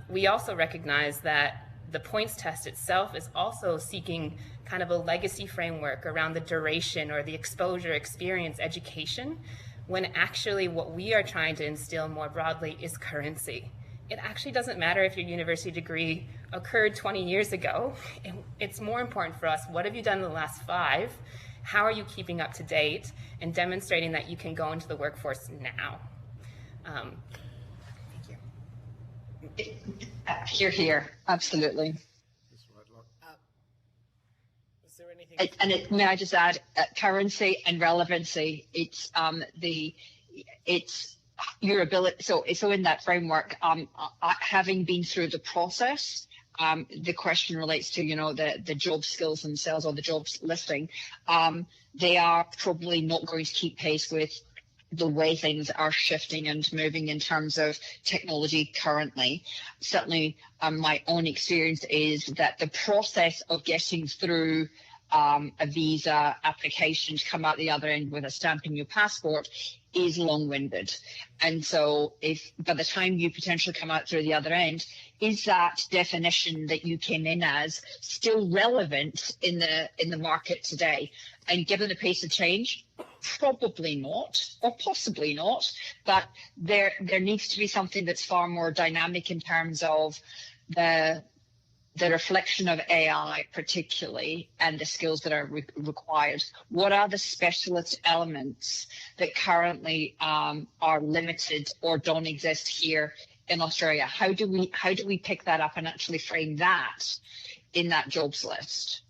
We also recognize that the points test itself is also seeking kind of a legacy framework around the duration or the exposure, experience, education, when actually what we are trying to instill more broadly is currency. It actually doesn't matter if your university degree occurred 20 years ago. It's more important for us, what have you done in the last 5? How are you keeping up to date and demonstrating that you can go into the workforce now? Here, absolutely. May I just add, currency and relevancy. It's your ability. So in that framework, having been through the process, the question relates to the job skills themselves or the jobs listing. They are probably not going to keep pace with the way things are shifting and moving in terms of technology currently. Certainly, my own experience is that the process of getting through a visa application to come out the other end with a stamp in your passport is long-winded. And so if by the time you potentially come out through the other end, is that definition that you came in as still relevant in the market today? And given the pace of change, probably not, or possibly not, but there needs to be something that's far more dynamic in terms of the reflection of AI particularly and the skills that are required. What are the specialist elements that currently are limited or don't exist here in Australia? How do we pick that up and actually frame that in that jobs list?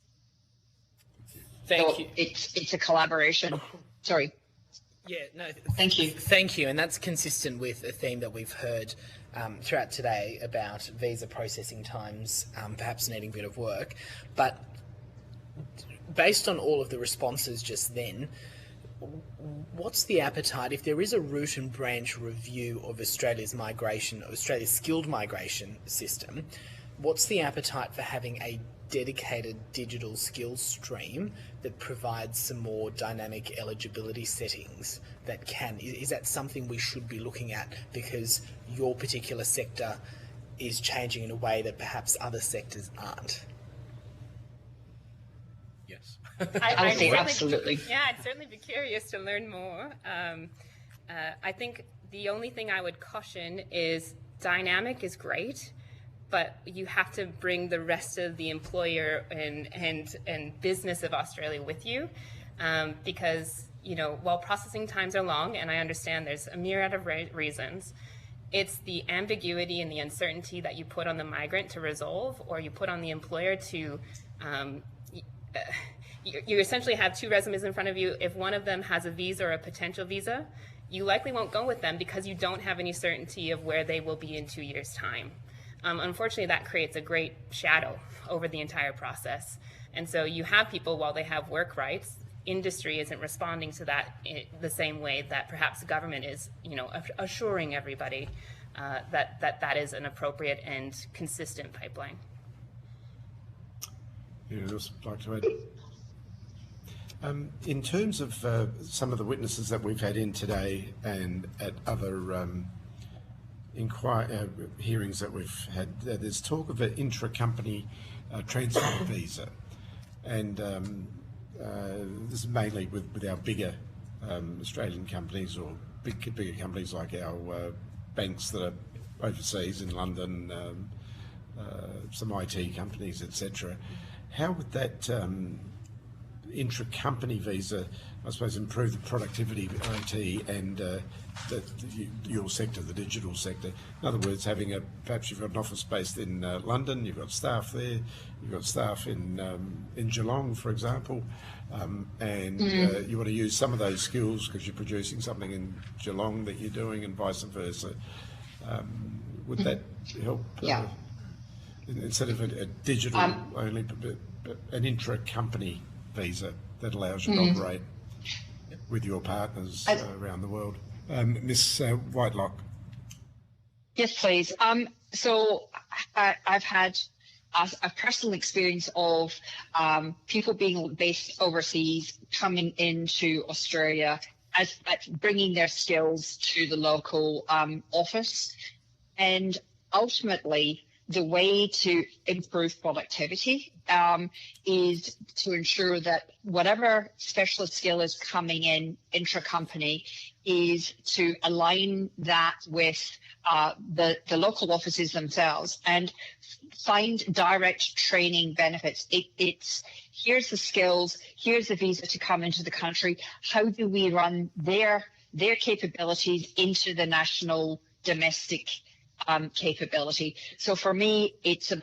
Thank you. It's a collaboration. Sorry. Yeah, no, thank you. Thank you. And that's consistent with a theme that we've heard throughout today about visa processing times perhaps needing a bit of work. But based on all of the responses just then, what's the appetite, if there is a root and branch review of Australia's skilled migration system, what's the appetite for having a dedicated digital skills stream that provides some more dynamic eligibility settings is that something we should be looking at because your particular sector is changing in a way that perhaps other sectors aren't? Yes. I would say absolutely. Yeah, I'd certainly be curious to learn more. I think the only thing I would caution is dynamic is great, but you have to bring the rest of the employer and business of Australia with you, because while processing times are long, and I understand there's a myriad of reasons, it's the ambiguity and the uncertainty that you put on the migrant to resolve, or you put on the employer to. You essentially have 2 resumes in front of you. If one of them has a visa or a potential visa, you likely won't go with them because you don't have any certainty of where they will be in 2 years' time. Unfortunately, that creates a great shadow over the entire process. And so you have people, while they have work rights, industry isn't responding to that the same way that perhaps the government is, assuring everybody that is an appropriate and consistent pipeline. Yeah, I'd just like to add. In terms of some of the witnesses that we've had in today and at other hearings that we've had, there's talk of an intra-company transfer visa. and this is mainly with our bigger Australian companies or bigger companies like our banks that are overseas in London, some IT companies, etc. How would that intra-company visa, I suppose, improve the productivity of IT and your sector, the digital sector? In other words, perhaps you've got an office based in London, you've got staff there, you've got staff in Geelong, for example, and you want to use some of those skills because you're producing something in Geelong that you're doing, and vice versa. Would that help? Yeah. Instead of a digital only, but an intra-company visa that allows you to operate with your partners around the world. Ms. Whitelock. Yes, please. So I've had a personal experience of people being based overseas coming into Australia as bringing their skills to the local office, and ultimately the way to improve productivity is to ensure that whatever specialist skill is coming in intra-company is to align that with the local offices themselves and find direct training benefits. It's here's the skills, here's the visa to come into the country. How do we run their capabilities into the national domestic capability? So for me, it's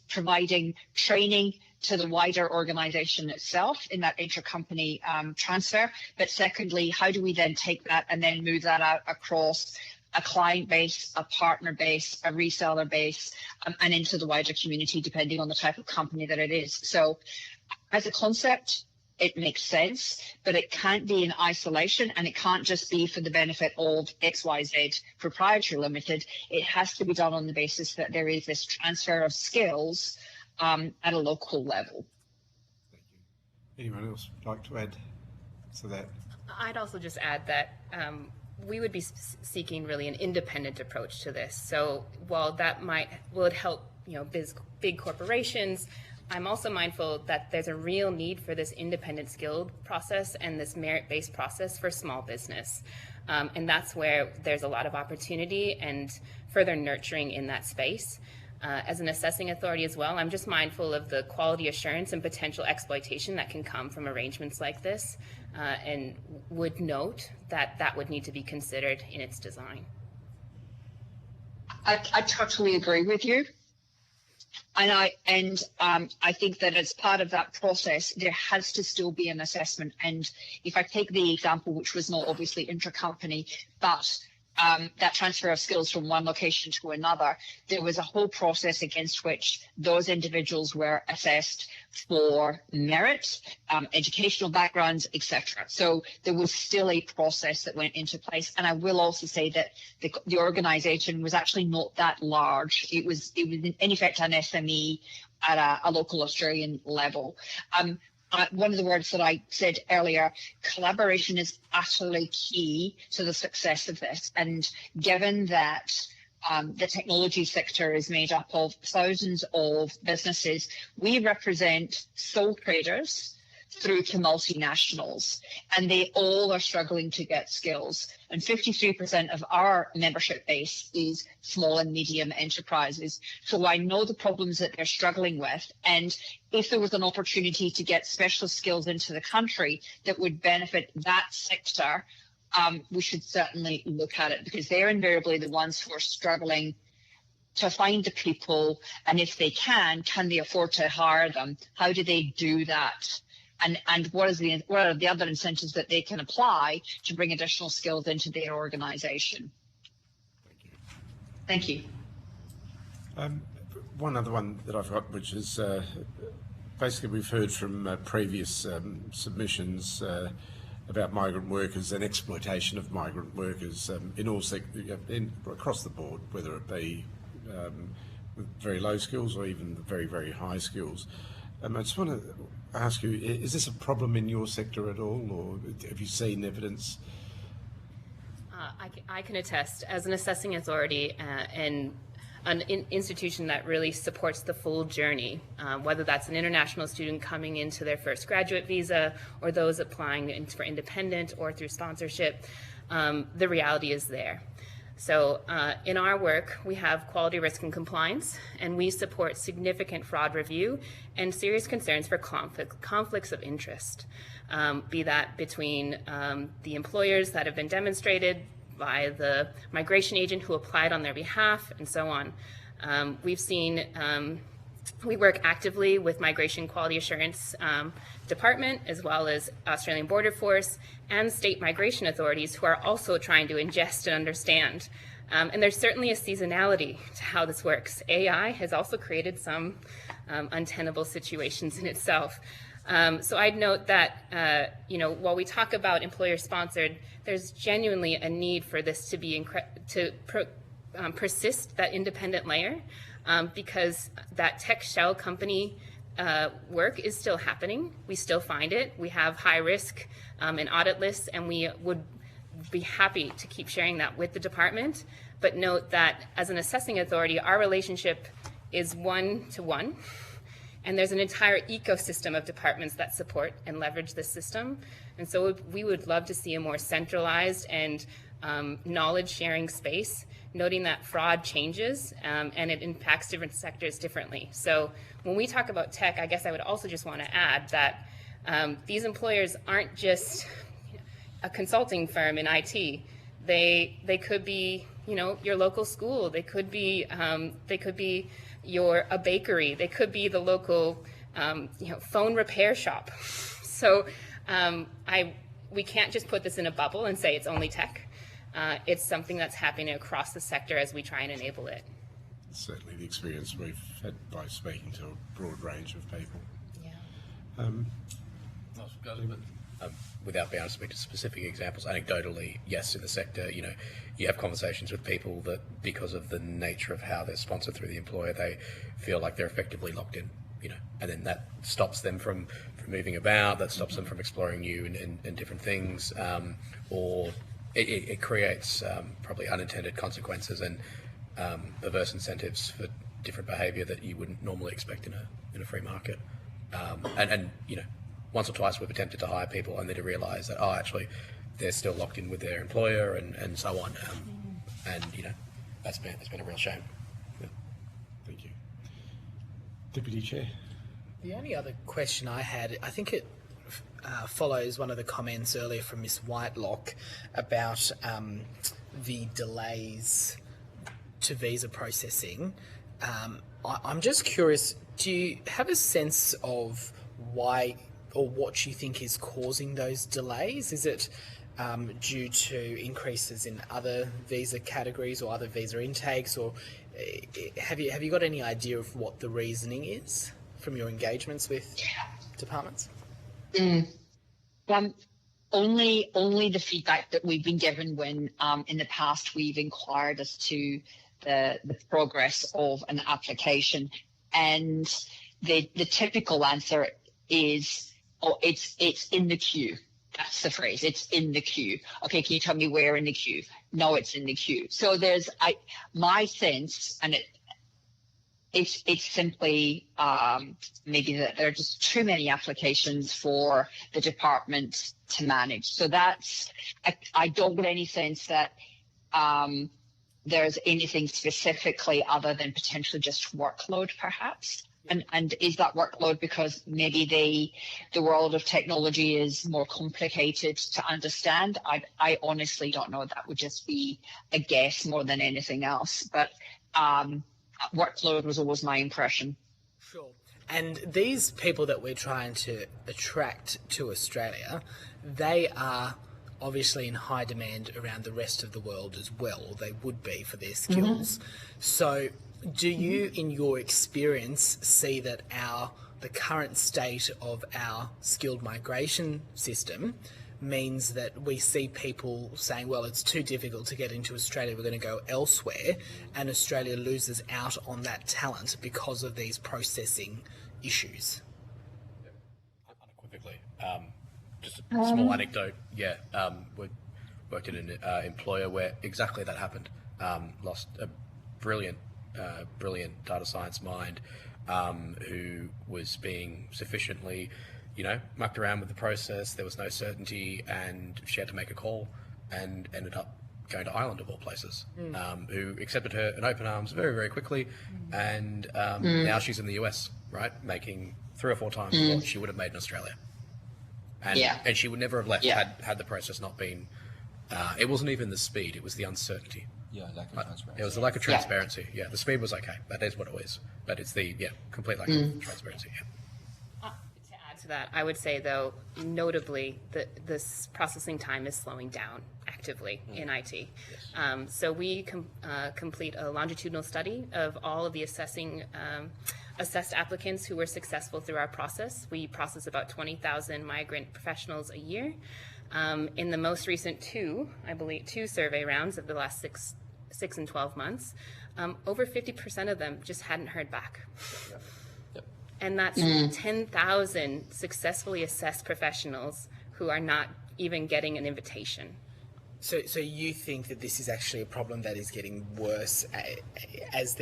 providing training to the wider organization itself in that intercompany transfer. But secondly, how do we then take that and then move that out across a client base, a partner base, a reseller base, and into the wider community, depending on the type of company that it is. So as a concept, it makes sense, but it can't be in isolation, and it can't just be for the benefit of XYZ Proprietary Limited. It has to be done on the basis that there is this transfer of skills at a local level. Anyone else like to add to that? I'd also just add that we would be seeking really an independent approach to this. So while that would help, big corporations, I'm also mindful that there's a real need for this independent skilled process and this merit-based process for small business. And that's where there's a lot of opportunity and further nurturing in that space. As an assessing authority as well, I'm just mindful of the quality assurance and potential exploitation that can come from arrangements like this, and would note that that would need to be considered in its design. I totally agree with you. And I think that as part of that process, there has to still be an assessment. And if I take the example, which was not obviously intra-company, but that transfer of skills from one location to another, there was a whole process against which those individuals were assessed for merit, educational backgrounds, etc. So there was still a process that went into place. And I will also say that the organisation was actually not that large. It was in effect an SME at a local Australian level. One of the words that I said earlier, collaboration is utterly key to the success of this. And given that the technology sector is made up of thousands of businesses, we represent sole traders through to multinationals, and they all are struggling to get skills. And 53% of our membership base is small and medium enterprises. So I know the problems that they're struggling with. And if there was an opportunity to get specialist skills into the country that would benefit that sector, we should certainly look at it, because they're invariably the ones who are struggling to find the people. And if they can they afford to hire them? How do they do that? And what are the other incentives that they can apply to bring additional skills into their organisation? Thank you. One other one that I've got, which is basically we've heard from previous submissions about migrant workers and exploitation of migrant workers in all across the board, whether it be with very low skills or even very, very high skills. I just want to ask you, is this a problem in your sector at all, or have you seen evidence? I can attest, as an assessing authority and an institution that really supports the full journey, whether that's an international student coming into their first graduate visa or those applying for independent or through sponsorship. The reality is there. So in our work, we have quality, risk, and compliance, and we support significant fraud review and serious concerns for conflicts of interest, be that between the employers that have been demonstrated by the migration agent who applied on their behalf, and so on. We've seen, we work actively with Migration Quality Assurance Department, as well as Australian Border Force and state migration authorities who are also trying to ingest and understand. And there's certainly a seasonality to how this works. AI has also created some untenable situations in itself. So I'd note that, while we talk about employer-sponsored, there's genuinely a need for this to be persist, that independent layer, because that tech shell company work is still happening. We still find it. We have high risk and audit lists, and we would be happy to keep sharing that with the department. But note that as an assessing authority, our relationship is one-to-one. And there's an entire ecosystem of departments that support and leverage this system. And so we would love to see a more centralized and knowledge-sharing space, noting that fraud changes and it impacts different sectors differently. So when we talk about tech, I guess I would also just want to add that these employers aren't just a consulting firm in IT. They could be, your local school. They could be a bakery. They could be the local, phone repair shop. So we can't just put this in a bubble and say it's only tech. It's something that's happening across the sector as we try and enable it. Certainly the experience we've had by speaking to a broad range of people. Yeah. Without being able to speak to specific examples, anecdotally, yes, in the sector, you have conversations with people that, because of the nature of how they're sponsored through the employer, they feel like they're effectively locked in, and then that stops them from moving about, that stops them from exploring new and different things, or it creates probably unintended consequences and perverse incentives for different behaviour that you wouldn't normally expect in a free market. And once or twice we've attempted to hire people only to realise that, actually, they're still locked in with their employer and so on. And that's been a real shame. Yeah. Thank you. Deputy Chair. The only other question I had, I think it follows one of the comments earlier from Ms. Whitelock about the delays to visa processing. I'm just curious, do you have a sense of why or what you think is causing those delays? Is it due to increases in other visa categories or other visa intakes, or have you got any idea of what the reasoning is from your engagements with departments? Only the feedback that we've been given when in the past we've inquired as to the progress of an application, and the typical answer is, it's in the queue. That's the phrase. It's in the queue. Okay, can you tell me where in the queue? No, it's in the queue. So there's my sense, and it's simply maybe that there are just too many applications for the department to manage. So I don't get any sense that there's anything specifically other than potentially just workload, perhaps. And is that workload because maybe the world of technology is more complicated to understand? I honestly don't know. That would just be a guess more than anything else. But workload was always my impression. Sure. And these people that we're trying to attract to Australia, they are obviously in high demand around the rest of the world as well, or they would be for their skills. So do you, in your experience, see that the current state of our skilled migration system means that we see people saying, well, it's too difficult to get into Australia, we're going to go elsewhere, and Australia loses out on that talent because of these processing issues? Unequivocally. Just a small anecdote. Yeah, we worked in an employer where exactly that happened. Lost a brilliant brilliant data science mind who was being sufficiently, mucked around with the process. There was no certainty, and she had to make a call and ended up going to Ireland of all places, who accepted her in open arms very, very quickly. And now she's in the US, right, making 3 or 4 times what she would have made in Australia. And she would never have left had the process not been, it wasn't even the speed, it was the uncertainty. Yeah, lack of transparency. It was the lack of transparency. Yeah, the speed was okay. That is what it was. But it's the complete lack of transparency. To add to that, I would say though, notably, this processing time is slowing down actively in IT. Yes. So we complete a longitudinal study of all of the assessed applicants who were successful through our process. We process about 20,000 migrant professionals a year. In the most recent 2 survey rounds of the last 6 and 12 months, over 50% of them just hadn't heard back. And that's 10,000 successfully assessed professionals who are not even getting an invitation. So you think that this is actually a problem that is getting worse as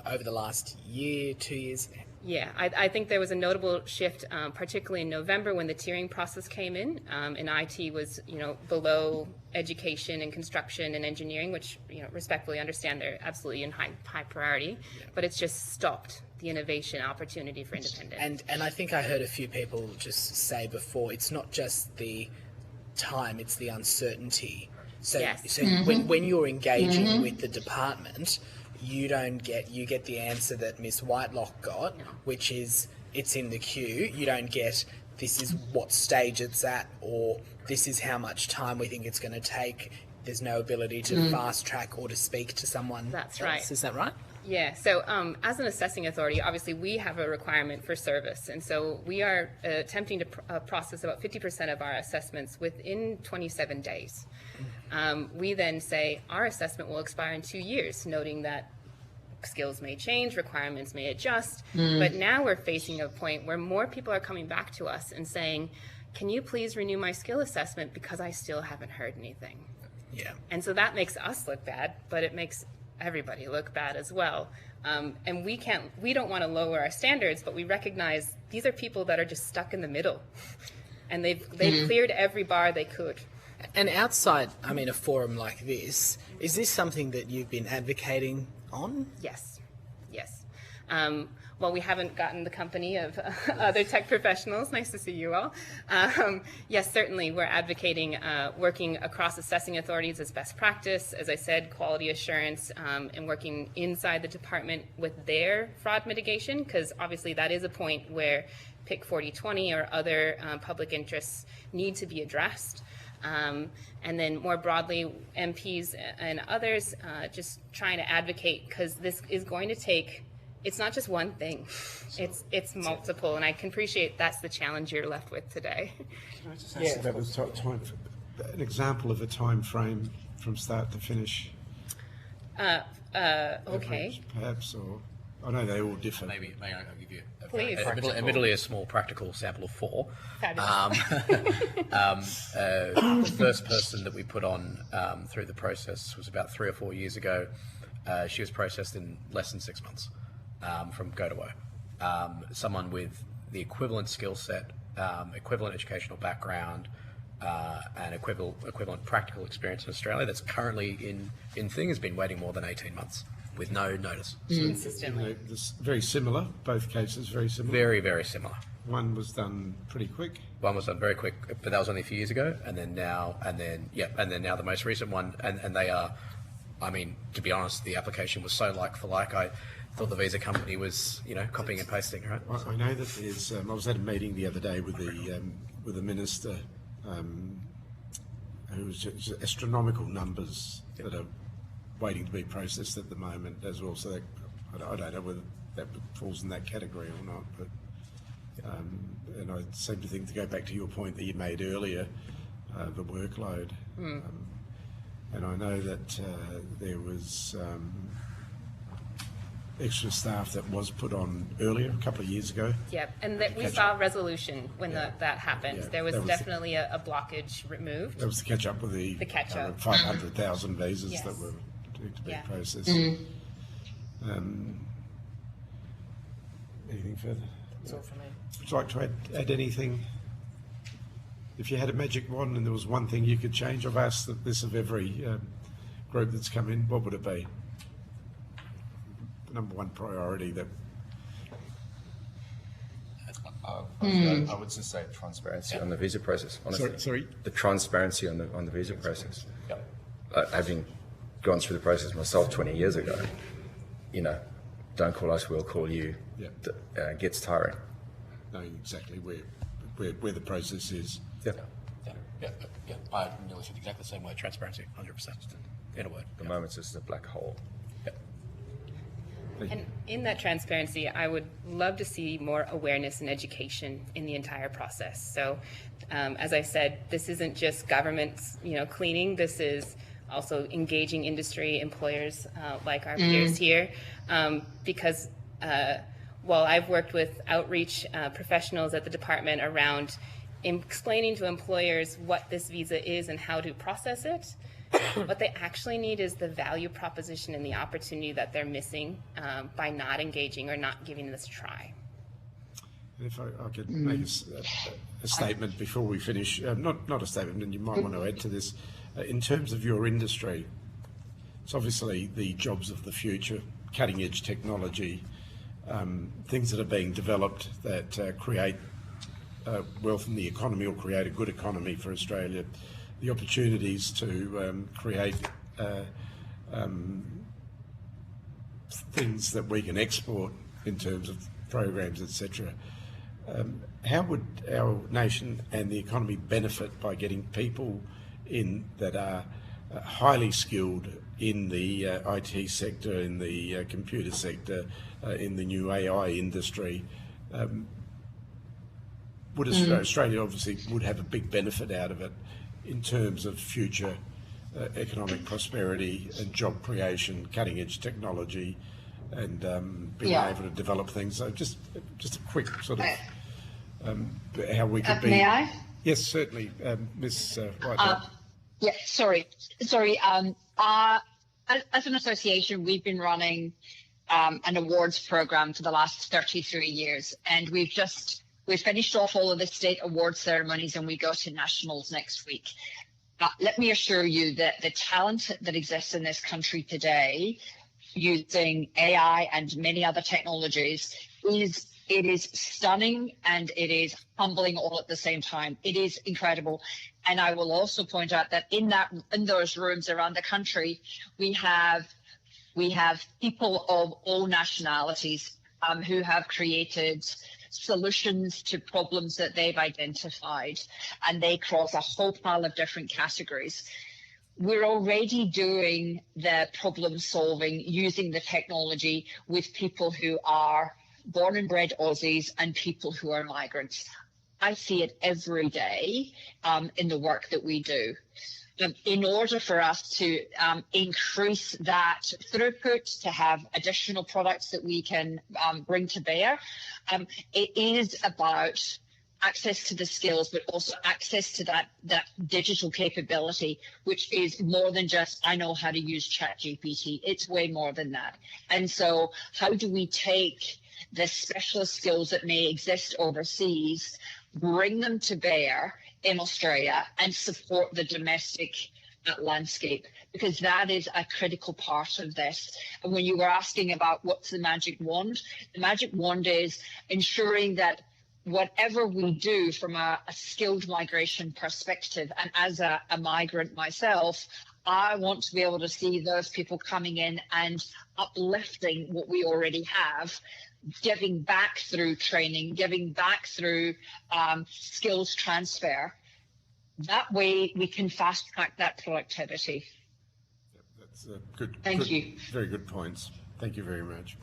over the last year, 2 years? Yeah, I think there was a notable shift, particularly in November when the tiering process came in, and IT was, below education and construction and engineering, which, respectfully understand they're absolutely in high priority, but it's just stopped the innovation opportunity for independent. And I think I heard a few people just say before, it's not just the time, it's the uncertainty. So, when you're engaging with the department, you get the answer that Miss Whitelock got, which is it's in the queue. You don't get this is what stage it's at, or this is how much time we think it's going to take. There's no ability to fast track or to speak to someone. That's else. right. Is that right? Yeah, so as an assessing authority, obviously we have a requirement for service, and so we are attempting to process about 50% of our assessments within 27 days. We then say our assessment will expire in 2 years, noting that skills may change, requirements may adjust, but now we're facing a point where more people are coming back to us and saying, can you please renew my skill assessment because I still haven't heard anything. Yeah. And so that makes us look bad, but it makes everybody look bad as well. And we don't want to lower our standards, but we recognize these are people that are just stuck in the middle, and they've cleared every bar they could. And outside, a forum like this, is this something that you've been advocating on? Yes. Well, we haven't gotten the company of other tech professionals. Nice to see you all. Yes, certainly we're advocating working across assessing authorities as best practice, as I said, quality assurance, and working inside the department with their fraud mitigation, because obviously that is a point where PIC 4020 or other public interests need to be addressed. And then more broadly, MPs and others just trying to advocate, because this is going to take, it's not just one thing, it's multiple, and I can appreciate that's the challenge you're left with today. Can I just ask that was an example of a time frame from start to finish? Okay. Average, perhaps, or I know they all differ. Maybe I'll give you Please. admittedly a small practical sample of 4. Fabulous. The first person that we put on through the process was about 3 or 4 years ago. She was processed in less than 6 months from go to woe. Someone with the equivalent skill set, equivalent educational background, and equivalent practical experience in Australia that's currently in thing has been waiting more than 18 months. With no notice. Consistently. Very similar, both cases very similar. Very, very similar. One was done pretty quick. One was done very quick, but that was only a few years ago. And then now the most recent one, and they are, to be honest, the application was so like for like. I thought the visa company was, copying and pasting, right? I know that there's. I was at a meeting the other day with the minister, who was just astronomical numbers that are waiting to be processed at the moment as well. So I don't know whether that falls in that category or not. But and I seem to think, to go back to your point that you made earlier, the workload. And I know that there was extra staff that was put on earlier, a couple of years ago. Yep, and that we saw resolution when that happened. Yeah, there was definitely a blockage removed. That was to catch up with the 500,000 visas that were to be processed. Anything further? That's all from me. Would you like to add anything? If you had a magic wand and there was one thing you could change, I've asked this of every group that's come in, what would it be? The number one priority that... I would just say transparency on the visa process, honestly. Sorry? The transparency on the visa process. Having gone through the process myself 20 years ago, don't call us, we'll call you. Gets tiring. No, exactly where the process is. Yeah. I nearly said exactly the same way. Transparency, 100%. In a word. The moment's just a black hole. And in that transparency, I would love to see more awareness and education in the entire process. So, as I said, this isn't just government, cleaning. This is also engaging industry, employers like our peers here, because while I've worked with outreach professionals at the department around explaining to employers what this visa is and how to process it, what they actually need is the value proposition and the opportunity that they're missing by not engaging or not giving this a try. And if I could make a statement before we finish, not a statement, and you might want to add to this, in terms of your industry, it's obviously the jobs of the future, cutting edge technology, things that are being developed that create wealth in the economy or create a good economy for Australia, the opportunities to create things that we can export in terms of programs, etc. How would our nation and the economy benefit by getting people in that are highly skilled in the IT sector, in the computer sector, in the new AI industry? Would Australia obviously would have a big benefit out of it in terms of future economic prosperity and job creation, cutting edge technology, and being able to develop things. So just a quick sort of how we could be. May I? Yes, certainly, Ms. White. Sorry. As an association, we've been running an awards program for the last 33 years, and we've finished off all of the state award ceremonies, and we go to nationals next week. Let me assure you that the talent that exists in this country today, using AI and many other technologies, is stunning and it is humbling all at the same time. It is incredible. And I will also point out that in those rooms around the country, we have people of all nationalities who have created solutions to problems that they've identified, and they cross a whole pile of different categories. We're already doing the problem solving using the technology with people who are born and bred Aussies and people who are migrants. I see it every day in the work that we do. In order for us to increase that throughput, to have additional products that we can bring to bear, it is about access to the skills, but also access to that digital capability, which is more than just, I know how to use ChatGPT. It's way more than that. And so how do we take the specialist skills that may exist overseas, bring them to bear in Australia and support the domestic landscape, because that is a critical part of this. And when you were asking about what's the magic wand is ensuring that whatever we do from a skilled migration perspective, and as a migrant myself, I want to be able to see those people coming in and uplifting what we already have, giving back through training, giving back through skills transfer. That way we can fast track that productivity. That's a good. Thank you. Very good points. Thank you very much.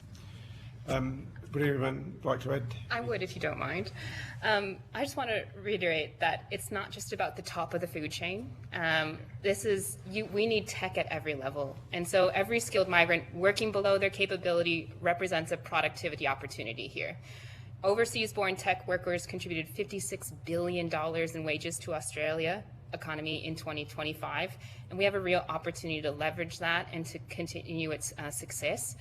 Would anyone like to add? I would, if you don't mind. I just want to reiterate that it's not just about the top of the food chain. We need tech at every level. And so every skilled migrant working below their capability represents a productivity opportunity here. Overseas-born tech workers contributed $56 billion in wages to Australia economy in 2025, and we have a real opportunity to leverage that and to continue its success.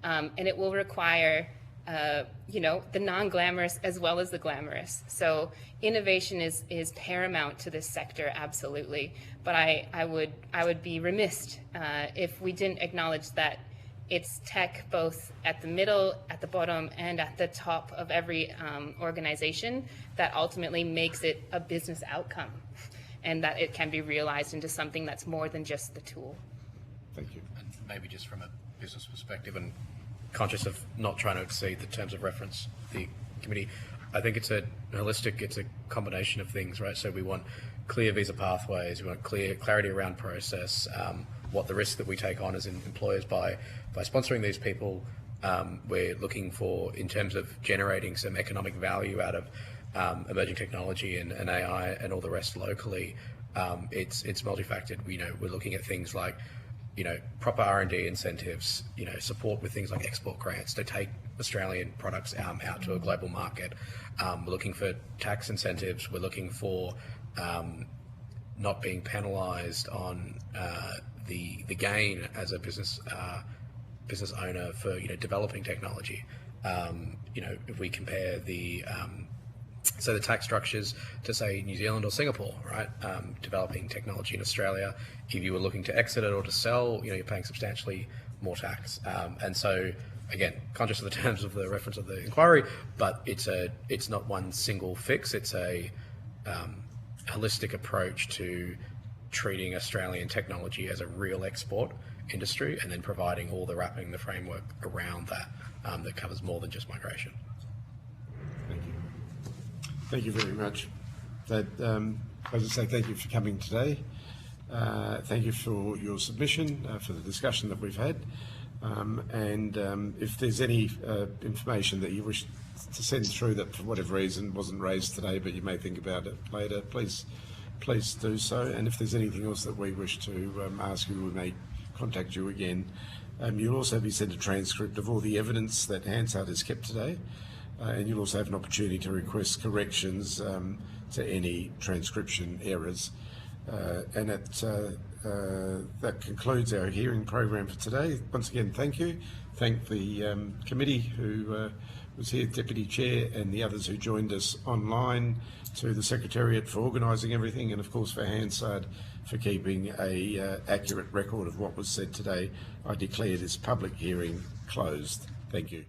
and it will require the non-glamorous as well as the glamorous. So innovation is paramount to this sector, absolutely. But I would be remiss if we didn't acknowledge that it's tech both at the middle, at the bottom, and at the top of every organization that ultimately makes it a business outcome, and that it can be realized into something that's more than just the tool. Thank you. And maybe just from a business perspective, and conscious of not trying to exceed the terms of reference, the committee, I think it's a combination of things, right? So we want clear visa pathways, we want clarity around process, what the risk that we take on as employers by sponsoring these people. We're looking for, in terms of generating some economic value out of emerging technology and AI and all the rest locally. It's multifactored. We're looking at things like proper R&D incentives, support with things like export grants to take Australian products out to a global market. We're looking for tax incentives. We're looking for not being penalised on the gain as a business owner for developing technology. If we compare the tax structures to, say, New Zealand or Singapore, right? Developing technology in Australia, if you were looking to exit it or to sell, you're paying substantially more tax. And so, again, conscious of the terms of the reference of the inquiry, but it's not one single fix. It's a holistic approach to treating Australian technology as a real export industry, and then providing all the wrapping, the framework around that that covers more than just migration. Thank you. Thank you very much. As I say, thank you for coming today. Thank you for your submission, for the discussion that we've had. If there's any information that you wish to send through that for whatever reason wasn't raised today, but you may think about it later, please do so. And if there's anything else that we wish to ask you, we may contact you again. You'll also be sent a transcript of all the evidence that Hansard has kept today. And you'll also have an opportunity to request corrections to any transcription errors. That concludes our hearing program for today. Once again, thank you. Thank the committee who was here, Deputy Chair, and the others who joined us online, to the Secretariat for organising everything, and of course for Hansard for keeping a accurate record of what was said today. I declare this public hearing closed. Thank you.